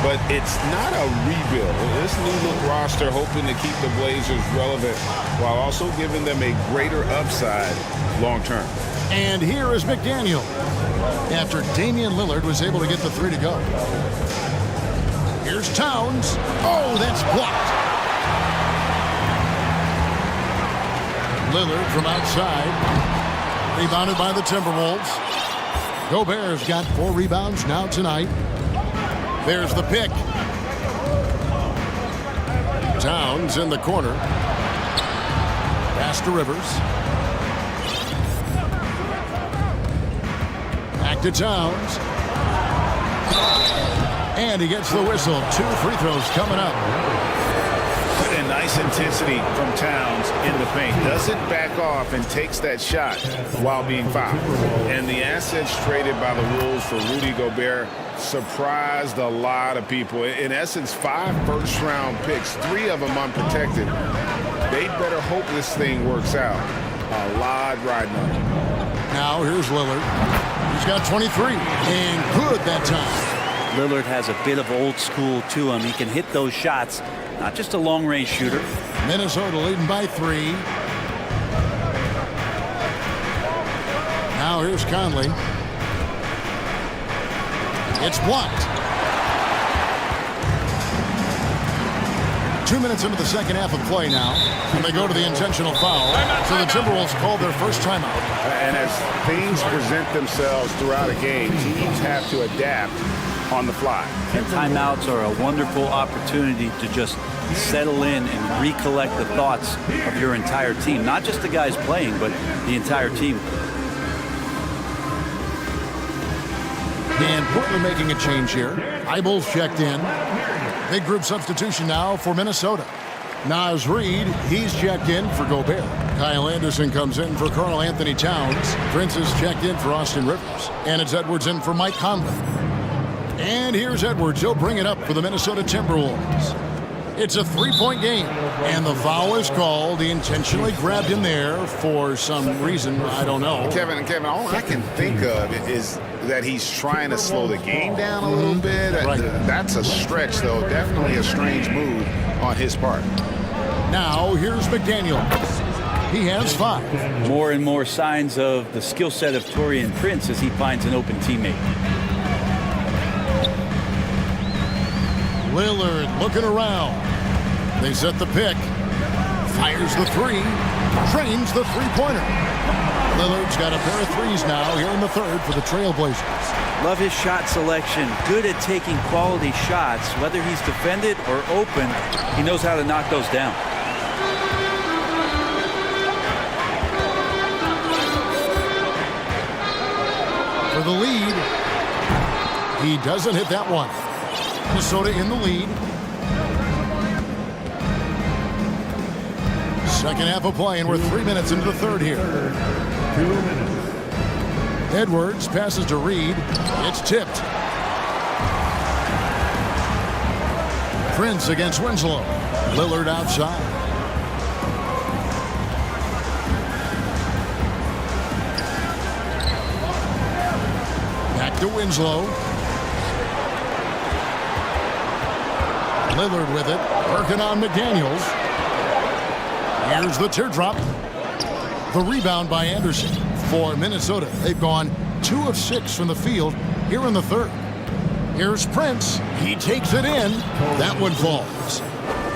but it's not a rebuild. This new look roster hoping to keep the Blazers relevant while also giving them a greater upside long term. And here is McDaniel after Damian Lillard was able to get the 3 to go. Here's Towns. Oh, that's blocked. Lillard from outside. Rebounded by the Timberwolves. Gobert's got 4 rebounds now tonight. There's the pick. Towns in the corner. Pass to Rivers. Back Back to Towns. And he gets the whistle. 2 free throws coming up. And nice intensity from Towns in the paint. Doesn't back off and takes that shot while being fouled. And the assets traded by the Wolves for Rudy Gobert surprised a lot of people. In essence, 5 first-round picks, 3 of them unprotected. They better hope this thing works out. A lot riding on it. Now here's Lillard. He's got 23 and good that time. Lillard has a bit of old school to him. He can hit those shots, not just a long-range shooter. Minnesota leading by 3. Now here's Conley. It's blocked. 2 minutes into the second half of play now, and they go to the intentional foul. So the Timberwolves call their first timeout. And as things present themselves throughout a game, teams have to adapt on the fly. And timeouts are a wonderful opportunity to just settle in and recollect the thoughts of your entire team. Not just the guys playing, but the entire team. And Portland making a change here. Eyeballs checked in. Big group substitution now for Minnesota. Naz Reid, he's checked in for Gobert. Kyle Anderson comes in for Karl Anthony Towns. Prince is checked in for Austin Rivers. And it's Edwards in for Mike Conley. And here's Edwards. He'll bring it up for the Minnesota Timberwolves. It's a 3-point game. And the foul is called. He intentionally grabbed him there for some reason. I don't know. Kevin, all I can think of is that he's trying to slow the game down a little bit. Right. That's a stretch, though. Definitely a strange move on his part. Now, here's McDaniel. He has 5. More and more signs of the skill set of Taurean Prince as he finds an open teammate. Lillard looking around. They set the pick. Fires the 3. Trains the 3-pointer. Lillard's got a pair of 3s now here in the third for the Trailblazers. Love his shot selection. Good at taking quality shots. Whether he's defended or open, he knows how to knock those down. For the lead. He doesn't hit that one. Minnesota in the lead. Second half of play, and we're 3 minutes into the third here. 2 minutes. Edwards passes to Reid. It's tipped. Prince against Winslow. Lillard outside. Back to Winslow. Lillard with it. Working on McDaniels. Here's the teardrop. The rebound by Anderson for Minnesota. They've gone 2 of 6 from the field here in the third. Here's Prince. He takes it in. That one falls.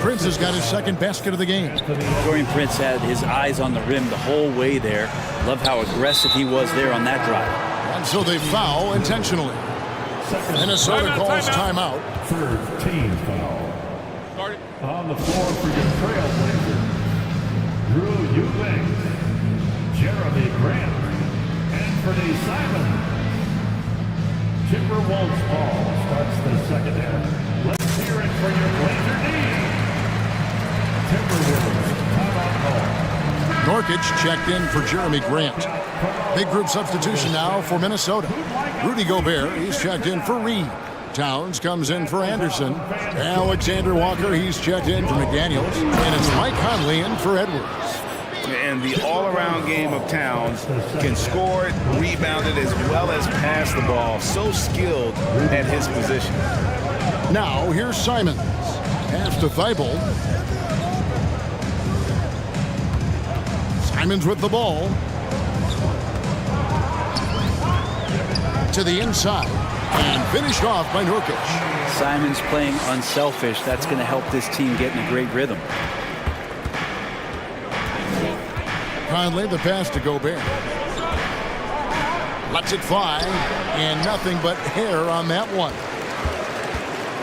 Prince has got his second basket of the game. Taurean Prince had his eyes on the rim the whole way there. Love how aggressive he was there on that drive. And so they foul intentionally. Minnesota calls timeout. Third team foul. On the floor for your Trailblazers, Drew Eubanks, Jeremy Grant, Anthony Simon. Timberwolves ball starts the second half. Let's hear it for your Blazer D. Timberwolves timeout call. Norkic checked in for Jeremy Grant. Big group substitution now for Minnesota. Rudy Gobert, he's checked in for Reid. Towns comes in for Anderson. Alexander Walker, he's checked in for McDaniels. And it's Mike Conley in for Edwards. And the all-around game of Towns can score it, rebound it, as well as pass the ball. So skilled at his position. Now, here's Simons. Pass to Thibault. Simons with the ball. To the inside. And finished off by Norkic. Simons playing unselfish. That's going to help this team get in a great rhythm. Conley, the pass to Gobert. Lets it fly. And nothing but hair on that one.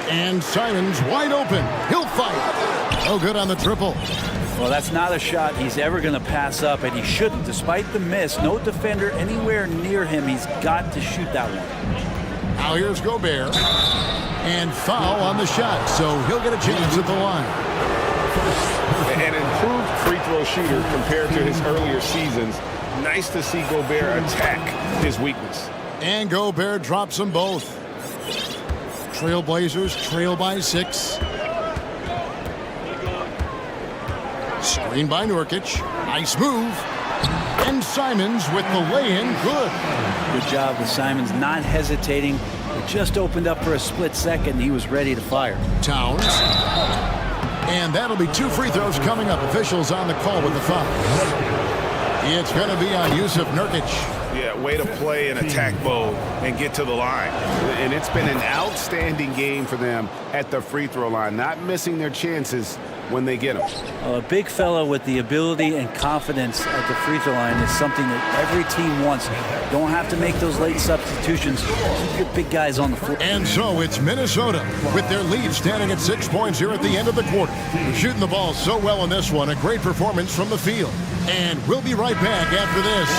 And Simons wide open. He'll fight. Oh, good on the triple. Well, that's not a shot he's ever going to pass up, and he shouldn't. Despite the miss, no defender anywhere near him. He's got to shoot that one. Now here's Gobert. And foul on the shot, so he'll get a chance at the line. An improved free throw shooter compared to his earlier seasons. Nice to see Gobert attack his weakness. And Gobert drops them both. Trailblazers trail by 6. Screen by Nurkic. Nice move. And Simons with the lay-in. Good. Good job with Simons not hesitating. It just opened up for a split second. He was ready to fire. Towns. And that'll be 2 free throws coming up. Officials on the call with the foul. It's going to be on Yusuf Nurkic. Yeah, way to play an attack mode and get to the line. And it's been an outstanding game for them at the free throw line, not missing their chances when they get them. A big fellow with the ability and confidence at the free throw line is something that every team wants. Don't have to make those late substitutions. Keep your big guys on the floor. And so it's Minnesota with their lead standing at 6 points here at the end of the quarter. They're shooting the ball so well in this one. A great performance from the field. And we'll be right back after this.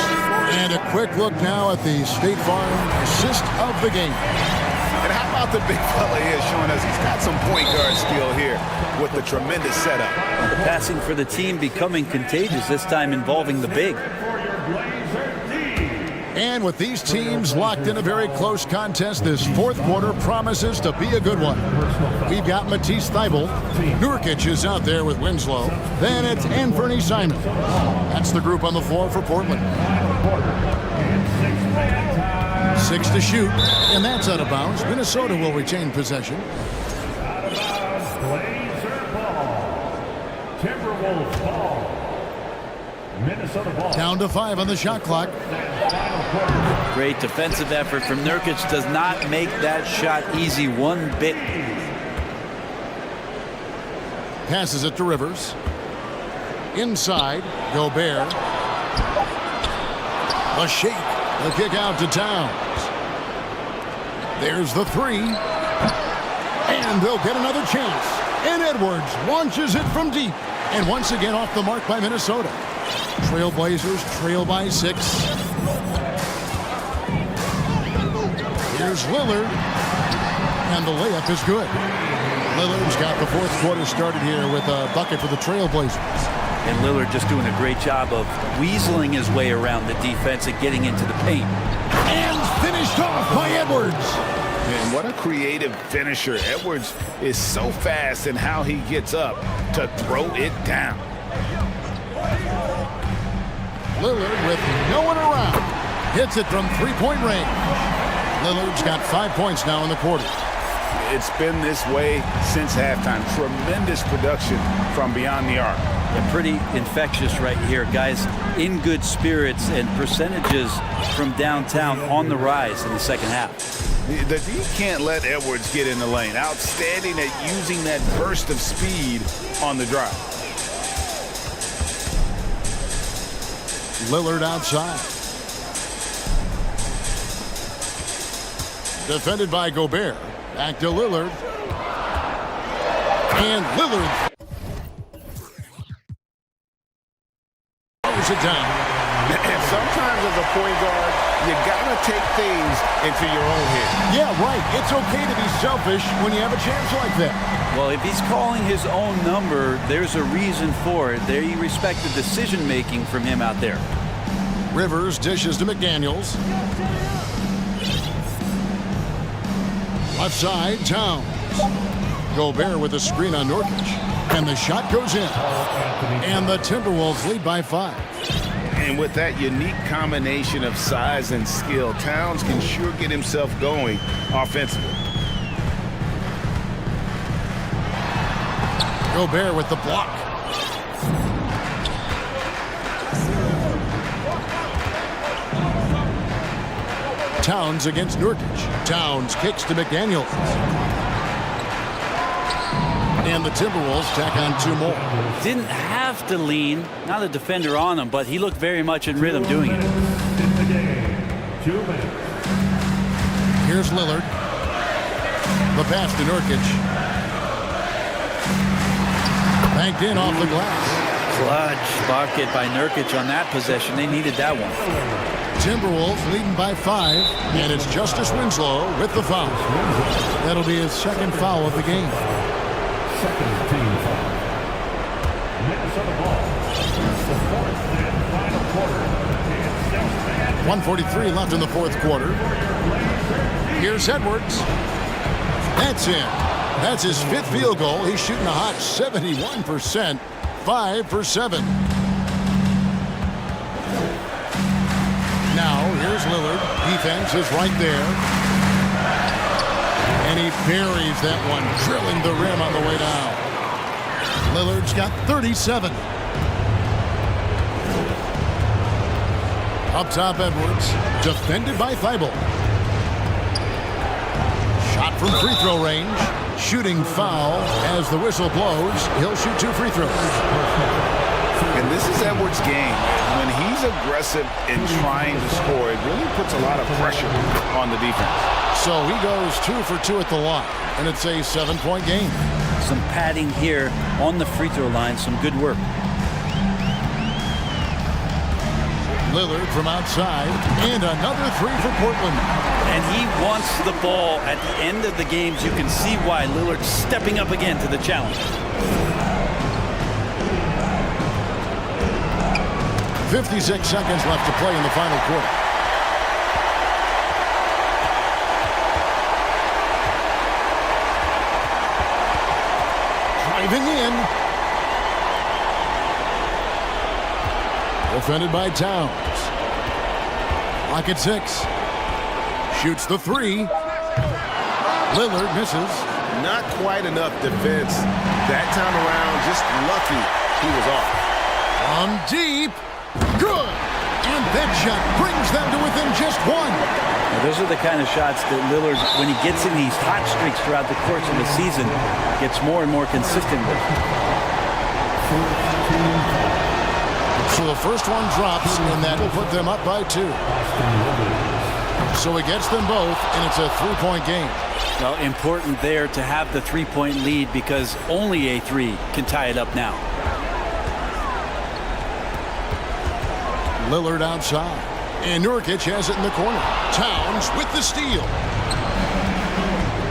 And a quick look now at the State Farm assist of the game. And how about the big fella here showing us he's got some point guard skill here with the tremendous setup. The passing for the team becoming contagious, this time involving the big. And with these teams locked in a very close contest, this fourth quarter promises to be a good one. We've got Matisse Thybulle. Nurkic is out there with Winslow. Then it's Anthony Simons. That's the group on the floor for Portland. 6 to shoot, and that's out of bounds. Minnesota will retain possession. Timberwolves ball. Minnesota ball. Down to 5 on the shot clock. Great defensive effort from Nurkic. Does not make that shot easy one bit. Passes it to Rivers. Inside, Gobert. A shake. The kick out to Towns. There's the 3. And they'll get another chance. And Edwards launches it from deep. And once again off the mark by Minnesota. Trailblazers trail by 6. Here's Lillard. And the layup is good. Lillard's got the fourth quarter started here with a bucket for the Trailblazers. And Lillard just doing a great job of weaseling his way around the defense and getting into the paint. And finished off by Edwards. And what a creative finisher. Edwards is so fast in how he gets up to throw it down. Lillard with no one around. Hits it from 3-point range. Lillard's got 5 points now in the quarter. It's been this way since halftime. Tremendous production from beyond the arc. And pretty infectious right here. Guys in good spirits and percentages from downtown on the rise in the second half. The D can't let Edwards get in the lane. Outstanding at using that burst of speed on the drive. Lillard outside. Defended by Gobert. Back to Lillard. And Lillard throws it down. And sometimes as a point guard, you gotta take things into your own hands. Yeah, right. It's okay to be selfish when you have a chance like that. Well, if he's calling his own number, there's a reason for it. There you respect the decision-making from him out there. Rivers dishes to McDaniels. Left side, Towns. Gobert with a screen on Nurkic. And the shot goes in. And the Timberwolves lead by 5. And with that unique combination of size and skill, Towns can sure get himself going offensively. Gobert with the block. Towns against Nurkic. Towns kicks to McDaniels. And the Timberwolves tack on 2 more. Didn't have to lean, not a defender on him, but he looked very much in rhythm doing it. Here's Lillard. The pass to Nurkic. Banked in off the glass. Clutch bucket by Nurkic on that possession. They needed that one. Timberwolves leading by 5, and it's Justice Winslow with the foul. That'll be his second foul of the game. Second team foul. Minnesota ball. The fourth and final quarter. 1:43 left in the fourth quarter. Here's Edwards. That's in. That's his 5th field goal. He's shooting a hot 71%, 5 for 7. Now, here's Lillard. Defense is right there. And he buries that one, drilling the rim on the way down. Lillard's got 37. Up top, Edwards. Defended by Thibault. Shot from free throw range. Shooting foul as the whistle blows. He'll shoot 2 free throws. And this is Edwards' game. When he's aggressive in trying to score, it really puts a lot of pressure on the defense. So he goes 2 for 2 at the line, and it's a 7-point game. Some padding here on the free throw line. Some good work. Lillard from outside, and another 3 for Portland. And he wants the ball at the end of the games. You can see why Lillard's stepping up again to the challenge. 56 seconds left to play in the final quarter. Driving in. Defended by Towns. Clock at 6. Shoots the 3. Lillard misses. Not quite enough defense that time around. Just lucky he was off. From deep. Good. And that shot brings them to within just 1. Now, those are the kind of shots that Lillard, when he gets in these hot streaks throughout the course of the season, gets more and more consistent with. So the first one drops, and that will put them up by 2. So he gets them both, and it's a 3-point game. Well, important there to have the 3-point lead because only a 3 can tie it up now. Lillard outside, and Nurkic has it in the corner. Towns with the steal.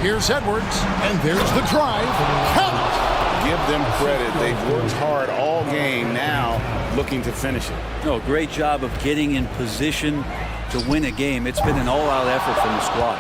Here's Edwards, and there's the drive. Count it! Give them credit. They've worked hard all game, now looking to finish it. No, great job of getting in position to win a game. It's been an all-out effort from the squad.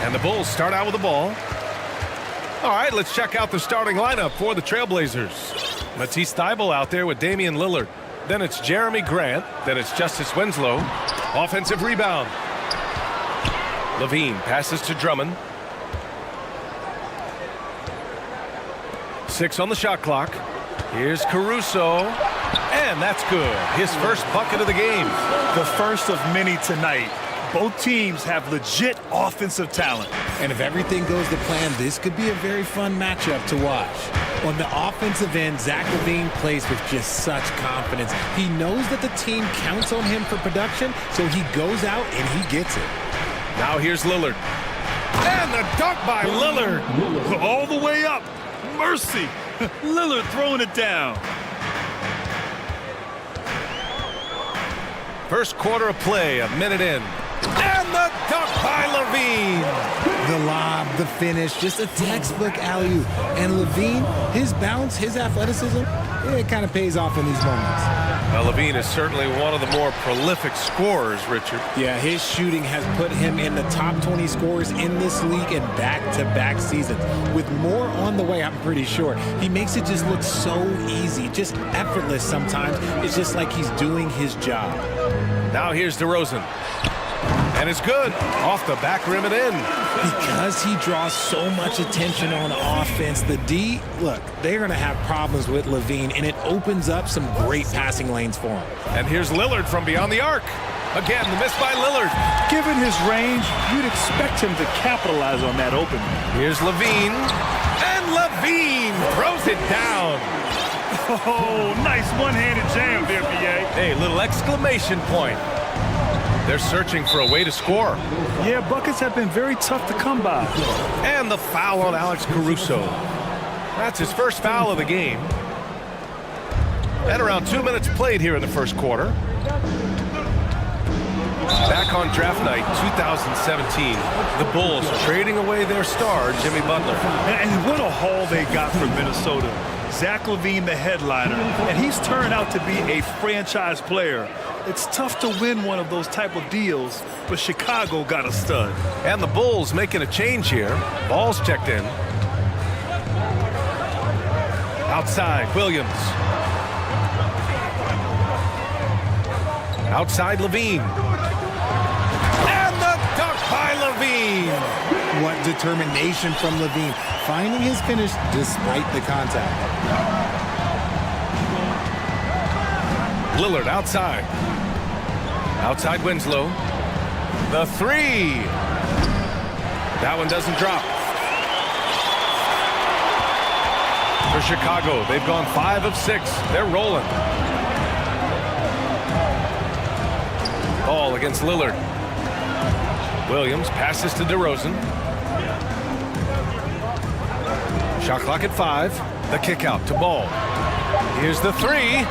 And the Bulls start out with the ball. All right, let's check out the starting lineup for the Trailblazers. Matisse Thybulle out there with Damian Lillard. Then it's Jeremy Grant. Then it's Justice Winslow. Offensive rebound. Levine passes to Drummond. 6 on the shot clock. Here's Caruso. And that's good. His first bucket of the game. The first of many tonight. Both teams have legit offensive talent. And if everything goes to plan, this could be a very fun matchup to watch. On the offensive end, Zach LaVine plays with just such confidence. He knows that the team counts on him for production, so he goes out and he gets it. Now here's Lillard. And the dunk by Lillard. All the way up. Mercy. Lillard throwing it down. First quarter of play, a minute in. And the dunk by LaVine. The lob, the finish, just a textbook alley-oop. And LaVine, his bounce, his athleticism, it kind of pays off in these moments. Well, LaVine is certainly one of the more prolific scorers, Richard. Yeah, his shooting has put him in the top 20 scorers in this league in back-to-back seasons. With more on the way, I'm pretty sure. He makes it just look so easy, just effortless sometimes. It's just like he's doing his job. Now here's DeRozan. And it's good. Off the back rim and in. Because he draws so much attention on offense, the D, look, they're going to have problems with LaVine, and it opens up some great passing lanes for him. And here's Lillard from beyond the arc. Again, the miss by Lillard. Given his range, you'd expect him to capitalize on that opening. Here's LaVine. And LaVine throws it down. Oh, nice one-handed jam there, B.A. Hey, little exclamation point. They're searching for a way to score. Yeah, buckets have been very tough to come by. And the foul on Alex Caruso. That's his first foul of the game. And around 2 minutes played here in the first quarter. Back on draft night 2017, the Bulls trading away their star, Jimmy Butler. And what a haul they got from Minnesota. Zach LaVine, the headliner, and he's turned out to be a franchise player. It's tough to win one of those type of deals, but Chicago got a stud. And the Bulls making a change here. Ball's checked in. Outside, Williams. Outside, LaVine. And the dunk by LaVine. What determination from LaVine, finding his finish despite the contact. Lillard outside. Outside Winslow. The three. That one doesn't drop. For Chicago, they've gone 5 of 6. They're rolling. Ball against Lillard. Williams passes to DeRozan. Shot clock at 5. The kick out to Ball. Here's the three.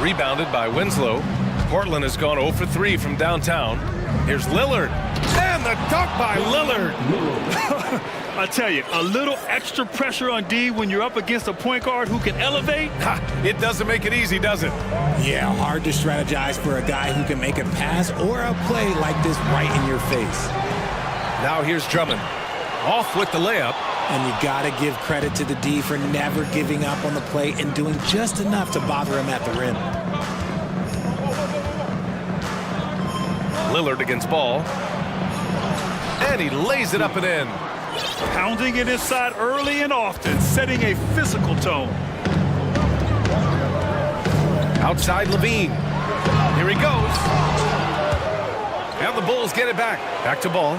Rebounded by Winslow. Portland has gone 0 for 3 from downtown. Here's Lillard. And the dunk by Lillard. I tell you, a little extra pressure on D when you're up against a point guard who can elevate. It doesn't make it easy, does it? Yeah, hard to strategize for a guy who can make a pass or a play like this right in your face. Now here's Drummond. Off with the layup. And you got to give credit to the D for never giving up on the play and doing just enough to bother him at the rim. Lillard against Ball. And he lays it up and in. Pounding it inside early and often, setting a physical tone. Outside LaVine. Here he goes. And the Bulls get it back. Back to Ball.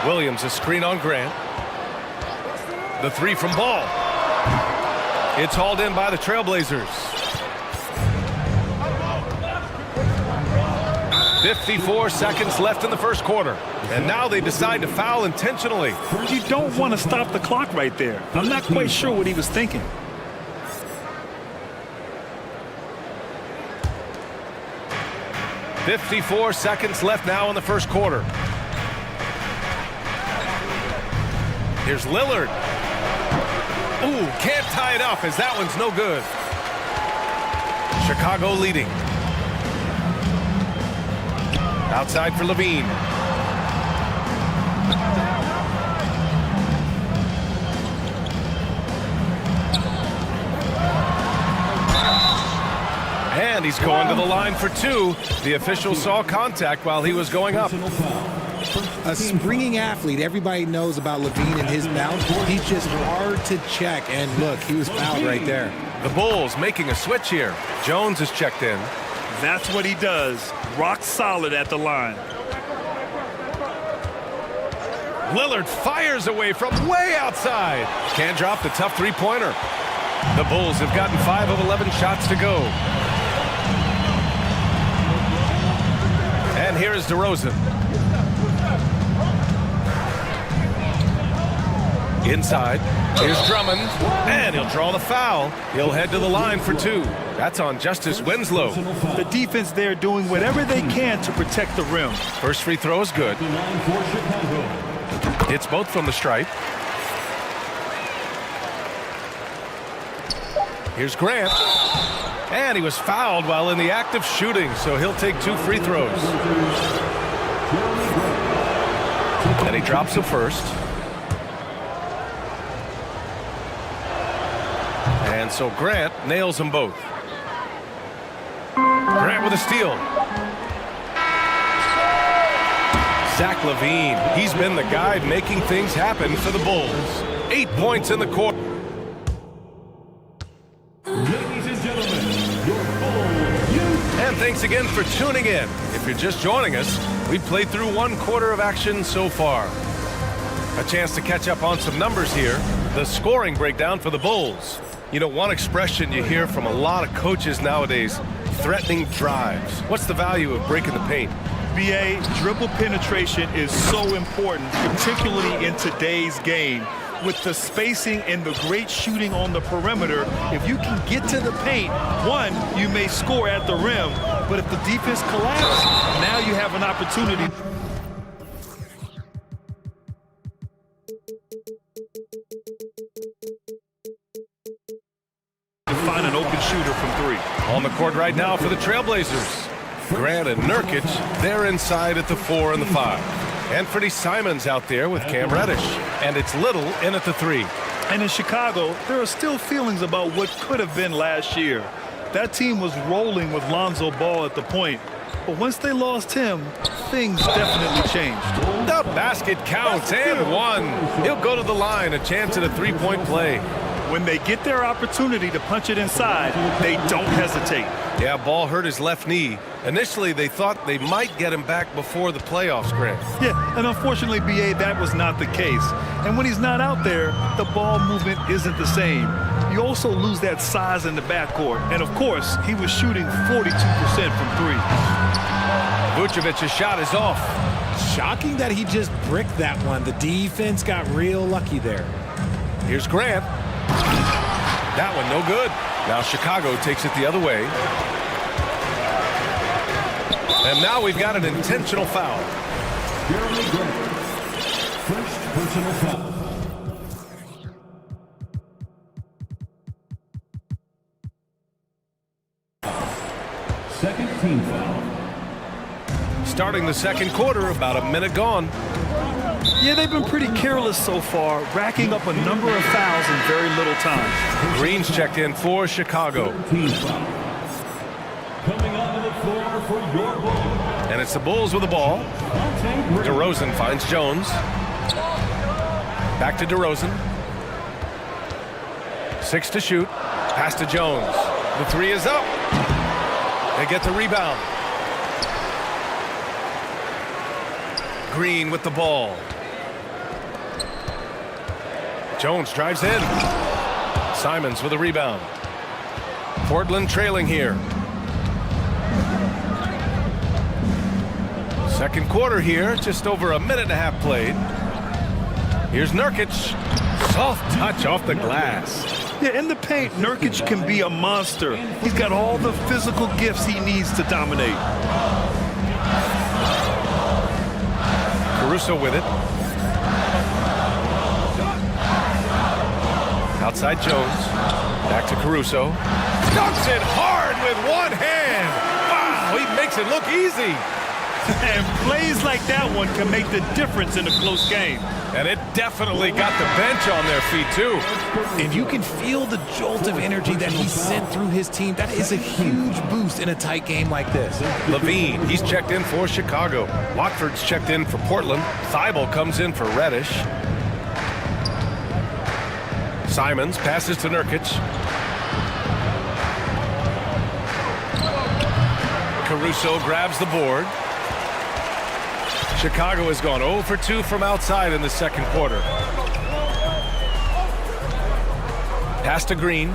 Williams, a screen on Grant. The three from Ball. It's hauled in by the Trailblazers. 54 seconds left in the first quarter. And now they decide to foul intentionally. You don't want to stop the clock right there. I'm not quite sure what he was thinking. .54 seconds left now in the first quarter. Here's Lillard. Ooh, can't tie it up as that one's no good. Chicago leading. Outside for Levine. And he's going to the line for two. The official saw contact while he was going up. A springing athlete. Everybody knows about Levine and his bounce. He's just hard to check. And look, he was fouled right there. The Bulls making a switch here. Jones is checked in. That's what he does. Rock solid at the line. Lillard fires away from way outside. Can't drop the tough three-pointer. The Bulls have gotten 5 of 11 shots to go. And here is DeRozan. Inside, here's Drummond, and he'll draw the foul. He'll head to the line for two. That's on Justice Winslow. The defense there doing whatever they can to protect the rim. First free throw is good. Hits both from the stripe. Here's Grant. And he was fouled while in the act of shooting, so he'll take 2 free throws. And he drops the first. And so Grant nails them both. Grant with a steal. Zach Levine, he's been the guy making things happen for the Bulls. 8 points in the quarter. Ladies and gentlemen, your Bulls. And thanks again for tuning in. If you're just joining us, we've played through 1 quarter of action so far. A chance to catch up on some numbers here. The scoring breakdown for the Bulls. You know, one expression you hear from a lot of coaches nowadays, threatening drives. What's the value of breaking the paint? BA, dribble penetration is so important, particularly in today's game. With the spacing and the great shooting on the perimeter, if you can get to the paint, one, you may score at the rim, but if the defense collapses, now you have an opportunity. To find an open shooter from 3. On the court right now for the Trailblazers. Grant and Nurkic, they're inside at the 4 and the 5. Anthony Simons out there with Cam Reddish. And it's Little in at the 3. And in Chicago, there are still feelings about what could have been last year. That team was rolling with Lonzo Ball at the point. But once they lost him, things definitely changed. The basket counts and 1. He'll go to the line, a chance at a 3-point play. When they get their opportunity to punch it inside, they don't hesitate. Yeah, ball hurt his left knee. Initially, they thought they might get him back before the playoffs, Grant. Yeah, and unfortunately, BA, that was not the case. And when he's not out there, the ball movement isn't the same. You also lose that size in the backcourt. And, of course, he was shooting 42% from 3. Vucevic's shot is off. Shocking that he just bricked that one. The defense got real lucky there. Here's Grant. That one no good. Now Chicago takes it the other way. And now we've got an intentional foul. Jeremy Grant. First personal foul. Second team foul. Starting the second quarter, about a minute gone. Yeah, they've been pretty careless so far, racking up a number of fouls in very little time. Green's checked in for Chicago. Coming onto the floor for your Bulls. And it's the Bulls with the ball. DeRozan finds Jones. Back to DeRozan. 6 to shoot. Pass to Jones. The 3 is up. They get the rebound. Green with the ball. Jones drives in. Simons with a rebound. Portland trailing here. Second quarter here, just over a minute and a half played. Here's Nurkic. Soft touch off the glass. Yeah, in the paint, Nurkic can be a monster. He's got all the physical gifts he needs to dominate. Caruso with it. Outside Jones. Back to Caruso. Dunks it hard with one hand. Wow, he makes it look easy. And plays like that one can make the difference in a close game. And it definitely got the bench on their feet, too. And you can feel the jolt of energy that he sent through his team. That is a huge boost in a tight game like this. Levine, he's checked in for Chicago. Watford's checked in for Portland. Thibault comes in for Reddish. Simons passes to Nurkic. Caruso grabs the board. Chicago has gone 0 for 2 from outside in the second quarter. Pass to Green.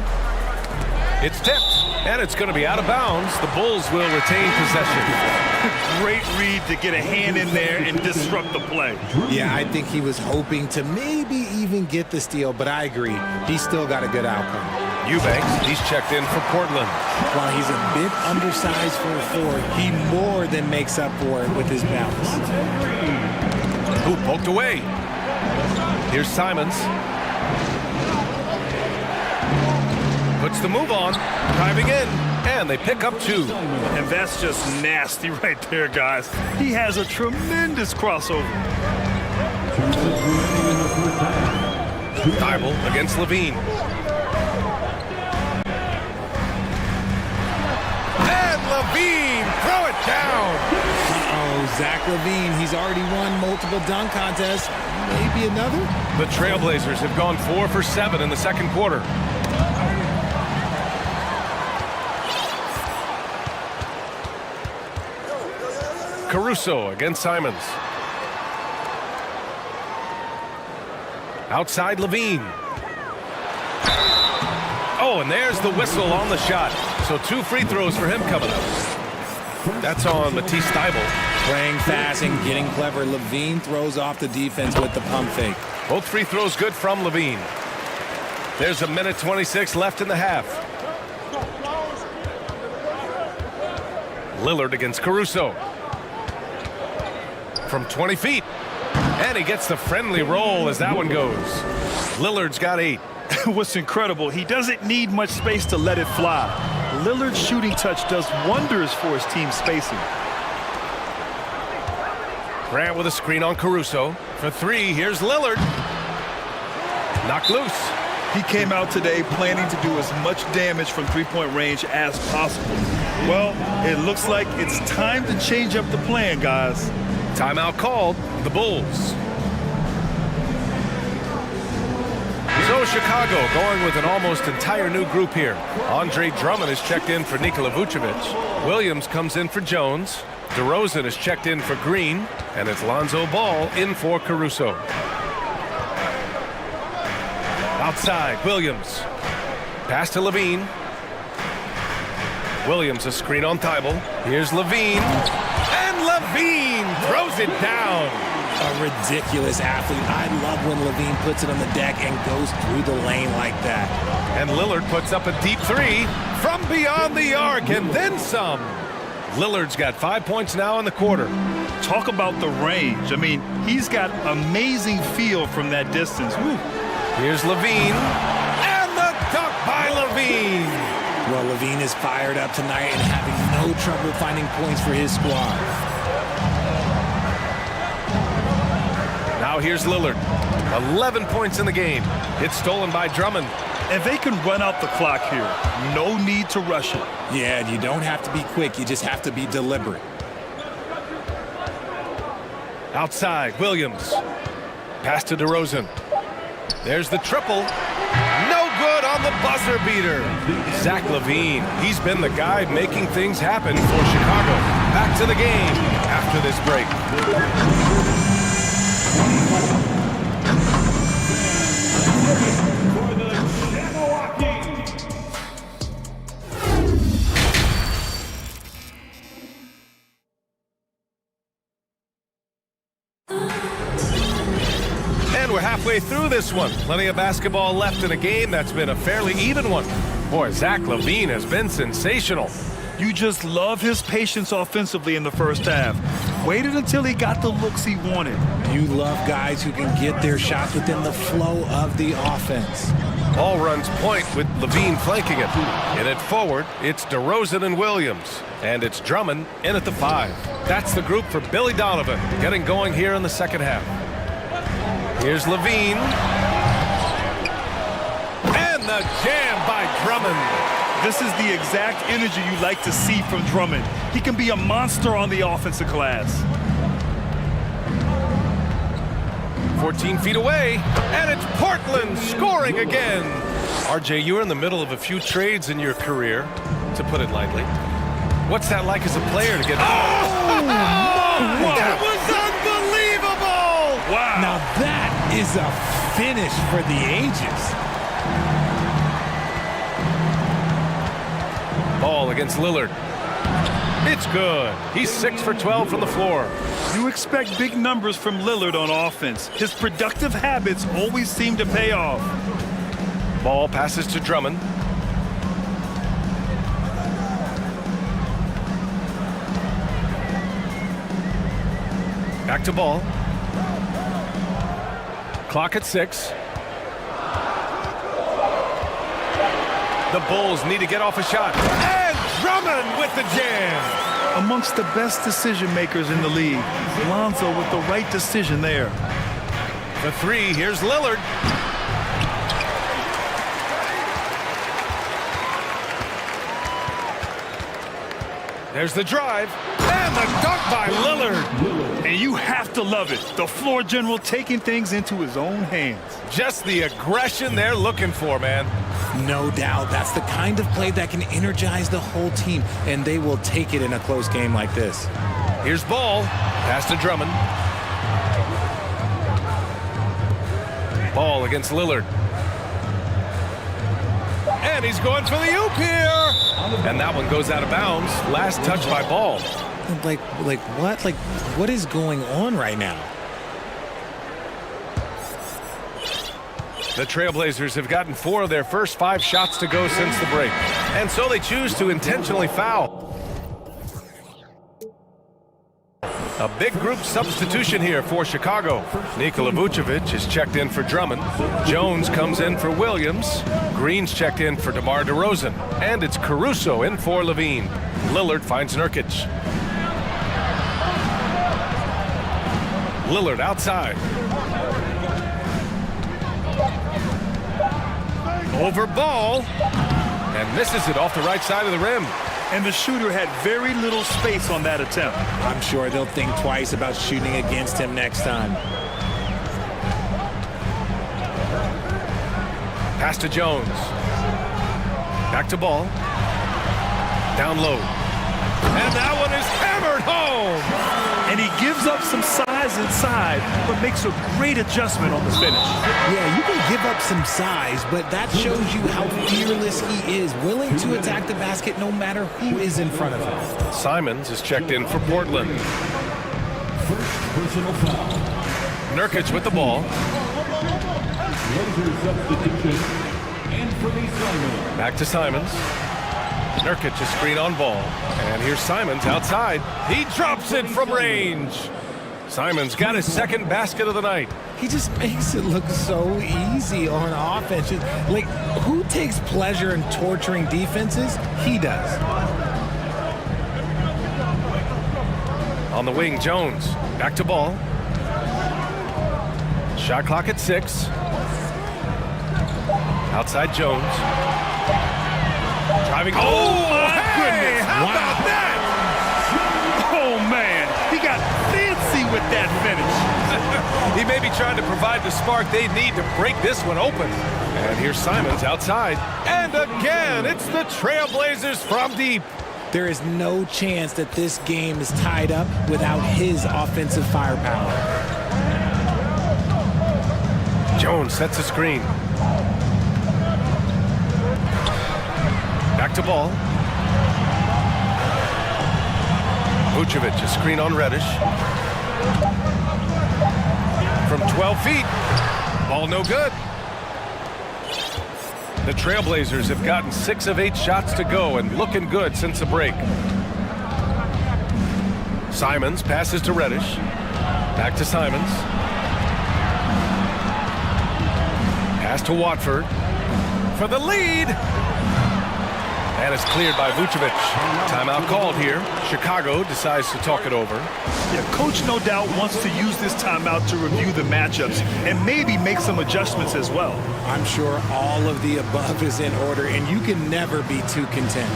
It's tipped, and it's going to be out of bounds. The Bulls will retain possession. Great read to get a hand in there and disrupt the play. Yeah, I think he was hoping to maybe even get the steal, but I agree. He still got a good outcome. Eubanks, he's checked in for Portland. While he's a bit undersized for a forward, he more than makes up for it with his bounce. Ooh, poked away. Here's Simons. Puts the move on, driving in, and they pick up 2. And that's just nasty right there, guys. He has a tremendous crossover. Thibault against Levine. And Levine, throw it down. Uh-oh, Zach Levine, he's already won multiple dunk contests. Maybe another? The Trailblazers have gone 4 for 7 in the second quarter. Caruso against Simons. Outside Levine. Oh, and there's the whistle on the shot. So 2 free throws for him coming up. That's on Matisse Thybulle. Playing fast and getting clever. Levine throws off the defense with the pump fake. Both free throws good from Levine. There's a minute 26 left in the half. Lillard against Caruso. From 20 feet. And he gets the friendly roll as that one goes. Lillard's got 8. What's incredible, he doesn't need much space to let it fly. Lillard's shooting touch does wonders for his team spacing. Grant with a screen on Caruso. For 3, here's Lillard. Knocked loose. He came out today planning to do as much damage from three-point range as possible. Well, it looks like it's time to change up the plan, guys. Timeout called, the Bulls. So Chicago going with an almost entire new group here. Andre Drummond is checked in for Nikola Vucevic. Williams comes in for Jones. DeRozan is checked in for Green. And it's Lonzo Ball in for Caruso. Outside, Williams. Pass to Levine. Williams a screen on Thybulle. Here's Levine. And Levine throws it down. A ridiculous athlete. I love when Levine puts it on the deck and goes through the lane like that. And Lillard puts up a deep 3 from beyond the arc and then some. Lillard's got 5 points now in the quarter. Talk about the range. I mean, he's got amazing feel from that distance. Woo. Here's Levine. And the dunk by Levine. Well, Levine is fired up tonight and having no trouble finding points for his squad. Now here's Lillard. 11 points in the game. It's stolen by Drummond. And they can run out the clock here. No need to rush it. Yeah, you don't have to be quick. You just have to be deliberate. Outside, Williams. Pass to DeRozan. There's the triple. No good on the buzzer beater. Zach Levine, he's been the guy making things happen for Chicago. Back to the game after this break. And we're halfway through this one. Plenty of basketball left in a game that's been a fairly even one. Boy, Zach Levine has been sensational. You just love his patience offensively in the first half. Waited until he got the looks he wanted. You love guys who can get their shots within the flow of the offense. Ball runs point with Levine flanking it. In it forward, it's DeRozan and Williams. And it's Drummond in at the 5. That's the group for Billy Donovan, getting going here in the second half. Here's Levine. And the jam by Drummond. This is the exact energy you like to see from Drummond. He can be a monster on the offensive glass. 14 feet away, and it's Portland scoring again. RJ, you were in the middle of a few trades in your career, to put it lightly. What's that like as a player to get... Oh, that was unbelievable! Wow. Now that is a finish for the ages. Ball against Lillard. It's good. He's 6 for 12 from the floor. You expect big numbers from Lillard on offense. His productive habits always seem to pay off. Ball passes to Drummond. Back to Ball. Clock at 6. The Bulls need to get off a shot. And Drummond with the jam. Amongst the best decision makers in the league. Lonzo with the right decision there. The 3, here's Lillard. There's the drive. And the dunk by Lillard. And you have to love it. The floor general taking things into his own hands. Just the aggression they're looking for, man. No doubt. That's the kind of play that can energize the whole team, and they will take it in a close game like this. Here's Ball. Pass to Drummond. Ball against Lillard. And he's going for the oop here. And that one goes out of bounds. Last touch by Ball. Like what? Like, what is going on right now? The Trailblazers have gotten 4 of their first 5 shots to go since the break. And so they choose to intentionally foul. A big group substitution here for Chicago. Nikola Vucevic is checked in for Drummond. Jones comes in for Williams. Green's checked in for DeMar DeRozan. And it's Caruso in for Levine. Lillard finds Nurkic. Lillard outside. Over Ball. And misses it off the right side of the rim. And the shooter had very little space on that attempt. I'm sure they'll think twice about shooting against him next time. Pass to Jones. Back to Ball. Down low. And that one is hammered home. And he gives up some size inside, but makes a great adjustment on the finish. Yeah, you can give up some size, but that shows you how fearless he is, willing to attack the basket no matter who is in front of him. Simons is checked in for Portland. First personal foul. Nurkic with the ball. Laser substitution. Anthony Simons. Back to Simons. Nurkic is screen on Ball. And here's Simons outside. He drops it from range. Simons got his second basket of the night. He just makes it look so easy on offense. Like, who takes pleasure in torturing defenses? He does. On the wing, Jones. Back to Ball. Shot clock at 6. Outside Jones. Driving. Oh, my goodness. How about that? Oh, man. He got fancy with that finish. He may be trying to provide the spark they need to break this one open. And here's Simons outside. And again, it's the Trailblazers from deep. There is no chance that this game is tied up without his offensive firepower. Jones sets a screen. Back to Ball. Vucevic, a screen on Reddish. From 12 feet. Ball no good. The Trailblazers have gotten 6 of 8 shots to go and looking good since the break. Simons passes to Reddish. Back to Simons. Pass to Watford for the lead. And it's cleared by Vucevic. Timeout called here. Chicago decides to talk it over. Yeah, coach no doubt wants to use this timeout to review the matchups and maybe make some adjustments as well. I'm sure all of the above is in order, and you can never be too content.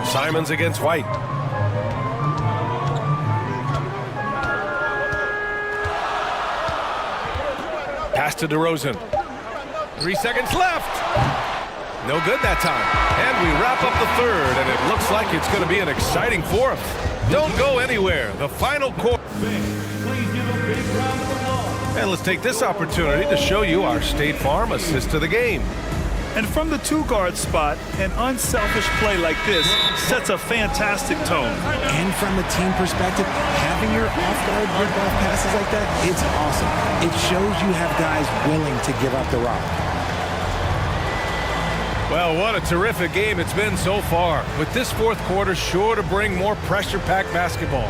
Simons against White. Pass to DeRozan. 3 seconds left. No good that time. And we wrap up the third, and it looks like it's going to be an exciting fourth. Don't go anywhere. The final quarter. And let's take this opportunity to show you our State Farm assist to the game. And from the 2-guard spot, an unselfish play like this sets a fantastic tone. And from a team perspective, having your off-guard rip-off passes like that, it's awesome. It shows you have guys willing to give up the rock. Well, what a terrific game it's been so far. With this fourth quarter sure to bring more pressure-packed basketball.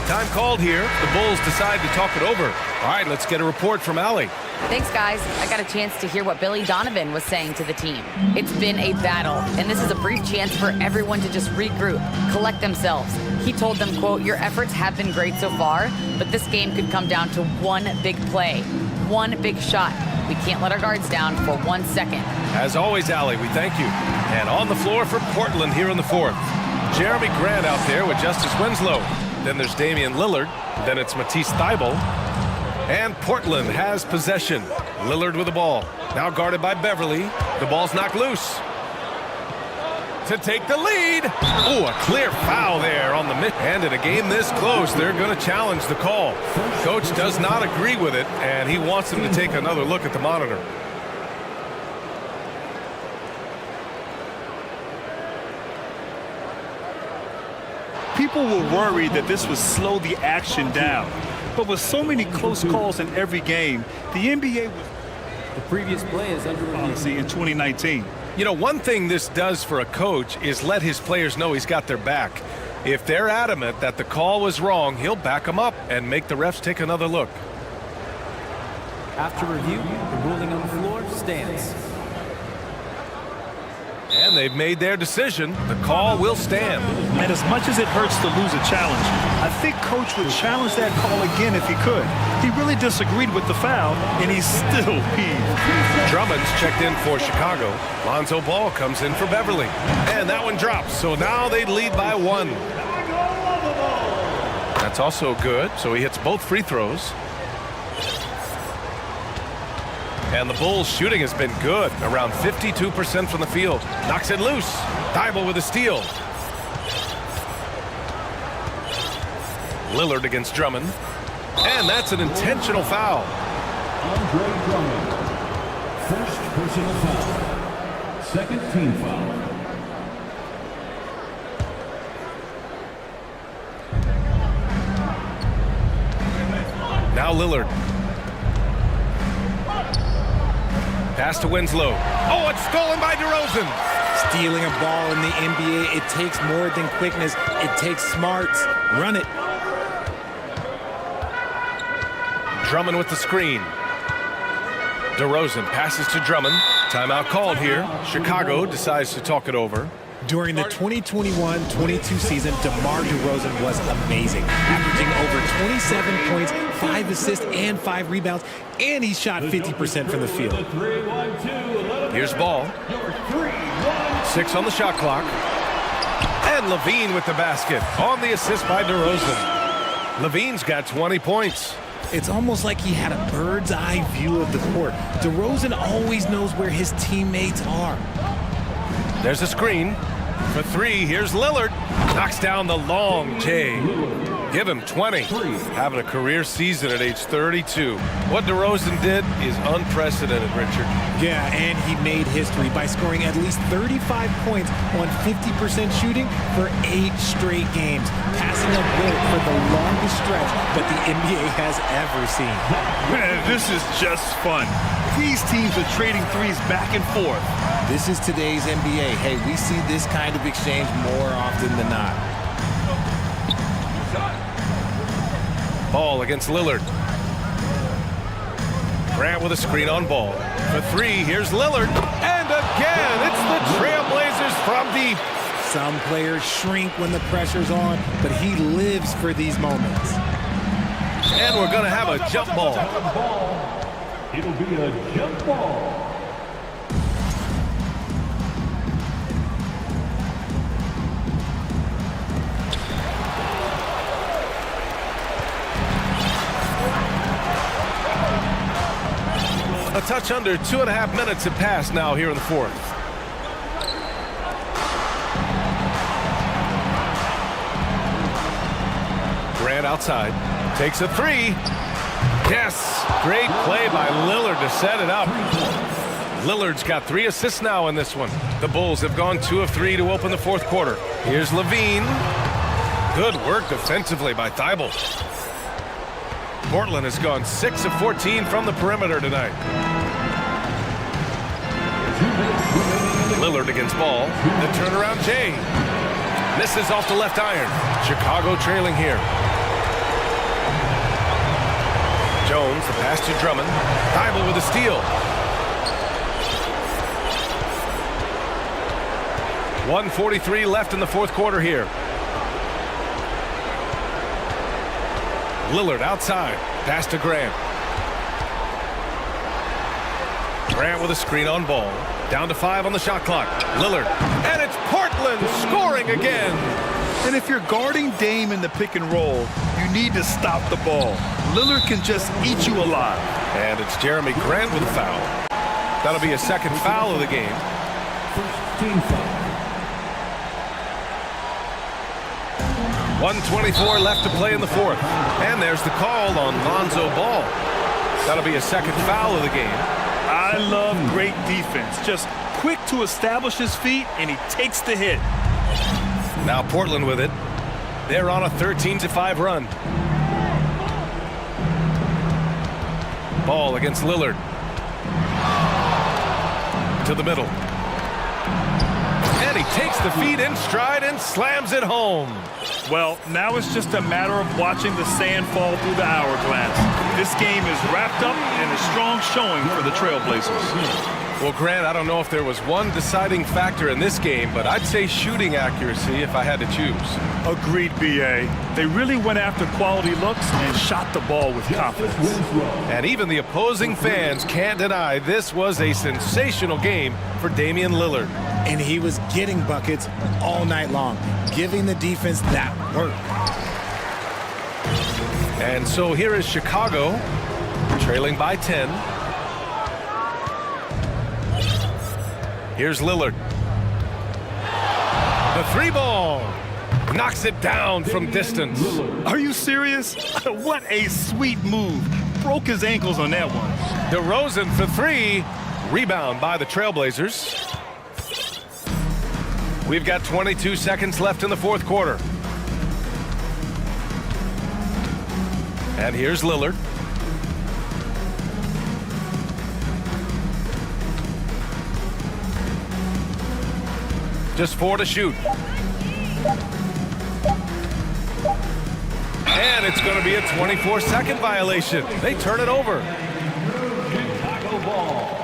Time called here. The Bulls decide to talk it over. All right, let's get a report from Allie. Thanks, guys. I got a chance to hear what Billy Donovan was saying to the team. It's been a battle, and this is a brief chance for everyone to just regroup, collect themselves. He told them, quote, "Your efforts have been great so far, but this game could come down to one big play, one big shot. We can't let our guards down for 1 second." As always, Allie, we thank you. And on the floor for Portland here in the fourth. Jeremy Grant out there with Justice Winslow. Then there's Damian Lillard. Then it's Matisse Thybulle. And Portland has possession. Lillard with the ball. Now guarded by Beverly. The ball's knocked loose. To take the lead. Ooh, a clear foul there on the mid. And in a game this close, they're going to challenge the call. Coach does not agree with it, and he wants them to take another look at the monitor. People were worried that this would slow the action down. But with so many close calls in every game, the NBA was the previous play is under review in 2019. You know, one thing this does for a coach is let his players know he's got their back. If they're adamant that the call was wrong, he'll back them up and make the refs take another look. After review, the ruling on the floor stands. And they've made their decision. The call will stand. And as much as it hurts to lose a challenge, I think Coach would challenge that call again if he could. He really disagreed with the foul, and he's still peeved. Drummond's checked in for Chicago. Lonzo Ball comes in for Beverly. And that one drops, so now they lead by 1. That's also good, so he hits both free throws. And the Bulls' shooting has been good, around 52% from the field. Knocks it loose. Thybulle with a steal. Lillard against Drummond. And that's an intentional foul. Andre Drummond. First personal foul. Second team foul. Now Lillard. Pass to Winslow. Oh, it's stolen by DeRozan. Stealing a ball in the NBA, it takes more than quickness. It takes smarts. Run it. Drummond with the screen. DeRozan passes to Drummond. Timeout called here. Chicago decides to talk it over. During the 2021-22 season, DeMar DeRozan was amazing, averaging over 27 points, 5 assists, and 5 rebounds, and he shot 50% from the field. Here's Ball. 6 on the shot clock. And Levine with the basket on the assist by DeRozan. Levine's got 20 points. It's almost like he had a bird's eye view of the court. DeRozan always knows where his teammates are. There's a screen. For 3, here's Lillard. Knocks down the long J. Give him 20. Having a career season at age 32. What DeRozan did is unprecedented, Richard. Yeah, and he made history by scoring at least 35 points on 50% shooting for 8 straight games, passing up Wilt for the longest stretch that the NBA has ever seen. Man, this is just fun. These teams are trading threes back and forth. This is today's NBA. Hey, we see this kind of exchange more often than not. Ball against Lillard. Grant with a screen on ball. For 3, here's Lillard. And again, it's the Trailblazers from deep. Some players shrink when the pressure's on, but he lives for these moments. And we're going to have a jump ball. It'll be a jump ball. A touch under 2.5 minutes have passed now here in the fourth. Grant outside. Takes a 3. Yes! Great play by Lillard to set it up. Lillard's got 3 assists now in this one. The Bulls have gone 2 of 3 to open the fourth quarter. Here's Levine. Good work defensively by Thibault. Portland has gone 6 of 14 from the perimeter tonight. Lillard against ball. The turnaround Jay. Misses off the left iron. Chicago trailing here. Jones, the pass to Drummond. Thibault with a steal. 1:43 left in the fourth quarter here. Lillard outside. Pass to Grant. Grant with a screen on ball. Down to 5 on the shot clock. Lillard. And it's Portland scoring again. And if you're guarding Dame in the pick and roll, you need to stop the ball. Lillard can just eat you alive. And it's Jeremy Grant with a foul. That'll be a second foul of the game. Team foul. 1:24 left to play in the fourth. And there's the call on Lonzo Ball. That'll be a second foul of the game. I love great defense. Just quick to establish his feet, and he takes the hit. Now Portland with it. They're on a 13-5 run. Ball against Lillard. To the middle. And he takes the feet in stride and slams it home. Well, now it's just a matter of watching the sand fall through the hourglass. This game is wrapped up in a strong showing for the Trailblazers. Well, Grant, I don't know if there was one deciding factor in this game, but I'd say shooting accuracy if I had to choose. Agreed, B.A. They really went after quality looks and shot the ball with confidence. And even the opposing fans can't deny this was a sensational game for Damian Lillard. And he was getting buckets all night long, giving the defense that work. And so here is Chicago, trailing by 10. Here's Lillard. The 3 ball. Knocks it down from distance. Are you serious? What a sweet move. Broke his ankles on that one. DeRozan for 3. Rebound by the Trailblazers. We've got 22 seconds left in the fourth quarter. And here's Lillard. Just 4 to shoot. And it's going to be a 24-second violation. They turn it over. Chicago ball.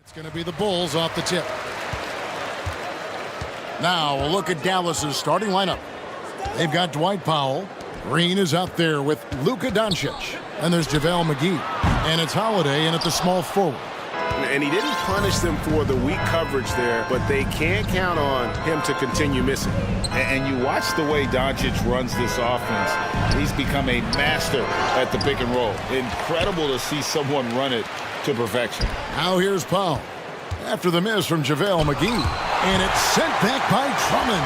It's going to be the Bulls off the tip. Now, a look at Dallas's starting lineup. They've got Dwight Powell. Green is out there with Luka Doncic. And there's JaVale McGee. And it's Holiday in at the small forward. And he didn't punish them for the weak coverage there, but they can't count on him to continue missing. And you watch the way Doncic runs this offense. He's become a master at the pick and roll. Incredible to see someone run it to perfection. Now here's Powell. After the miss from JaVale McGee. And it's sent back by Drummond.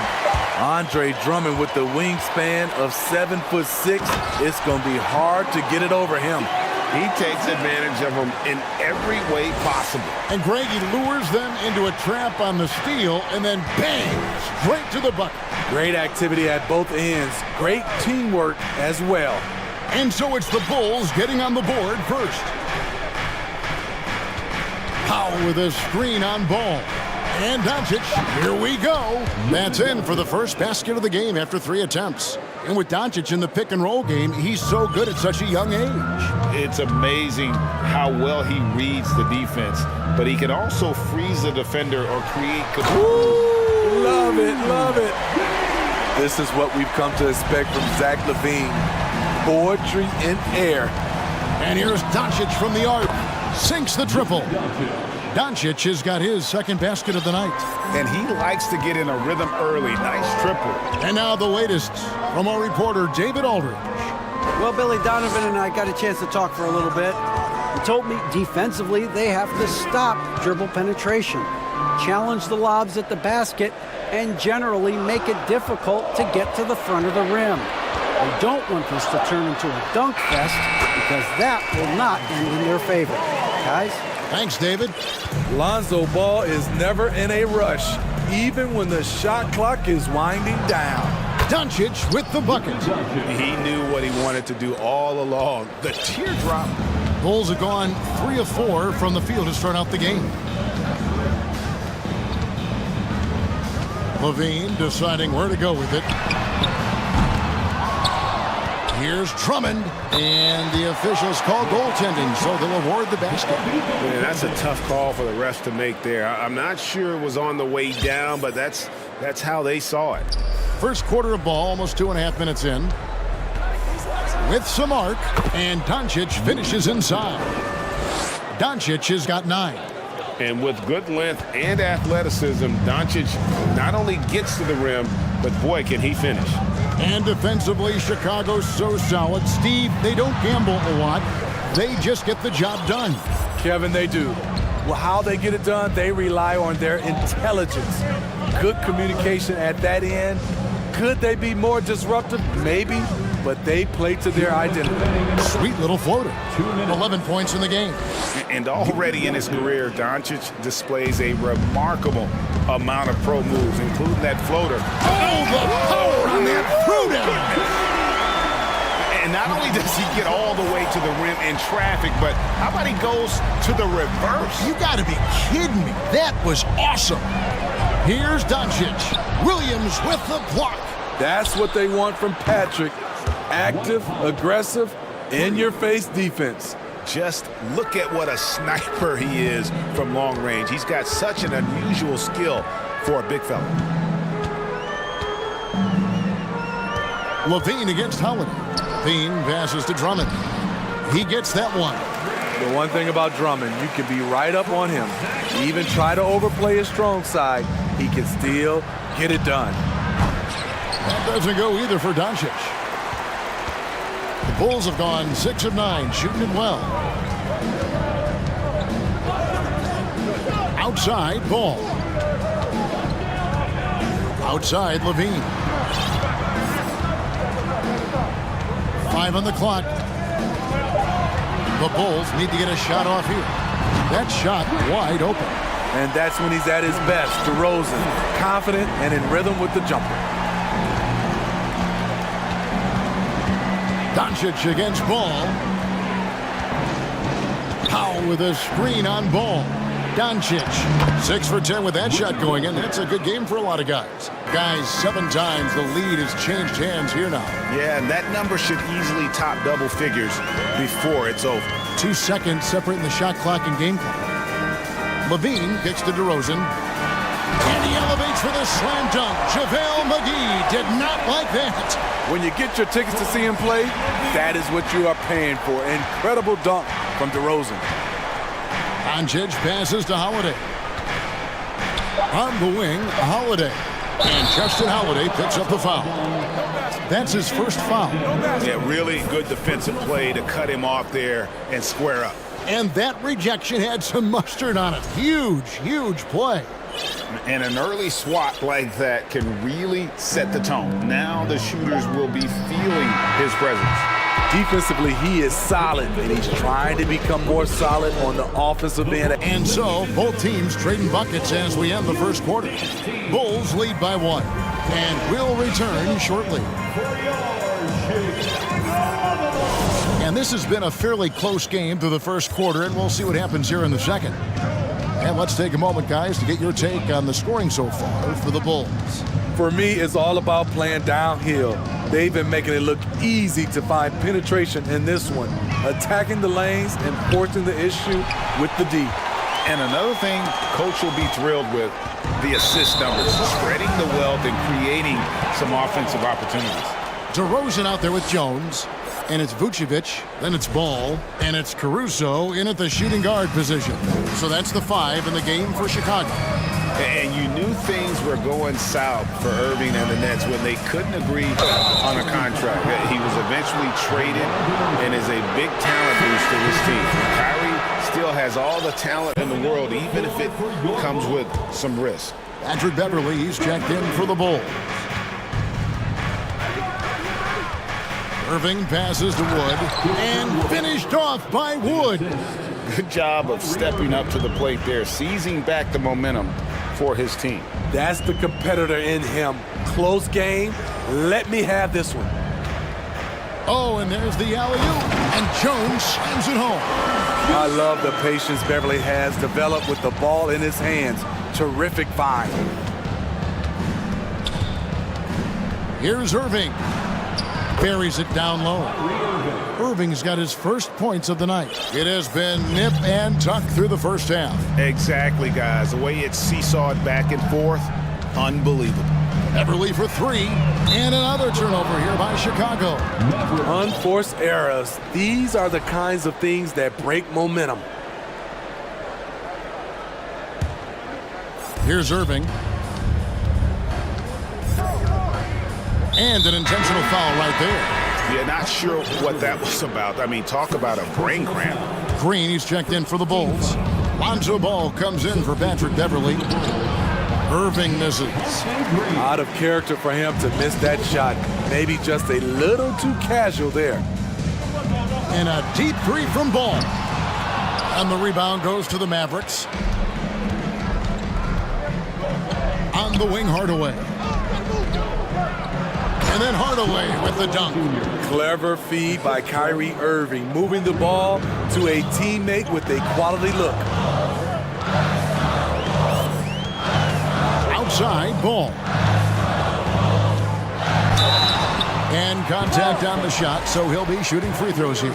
Andre Drummond with the wingspan of 7'6". It's going to be hard to get it over him. He takes advantage of them in every way possible. And Greggy lures them into a trap on the steal and then bang, straight to the bucket. Great activity at both ends. Great teamwork as well. And so it's the Bulls getting on the board first. Powell with a screen on ball. And Doncic, here we go. That's in for the first basket of the game after 3 attempts. And with Doncic in the pick and roll game, he's so good at such a young age. It's amazing how well he reads the defense, but he can also freeze the defender or create control. Love it, love it. This is what we've come to expect from Zach LaVine. Poetry in air. And here's Doncic from the arc. Sinks the triple. Doncic has got his second basket of the night. And he likes to get in a rhythm early. Nice triple. And now the latest from our reporter, David Aldridge. Well, Billy Donovan and I got a chance to talk for a little bit. He told me defensively they have to stop dribble penetration, challenge the lobs at the basket, and generally make it difficult to get to the front of the rim. We don't want this to turn into a dunk fest because that will not end in their favor. Guys? Thanks, David. Lonzo Ball is never in a rush, even when the shot clock is winding down. Doncic with the bucket. He knew what he wanted to do all along. The teardrop. Bulls have gone 3 of 4 from the field to start out the game. LaVine deciding where to go with it. Here's Drummond, and the officials call goaltending, so they'll award the basket. Man, that's a tough call for the refs to make there. I'm not sure it was on the way down, but that's how they saw it. First quarter of ball, almost 2.5 minutes in. With some arc, and Doncic finishes inside. Doncic has got 9. And with good length and athleticism, Doncic not only gets to the rim, but boy, can he finish. And defensively, Chicago's so solid. Steve, they don't gamble a lot. They just get the job done. Kevin, they do. Well, how they get it done, they rely on their intelligence. Good communication at that end. Could they be more disruptive? Maybe, but they play to their identity. Sweet little floater. 11 points in the game. And already in his career, Doncic displays a remarkable amount of pro moves, including that floater. Oh, the power on that throwdown! And not only does he get all the way to the rim in traffic, but how about he goes to the reverse? You gotta be kidding me. That was awesome. Here's Doncic. Williams with the block. That's what they want from Patrick. Active, aggressive, in-your-face defense. Just look at what a sniper he is from long range. He's got such an unusual skill for a big fella. LaVine against Holiday. LaVine passes to Drummond. He gets that one. The one thing about Drummond, you can be right up on him. Even try to overplay his strong side, he can still get it done. That doesn't go either for Doncic. The Bulls have gone 6 of 9, shooting it well. Outside, Ball. Outside, LaVine. 5 on the clock. The Bulls need to get a shot off here. That shot wide open. And that's when he's at his best. DeRozan, confident and in rhythm with the jumper. Doncic against Ball. Powell with a screen on Ball. Doncic, 6 for 10 with that shot going in. That's a good game for a lot of guys. Guys, 7 times the lead has changed hands here now. Yeah, and that number should easily top double figures before it's over. 2 seconds separating the shot clock and game clock. Levine kicks to DeRozan. And he elevates for the slam dunk. JaVale McGee did not like that. When you get your tickets to see him play, that is what you are paying for. Incredible dunk from DeRozan. Doncic passes to Holiday. On the wing, Holiday. And Justin Holiday picks up the foul. That's his first foul. Yeah, really good defensive play to cut him off there and square up. And that rejection had some mustard on it. Huge, huge play. And an early swat like that can really set the tone. Now the shooters will be feeling his presence. Defensively, he is solid, and he's trying to become more solid on the offensive end. And so, both teams trading buckets as we end the first quarter. Bulls lead by 1, and will return shortly. And this has been a fairly close game through the first quarter, and we'll see what happens here in the second. And let's take a moment, guys, to get your take on the scoring so far for the Bulls. For me, it's all about playing downhill. They've been making it look easy to find penetration in this one, attacking the lanes and forcing the issue with the D. And another thing Coach will be thrilled with, the assist numbers, spreading the wealth and creating some offensive opportunities. DeRozan out there with Jones, and it's Vucevic, then it's Ball, and it's Caruso in at the shooting guard position. So that's the 5 in the game for Chicago. And you knew things were going south for Irving and the Nets when they couldn't agree on a contract. He was eventually traded and is a big talent boost to this team. Kyrie still has all the talent in the world, even if it comes with some risk. Patrick Beverly, he's checked in for the Bulls. Irving passes to Wood, and finished off by Wood. Good job of stepping up to the plate there, seizing back the momentum for his team. That's the competitor in him. Close game. Let me have this one. Oh, and there's the alley-oop, and Jones slams it home. I love the patience Beverly has developed with the ball in his hands. Terrific find. Here's Irving. Buries it down low. Irving's got his first points of the night. It has been nip and tuck through the first half. Exactly, guys. The way it's seesawed back and forth, unbelievable. Beverly for 3, and another turnover here by Chicago. Unforced errors. These are the kinds of things that break momentum. Here's Irving. And an intentional foul right there. Yeah, not sure what that was about. I mean, talk about a brain cramp. Green, he's checked in for the Bulls. Lonzo Ball comes in for Patrick Beverly. Irving misses. Out of character for him to miss that shot. Maybe just a little too casual there. And a deep 3 from Ball. And the rebound goes to the Mavericks. On the wing, Hardaway. And then Hardaway with the dunk. Clever feed by Kyrie Irving, moving the ball to a teammate with a quality look. Outside, Ball. And contact on the shot, so he'll be shooting free throws here.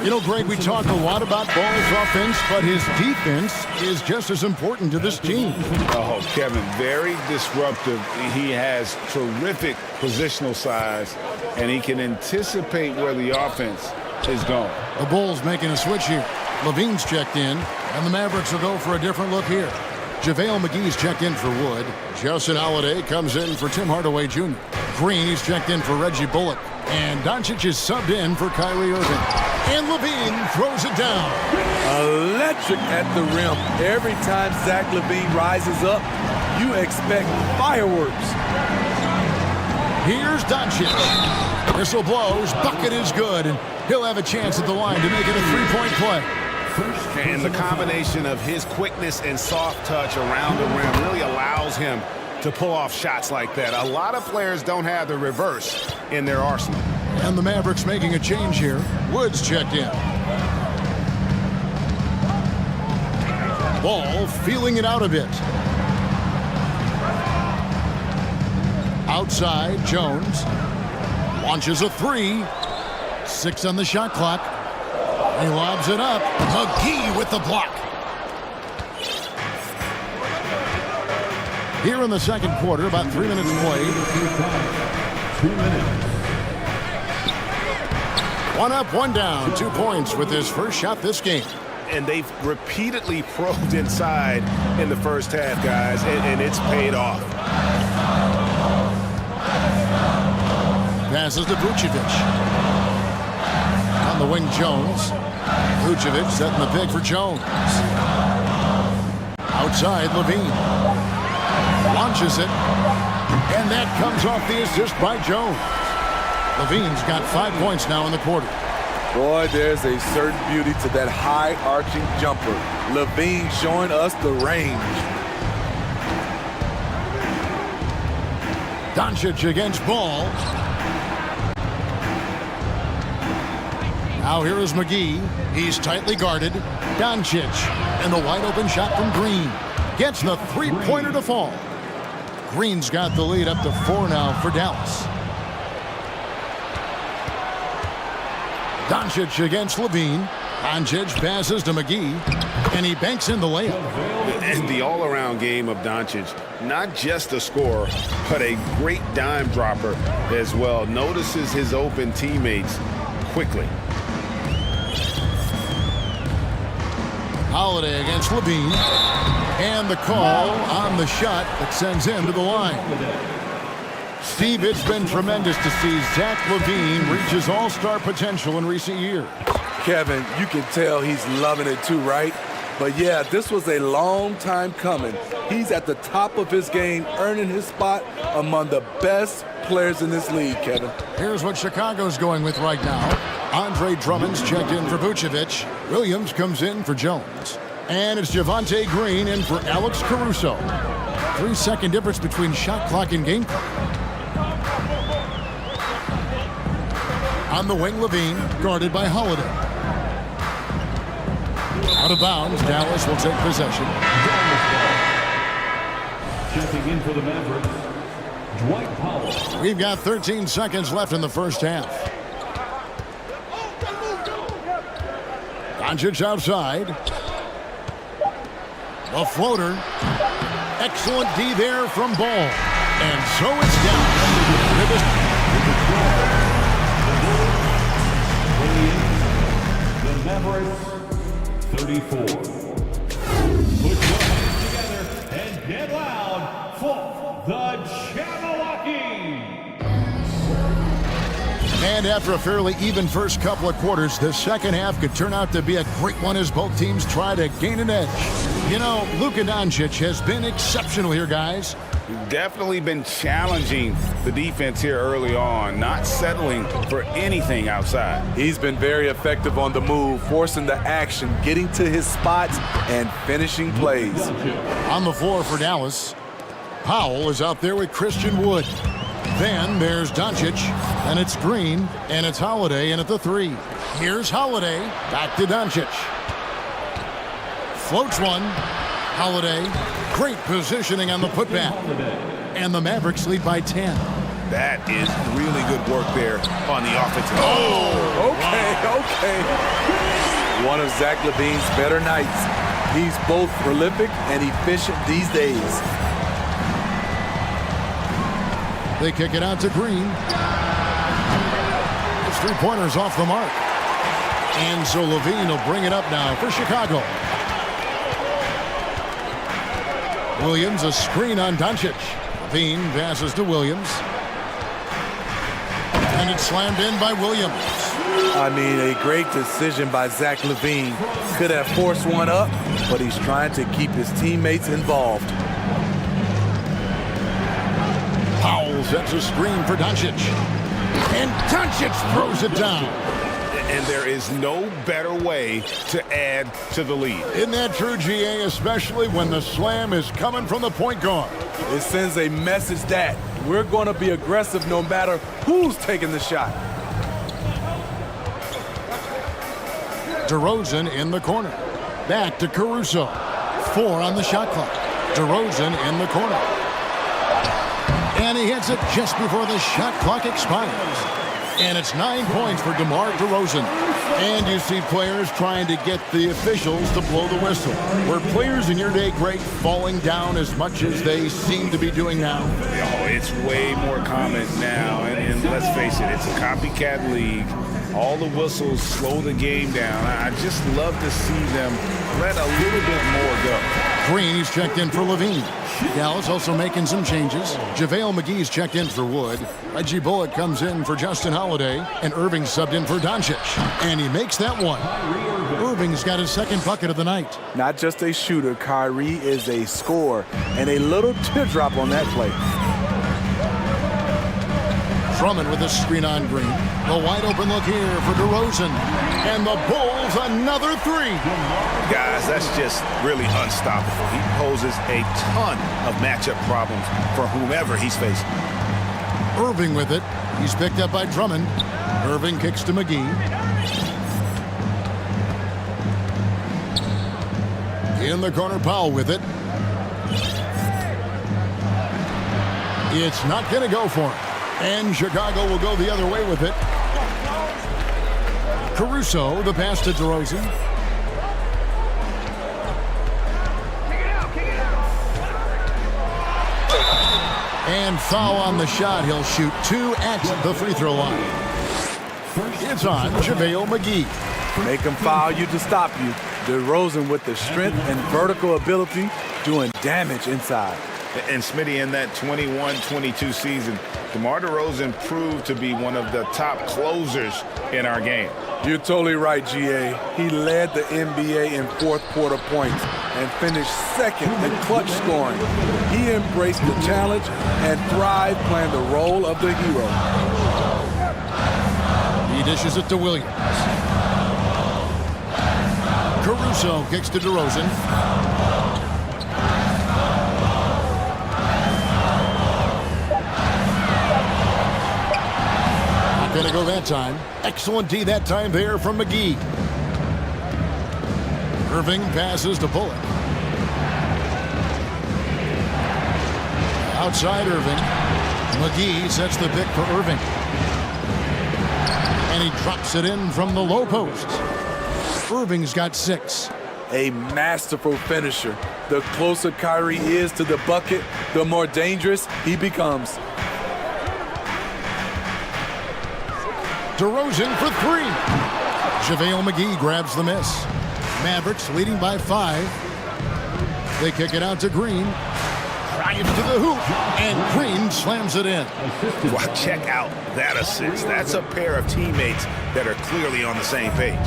You know, Greg, we talk a lot about Ball's offense, but his defense is just as important to this team. Oh, Kevin, very disruptive. He has terrific positional size, and he can anticipate where the offense is going. The Bulls making a switch here. Levine's checked in, and the Mavericks will go for a different look here. JaVale McGee's checked in for Wood. Justin Holiday comes in for Tim Hardaway Jr. Green, he's checked in for Reggie Bullock. And Doncic is subbed in for Kyrie Irving. And Levine throws it down. Electric at the rim. Every time Zach LaVine rises up, you expect fireworks. Here's Doncic. Whistle blows, bucket is good, and he'll have a chance at the line to make it a three-point play. And the combination of his quickness and soft touch around the rim really allows him to pull off shots like that. A lot of players don't have the reverse in their arsenal. And the Mavericks making a change here. Woods checked in. Ball feeling it out a bit. Outside, Jones launches a 3. 6 on the shot clock. He lobs it up. McGee with the block. Here in the second quarter, about 3 minutes played. 2 minutes. 1 up, 1 down. 2 points with his first shot this game. And they've repeatedly probed inside in the first half, guys, and it's paid off. Passes to Vucevic. On the wing, Jones. Vucevic setting the pick for Jones. Outside, Levine. Launches it. And that comes off the assist by Jones. Levine's got 5 points now in the quarter. Boy, there's a certain beauty to that high-arching jumper. Levine showing us the range. Doncic against Ball. Now here is McGee. He's tightly guarded. Doncic. And the wide-open shot from Green. Gets the three-pointer to fall. Green's got the lead up to 4 now for Dallas. Doncic against Levine. Doncic passes to McGee, and he banks in the layup. And the all-around game of Doncic, not just a scorer, but a great dime dropper as well. Notices his open teammates quickly. Holiday against Levine. And the call on the shot that sends him to the line. Steve, it's been tremendous to see Zach LaVine reach his all-star potential in recent years. Kevin, you can tell he's loving it too, right? But yeah, this was a long time coming. He's at the top of his game, earning his spot among the best players in this league, Kevin. Here's what Chicago's going with right now. Andre Drummond's checked in for Vucevic. Williams comes in for Jones. And it's Javonte Green in for Alex Caruso. 3-second difference between shot clock and game clock. On the wing, Levine, guarded by Holiday. Out of bounds, Dallas will take possession. Checking in for the Mavericks, Dwight Powell. We've got 13 seconds left in the first half. Doncic outside. The floater. Excellent D there from Ball. And so it's down. The Mavericks, 34. Put your hands together and get loud for the Jabberwocky. And after a fairly even first couple of quarters, the second half could turn out to be a great one as both teams try to gain an edge. You know, Luka Doncic has been exceptional here, guys. Definitely been challenging the defense here early on, not settling for anything outside. He's been very effective on the move, forcing the action, getting to his spots, and finishing plays. On the floor for Dallas, Powell is out there with Christian Wood. Then there's Doncic, and it's Green, and it's Holiday in at the 3. Here's Holiday, back to Doncic. Floats one. Holiday, great positioning on the putback. And the Mavericks lead by 10. That is really good work there on the offensive. Okay. One of Zach LaVine's better nights. He's both prolific and efficient these days. They kick it out to Green. It's 3-pointers off the mark. And so Levine will bring it up now for Chicago. Williams, a screen on Doncic. Levine passes to Williams. And it's slammed in by Williams. I mean, a great decision by Zach LaVine. Could have forced one up, but he's trying to keep his teammates involved. Powell sets a screen for Doncic. And Doncic throws it down. And there is no better way to add to the lead. Isn't that true, GA, especially when the slam is coming from the point guard? It sends a message that we're going to be aggressive no matter who's taking the shot. DeRozan in the corner. Back to Caruso. 4 on the shot clock. DeRozan in the corner. And he hits it just before the shot clock expires. And it's 9 points for DeMar DeRozan. And you see players trying to get the officials to blow the whistle. Were players in your day great falling down as much as they seem to be doing now? Oh, it's way more common now. And let's face it, it's a copycat league. All the whistles slow the game down. I just love to see them let a little bit more go. Green, he's checked in for Levine. Dallas also making some changes. JaVale McGee's checked in for Wood. Reggie Bullock comes in for Justin Holiday. And Irving subbed in for Doncic. And he makes that one. Irving's got his second bucket of the night. Not just a shooter, Kyrie is a scorer. And a little teardrop on that play. Drummond with a screen on Green. The wide open look here for DeRozan. And the Bulls another three. Guys, that's just really unstoppable. He poses a ton of matchup problems for whomever he's facing. Irving with it. He's picked up by Drummond. Irving kicks to McGee. In the corner, Powell with it. It's not going to go for him. And Chicago will go the other way with it. Caruso, the pass to DeRozan. And foul on the shot. He'll shoot two at the free throw line. It's on JaVale McGee. Make him foul you to stop you. DeRozan with the strength and vertical ability doing damage inside. And Smitty, in that 21-22 season, DeMar DeRozan proved to be one of the top closers in our game. You're totally right, GA. He led the NBA in fourth quarter points and finished second in clutch scoring. He embraced the challenge and thrived playing the role of the hero. He dishes it to Williams. Caruso kicks to DeRozan. Going to go that time. Excellent D that time there from McGee. Irving passes to Bullock. Outside Irving. McGee sets the pick for Irving. And he drops it in from the low post. Irving's got 6. A masterful finisher. The closer Kyrie is to the bucket, the more dangerous he becomes. DeRozan for 3. JaVale McGee grabs the miss. Mavericks leading by 5. They kick it out to Green. Drives to the hoop. And Green slams it in. Well, check out that assist. That's a pair of teammates that are clearly on the same page.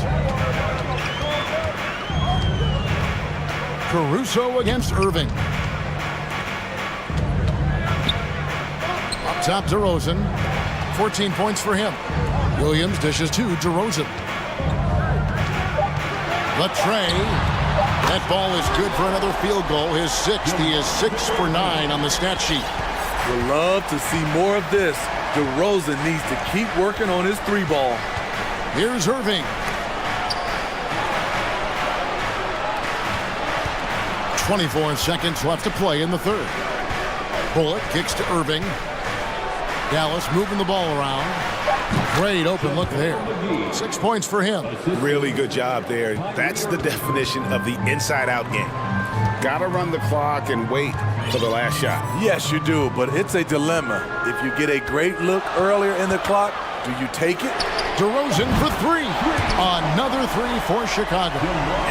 Caruso against Irving. Up top, DeRozan. 14 points for him. Williams dishes to DeRozan. The tray. That ball is good for another field goal. His 6th. He is 6 for 9 on the stat sheet. We'd love to see more of this. DeRozan needs to keep working on his 3-ball. Here's Irving. 24 seconds left to play in the third. Bullock kicks to Irving. Dallas moving the ball around. Great open look there. 6 points for him. Really good job there. That's the definition of the inside-out game. Got to run the clock and wait for the last shot. Yes, you do, but it's a dilemma. If you get a great look earlier in the clock, do you take it? DeRozan for 3. Another 3 for Chicago.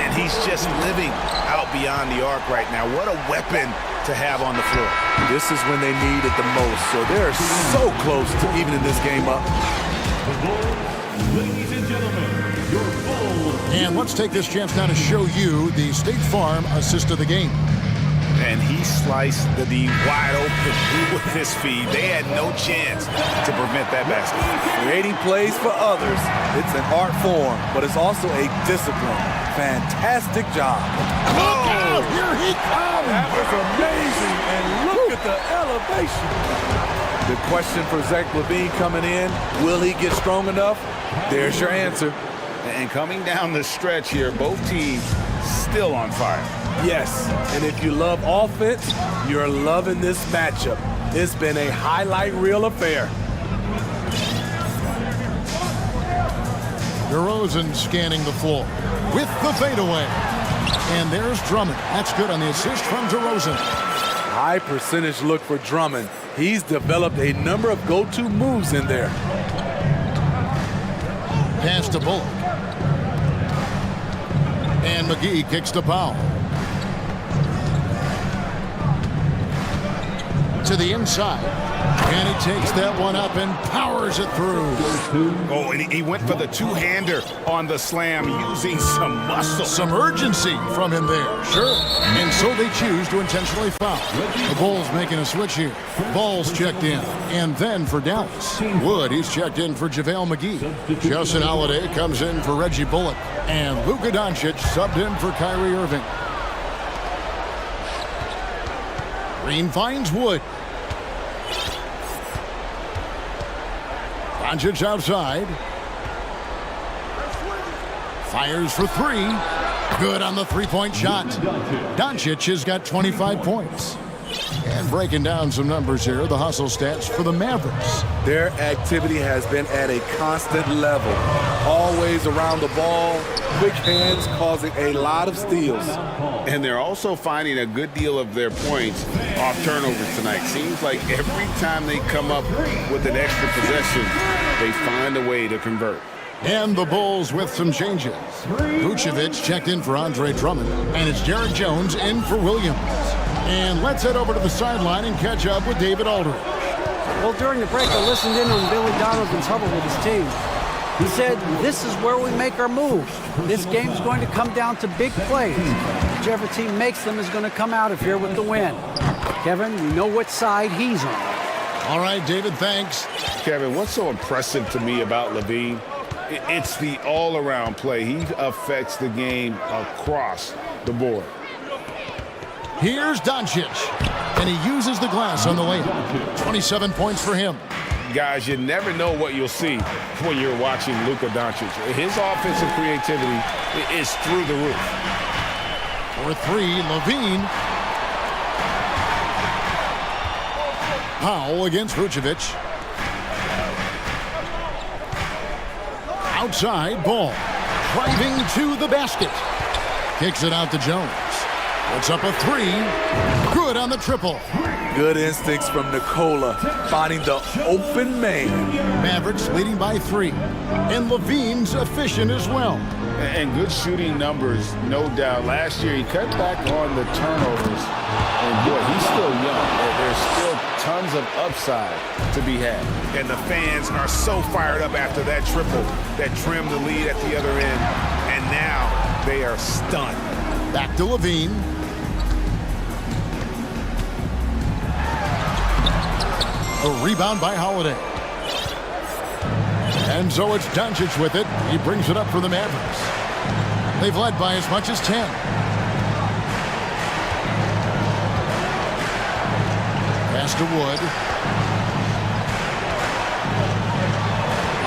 And he's just living out beyond the arc right now. What a weapon to have on the floor. This is when they need it the most, so they're so close to evening this game up. Ladies and gentlemen, your Bulls. And let's take this chance now to show you the State Farm assist of the game. And he sliced the D wide open with his feed. They had no chance to prevent that basket. Creating plays for others, it's an art form, but it's also a discipline. Fantastic job. Look out! Here he comes! That was amazing, and look at the elevation. The question for Zach LaVine coming in, will he get strong enough? There's your answer. And coming down the stretch here, both teams still on fire. Yes, and if you love offense, you're loving this matchup. It's been a highlight reel affair. DeRozan scanning the floor with the fadeaway. And there's Drummond. That's good on the assist from DeRozan. High percentage look for Drummond. He's developed a number of go-to moves in there. Pass to Bullock. And McGee kicks to Powell. To the inside. And he takes that one up and powers it through. Oh, and he went for the two-hander on the slam using some muscle. Some urgency from him there, sure. And so they choose to intentionally foul. The Bulls making a switch here. Ball's checked in. And then for Dallas. Wood, he's checked in for JaVale McGee. Justin Holiday comes in for Reggie Bullock. And Luka Doncic subbed in for Kyrie Irving. Green finds Wood. Doncic outside. Fires for three. Good on the three-point shot. Doncic has got 25 points. And breaking down some numbers here, the hustle stats for the Mavericks. Their activity has been at a constant level. Always around the ball, quick hands causing a lot of steals. And they're also finding a good deal of their points off turnovers tonight. Seems like every time they come up with an extra possession, they find a way to convert. And the Bulls with some changes. Vucevic checked in for Andre Drummond, and it's Derek Jones in for Williams. And let's head over to the sideline and catch up with David Aldridge. Well, during the break, I listened in on Billy Donovan's huddle with his team. He said, this is where we make our moves. This game's going to come down to big plays. Whichever team makes them is going to come out of here with the win. Kevin, you know what side he's on. All right, David, thanks. Kevin, what's so impressive to me about LaVine? It's the all-around play. He affects the game across the board. Here's Doncic, and he uses the glass on the layup. 27 points for him. Guys, you never know what you'll see when you're watching Luka Doncic. His offensive creativity is through the roof. For three, LaVine. Powell against Vucevic. Outside, Ball. Driving to the basket. Kicks it out to Jones. Puts up a three. Good on the triple. Good instincts from Nikola, finding the open man. Mavericks leading by three. And LaVine's efficient as well. And good shooting numbers, no doubt. Last year, he cut back on the turnovers. And boy, he's still young. There's still tons of upside to be had. And the fans are so fired up after that triple that trimmed the lead at the other end. And now they are stunned. Back to LaVine. A rebound by Holiday. And so it's Doncic with it. He brings it up for the Mavericks. They've led by as much as 10. Pass to Wood.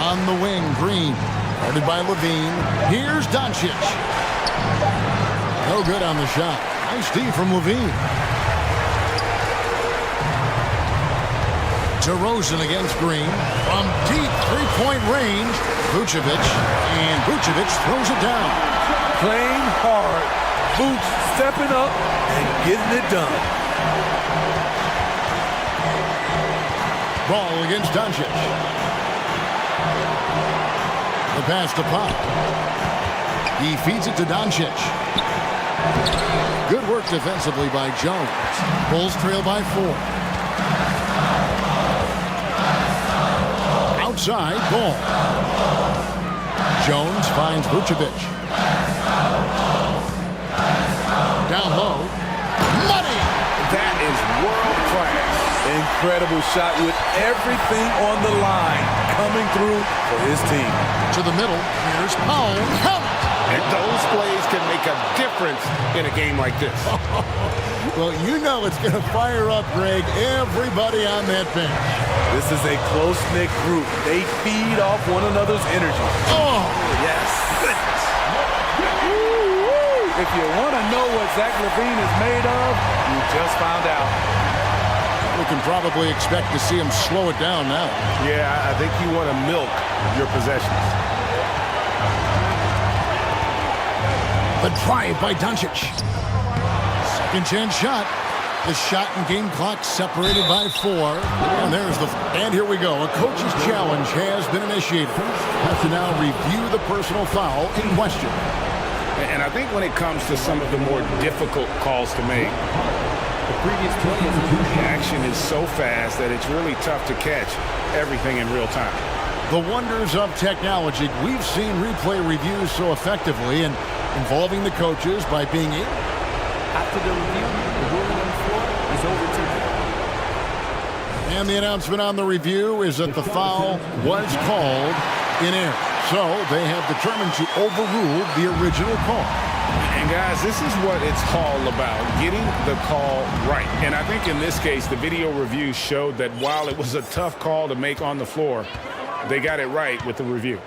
On the wing, Green. Guarded by LaVine. Here's Doncic. No good on the shot. Nice D from LaVine. DeRozan against Green. From deep three-point range, Vucevic. And Vucevic throws it down. Playing hard. Vooch stepping up and getting it done. Ball against Doncic. The pass to Pop. He feeds it to Doncic. Good work defensively by Jones. Bulls trail by 4. Outside, Ball. Jones finds Vucevic. Down low. Money! That is world class. Incredible shot with everything on the line coming through for his team. To the middle. Here's Powell. Count! And those plays can make a difference in a game like this. Well, you know it's going to fire up, Greg, everybody on that bench. This is a close-knit group. They feed off one another's energy. Oh, yes. Goodness. If you want to know what Zach LaVine is made of, you just found out. We can probably expect to see him slow it down now. Yeah, I think you want to milk your possessions. The drive by Doncic. Second chance shot. The shot and game clock separated by 4. And here we go. A coach's challenge has been initiated. Have to now review the personal foul in question. And I think when it comes to some of the more difficult calls to make, The previous play is the action is so fast that it's really tough to catch everything in real time. The wonders of technology. We've seen replay reviews so effectively and involving the coaches by being able. after the review, the ruling on the floor is overturned. And the announcement on the review is that the foul was called in error. So they have determined to overrule the original call. And guys, this is what it's all about, getting the call right. And I think in this case, the video review showed that while it was a tough call to make on the floor, they got it right with the review.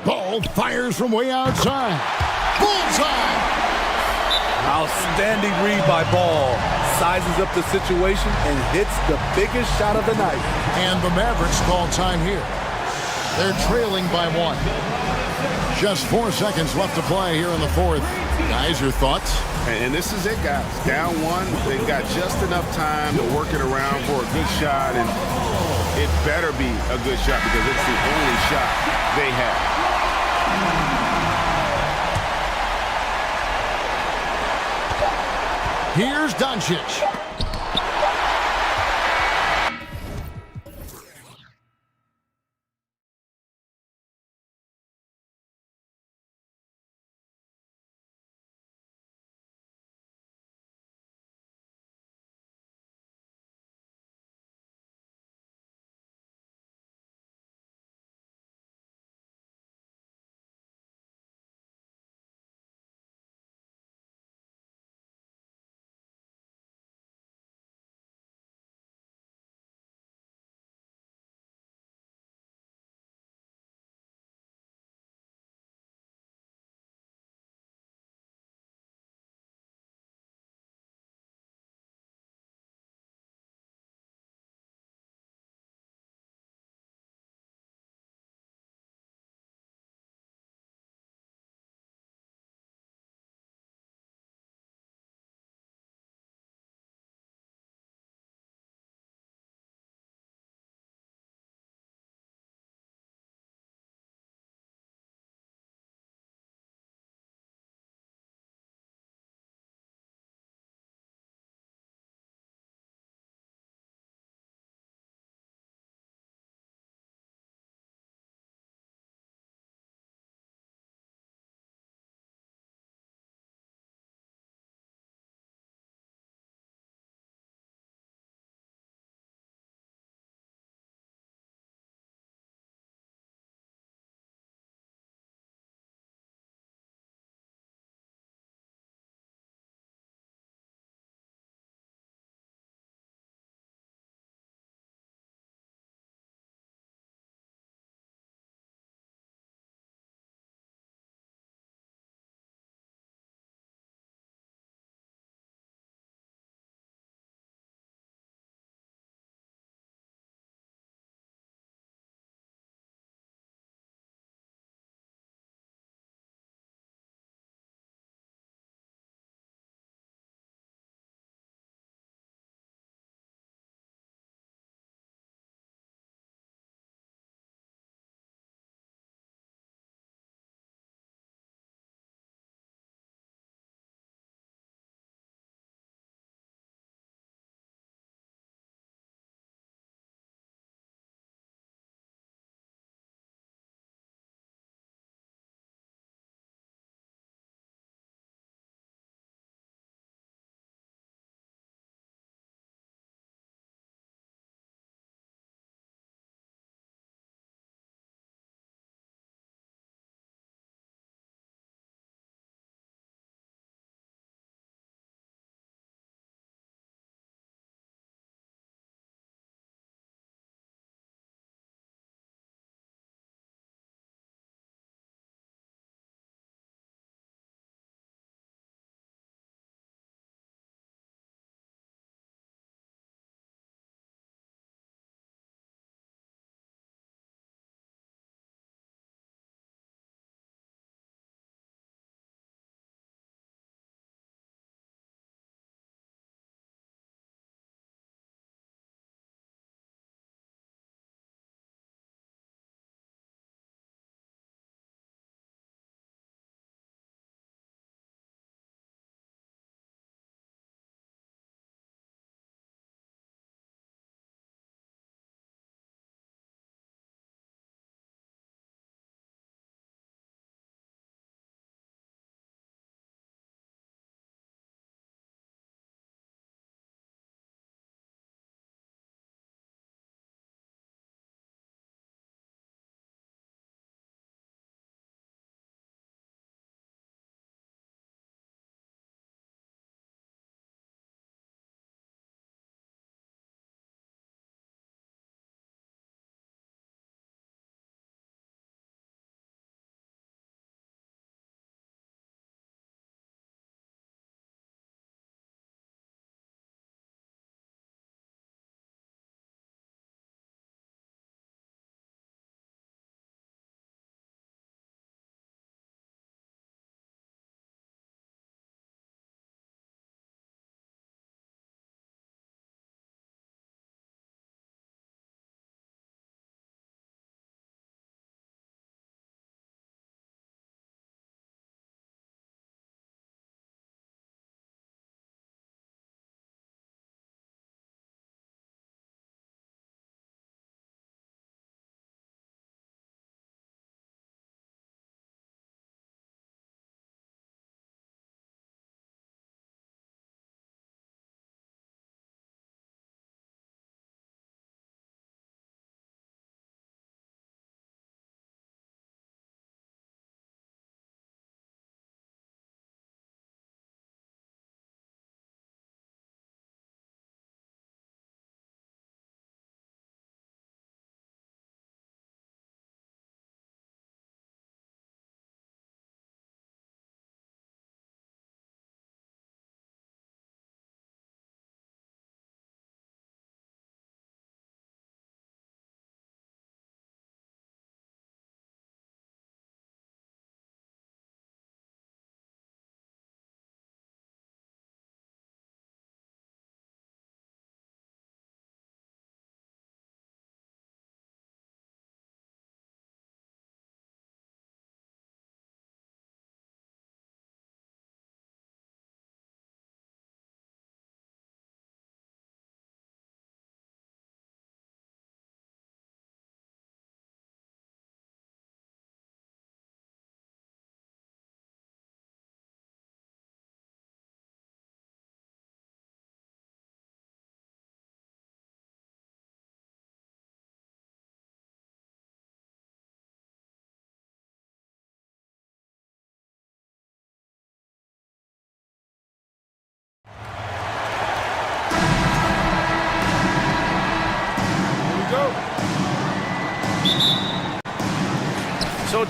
Ball fires from way outside. Bullseye! Outstanding read by Ball. Sizes up the situation and hits the biggest shot of the night. And the Mavericks call time here. They're trailing by 1. Just 4 seconds left to play here in the fourth. Guys, your thoughts? And this is it, guys. Down 1, they've got just enough time to work it around for a good shot, and it better be a good shot because it's the only shot they have. Here's Doncic.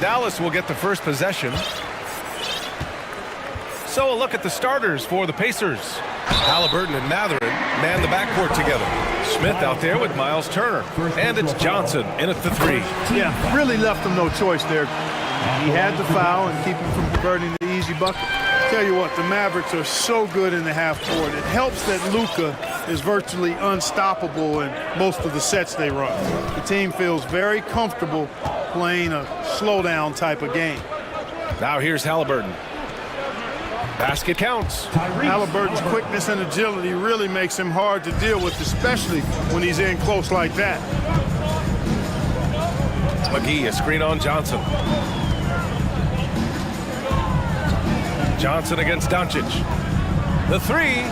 Dallas will get the first possession. So a look at the starters for the Pacers. Halliburton and Mathurin man the backcourt together. Smith out there with Miles Turner. And it's Johnson in at the three. Yeah, really left him no choice there. He had to foul and keep him from converting the easy bucket. Tell you what, the Mavericks are so good in the half court. It helps that Luka is virtually unstoppable in most of the sets they run. The team feels very comfortable playing a slowdown type of game. Now here's Halliburton. Basket counts. Halliburton's quickness and agility really makes him hard to deal with, especially when he's in close like that. McGee, a screen on Johnson. Johnson against Doncic. The three.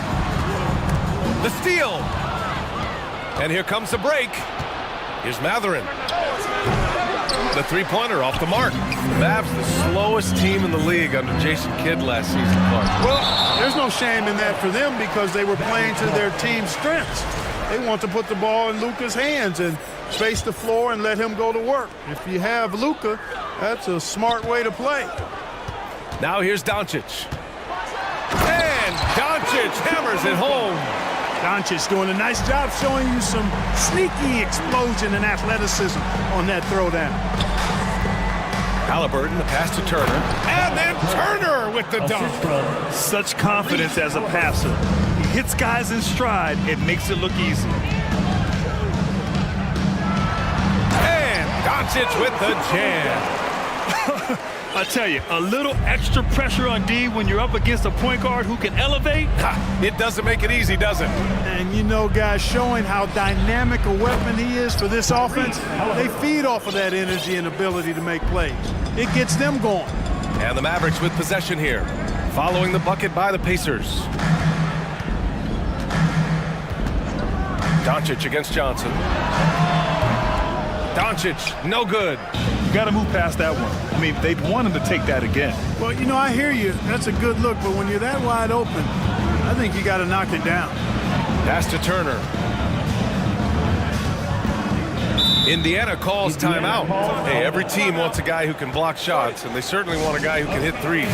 The steal. And here comes the break. Here's Mathurin. The three-pointer off the mark. The Mavs, the slowest team in the league under Jason Kidd last season, Clark. Well, there's no shame in that for them because they were playing to their team's strengths. They want to put the ball in Luka's hands and space the floor and let him go to work. If you have Luka, that's a smart way to play. Now here's Doncic. And Doncic hammers it home. Doncic doing a nice job showing you some sneaky explosion and athleticism on that throwdown. Halliburton, the pass to Turner. And then Turner with the dunk. Such confidence as a passer. He hits guys in stride and makes it look easy. And Doncic with the jam. I tell you, a little extra pressure on D when you're up against a point guard who can elevate. It doesn't make it easy, does it? And you know, guys, showing how dynamic a weapon he is for this offense, they feed off of that energy and ability to make plays. It gets them going. And the Mavericks with possession here, following the bucket by the Pacers. Doncic against Johnson. Doncic, no good. You got to move past that one. I mean, they'd want him to take that again. Well, you know, I hear you. That's a good look, but when you're that wide open, I think you got to knock it down. Pass to Turner. Indiana calls timeout. Hey, every team wants a guy who can block shots, and they certainly want a guy who can hit threes.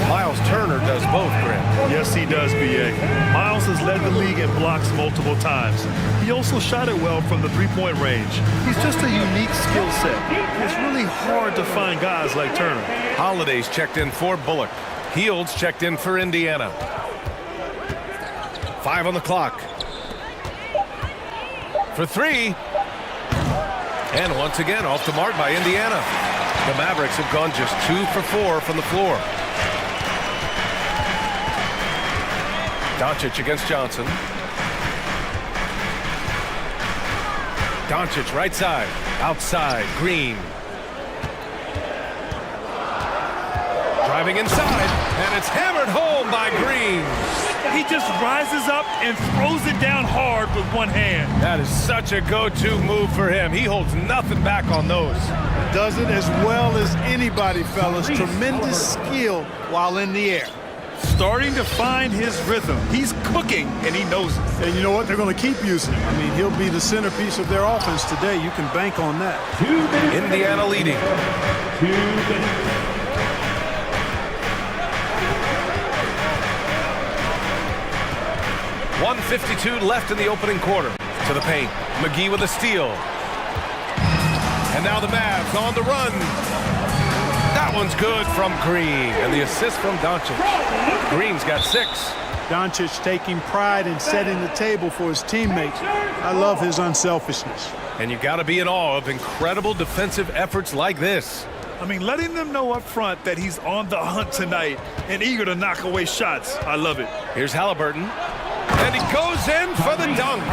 Miles Turner does both, Grant. Yes, he does, B.A. Miles has led the league in blocks multiple times. He also shot it well from the three-point range. He's just a unique skill set. It's really hard to find guys like Turner. Holiday's checked in for Bullock. Heald's checked in for Indiana. 5 on the clock. For three. And once again, off the mark by Indiana. The Mavericks have gone just 2 for 4 from the floor. Doncic against Johnson. Doncic right side, outside, Green. Driving inside, and it's hammered home by Green. He just rises up and throws it down hard with one hand. That is such a go-to move for him. He holds nothing back on those. Does it as well as anybody, fellas. Tremendous skill while in the air. Starting to find his rhythm. He's cooking, and he knows it. And you know what? They're going to keep using him. I mean, he'll be the centerpiece of their offense today. You can bank on that. Indiana leading. 1:52 left in the opening quarter. To the paint. McGee with a steal. And now the Mavs on the run. That one's good from Green. And the assist from Doncic. Green's got 6. Doncic taking pride in setting the table for his teammates. I love his unselfishness. And you got to be in awe of incredible defensive efforts like this. I mean, letting them know up front that he's on the hunt tonight and eager to knock away shots. I love it. Here's Halliburton. And he goes in for the dunk.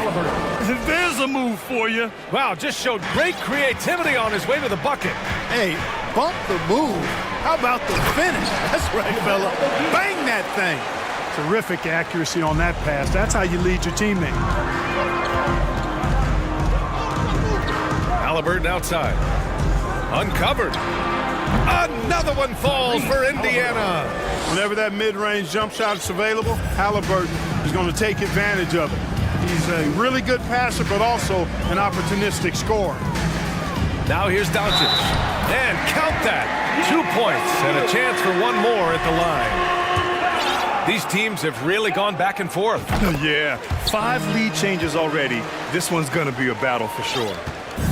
There's a move for you. Wow, just showed great creativity on his way to the bucket. Hey, bump the move. How about the finish? That's right, fella. Bang that thing. Terrific accuracy on that pass. That's how you lead your teammate. Halliburton outside. Uncovered. Another one falls for Indiana. Whenever that mid-range jump shot is available, Halliburton is going to take advantage of it. He's a really good passer, but also an opportunistic scorer. Now here's Doncic. And count that. 2 points and a chance for one more at the line. These teams have really gone back and forth. Yeah, 5 lead changes already. This one's going to be a battle for sure.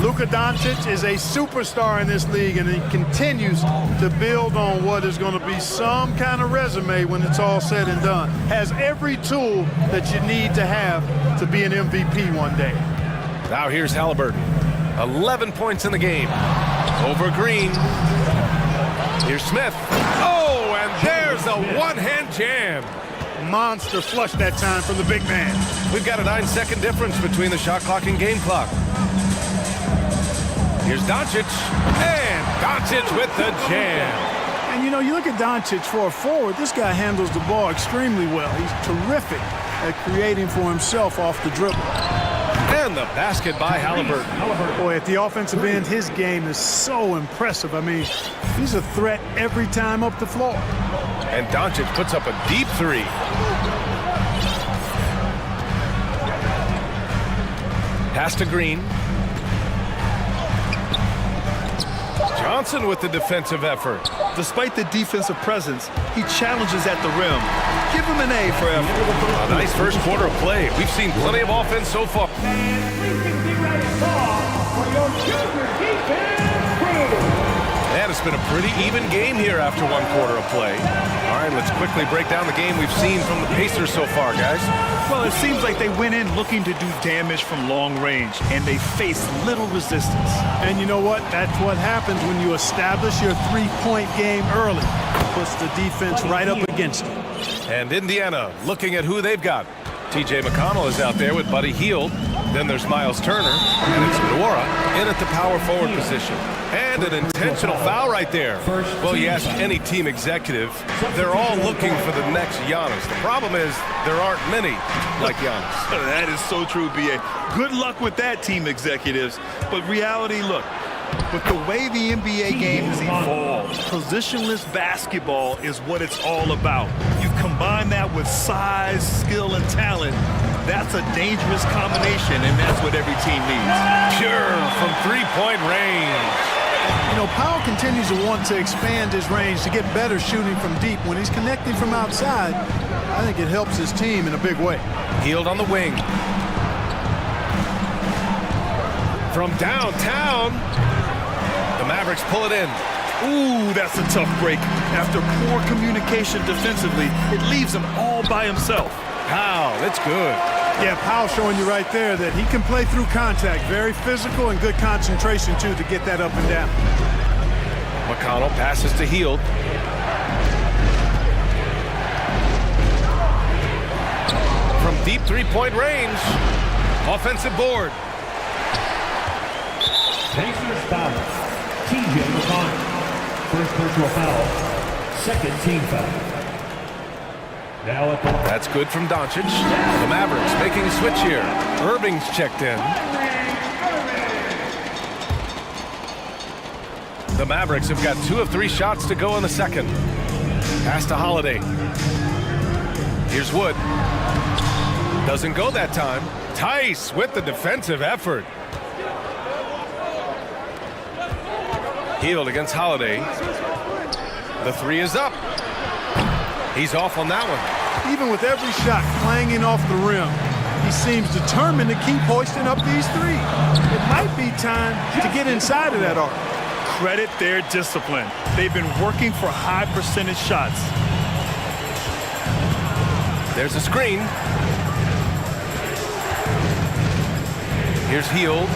Luka Doncic is a superstar in this league, and he continues to build on what is going to be some kind of resume when it's all said and done. Has every tool that you need to have to be an MVP one day. Now here's Halliburton. 11 points in the game. Over Green. Here's Smith. Oh, and there's a one-hand jam. Monster flush that time from the big man. We've got a 9-second difference between the shot clock and game clock. Here's Doncic, and Doncic with the jam. And you know, you look at Doncic for a forward, this guy handles the ball extremely well. He's terrific at creating for himself off the dribble. And the basket by Halliburton. Boy, at the offensive end, his game is so impressive. I mean, he's a threat every time up the floor. And Doncic puts up a deep 3. Pass to Green. Johnson with the defensive effort. Despite the defensive presence, he challenges at the rim. Give him an A for effort. A nice first quarter of play. We've seen plenty of offense so far. And please get ready for your junior defense crew. And it's been a pretty even game here after 1 quarter of play. All right, let's quickly break down the game we've seen from the Pacers so far, guys. Well, it seems like they went in looking to do damage from long range, and they faced little resistance. And you know what? That's what happens when you establish your three-point game early. Puts the defense right up against you. And Indiana looking at who they've got. T.J. McConnell is out there with Buddy Hield. Then there's Miles Turner, and it's Nora in at the power forward position. And an intentional foul right there. Well, you ask any team executive, they're all looking for the next Giannis. The problem is there aren't many like Giannis. That is so true, B.A. Good luck with that, team executives. But reality, look, with the way the NBA game has evolved, positionless basketball is what it's all about. You combine that with size, skill, and talent. That's a dangerous combination, and that's what every team needs. Sure, from three-point range. You know, Powell continues to want to expand his range to get better shooting from deep. When he's connecting from outside, I think it helps his team in a big way. Hield on the wing. From downtown, the Mavericks pull it in. Ooh, that's a tough break. After poor communication defensively, it leaves him all by himself. Powell, it's good. Yeah, Powell showing you right there that he can play through contact. Very physical and good concentration, too, to get that up and down. McConnell passes to Hield. From deep three-point range, offensive board. Pacers foul. T.J. McConnell. First personal foul. Second team foul. Now at the... That's good from Doncic. The Mavericks making a switch here. Irving's checked in. The Mavericks have got 2 of 3 shots to go in the second. Pass to Holiday. Here's Wood. Doesn't go that time. Tice with the defensive effort. Hield against Holiday. The 3 is up. He's off on that one. Even with every shot clanging off the rim, he seems determined to keep hoisting up these 3. It might be time to get inside of that arc. Credit their discipline. They've been working for high percentage shots. There's a screen. Here's Hield.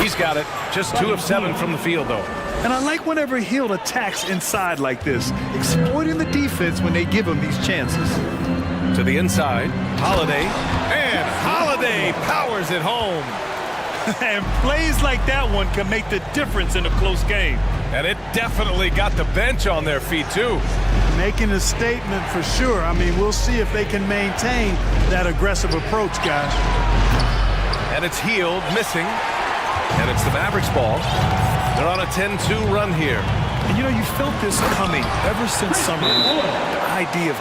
He's got it. Just 2 of 7 from the field, though. And I like whenever Hield attacks inside like this, exploiting the defense when they give him these chances. To the inside, Holiday. And Holiday powers it home. And plays like that one can make the difference in a close game. And it definitely got the bench on their feet, too. Making a statement for sure. I mean, we'll see if they can maintain that aggressive approach, guys. And it's Hield missing. And it's the Mavericks ball. They're on a 10-2 run here. And you know, you felt this coming ever since summer. The idea of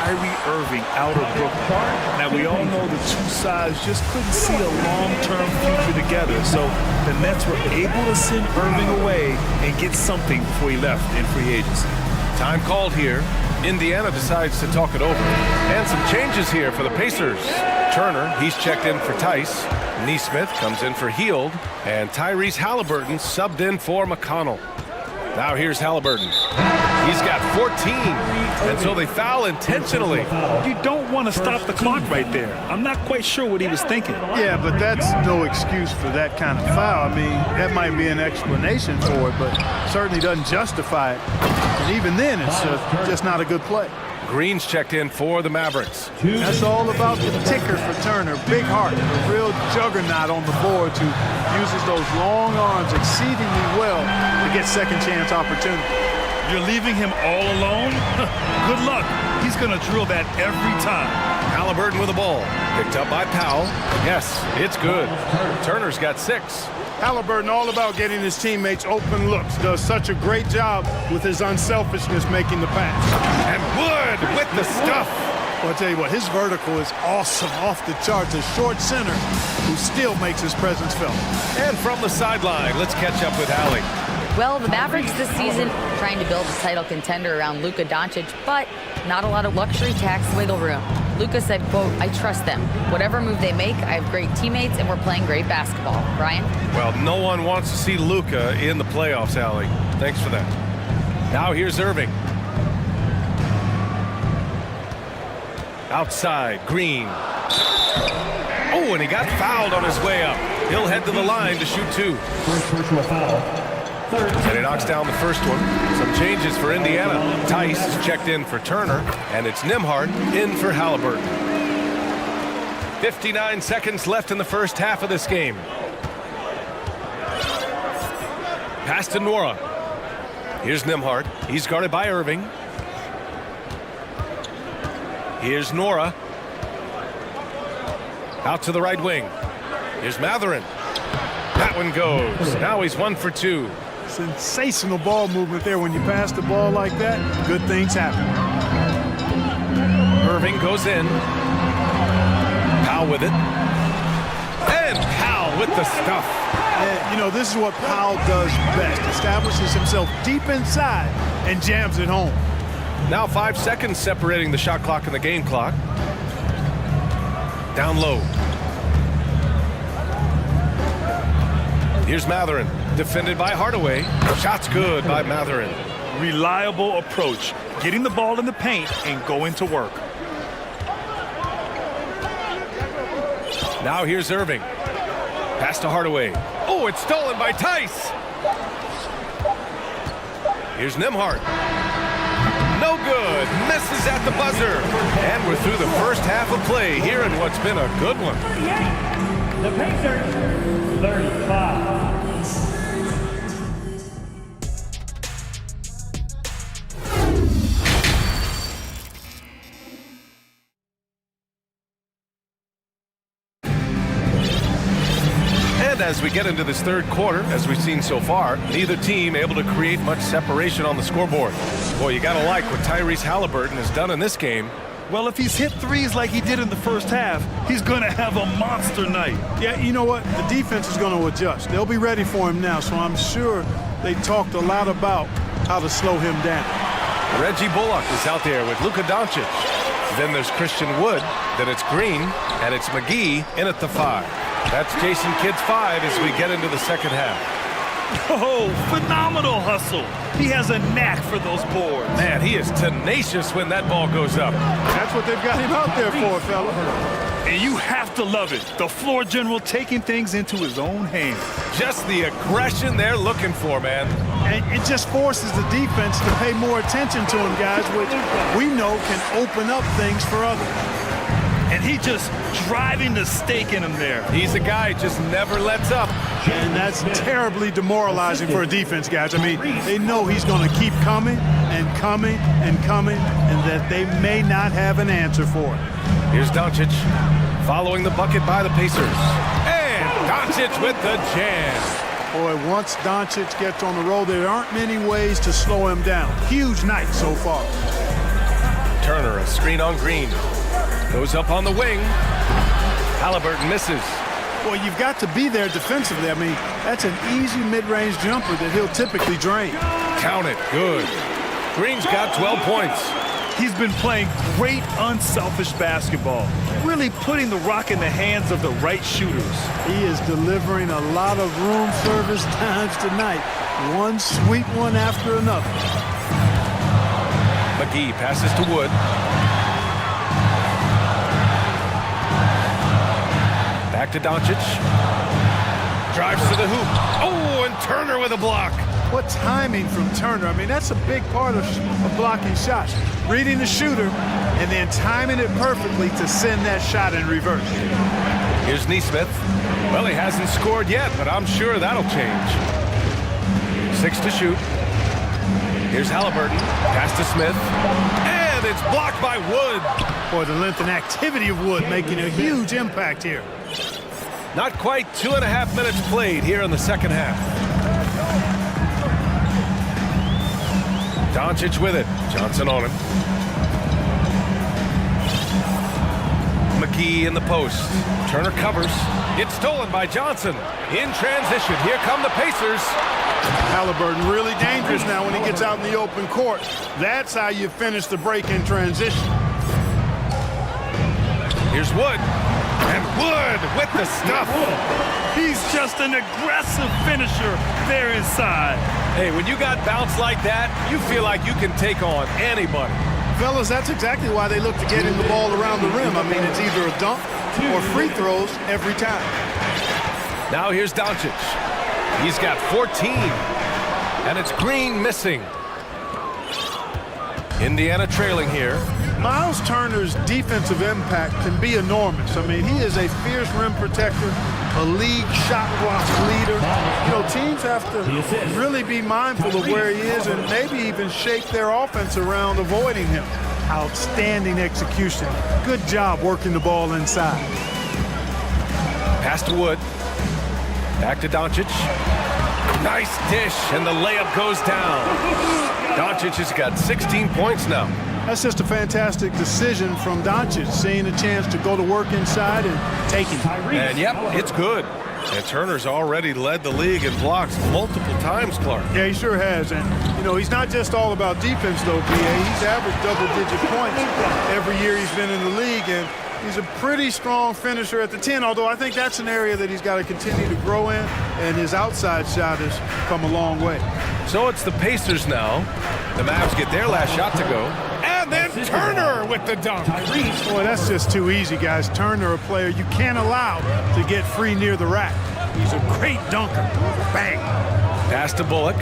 Kyrie Irving out of Brooklyn. Now, we all know the two sides just couldn't see a long-term future together, so the Nets were able to send Irving away and get something before he left in free agency. Time called here. Indiana decides to talk it over. And some changes here for the Pacers. Turner, he's checked in for Tice. Neesmith comes in for Hield. And Tyrese Halliburton subbed in for McConnell. Now here's Halliburton. He's got 14, and so they foul intentionally. You don't want to stop the clock right there. I'm not quite sure what he was thinking. Yeah, but that's no excuse for that kind of foul. I mean, that might be an explanation for it, but certainly doesn't justify it. And even then, it's just not a good play. Green's checked in for the Mavericks. That's all about the ticker for Turner. Big heart, a real juggernaut on the board who uses those long arms exceedingly well to get second chance opportunity. You're leaving him all alone? Good luck. He's going to drill that every time. Halliburton with the ball. Picked up by Powell. Yes, it's good. Turner's got 6. Halliburton all about getting his teammates open looks. Does such a great job with his unselfishness making the pass. And Wood with the stuff. Well, I'll tell you what, his vertical is awesome, off the charts. A short center who still makes his presence felt. And from the sideline, let's catch up with Allie. Well, the Mavericks this season trying to build a title contender around Luka Doncic, but not a lot of luxury tax wiggle room. Luka said, quote, I trust them. Whatever move they make, I have great teammates and we're playing great basketball. Brian? Well, no one wants to see Luka in the playoffs, Allie. Thanks for that. Now here's Irving. Outside, Green. Oh, and he got fouled on his way up. He'll head to the line to shoot 2. First personal foul. And he knocks down the first one. Some changes for Indiana. Tice is checked in for Turner, and it's Nembhard in for Halliburton. 59 seconds left in the first half of this game. Pass to Nora. Here's Nembhard. He's guarded by Irving. Here's Nora. Out to the right wing. Here's Matherin. That one goes. Now he's 1 for 2. Sensational ball movement there. When you pass the ball like that, good things happen. Irving goes in. Powell with it. And Powell with the stuff. And, you know, this is what Powell does best. Establishes himself deep inside and jams it home. Now 5 seconds separating the shot clock and the game clock. Down low. Here's Matherin, defended by Hardaway. Shot's good by Matherin. Reliable approach, getting the ball in the paint and going to work. Now here's Irving. Pass to Hardaway. Oh, it's stolen by Tice. Here's Nembhard. No good. Misses at the buzzer. And we're through the first half of play here in what's been a good one. The Pacers, 35. And as we get into this third quarter, as we've seen so far, neither team able to create much separation on the scoreboard. Boy, you gotta like what Tyrese Halliburton has done in this game. Well, if he's hit threes like he did in the first half, he's going to have a monster night. Yeah, you know what? The defense is going to adjust. They'll be ready for him now, so I'm sure they talked a lot about how to slow him down. Reggie Bullock is out there with Luka Doncic. Then there's Christian Wood, then it's Green, and it's McGee in at the 5. That's Jason Kidd's 5 as we get into the second half. Oh, phenomenal hustle. He has a knack for those boards. Man, he is tenacious when that ball goes up. That's what they've got him out there for, fella. And you have to love it. The floor general taking things into his own hands. Just the aggression they're looking for, man. And it just forces the defense to pay more attention to him, guys, which we know can open up things for others. And he just driving the stake in him there. He's a guy who just never lets up. And that's terribly demoralizing for a defense, guys. I mean, they know he's going to keep coming and coming and coming, and that they may not have an answer for it. Here's Doncic following the bucket by the Pacers. And Doncic with the jam. Boy, once Doncic gets on the roll, there aren't many ways to slow him down. Huge night so far. Turner, a screen on Green. Goes up on the wing. Halliburton misses. Well, you've got to be there defensively. I mean, that's an easy mid-range jumper that he'll typically drain. Count it. Good. Green's got 12 points. He's been playing great, unselfish basketball, really putting the rock in the hands of the right shooters. He is delivering a lot of room service times tonight. One sweet one after another. McGee passes to Wood. Back to Doncic. Drives to the hoop. Oh, and Turner with a block. What timing from Turner. I mean, that's a big part of blocking shots. Reading the shooter and then timing it perfectly to send that shot in reverse. Here's Neesmith. Well, he hasn't scored yet, but I'm sure that'll change. 6 to shoot. Here's Halliburton. Pass to Smith. And it's blocked by Wood. Boy, the length and activity of Wood making a huge impact here. Not quite 2.5 minutes played here in the second half. Doncic with it. Johnson on him. McGee in the post. Turner covers. It's stolen by Johnson. In transition. Here come the Pacers. Halliburton really dangerous now when he gets out in the open court. That's how you finish the break in transition. Here's Wood. And Wood with the stuff. He's just an aggressive finisher there inside. Hey, when you got bounce like that, you feel like you can take on anybody. Fellas, that's exactly why they look to getting the ball around the rim. I mean, it's either a dunk or free throws every time. Now here's Doncic. He's got 14. And it's Green missing. Indiana trailing here. Miles Turner's defensive impact can be enormous. I mean, he is a fierce rim protector, a league shot block leader. You know, teams have to really be mindful of where he is and maybe even shape their offense around avoiding him. Outstanding execution. Good job working the ball inside. Pass to Wood. Back to Doncic. Nice dish, and the layup goes down. Doncic has got 16 points now. That's just a fantastic decision from Doncic, seeing a chance to go to work inside and taking it. And yep, it's good. And Turner's already led the league in blocks multiple times, Clark. Yeah, he sure has. And, you know, he's not just all about defense, though, B.A. He's averaged double-digit points every year he's been in the league. And he's a pretty strong finisher at the 10, although I think that's an area that he's got to continue to grow in, and his outside shot has come a long way. So it's the Pacers now. The Mavs get their last shot to go. And then Turner with the dunk. Boy, that's just too easy, guys. Turner, a player you can't allow to get free near the rack. He's a great dunker. Bang. Pass to Bullock.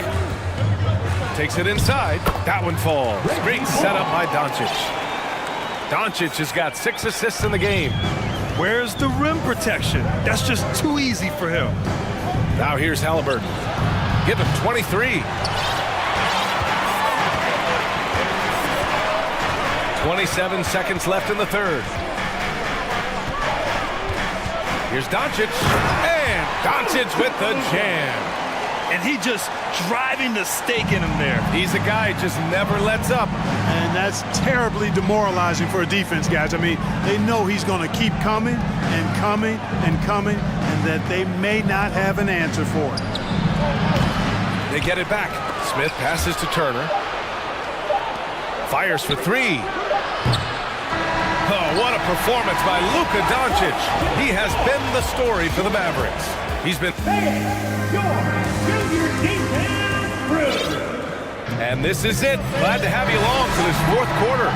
Takes it inside. That one falls. Great setup by Doncic. Doncic has got 6 assists in the game. Where's the rim protection? That's just too easy for him. Now here's Halliburton. Give him 23. 27 seconds left in the third. Here's Doncic. And Doncic with the jam. And he just driving the stake in him there. He's a guy who just never lets up. And that's terribly demoralizing for a defense, guys. I mean, they know he's going to keep coming and coming and coming, and that they may not have an answer for it. They get it back. Smith passes to Turner. Fires for 3. Oh, what a performance by Luka Doncic. He has been the story for the Mavericks. He's been... And this is it. Glad to have you along for this fourth quarter.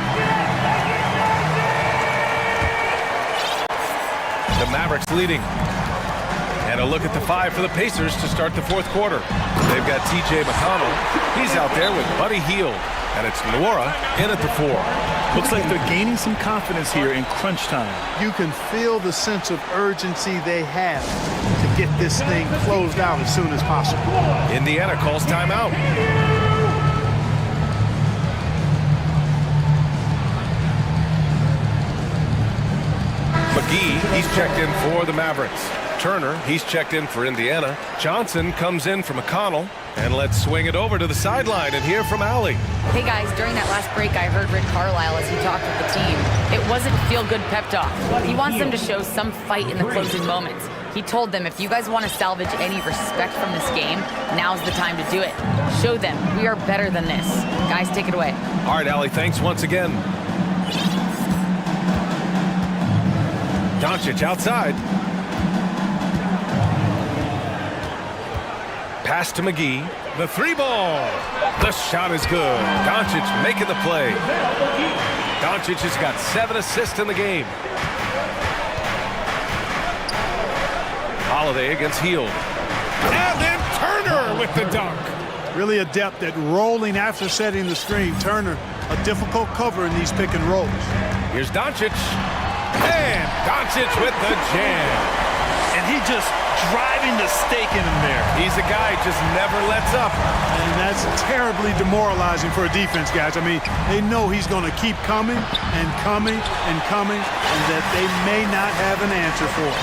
The Mavericks leading. And a look at the 5 for the Pacers to start the fourth quarter. They've got T.J. McConnell. He's out there with Buddy Hield. And it's Nwora in at the 4. Looks like they're gaining some confidence here in crunch time. You can feel the sense of urgency they have to get this thing closed out as soon as possible. Indiana calls timeout. McGee, he's checked in for the Mavericks. Turner, he's checked in for Indiana. Johnson comes in for McConnell. And let's swing it over to the sideline and hear from Allie. Hey guys, during that last break, I heard Rick Carlisle as he talked with the team. It wasn't feel-good pep talk. He wants them to show some fight in the closing moments. He told them, if you guys want to salvage any respect from this game, now's the time to do it. Show them we are better than this. Guys, take it away. All right, Allie, thanks once again. Doncic outside. Pass to McGee. The three ball. The shot is good. Doncic making the play. Doncic has got 7 assists in the game. Holiday against Hield. And then Turner with the dunk. Really adept at rolling after setting the screen. Turner, a difficult cover in these pick and rolls. Here's Doncic. And Doncic with the jam. And he just driving the stake in him there. He's a guy who just never lets up. And that's terribly demoralizing for a defense, guys. I mean, they know he's going to keep coming and coming and coming, and that they may not have an answer for it.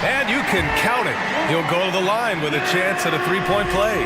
And you can count it. He'll go to the line with a chance at a three-point play.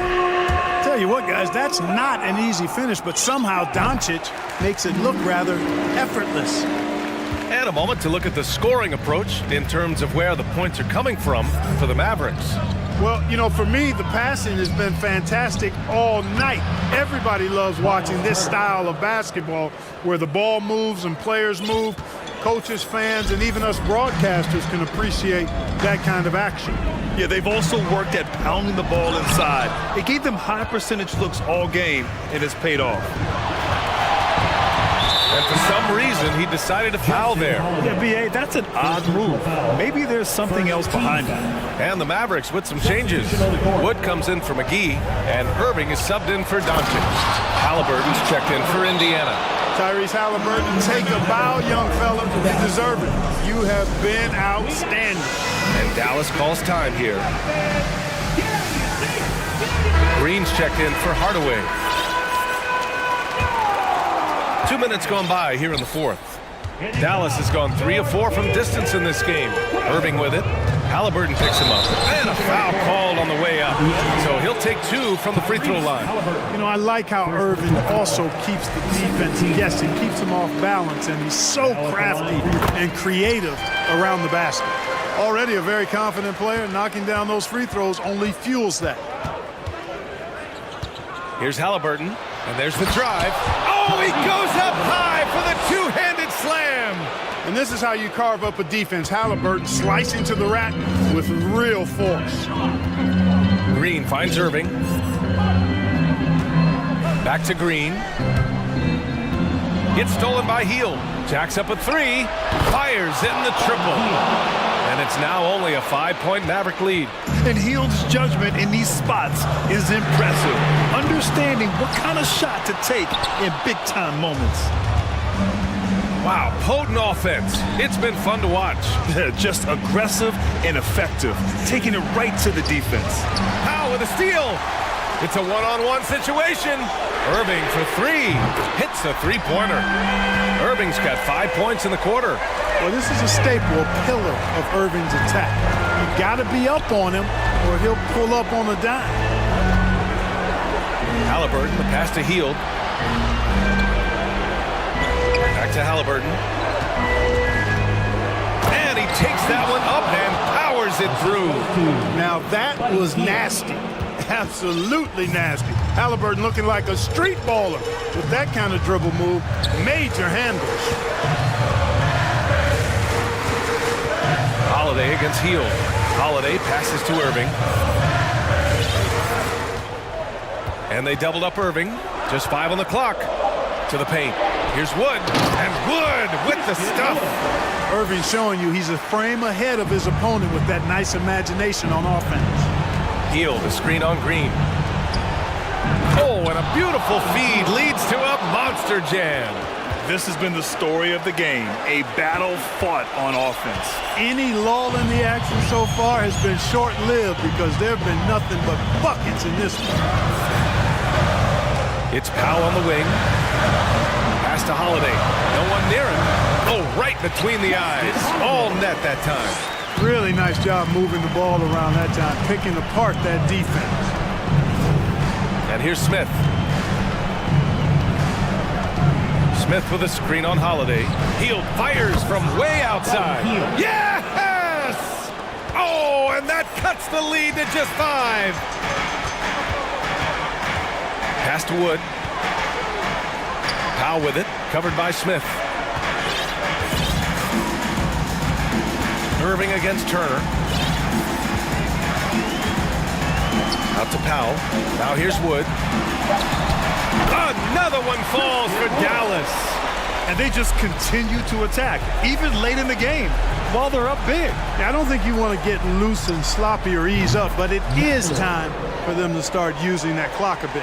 Tell you what, guys, that's not an easy finish, but somehow Doncic makes it look rather effortless. And a moment to look at the scoring approach in terms of where the points are coming from for the Mavericks. Well, you know, for me, the passing has been fantastic all night. Everybody loves watching this style of basketball where the ball moves and players move. Coaches, fans, and even us broadcasters can appreciate that kind of action. Yeah, they've also worked at pounding the ball inside. It gave them high percentage looks all game, and it's paid off. And for some reason, he decided to foul there. Yeah, B.A., that's an odd move. Maybe there's something else behind it. And the Mavericks with some changes. Wood comes in for McGee, and Irving is subbed in for Doncic. Halliburton's checked in for Indiana. Tyrese Halliburton, take a bow, young fella. You deserve it. You have been outstanding. And Dallas calls time here. Green's checked in for Hardaway. 2 minutes gone by here in the fourth. Dallas has gone 3 of 4 from distance in this game. Irving with it. Halliburton picks him up. And a foul called on the way up. So he'll take 2 from the free throw line. You know, I like how Irving also keeps the defense guessing, keeps them off balance, and he's so crafty and creative around the basket. Already a very confident player, knocking down those free throws only fuels that. Here's Halliburton, and there's the drive. Oh, he goes up high for the two-handed slam. And this is how you carve up a defense. Halliburton slicing to the rack with real force. Green finds Irving. Back to Green. Gets stolen by Hield. Jacks up a 3. Fires in the triple. And it's now only a 5-point Maverick lead. And Hield's judgment in these spots is impressive. Understanding what kind of shot to take in big-time moments. Wow, potent offense. It's been fun to watch. Just aggressive and effective, taking it right to the defense. Powell with a steal. It's a one-on-one situation. Irving for 3. Hits a three-pointer. Irving's got 5 points in the quarter. Well, this is a staple, a pillar of Irving's attack. You got to be up on him or he'll pull up on a dime. Halliburton, the pass to Hield. Back to Halliburton. And he takes that one up and powers it through. Now that was nasty. Absolutely nasty. Halliburton looking like a street baller with that kind of dribble move. Major handles. Holiday against Hield. Holiday passes to Irving. And they doubled up Irving. Just 5 on the clock. To the paint. Here's Wood. And Wood with the stuff. Irving showing you he's a frame ahead of his opponent with that nice imagination on offense. Hield, a screen on Green. Oh, and a beautiful feed leads to a monster jam. This has been the story of the game, a battle fought on offense. Any lull in the action so far has been short-lived because there have been nothing but buckets in this one. It's Powell on the wing. Pass to Holiday. No one near him. Oh, right between the eyes. All net that time. Really nice job moving the ball around that time, picking apart that defense. And here's Smith. Smith with a screen on Holiday. Hield fires from way outside. Yes! Oh, and that cuts the lead to just 5. Pass to Wood. Powell with it, covered by Smith. Irving against Turner. Out to Powell. Now here's Wood. Another one falls for Dallas. And they just continue to attack, even late in the game, while they're up big. I don't think you want to get loose and sloppy or ease up, but it is time for them to start using that clock a bit.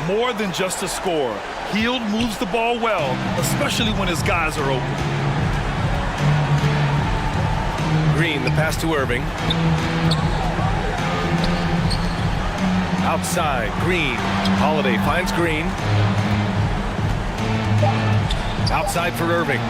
More than just a score. Hield moves the ball well, especially when his guys are open. Green, the pass to Irving. Outside, Green. Holiday finds Green. Outside for Irving.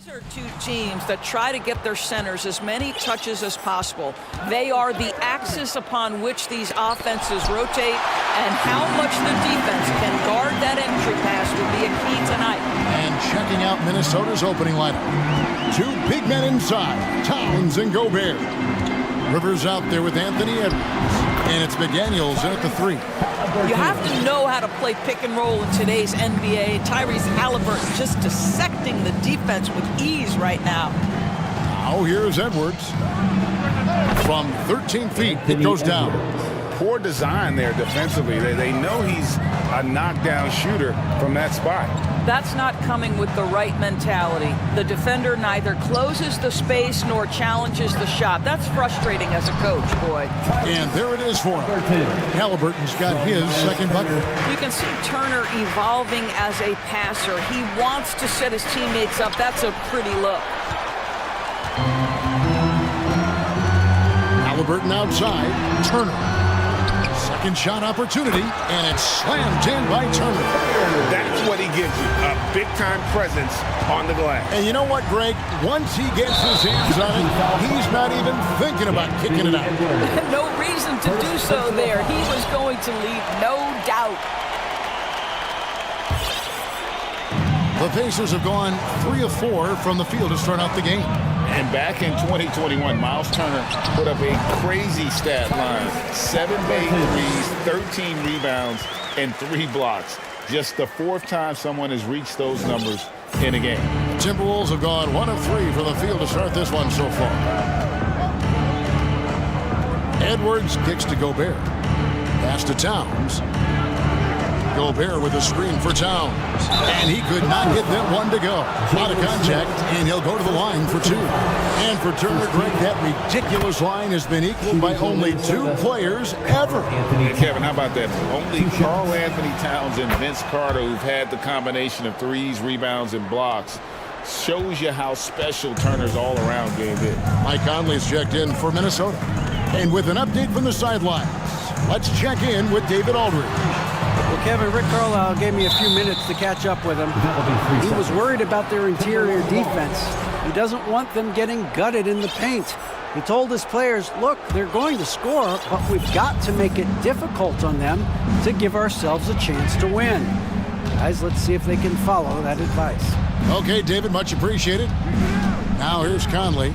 These are two teams that try to get their centers as many touches as possible. They are the axis upon which these offenses rotate, and how much the defense can guard that entry pass will be a key tonight. And checking out Minnesota's opening lineup. Two big men inside, Towns and Gobert. Rivers out there with Anthony Edwards. And it's McDaniels in at the 3. You have to know how to play pick and roll in today's NBA. Tyrese Halliburton just dissecting the defense with ease right now. Now here's Edwards. From 13 feet, it goes down. Poor design there defensively. They know he's a knockdown shooter from that spot. That's not coming with the right mentality. The defender neither closes the space nor challenges the shot. That's frustrating as a coach, boy. And there it is for him. Halliburton's got his second bucket. You can see Turner evolving as a passer. He wants to set his teammates up. That's a pretty look. Halliburton outside. Turner. Second shot opportunity, and it's slammed in by Turner. That's what he gives you, a big-time presence on the glass. And you know what, Greg? Once he gets his hands on it, he's not even thinking about kicking it out. No reason to do so there. He was going to lead, no doubt. The Pacers have gone 3 of 4 from the field to start out the game. And back in 2021, Miles Turner put up a crazy stat line. 7 made threes, 13 rebounds, and 3 blocks. Just the 4th time someone has reached those numbers in a game. Timberwolves have gone 1 of 3 from the field to start this one so far. Edwards kicks to Gobert. Pass to Towns. Gobert with a screen for Towns. And he could not get that one to go. Out of contact, and he'll go to the line for 2. And for Turner, Greg, that ridiculous line has been equaled by only 2 players ever. And Kevin, how about that? Only Karl Anthony Towns and Vince Carter, who've had the combination of threes, rebounds, and blocks. Shows you how special Turner's all-around game is. Mike Conley's checked in for Minnesota. And with an update from the sidelines, let's check in with David Aldridge. Well, Kevin, Rick Carlisle gave me a few minutes to catch up with him. He was worried about their interior defense. He doesn't want them getting gutted in the paint. He told his players, look, they're going to score, but we've got to make it difficult on them to give ourselves a chance to win. Guys, let's see if they can follow that advice. Okay, David, much appreciated. Now here's Conley.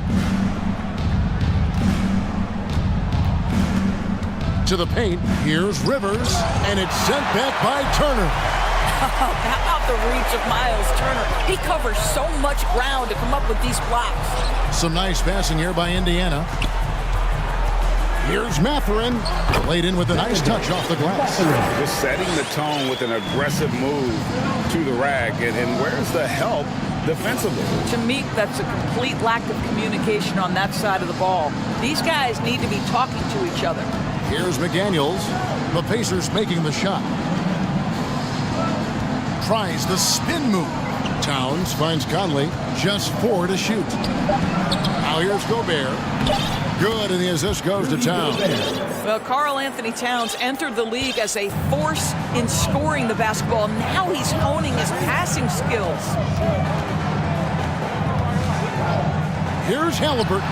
To the paint, here's Rivers, and it's sent back by Turner. How about the reach of Miles Turner? He covers so much ground to come up with these blocks. Some nice passing here by Indiana. Here's Mathurin, laid in with a nice touch off the glass. Just setting the tone with an aggressive move to the rack. And where's the help defensively? To me, that's a complete lack of communication on that side of the ball. These guys need to be talking to each other. Here's McDaniels. The Pacers making the shot. Tries the spin move. Towns finds Conley. Just 4 to shoot. Now here's Gobert. Good, and the assist goes to Towns. Well, Karl Anthony Towns entered the league as a force in scoring the basketball. Now he's honing his passing skills. Here's Halliburton.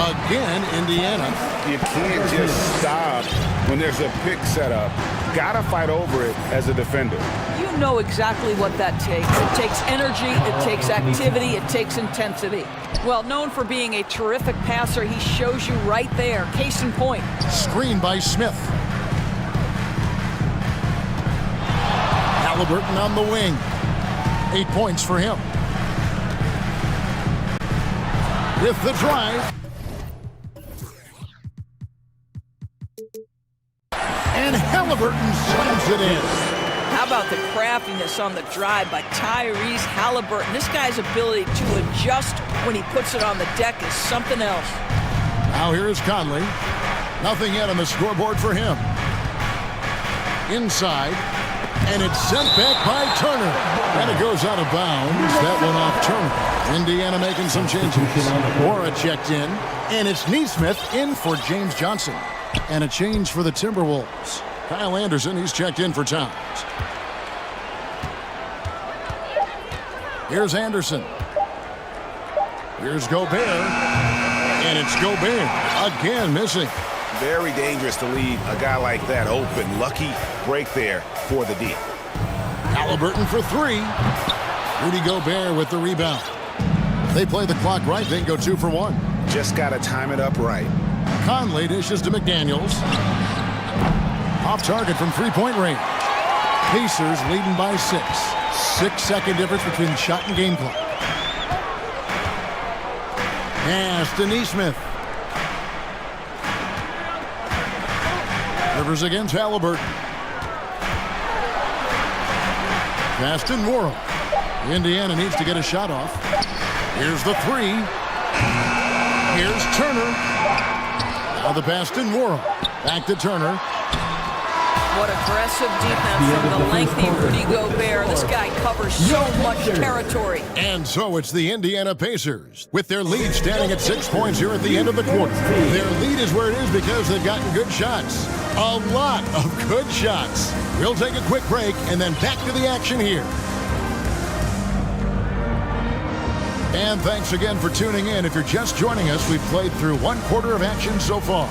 Again, Indiana. You can't just stop when there's a pick set up. Gotta fight over it as a defender. You know exactly what that takes. It takes energy, it takes activity, it takes intensity. Well, known for being a terrific passer, he shows you right there. Case in point. Screen by Smith. Halliburton on the wing. 8 points for him. With the drive. And Halliburton slams it in. How about the craftiness on the drive by Tyrese Halliburton? This guy's ability to adjust when he puts it on the deck is something else. Now here's Conley. Nothing yet on the scoreboard for him. Inside. And it's sent back by Turner. And it goes out of bounds. That one off Turner. Indiana making some changes. Wara checked in. And it's Neesmith in for James Johnson. And a change for the Timberwolves. Kyle Anderson, he's checked in for Towns. Here's Anderson. Here's Gobert. And it's Gobert again missing. Very dangerous to leave a guy like that open. Lucky break there for the D. Halliburton for three. Rudy Gobert with the rebound. They play the clock right, then go 2 for 1. Just got to time it up right. Conley dishes to McDaniels. Off target from three-point range. Pacers leading by 6. 6-second difference between shot and game clock. Pass to Nesmith. Rivers against Halliburton. Pass to Morrow. Indiana needs to get a shot off. Here's the three. Here's Turner. Now the pass to Morrow. Back to Turner. What aggressive defense from the lengthy Rudy Gobert. This guy covers so much territory. And so it's the Indiana Pacers, with their lead standing at 6 points here at the end of the quarter. Their lead is where it is because they've gotten good shots. A lot of good shots. We'll take a quick break and then back to the action here. And thanks again for tuning in. If you're just joining us, we've played through 1 quarter of action so far.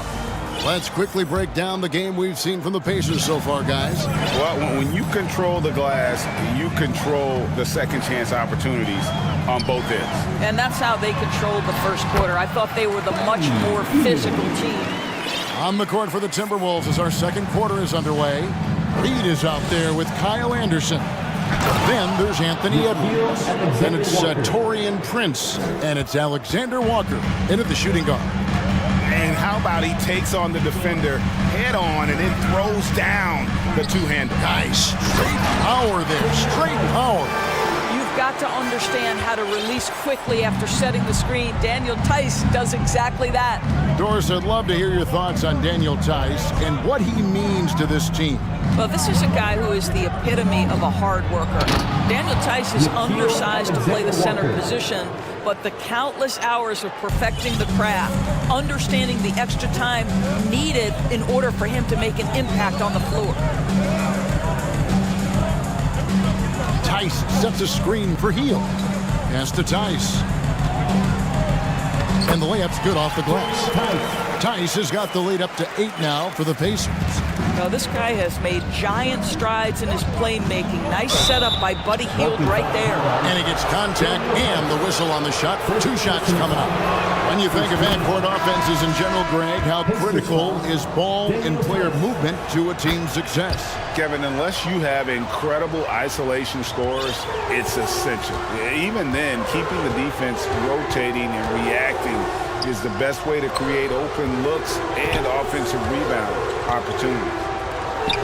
Let's quickly break down the game we've seen from the Pacers so far, guys. Well, when you control the glass, you control the second chance opportunities on both ends. And that's how they controlled the first quarter. I thought they were the much more physical team. On the court for the Timberwolves as our second quarter is underway. Reed is out there with Kyle Anderson. Then there's Anthony Edwards. Then it's Taurean Prince. And it's Alexander Walker into the shooting guard. And how about he takes on the defender head on and then throws down the two-hander. Nice. Straight power there. Straight power. You've got to understand how to release quickly after setting the screen. Daniel Tice does exactly that. Doris, I'd love to hear your thoughts on Daniel Tice and what he means to this team. Well, this is a guy who is the epitome of a hard worker. Daniel Tice is undersized to play the center position, but the countless hours of perfecting the craft, understanding the extra time needed in order for him to make an impact on the floor. Tice sets a screen for Heel. Pass to Tice. And the layup's good off the glass. Tice has got the lead up to 8 now for the Pacers. Now, this guy has made giant strides in his playmaking. Nice setup by Buddy Hield right there. And he gets contact and the whistle on the shot. 2 shots coming up. When you think of backcourt offenses in general, Greg, how critical is ball and player movement to a team's success? Kevin, unless you have incredible isolation scores, it's essential. Even then, keeping the defense rotating and reacting is the best way to create open looks and offensive rebound opportunities.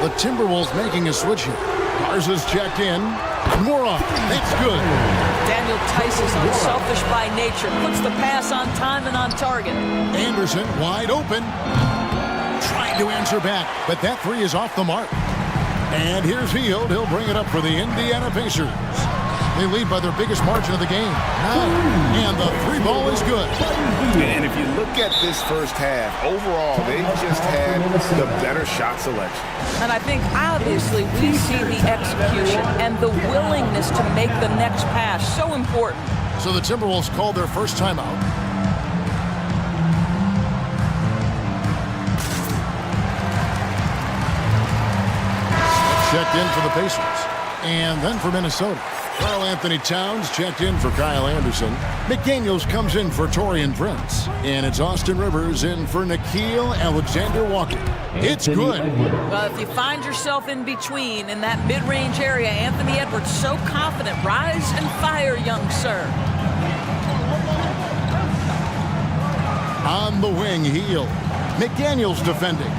The Timberwolves making a switch here. Garza's checked in. Morrow, that's good. Daniel Tice is unselfish by nature. Puts the pass on time and on target. Anderson wide open. Trying to answer back, but that three is off the mark. And here's Hield. He'll bring it up for the Indiana Pacers. They lead by their biggest margin of the game, 9. And the 3 ball is good. And if you look at this first half, overall, they've just had the better shot selection. And I think, obviously, we see the execution and the willingness to make the next pass so important. So the Timberwolves called their first timeout. Checked in for the Pacers. And then for Minnesota, Karl Anthony Towns checked in for Kyle Anderson. McDaniels comes in for Taurean Prince. And it's Austin Rivers in for Nickeil Alexander-Walker. It's good. Well, if you find yourself in between in that mid-range area, Anthony Edwards so confident. Rise and fire, young sir. On the wing, Hield. McDaniels defending.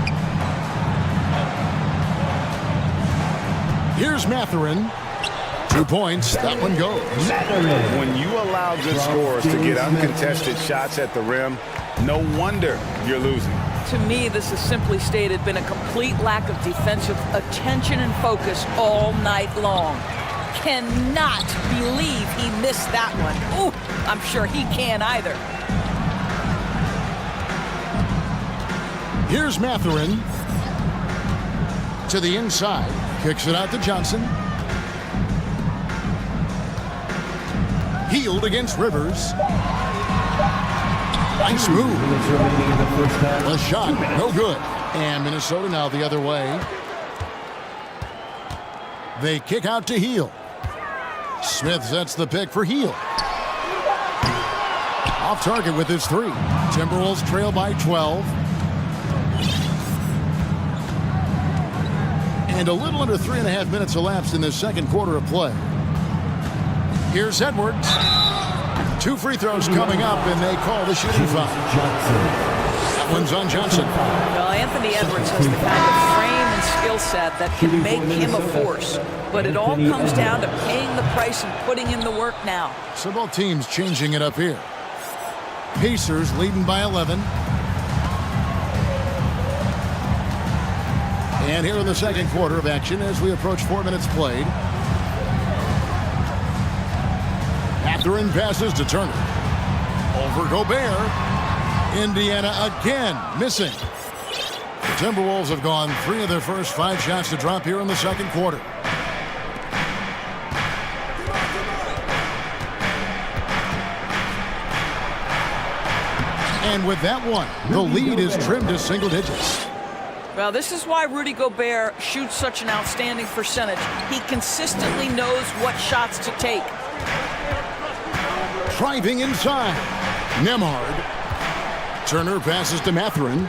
Here's Mathurin. 2 points. That one goes. When you allow good scores to get uncontested shots at the rim, no wonder you're losing. To me, this is simply stated been a complete lack of defensive attention and focus all night long. Cannot believe he missed that one. Ooh, I'm sure he can't either. Here's Mathurin. To the inside. Kicks it out to Johnson. Hield against Rivers. Nice move. A shot, no good. And Minnesota now the other way. They kick out to Heel. Smith sets the pick for Heel. Off target with his three. Timberwolves trail by 12. And a little under 3.5 minutes elapsed in the second quarter of play. Here's Edwards. 2 free throws coming up, and they call the shooting foul. That one's on Johnson. Well, Anthony Edwards has the kind of frame and skill set that can make him a force. But it all comes down to paying the price and putting in the work now. So both teams changing it up here. Pacers leading by 11. And here in the second quarter of action as we approach 4 minutes played. Catherine passes to Turner. Over Gobert. Indiana again missing. The Timberwolves have gone 3 of their first 5 shots to drop here in the second quarter. And with that one, the lead is trimmed to single digits. Well, this is why Rudy Gobert shoots such an outstanding percentage. He consistently knows what shots to take. Driving inside. Nemhard. Turner passes to Mathurin.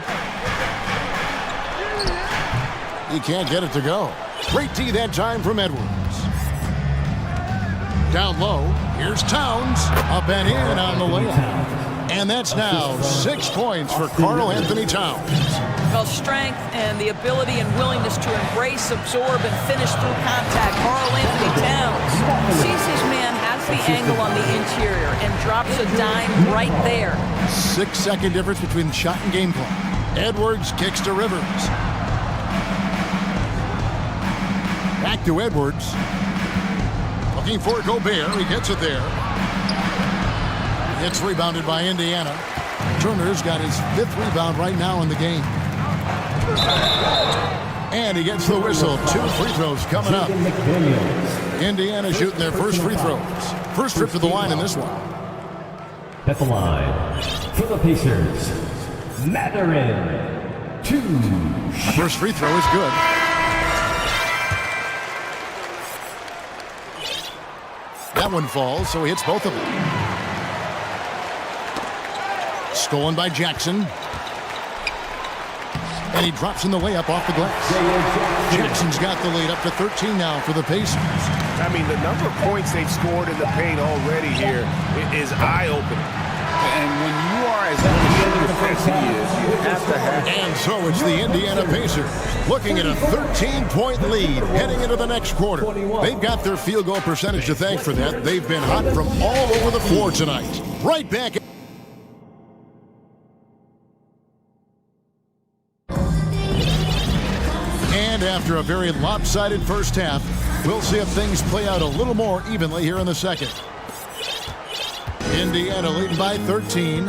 He can't get it to go. Great D that time from Edwards. Down low. Here's Towns. Up and in on the layup. And that's now 6 points for Karl Anthony Towns. Well, strength and the ability and willingness to embrace, absorb, and finish through contact. Karl Anthony Towns sees his man, has the angle on the interior, and drops a dime right there. 6-second difference between shot and game clock. Edwards kicks to Rivers. Back to Edwards. Looking for Gobert. He gets it there. It's rebounded by Indiana. Turner's got his 5th rebound right now in the game. And he gets the whistle. 2 free throws coming up. Indiana shooting their first free throws. First trip to the line in this one. At the line for the Pacers, Mathurin. 2. First free throw is good. That one falls, so he hits both of them. Stolen by Jackson. And he drops in the layup off the glass. Jackson's got the lead up to 13 now for the Pacers. I mean, the number of points they've scored in the paint already here is eye-opening. And when you are as good as he is, you have to have... And so it's the Indiana Pacers looking at a 13-point lead heading into the next quarter. They've got their field goal percentage to thank for that. They've been hot from all over the floor tonight. Right back. And after a very lopsided first half, we'll see if things play out a little more evenly here in the second. Indiana leading by 13.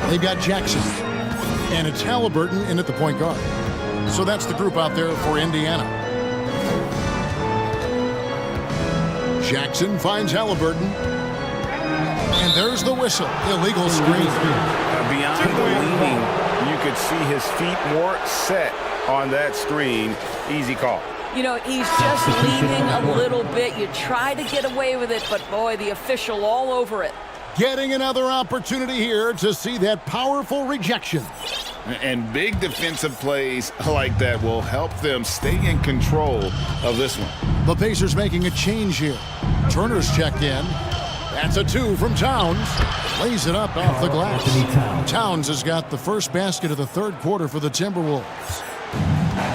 They've got Jackson. And it's Halliburton in at the point guard. So that's the group out there for Indiana. Jackson finds Halliburton. And there's the whistle. Illegal screen. Beyond the leaning, you could see his feet more set on that screen. Easy call. You know, he's just leaning a little bit. You try to get away with it, but boy, the official all over it. Getting another opportunity here to see that powerful rejection. And big defensive plays like that will help them stay in control of this one. The Pacers making a change here. Turner's checked in. That's a 2 from Towns. Lays it up off the glass. Towns has got the first basket of the third quarter for the Timberwolves.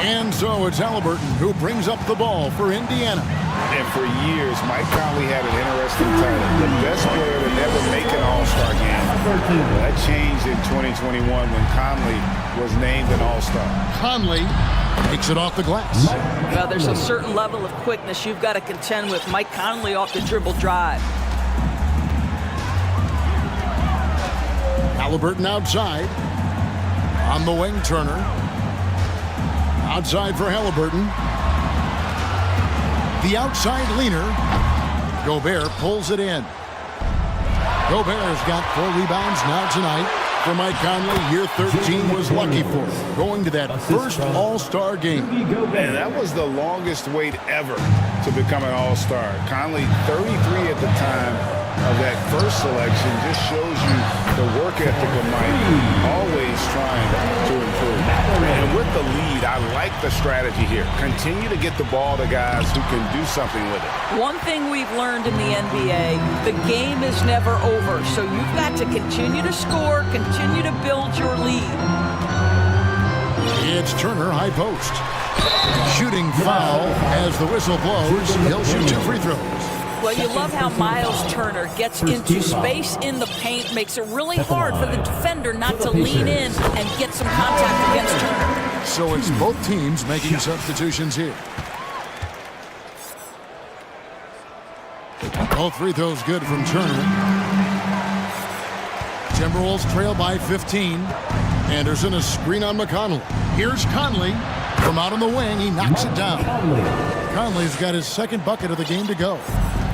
And so it's Halliburton who brings up the ball for Indiana. And for years, Mike Conley had an interesting title. The best player to never make an All-Star game. That changed in 2021 when Conley was named an All-Star. Conley takes it off the glass. Well, there's a certain level of quickness you've got to contend with. Mike Conley off the dribble drive. Halliburton outside. On the wing, Turner. Outside for Halliburton. The outside leaner. Gobert pulls it in. Gobert's got 4 rebounds now tonight. for Mike Conley. Year 13 was lucky for him, going to that first All-Star game. Man, that was the longest wait ever to become an All-Star. Conley, 33 at the time of that first selection, just shows you the work ethic of Mike, always trying to improve. And with the lead, I like the strategy here. Continue to get the ball to guys who can do something with it. One thing we've learned in the NBA, the game is never over, so you've got to continue to score, continue to build your lead. It's Turner, high post. Shooting foul as the whistle blows. He'll shoot 2 free throws. Well, you love how Miles Turner gets into space in the paint, makes it really hard for the defender not to lean in and get some contact against Turner. So it's both teams making substitutions here. Both free throws good from Turner. Timberwolves trail by 15. Anderson, a screen on McConnell. Here's Conley. From out on the wing, he knocks it down. Conley's got his second bucket of the game to go.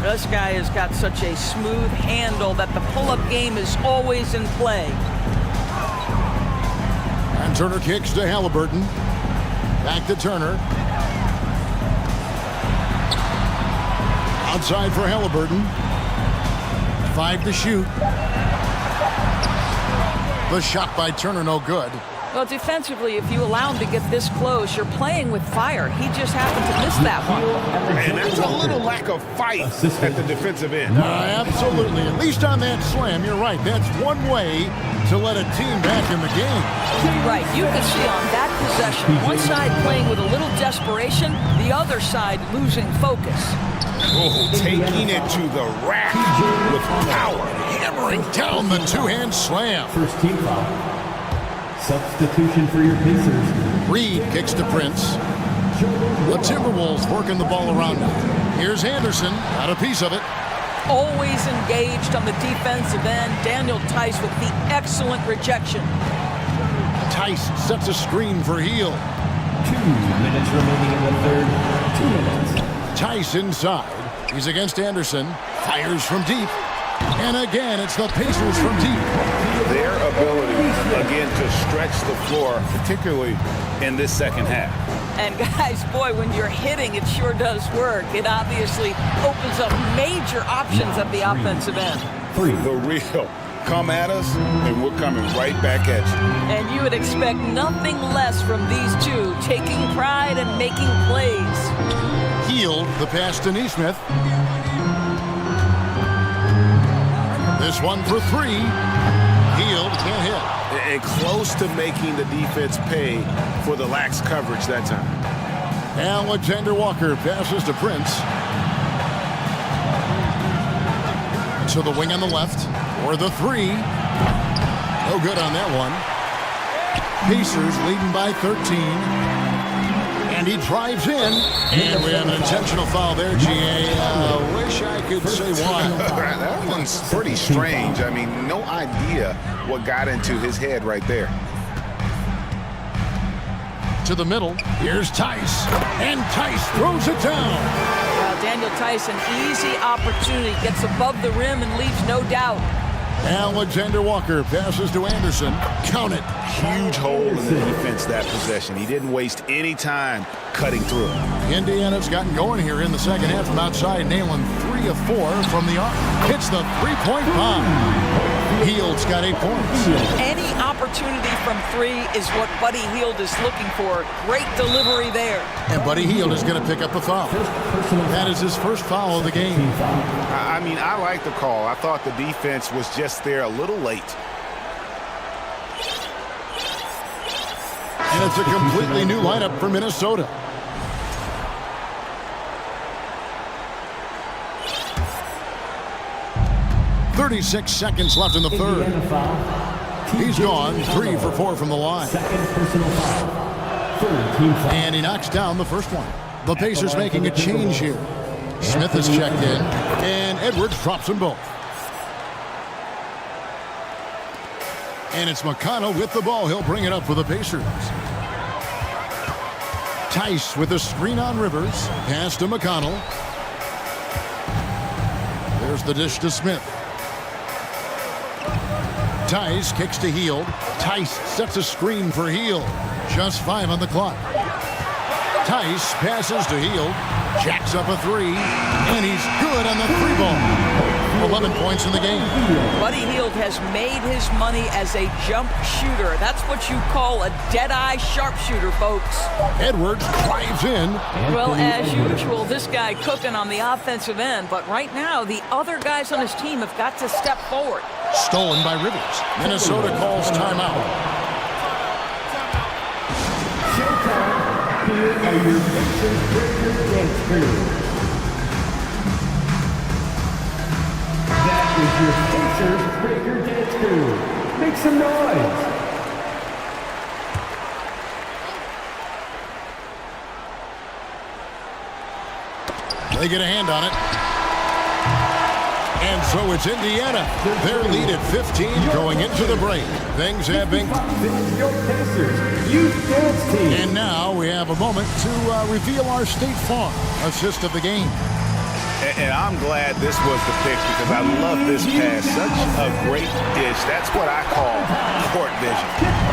This guy has got such a smooth handle that the pull-up game is always in play. And Turner kicks to Halliburton. Back to Turner. Outside for Halliburton. 5 to shoot. The shot by Turner, no good. Well, defensively, if you allow him to get this close, you're playing with fire. He just happened to miss that one. And there's a little lack of fight at the defensive end. Absolutely. At least on that slam, you're right. That's one way to let a team back in the game. Right. You can see on that possession, one side playing with a little desperation, the other side losing focus. Oh, taking it to the rack with power. Hammering down the two-hand slam. First team foul. Substitution for your Pacers. Reed kicks to Prince. The Timberwolves working the ball around now. Here's Anderson, got a piece of it. Always engaged on the defensive end. Daniel Tice with the excellent rejection. Tice sets a screen for Heel. 2 minutes remaining in the third. 2 minutes. Tice inside. He's against Anderson. Fires from deep. And again, it's the Pacers from deep. Their ability, again, to stretch the floor, particularly in this second half. And guys, boy, when you're hitting, it sure does work. It obviously opens up major options at the offensive end. The real. Come at us, and we're coming right back at you. And you would expect nothing less from these two, taking pride and making plays. Healed the pass to Neesmith. This one for 3. Healed, can't hit. And close to making the defense pay for the lax coverage that time. Alexander Walker passes to Prince. To the wing on the left. Or the 3. No good on that one. Pacers leading by 13. And he drives in. And we have an intentional foul there, GA. Wish I could say why. That one's pretty strange. I mean, no idea what got into his head right there. To the middle. Here's Tice. And Tice throws it down. Well, Daniel Tice, an easy opportunity. Gets above the rim and leaves no doubt. Alexander Walker passes to Anderson. Count it. Huge hole in the defense that possession. He didn't waste any time cutting through. Indiana's gotten going here in the second half from outside, nailing 3 of 4 from the arc. Hits the three-point bomb. Hield's got 8 points. Any opportunity from 3 is what Buddy Hield is looking for. Great delivery there. And Buddy Hield is going to pick up the foul. That is his first foul of the game. I mean, I like the call. I thought the defense was just there a little late. And it's a completely new lineup for Minnesota. .36 seconds left in the third. He's gone 3 for 4 from the line. And he knocks down the first one. The Pacers making a change here. Smith is checked in, and Edwards drops them both. And it's McConnell with the ball. He'll bring it up for the Pacers. Tice with a screen on Rivers. Pass to McConnell. There's the dish to Smith. Tice kicks to Hield. Tice sets a screen for Hield. Just 5 on the clock. Tice passes to Hield. Jacks up a 3. And he's good on the 3 ball. 11 points in the game. Buddy Hield has made his money as a jump shooter. That's what you call a dead-eye sharpshooter, folks. Edwards drives in. Well, as usual, this guy cooking on the offensive end. But right now, the other guys on his team have got to step forward. Stolen by Rivers. Minnesota calls timeout. Showtime. Here are your Pacers Breaker dance crew. That is your Pacers Breaker dance crew. Make some noise. They get a hand on it. And so it's Indiana. Their lead at 15 going into the break. Things have been... Your Pacers Youth Dance Team. And now we have a moment to reveal our State Farm assist of the game. And I'm glad this was the pick because I love this pass. Such a great dish. That's what I call court vision.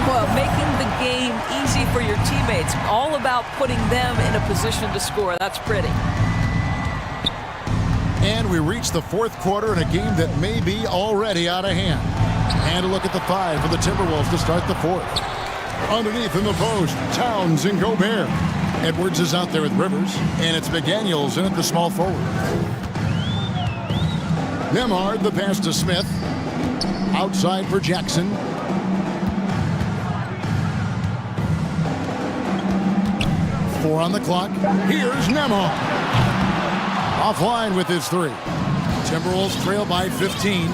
Well, making the game easy for your teammates. All about putting them in a position to score. That's pretty. And we reach the fourth quarter in a game that may be already out of hand. And a look at the 5 for the Timberwolves to start the fourth. Underneath in the post, Towns and Gobert. Edwards is out there with Rivers, and it's McDaniels in at the small forward. Nemhard, the pass to Smith. Outside for Jackson. Four on the clock. Here's Nemhard. Offline with his 3. Timberwolves trail by 15.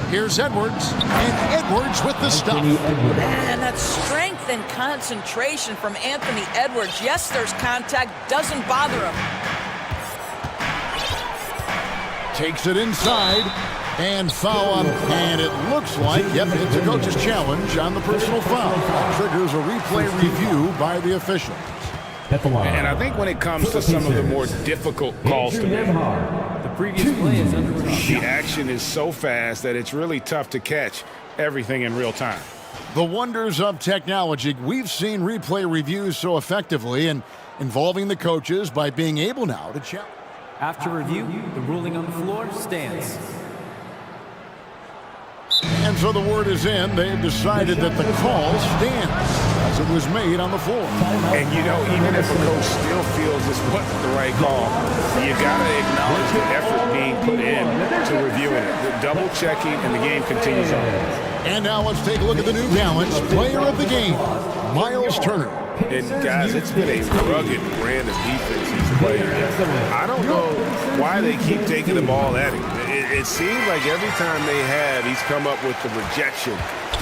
Here's Edwards, and Edwards with the stuff. And that strength and concentration from Anthony Edwards. Yes, there's contact, doesn't bother him. Takes it inside, and foul on, and it looks like, yep, it's a coach's challenge on the personal foul. Triggers a replay review by the official. And I think when it comes to some of the more difficult calls to make, The previous play is under the action is so fast that it's really tough to catch everything in real time. The wonders of technology. We've seen replay reviews so effectively and involving the coaches by being able now to challenge. After review, the ruling on the floor stands. And so the word is in. They've decided that the call stands as it was made on the floor. And you know, even if a coach still feels this wasn't the right call, you got to acknowledge the effort being put in to reviewing it, the double checking, and the game continues on. And now let's take a look at the New Balance player of the game, Miles Turner. And guys, it's been a rugged brand of defense he's playing. I don't know why they keep taking the ball at him. It seems like every time they have, he's come up with the rejection.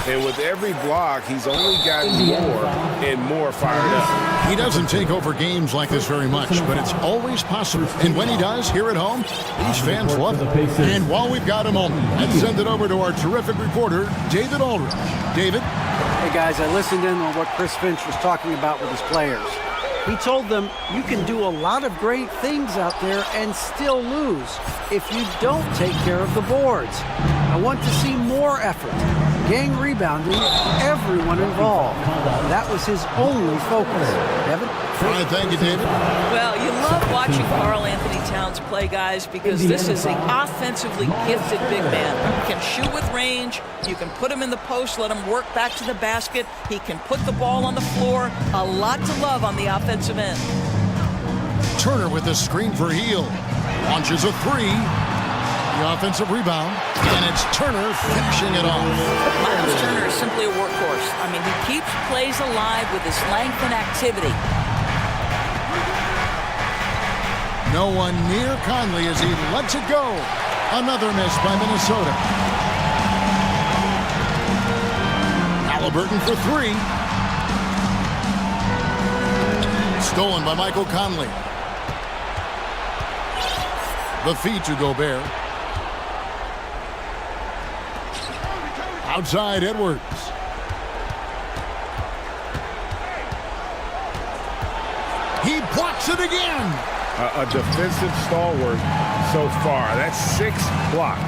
And with every block, he's only gotten more and more fired up. He doesn't take over games like this very much, but it's always possible. And when he does, here at home, these fans love it. And while we've got a moment, let's send it over to our terrific reporter, David Aldridge. David? Hey guys, I listened in on what Chris Finch was talking about with his players. He told them you can do a lot of great things out there and still lose if you don't take care of the boards. I want to see more effort, gang rebounding, everyone involved. That was his only focus. Devin? All right, thank you, David. Well, you love watching Karl Anthony Towns play, guys, because this is an offensively gifted big man. He can shoot with range. You can put him in the post, let him work back to the basket. He can put the ball on the floor. A lot to love on the offensive end. Turner with the screen for Hield. Launches a 3. The offensive rebound, and it's Turner finishing it off. Miles Turner is simply a workhorse. I mean, he keeps plays alive with his length and activity. No one near Conley as he lets it go. Another miss by Minnesota. Halliburton for 3. Stolen by Michael Conley. The feed to Gobert. Outside Edwards. He blocks it again. A defensive stalwart so far. That's 6 blocks.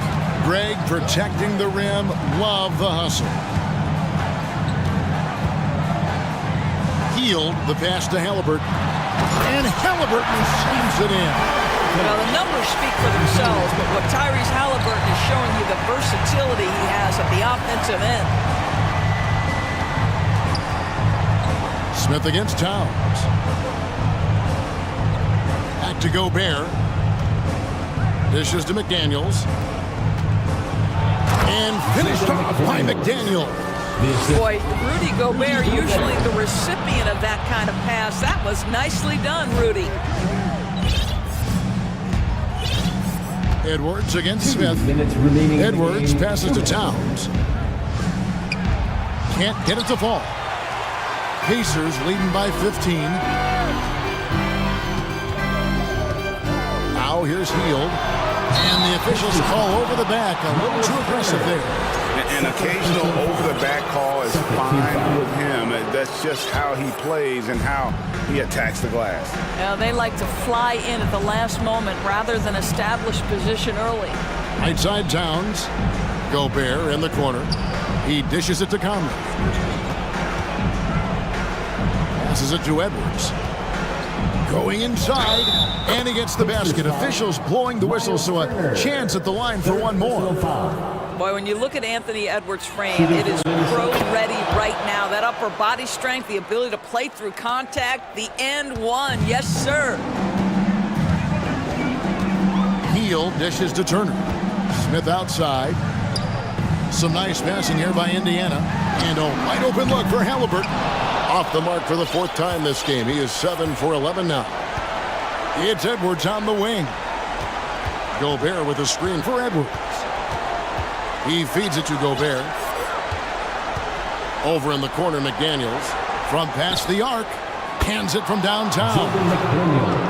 Greg protecting the rim. Love the hustle. Healed the pass to Halliburton. And Halliburton slams it in. Now, the numbers speak for themselves, but what Tyrese Halliburton is showing you, the versatility he has at the offensive end. Smith against Towns. Back to Gobert. Dishes to McDaniels. And finished off by McDaniel. Boy, Rudy Gobert, usually the recipient of that kind of pass. That was nicely done, Rudy. Edwards against Smith. Edwards passes to Towns. Can't get it to fall. Pacers leading by 15. Now here's Hield. And the officials call over the back. A little too aggressive there. An occasional over-the-back call is fine with him. That's just how he plays and how he attacks the glass. Now, they like to fly in at the last moment rather than establish position early. Right side Towns. Gobert in the corner. He dishes it to Conley. Passes it to Edwards. Going inside, and he gets the basket. Officials blowing the whistle, so a chance at the line for one more. Boy, when you look at Anthony Edwards' frame, it is pro-ready right now. That upper body strength, the ability to play through contact, the and one. Yes, sir. Hield dishes to Turner. Smith outside. Some nice passing here by Indiana. And a wide open look for Halliburton. Off the mark for the fourth time this game. He is 7 for 11 now. It's Edwards on the wing. Gobert with a screen for Edwards. He feeds it to Gobert. Over in the corner, McDaniels. From past the arc. Hands it from downtown.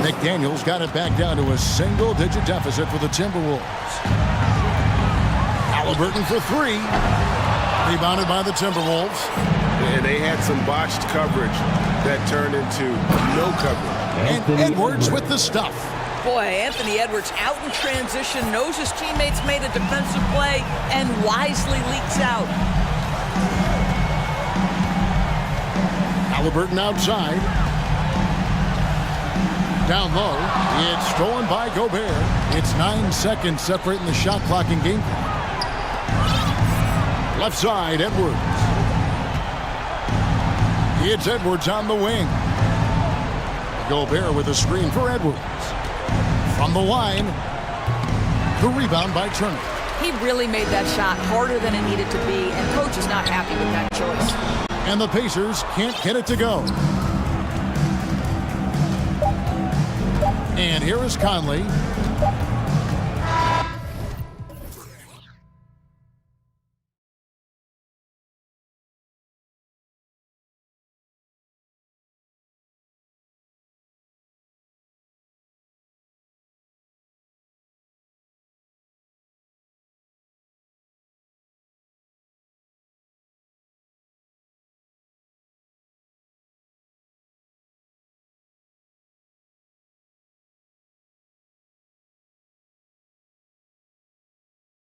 McDaniels got it back down to a single-digit deficit for the Timberwolves. Halliburton for three. Rebounded by the Timberwolves. And they had some botched coverage that turned into no coverage. And Edwards with the stuff. Boy, Anthony Edwards out in transition, knows his teammates made a defensive play, and wisely leaks out. Halliburton outside. Down low. It's stolen by Gobert. It's 9 seconds separating the shot clock and game clock. Left side, Edwards. It's Edwards on the wing. Gobert with a screen for Edwards. From the line, the rebound by Turner. He really made that shot harder than it needed to be, and coach is not happy with that choice. And the Pacers can't get it to go. And here is Conley.